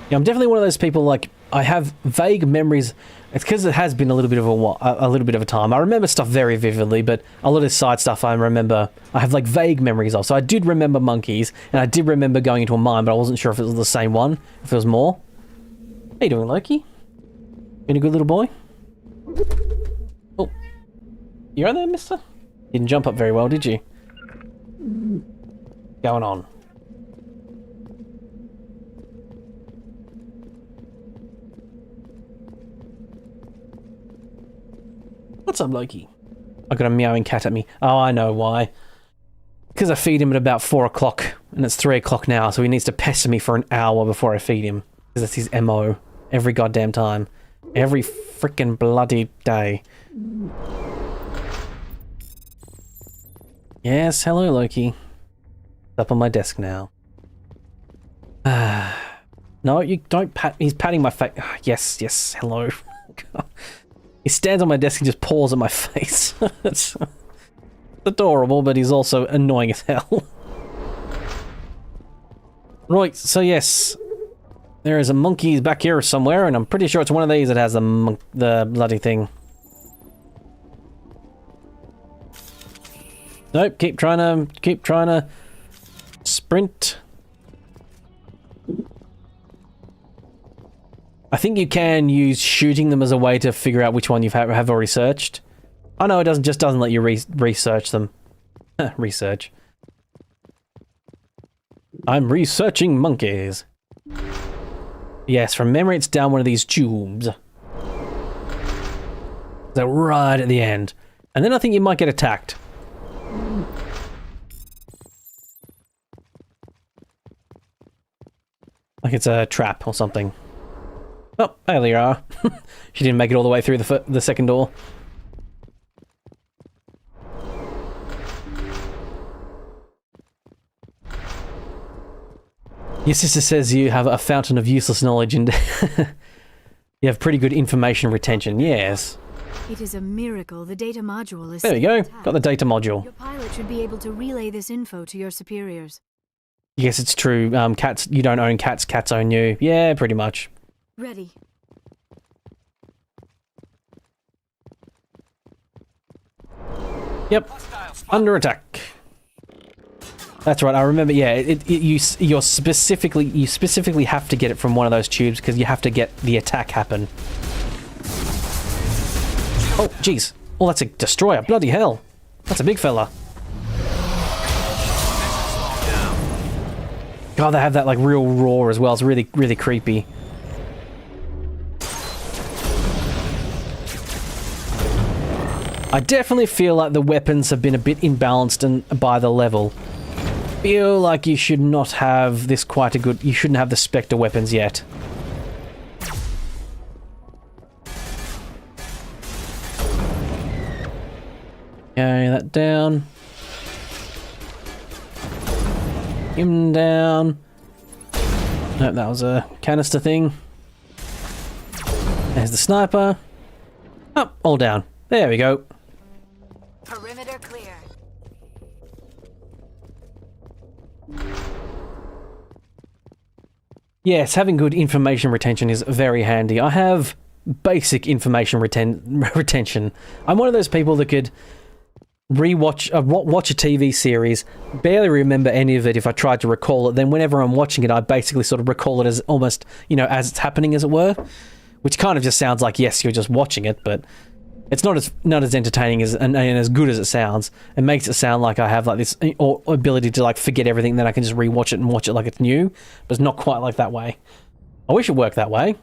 [SPEAKER 1] Yeah, I'm definitely one of those people, like, I have vague memories. It's because it has been a little bit of a time. I remember stuff very vividly, but a lot of side stuff I have like vague memories of. So I did remember monkeys, and I did remember going into a mine, but I wasn't sure if it was the same one, if it was more. How you doing, Loki? Been a good little boy? Oh. You right there, mister? Didn't jump up very well, did you? Going on. What's up, Loki? I got a meowing cat at me. Oh, I know why. Because I feed him at about 4 o'clock, and it's 3 o'clock now, so he needs to pester me for an hour before I feed him. Because that's his MO. Every goddamn time. Every frickin' bloody day. Yes, hello, Loki. It's up on my desk now. No, you don't pat. He's patting my face. Yes, hello. He stands on my desk and just paws at my face. It's adorable, but he's also annoying as hell. Right, so yes. There is a monkey back here somewhere, and I'm pretty sure it's one of these that has the bloody thing. Nope, keep trying to sprint. I think you can use shooting them as a way to figure out which one you have already searched. Oh no, it doesn't let you research them. Research. I'm researching monkeys. Yes, from memory it's down one of these tubes. So right at the end. And then I think you might get attacked. Like it's a trap or something. Oh, there you are. She didn't make it all the way through the second door. Your sister says you have a fountain of useless knowledge and you have pretty good information retention. Yes.
[SPEAKER 12] It is a miracle the data module is...
[SPEAKER 1] There we go. Got the data module.
[SPEAKER 12] Your pilot should be able to relay this info to your superiors.
[SPEAKER 1] Yes, it's true. Cats, you don't own cats, cats own you. Yeah, pretty much.
[SPEAKER 12] Ready.
[SPEAKER 1] Yep. Under attack. That's right. I remember. Yeah, you specifically have to get it from one of those tubes because you have to get the attack happen. Oh, jeez. Oh, that's a destroyer. Bloody hell. That's a big fella. God, they have that like real roar as well. It's really, really creepy. I definitely feel like the weapons have been a bit imbalanced and by the level. Feel like you should not have this quite a good... You shouldn't have the Spectre weapons yet. Okay, that down. Him down. Nope, that was a canister thing. There's the sniper. Oh, all down. There we go.
[SPEAKER 2] Perimeter clear.
[SPEAKER 1] Yes, having good information retention is very handy. I have basic information retention. I'm one of those people that could watch a TV series, barely remember any of it if I tried to recall it. Then whenever I'm watching it, I basically sort of recall it as almost, you know, as it's happening, as it were. Which kind of just sounds like, yes, you're just watching it, but it's not as entertaining as and as good as it sounds. It makes it sound like I have like this ability to like forget everything, then I can just rewatch it and watch it like it's new. But it's not quite like that way. I wish it worked that way.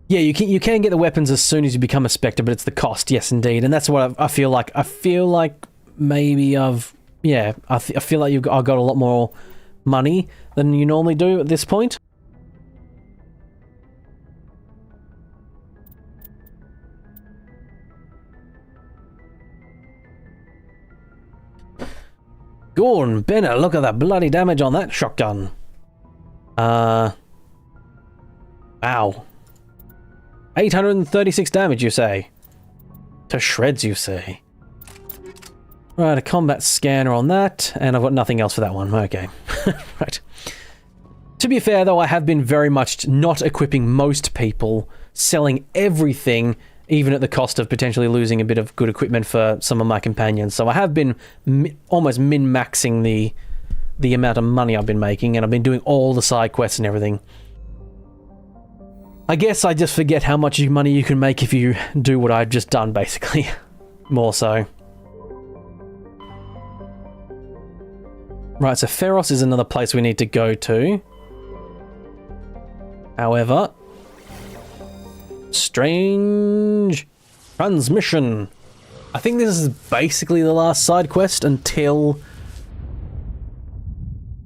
[SPEAKER 1] Yeah, you can get the weapons as soon as you become a Spectre, but it's the cost, yes, indeed, and that's what I feel like. I feel like maybe I feel like I've got a lot more money than you normally do at this point. Gorn, Benner, look at that bloody damage on that shotgun. Wow. 836 damage, you say? To shreds, you say? Right, a combat scanner on that, and I've got nothing else for that one. Okay. Right. To be fair, though, I have been very much not equipping most people, selling everything, even at the cost of potentially losing a bit of good equipment for some of my companions. So I have been almost min-maxing the amount of money I've been making, and I've been doing all the side quests and everything. I guess I just forget how much money you can make if you do what I've just done, basically. More so. Right, so Pharos is another place we need to go to. However... Strange transmission. I think this is basically the last side quest until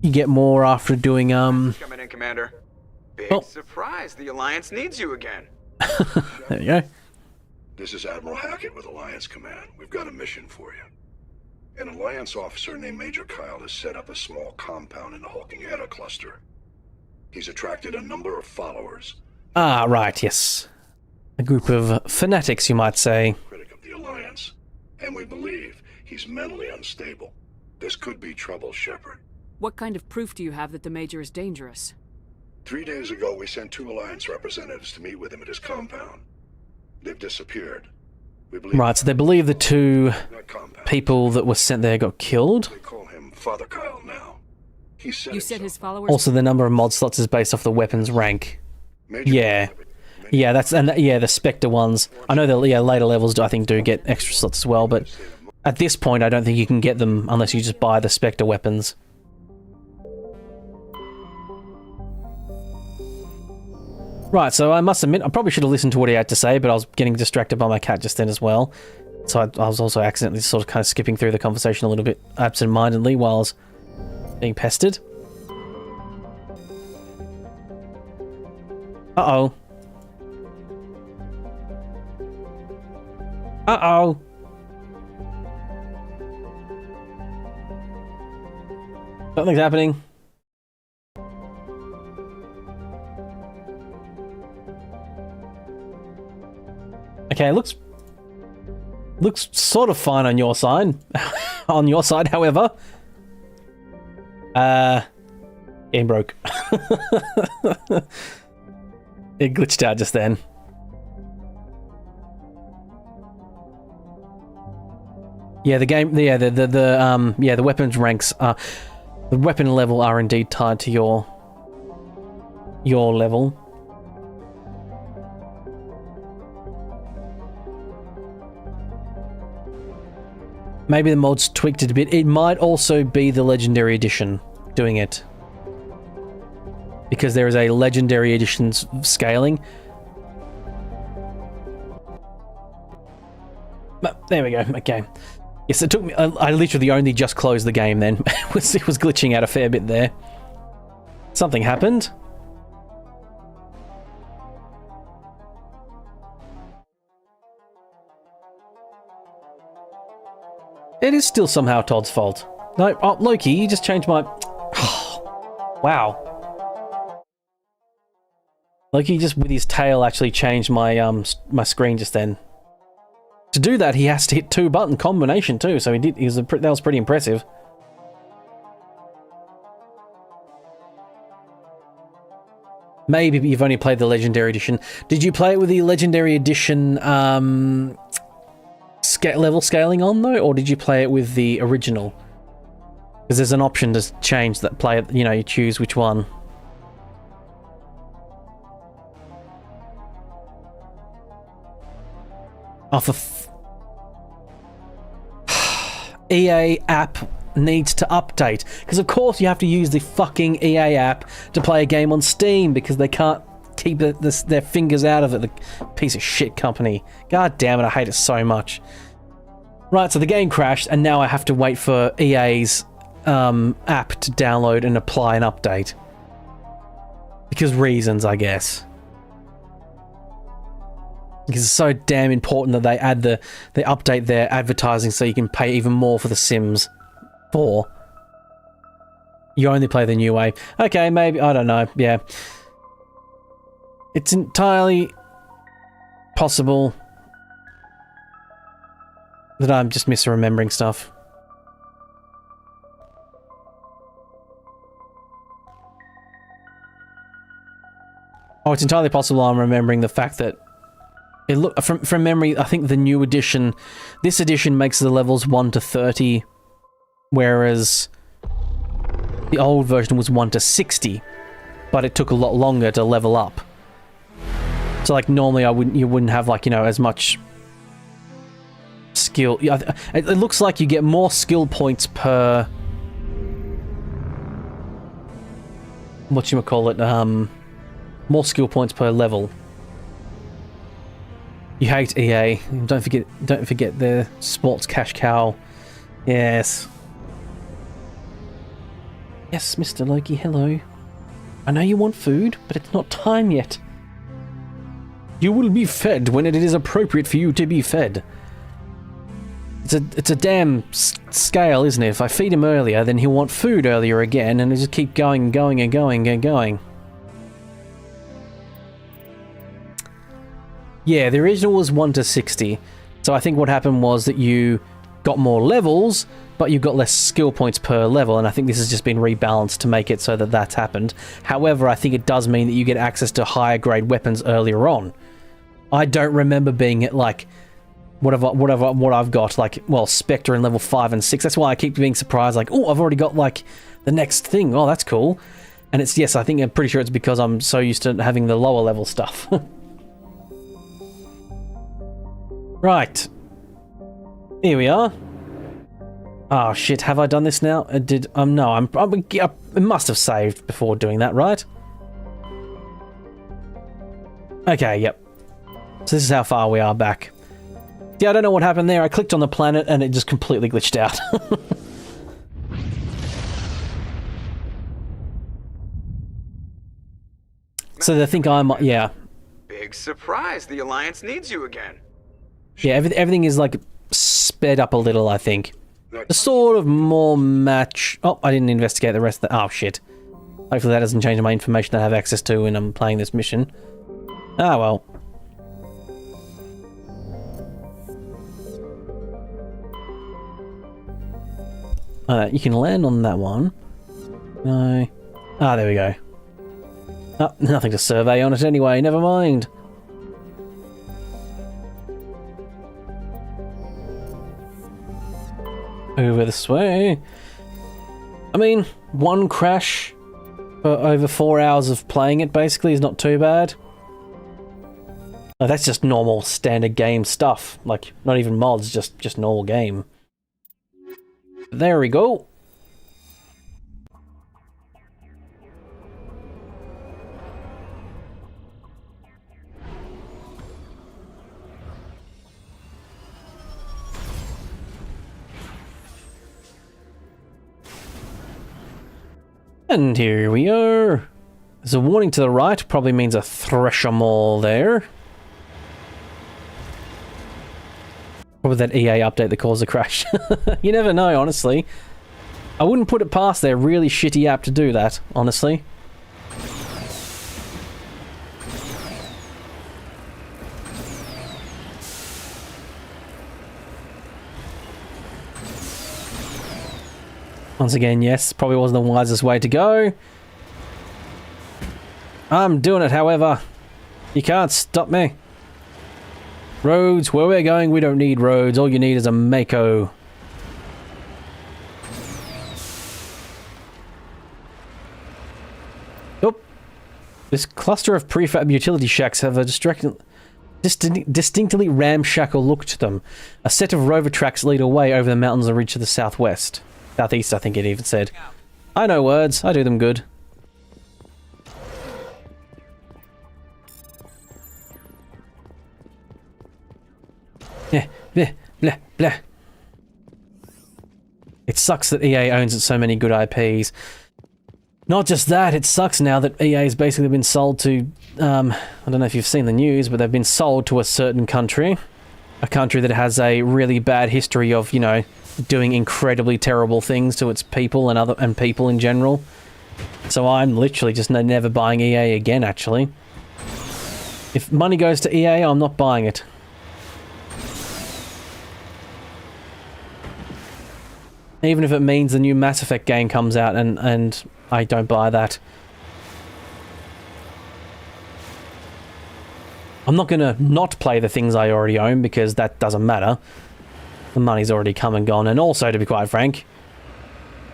[SPEAKER 1] you get more after doing
[SPEAKER 17] Coming in, Commander. Big surprise, the Alliance needs you again.
[SPEAKER 1] There you go.
[SPEAKER 14] This is Admiral Hackett with Alliance Command. We've got a mission for you. An Alliance officer named Major Kyle has set up a small compound in the Hulking Eta cluster. He's attracted a number of followers.
[SPEAKER 1] Ah, right, yes. A group of fanatics, you might say.
[SPEAKER 14] Critic of the Alliance. And we believe he's mentally unstable. This could be trouble, Shepard.
[SPEAKER 5] What kind of proof do you have that the Major is dangerous?
[SPEAKER 14] 3 days ago, we sent 2 Alliance representatives to meet with him at his compound. They've disappeared. We believe
[SPEAKER 1] Right, so they believe the 2 people that were sent there got killed.
[SPEAKER 14] They call him Father Kyle now. He said
[SPEAKER 5] You said his followers...
[SPEAKER 1] Also, the number of mod slots is based off the weapons rank. Yeah. Yeah, the Spectre ones. I know that later levels do get extra slots as well, but at this point I don't think you can get them unless you just buy the Spectre weapons. Right, so I must admit, I probably should have listened to what he had to say, but I was getting distracted by my cat just then as well. So I was also accidentally sort of kind of skipping through the conversation a little bit absent-mindedly while I was being pestered. Uh-oh. Uh-oh. Something's happening. Okay, looks sort of fine on your side. On your side, however. Game broke. It glitched out just then. Yeah, the game. Yeah, the weapons ranks are, the weapon level are indeed tied to your level. Maybe the mods tweaked it a bit. It might also be the Legendary Edition doing it. Because there is a Legendary Edition scaling. But there we go, okay. Yes, it took me... I literally only just closed the game then. It was glitching out a fair bit there. Something happened. It is still somehow Todd's fault. No, oh, Loki, you just changed my... Wow. Loki just with his tail actually changed my my screen just then. To do that, he has to hit 2-button combination too, so that was pretty impressive. Maybe you've only played the Legendary Edition. Did you play it with the Legendary Edition level scaling on though, or did you play it with the original? Because there's an option to change that play, you know, you choose which one. Oh, EA app needs to update. Because of course you have to use the fucking EA app to play a game on Steam because they can't keep their fingers out of it, the piece of shit company. God damn it, I hate it so much. Right, so the game crashed and now I have to wait for EA's app to download and apply an update. Because reasons, I guess. Because it's so damn important that they add they update their advertising so you can pay even more for The Sims 4. You only play the new way. Okay, maybe, I don't know, yeah. It's entirely possible that I'm just misremembering stuff. Oh, it's entirely possible I'm remembering the fact that from memory, I think the new edition, this edition makes the levels 1 to 30, whereas the old version was 1 to 60, but it took a lot longer to level up. So like normally you wouldn't have like, you know, as much skill. It looks like you get more skill points per whatchamacallit, more skill points per level. You hate EA. Don't forget the sports cash cow. Yes. Yes, Mr. Loki, hello. I know you want food, but it's not time yet. You will be fed when it is appropriate for you to be fed. It's a damn scale, isn't it? If I feed him earlier, then he'll want food earlier again, and he'll just keep going and going and going and going. Yeah, the original was 1 to 60. So I think what happened was that you got more levels, but you got less skill points per level, and I think this has just been rebalanced to make it so that that's happened. However, I think it does mean that you get access to higher grade weapons earlier on. I don't remember being at like what I've got, like, well, Spectre in level 5 and 6. That's why I keep being surprised, like, oh, I've already got like the next thing. Oh, that's cool. And it's, yes, I'm pretty sure it's because I'm so used to having the lower level stuff. Right. Here we are. Oh shit, have I done this now? No, I must have saved before doing that, right? Okay, yep. So this is how far we are back. Yeah, I don't know what happened there. I clicked on the planet and it just completely glitched out. So they think I'm, yeah.
[SPEAKER 17] Big surprise, the Alliance needs you again.
[SPEAKER 1] Yeah, everything is like sped up a little, I think. A sort of more match. Oh, I didn't investigate the rest of the. Oh, shit. Hopefully that doesn't change my information that I have access to when I'm playing this mission. Ah, well. You can land on that one. No. Ah, there we go. Oh, nothing to survey on it anyway, never mind. Over this way. I mean, one crash for over 4 hours of playing it basically is not too bad. Oh, that's just normal standard game stuff. Like, not even mods, just normal game. There we go. And here we are. There's a warning to the right, probably means a thresher mall there. Probably that EA update that caused the crash. You never know, honestly. I wouldn't put it past their really shitty app to do that, honestly. Once again, yes, probably wasn't the wisest way to go. I'm doing it, however. You can't stop me. Roads, where we're going, we don't need roads. All you need is a Mako. Oh. This cluster of prefab utility shacks have a distinctly ramshackle look to them. A set of rover tracks lead away over the mountains and ridge to the southwest. Southeast, I think it even said. I know words. I do them good. Yeah, blah, blah, blah. It sucks that EA owns so many good IPs. Not just that, it sucks now that EA's basically been sold to, I don't know if you've seen the news, but they've been sold to a certain country. A country that has a really bad history of, you know, doing incredibly terrible things to its people and people in general. So I'm literally just never buying EA again, actually. If money goes to EA, I'm not buying it. Even if it means the new Mass Effect game comes out and I don't buy that. I'm not gonna not play the things I already own because that doesn't matter. The money's already come and gone, and also, to be quite frank,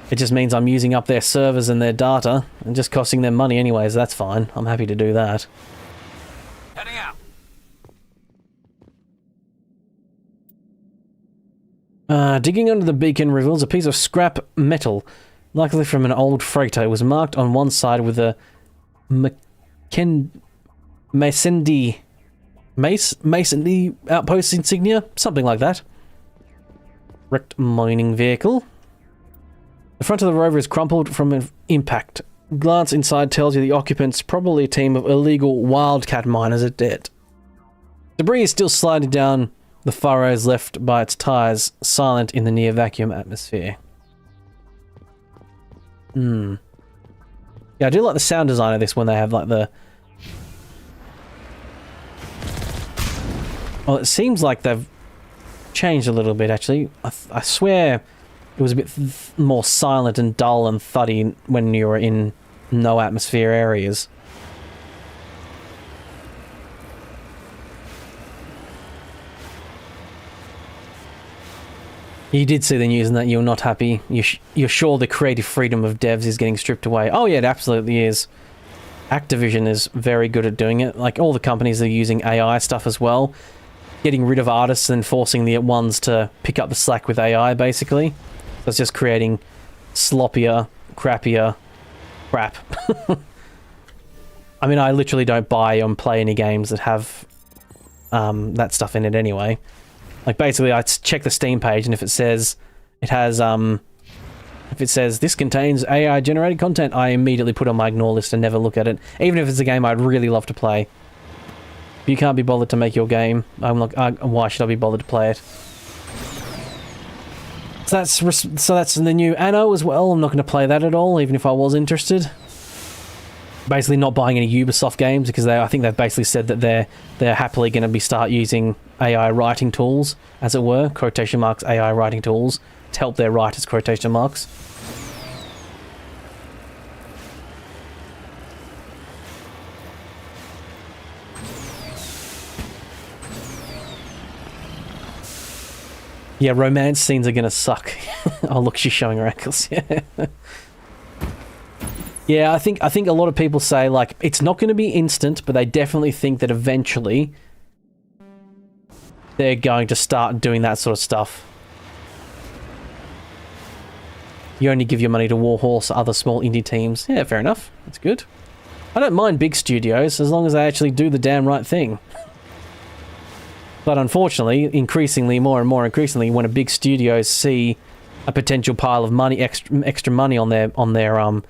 [SPEAKER 1] it just means I'm using up their servers and their data and just costing them money anyways. That's fine. I'm happy to do that.
[SPEAKER 9] Heading out.
[SPEAKER 1] Digging under the beacon reveals a piece of scrap metal, likely from an old freighter. It was marked on one side with a Masondy outpost insignia, something like that. Wrecked mining vehicle. The front of the rover is crumpled from an impact. Glance inside tells you the occupants, probably a team of illegal wildcat miners, are dead. Debris is still sliding down the furrows left by its tires, silent in the near vacuum atmosphere. Yeah, I do like the sound design of this when they have like the... Well, it seems like they've changed a little bit, actually. I swear it was a bit more silent and dull and thuddy when you were in no atmosphere areas. You did see the news and that you're not happy. You're sure the creative freedom of devs is getting stripped away. Oh yeah, it absolutely is. Activision is very good at doing it. Like, all the companies are using AI stuff as well. Getting rid of artists and forcing the ones to pick up the slack with AI, basically. So it's just creating sloppier, crappier crap. I mean, I literally don't buy or play any games that have that stuff in it anyway. Like, basically, I check the Steam page, and if it says it has, If it says, this contains AI-generated content, I immediately put on my ignore list and never look at it. Even if it's a game I'd really love to play. If you can't be bothered to make your game, I'm like, why should I be bothered to play it? So that's the new Anno as well. I'm not going to play that at all, even if I was interested. Basically not buying any Ubisoft games, because I think they've basically said that they're happily going to be start using AI writing tools, as it were, quotation marks, AI writing tools, to help their writers, quotation marks. Yeah, romance scenes are gonna suck. Oh look, she's showing her ankles. Yeah. Yeah, I think a lot of people say, like, it's not going to be instant, but they definitely think that eventually they're going to start doing that sort of stuff. You only give your money to Warhorse, other small indie teams. Yeah, fair enough. That's good. I don't mind big studios, as long as they actually do the damn right thing. But unfortunately, increasingly, more and more increasingly, when a big studio see a potential pile of money, extra money on their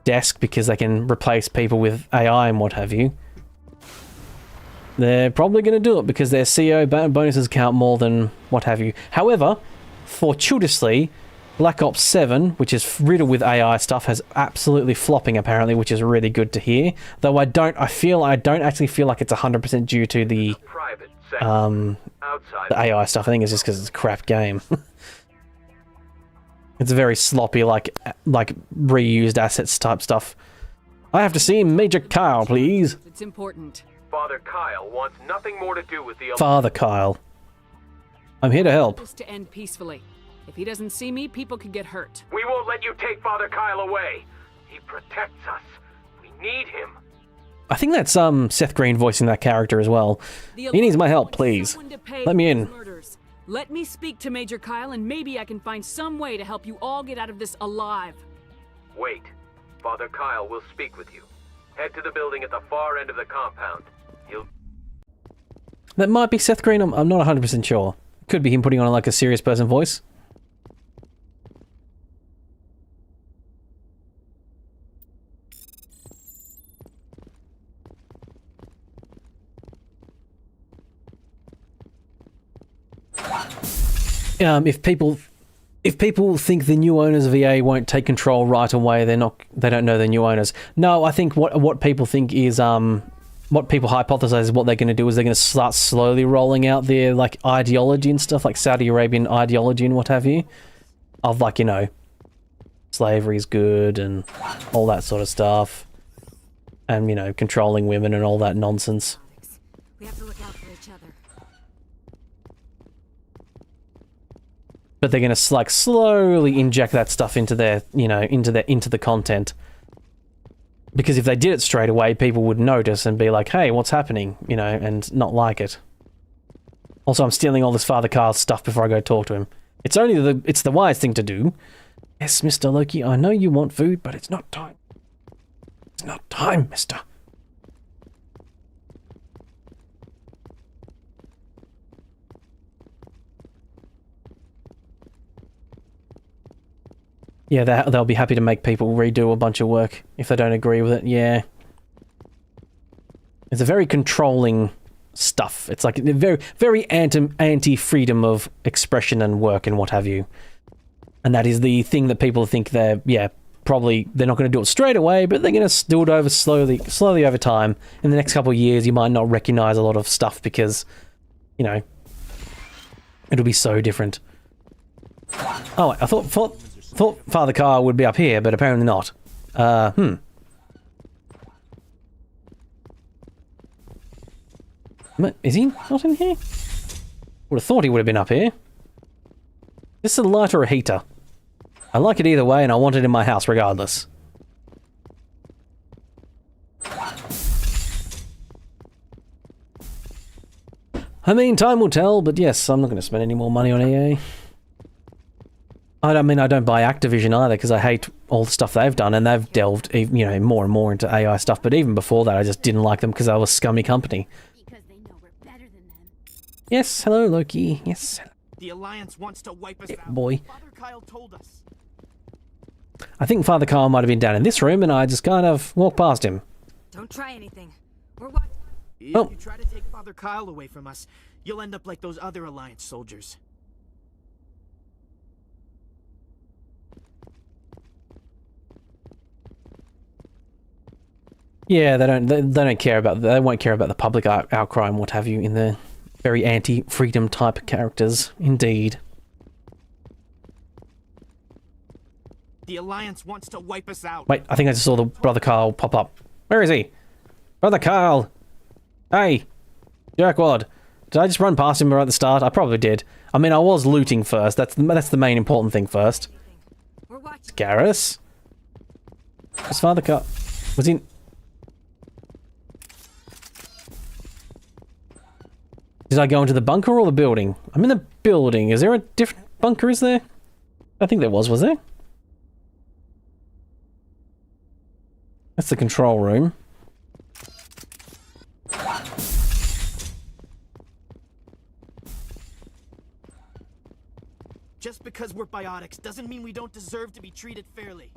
[SPEAKER 1] desk because they can replace people with AI and what have you, they're probably going to do it because their CEO bonuses count more than what have you. However, fortuitously, Black Ops 7, which is riddled with AI stuff, has absolutely flopping apparently, which is really good to hear. Though I don't actually feel like it's 100% due to the AI stuff. I think it's just because it's a crap game. It's very sloppy, like reused assets type stuff. I have to see Major Kyle, please.
[SPEAKER 5] It's important.
[SPEAKER 7] Father Kyle wants nothing more to do with the...
[SPEAKER 1] Father Kyle. I'm here to help.
[SPEAKER 5] This to end peacefully. If he doesn't see me, people could get hurt.
[SPEAKER 7] We won't let you take Father Kyle away. He protects us. We need him.
[SPEAKER 1] I think that's Seth Green voicing that character as well. He needs my help, please. Let me in.
[SPEAKER 5] Let me speak to Major Kyle, and maybe I can find some way to help you all get out of this alive.
[SPEAKER 7] Wait. Father Kyle will speak with you. Head to the building at the far end of the compound.
[SPEAKER 1] That might be Seth Green. I'm not 100% sure. Could be him putting on like a serious person voice. If people think the new owners of EA won't take control right away, they don't know the new owners. No, I think what people think is what people hypothesize is what they're going to do is they're going to start slowly rolling out their like ideology and stuff, like Saudi Arabian ideology and what have you, of like, you know, slavery is good and all that sort of stuff, and, you know, controlling women and all that nonsense.
[SPEAKER 2] We have to look out for each other.
[SPEAKER 1] But they're going to like slowly inject that stuff into their, you know, into the content. Because if they did it straight away, people would notice and be like, hey, what's happening? You know, and not like it. Also, I'm stealing all this Father Kyle stuff before I go talk to him. It's the wise thing to do. Yes, Mr. Loki, I know you want food, but it's not time. It's not time, mister. Yeah, they'll be happy to make people redo a bunch of work if they don't agree with it, yeah. It's a very controlling stuff. It's like very, very anti-freedom of expression and work and what have you. And that is the thing that people think they're not going to do it straight away, but they're going to do it slowly over time. In the next couple of years, you might not recognize a lot of stuff because, you know, it'll be so different. Oh, I thought Father Kyle would be up here, but apparently not. Is he not in here? Would have thought he would have been up here. This is a light or a heater? I like it either way, and I want it in my house regardless. I mean, time will tell, but yes, I'm not going to spend any more money on EA. I don't buy Activision either because I hate all the stuff they've done, and they've delved, you know, more and more into AI stuff. But even before that, I just didn't like them because they were a scummy company.
[SPEAKER 8] Because they know we're better than them.
[SPEAKER 1] Yes, hello, Loki. Yes.
[SPEAKER 10] The Alliance wants to wipe us out.
[SPEAKER 1] Boy.
[SPEAKER 10] Father Kyle told us.
[SPEAKER 1] I think Father Kyle might have been down in this room, and I just kind of walked past him.
[SPEAKER 2] Don't try anything. We're
[SPEAKER 16] If you try to take Father Kyle away from us, you'll end up like those other Alliance soldiers.
[SPEAKER 1] Yeah, they don't care about, they won't care about the public outcry and what have you in the very anti-freedom type characters, indeed.
[SPEAKER 16] The Alliance wants to wipe us out.
[SPEAKER 1] Wait, I think I just saw the Brother Carl pop up. Where is he? Brother Carl! Hey! Jerkwad! Did I just run past him right at the start? I probably did. I mean, I was looting first. That's the main important thing first. Garrus? Where's Father Carl? Was he... Did I go into the bunker or the building? I'm in the building. Is there a different bunker, is there? I think there was there? That's the control room.
[SPEAKER 16] Just because we're biotics doesn't mean we don't deserve to be treated fairly.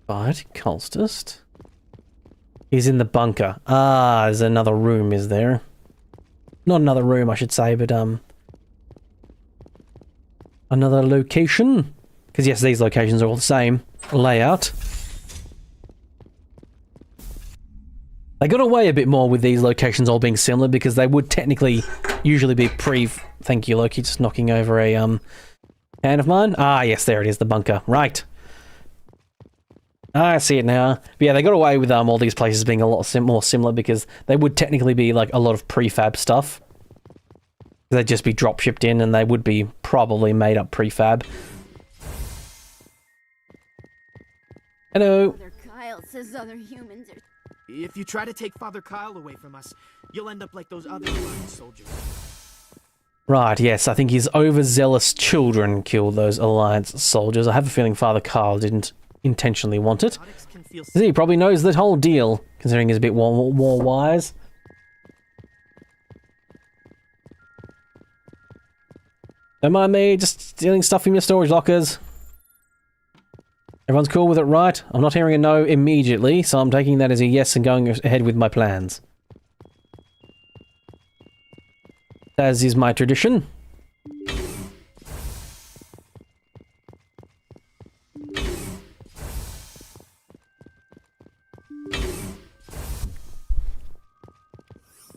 [SPEAKER 1] Biotic cultist? He's in the bunker. Ah, there's another room, is there? Not another room, I should say, but, another location? Because, yes, these locations are all the same layout. They got away a bit more with these locations all being similar because they would technically usually be Thank you, Loki, just knocking over a, can of mine. Ah, yes, there it is, the bunker. Right. I see it now. But yeah, they got away with all these places being a lot more similar because they would technically be like a lot of prefab stuff. They'd just be drop shipped in and they would be probably made up prefab. Hello.
[SPEAKER 8] Father Kyle says other humans are...
[SPEAKER 16] If you try to take Father Kyle away from us, you'll end up like those other Alliance soldiers.
[SPEAKER 1] Right, yes, I think his overzealous children killed those Alliance soldiers. I have a feeling Father Kyle didn't intentionally want it. He probably knows that whole deal, considering he's a bit more wise. Don't mind me, just stealing stuff from your storage lockers. Everyone's cool with it, right? I'm not hearing a no immediately, so I'm taking that as a yes and going ahead with my plans. As is my tradition.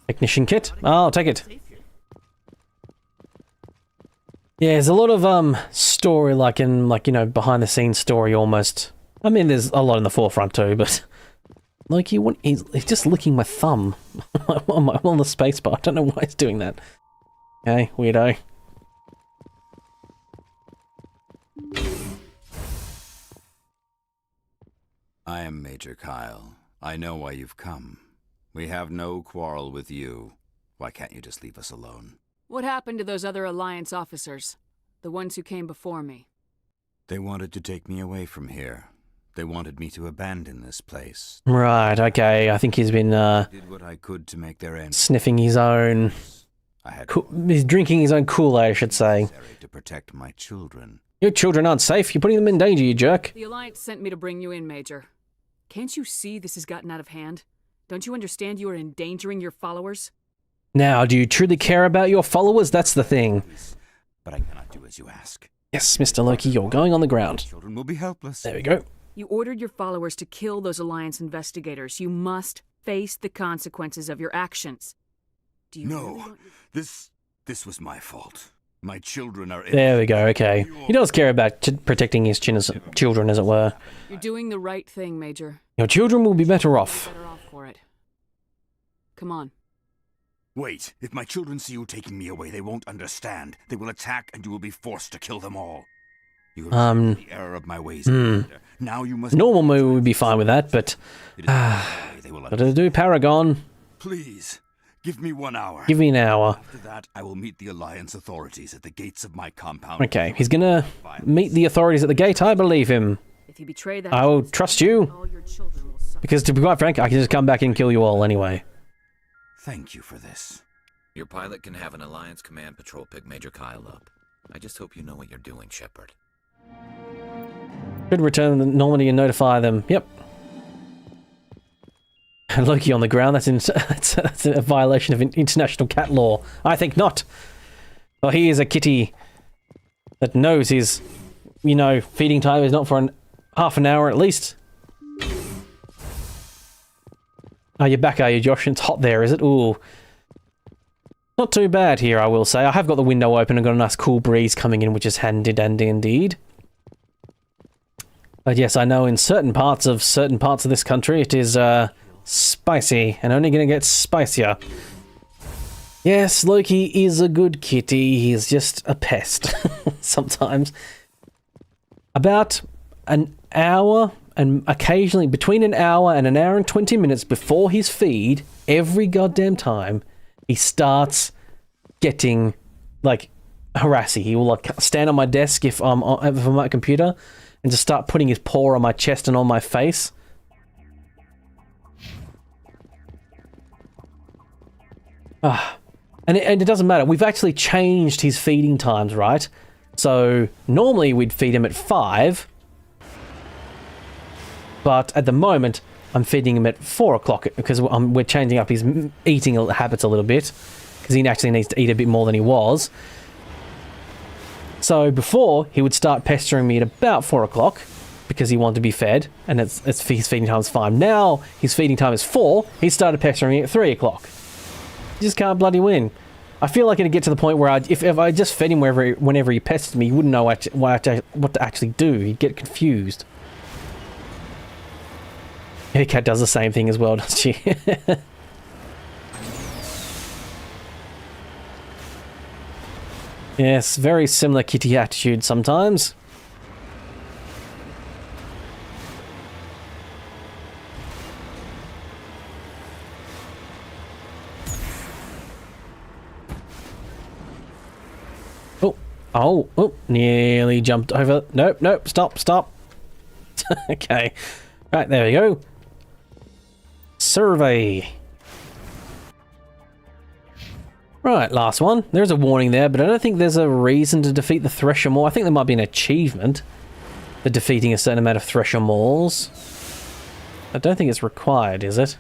[SPEAKER 1] Technician kit? I'll take it. Yeah, there's a lot of story, like you know, behind the scenes story almost. I mean, there's a lot in the forefront too, but like he's just licking my thumb on the spacebar. I don't know why he's doing that. Okay, weirdo.
[SPEAKER 11] I am Major Kyle. I know why you've come. We have no quarrel with you. Why can't you just leave us alone?
[SPEAKER 5] What happened to those other Alliance officers? The ones who came before me?
[SPEAKER 11] They wanted to take me away from here. They wanted me to abandon this place.
[SPEAKER 1] Right, okay. I think he's been
[SPEAKER 11] did what I could to make their end.
[SPEAKER 1] Sniffing his own... he's drinking his own Kool-Aid, I should say.
[SPEAKER 11] To protect my children.
[SPEAKER 1] Your children aren't safe. You're putting them in danger, you jerk.
[SPEAKER 5] The Alliance sent me to bring you in, Major. Can't you see this has gotten out of hand? Don't you understand you are endangering your followers?
[SPEAKER 1] Now, do you truly care about your followers? That's the thing.
[SPEAKER 11] But I cannot do as you ask.
[SPEAKER 1] Yes, Mr. Loki, you're going on the ground.
[SPEAKER 11] Children will be helpless.
[SPEAKER 1] There we go.
[SPEAKER 5] You ordered your followers to kill those Alliance investigators. You must face the consequences of your actions. Do you
[SPEAKER 11] No, this was my fault. My children are...
[SPEAKER 1] There we go, okay. He does care about protecting his children, as it were.
[SPEAKER 5] You're doing the right thing, Major.
[SPEAKER 1] Your children will be better off.
[SPEAKER 5] Better off for it. Come on.
[SPEAKER 11] Wait, if my children see you taking me away, they won't understand. They will attack and you will be forced to kill them all. You have seen the error of my ways. Now you must...
[SPEAKER 1] Normal movie would be fine with that, but... gotta do Paragon.
[SPEAKER 11] Please, give me 1 hour.
[SPEAKER 1] Give me an hour.
[SPEAKER 11] After that, I will meet the Alliance authorities at the gates of my compound.
[SPEAKER 1] Okay, he's gonna meet the authorities at the gate. I believe him.
[SPEAKER 5] If you betray that...
[SPEAKER 1] I will trust you. Because to be quite frank, I can just come back and kill you all anyway.
[SPEAKER 11] Thank you for this.
[SPEAKER 9] Your pilot can have an Alliance Command Patrol pick Major Kyle up. I just hope you know what you're doing, Shepard.
[SPEAKER 1] Should return the Normandy and notify them. Yep. Loki on the ground, that's a violation of international cat law. I think not. Well, he is a kitty that knows his, you know, feeding time is not for half an hour at least. Oh, you're back, are you, Josh? It's hot there, is it? Ooh. Not too bad here, I will say. I have got the window open and got a nice cool breeze coming in, which is handy dandy indeed. But yes, I know in certain parts of this country it is spicy and only going to get spicier. Yes, Loki is a good kitty. He's just a pest sometimes. About an hour and occasionally between an hour and 20 minutes before his feed, every goddamn time, he starts getting like harassy. He will like stand on my desk if I'm on my computer and just start putting his paw on my chest and on my face. And it doesn't matter. We've actually changed his feeding times, right? So normally we'd feed him at 5, but at the moment I'm feeding him at 4 o'clock because we're changing up his eating habits a little bit because he actually needs to eat a bit more than he was. So before, he would start pestering me at about 4 o'clock because he wanted to be fed, and his feeding time is 5. Now his feeding time is 4. He started pestering me at 3 o'clock. You just can't bloody win. I feel like it'd get to the point where if I just fed him whenever he pestered me, he wouldn't know what to actually do. He'd get confused. Your cat does the same thing as well, doesn't she? Yes, very similar kitty attitude sometimes. Oh, nearly jumped over. Nope, stop. Okay. Right, there we go. Survey. Right, last one. There's a warning there, but I don't think there's a reason to defeat the Thresher Maw. I think there might be an achievement for defeating a certain amount of Thresher Maws. I don't think it's required, is it?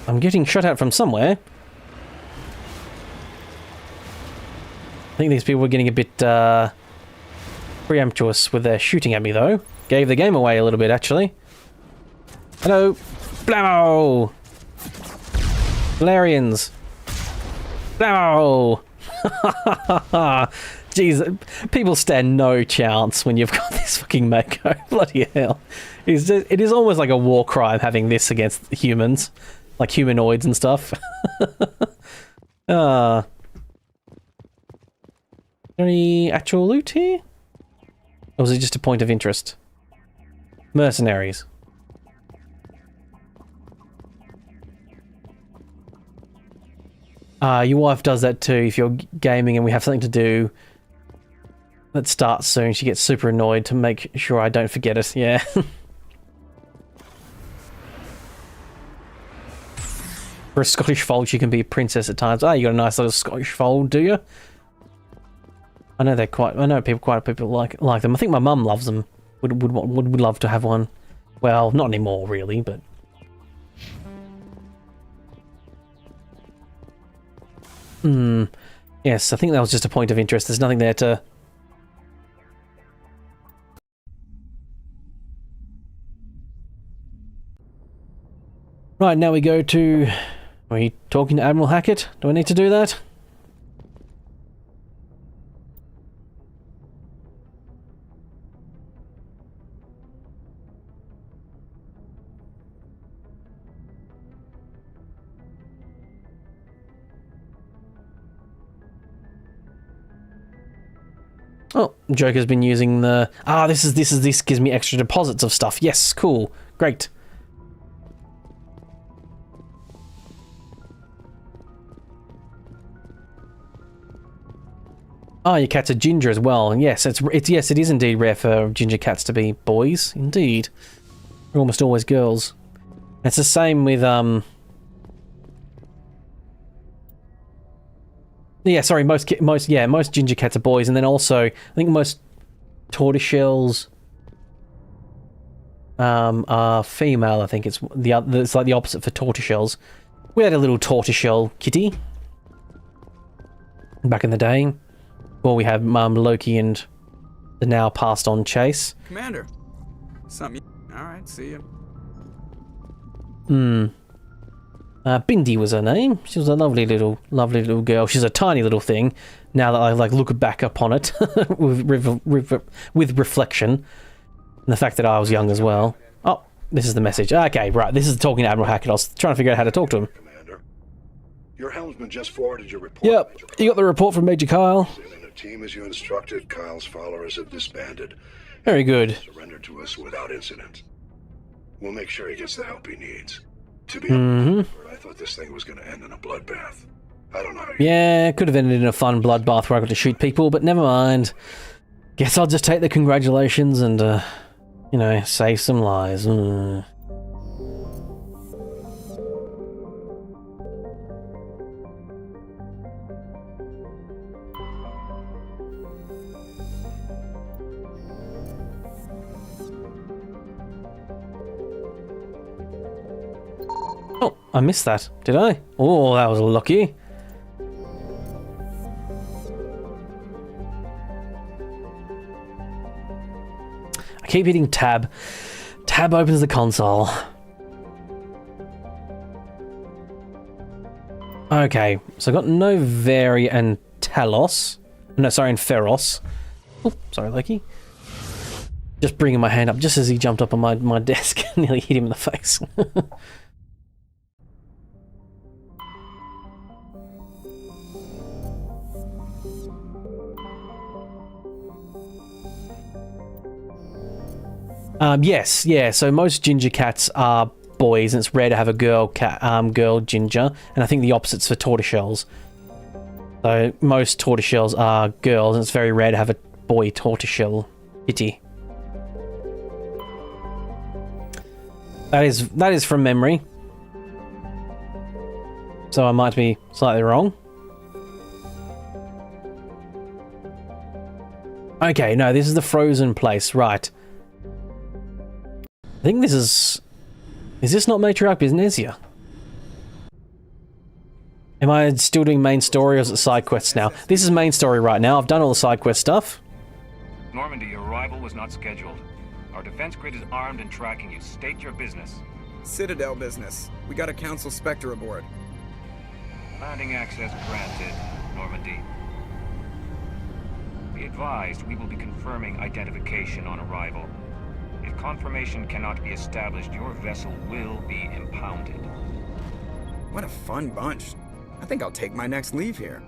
[SPEAKER 1] I'm getting shot at from somewhere. I think these people were getting a bit preemptuous with their shooting at me, though. Gave the game away a little bit, actually. Hello. Blammo! Valerians. Blammo! Jeez, people stand no chance when you've got this fucking Mako. Bloody hell. It is almost like a war crime having this against humans. Like humanoids and stuff. Any actual loot here? Or was it just a point of interest? Mercenaries. Your wife does that too. If you're gaming and we have something to do that starts soon, she gets super annoyed to make sure I don't forget it. Yeah. For a Scottish fold, she can be a princess at times. Oh, you got a nice little Scottish fold, do you? I know quite a people like them. I think my mum loves them. Would love to have one. Well, not anymore, really, but. Yes, I think that was just a point of interest. There's nothing there to. Right, now we go to... Are you talking to Admiral Hackett? Do I need to do that? Oh, Joker's been using the... this gives me extra deposits of stuff. Yes, cool. Great. Oh, your cats are ginger as well. And yes, yes, it is indeed rare for ginger cats to be boys. Indeed, they're almost always girls. It's the same with yeah, sorry, most ginger cats are boys, and then also I think most tortoiseshells are female. I think it's it's like the opposite for tortoiseshells. We had a little tortoiseshell kitty back in the day. Well, we had Loki and the now passed on Chase.
[SPEAKER 17] Commander. Something. All right, see you.
[SPEAKER 1] Bindi was her name. She was a lovely little girl. She's a tiny little thing. Now that I look back upon it with reflection, and the fact that I was young as well. Oh, this is the message. Okay, right. This is talking to Admiral Hackett. I was trying to figure out how to talk to him.
[SPEAKER 14] Commander, your helmsman just forwarded your report.
[SPEAKER 1] Yep, you got the report from Major Kyle.
[SPEAKER 14] In a team as you instructed, Kyle's followers have disbanded.
[SPEAKER 1] Very good.
[SPEAKER 14] Surrendered to us without incident. We'll make sure he gets the help he needs. To be honest, I thought this thing was going to end in a bloodbath. I don't know.
[SPEAKER 1] Yeah, it could have ended in a fun bloodbath where I got to shoot people, but never mind. Guess I'll just take the congratulations and, you know, save some lives. Oh, I missed that, did I? Oh, that was lucky. I keep hitting tab. Tab opens the console. Okay, so I got Novari and Talos. No, sorry, and Feros. Oh, sorry, Loki. Just bringing my hand up just as he jumped up on my desk. Nearly hit him in the face. Yes, yeah, so most ginger cats are boys, and it's rare to have a girl ginger, and I think the opposite's for tortoiseshells. So most tortoiseshells are girls, and it's very rare to have a boy tortoiseshell kitty. That is from memory. So I might be slightly wrong. Okay, no, this is the frozen place, right. I think this is this not Matriarch Biznesia? Am I still doing main story or is it side quests now? This is main story right now. I've done all the side quest stuff.
[SPEAKER 13] Normandy, your arrival was not scheduled. Our defense grid is armed and tracking you. State your business.
[SPEAKER 17] Citadel business. We got a Council Spectre aboard.
[SPEAKER 13] Landing access granted, Normandy. Be advised, we will be confirming identification on arrival. If confirmation cannot be established, your vessel will be impounded.
[SPEAKER 17] What a fun bunch. I think I'll take my next leave here.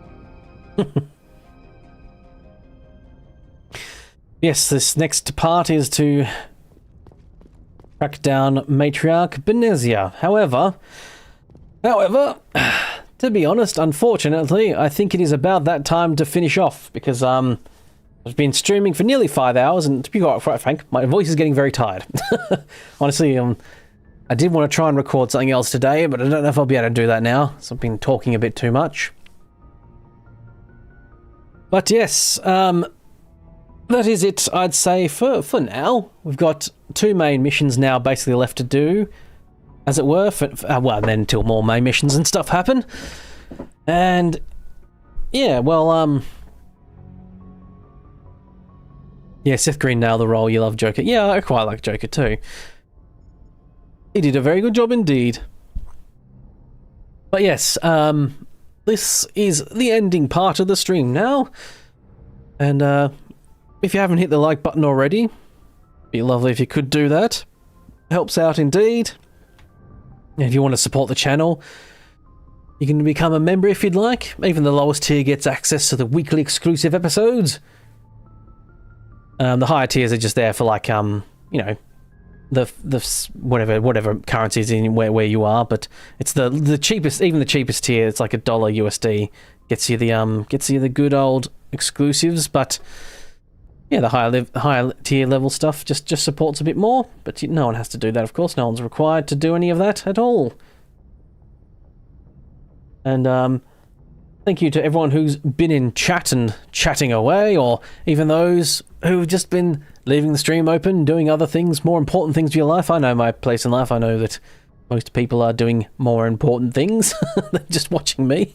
[SPEAKER 1] Yes, this next part is to track down Matriarch Biznesia. However, to be honest, unfortunately, I think it is about that time to finish off because I've been streaming for nearly 5 hours, and to be quite frank, my voice is getting very tired. Honestly, I did want to try and record something else today, but I don't know if I'll be able to do that now, so I've been talking a bit too much. But yes, that is it, I'd say, for now. We've got 2 main missions now basically left to do, as it were, well, then until more main missions and stuff happen. And, yeah, well, yeah, Seth Green nailed the role. You love Joker. Yeah, I quite like Joker too. He did a very good job indeed. But yes, this is the ending part of the stream now. And if you haven't hit the like button already, it'd be lovely if you could do that. Helps out indeed. And if you want to support the channel, you can become a member if you'd like. Even the lowest tier gets access to the weekly exclusive episodes. The higher tiers are just there for like you know, the whatever currencies in where you are, but it's the cheapest, even the cheapest tier. It's like $1 USD gets you the good old exclusives, but yeah, the higher tier level stuff just supports a bit more. But no one has to do that, of course. No one's required to do any of that at all. And thank you to everyone who's been in chat and chatting away, or even those who've just been leaving the stream open, doing other things, more important things for your life. I know my place in life. I know that most people are doing more important things than just watching me.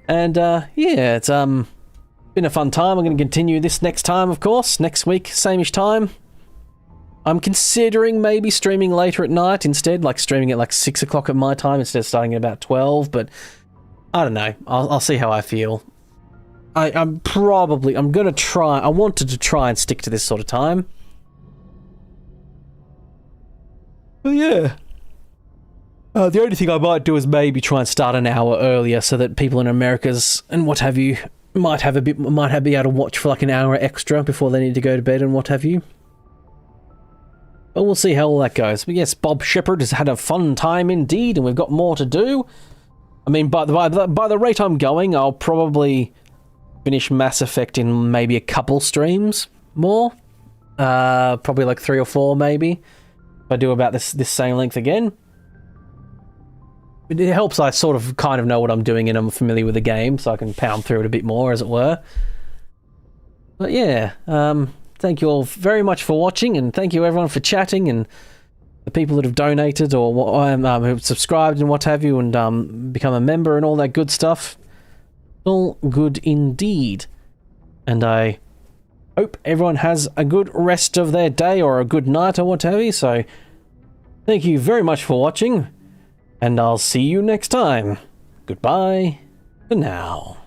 [SPEAKER 1] And yeah, it's been a fun time. I'm going to continue this next time, of course. Next week, same-ish time. I'm considering maybe streaming later at night instead, like streaming at like 6 o'clock at my time instead of starting at about 12, but I don't know. I'll see how I feel. I'm going to try. I wanted to try and stick to this sort of time. But yeah. The only thing I might do is maybe try and start an hour earlier so that people in Americas and what have you might be able to watch for like an hour extra before they need to go to bed and what have you. But we'll see how all that goes. But yes, Bob Shepard has had a fun time indeed, and we've got more to do. I mean, by the rate I'm going, I'll probably finish Mass Effect in maybe a couple streams more. Probably like 3 or 4 maybe. If I do about this same length again. It helps I sort of kind of know what I'm doing and I'm familiar with the game, so I can pound through it a bit more, as it were. But yeah, thank you all very much for watching, and thank you everyone for chatting, and the people that have donated or who've subscribed and what have you, and become a member and all that good stuff. All good indeed. And I hope everyone has a good rest of their day or a good night or what have you. So thank you very much for watching, and I'll see you next time. Goodbye for now.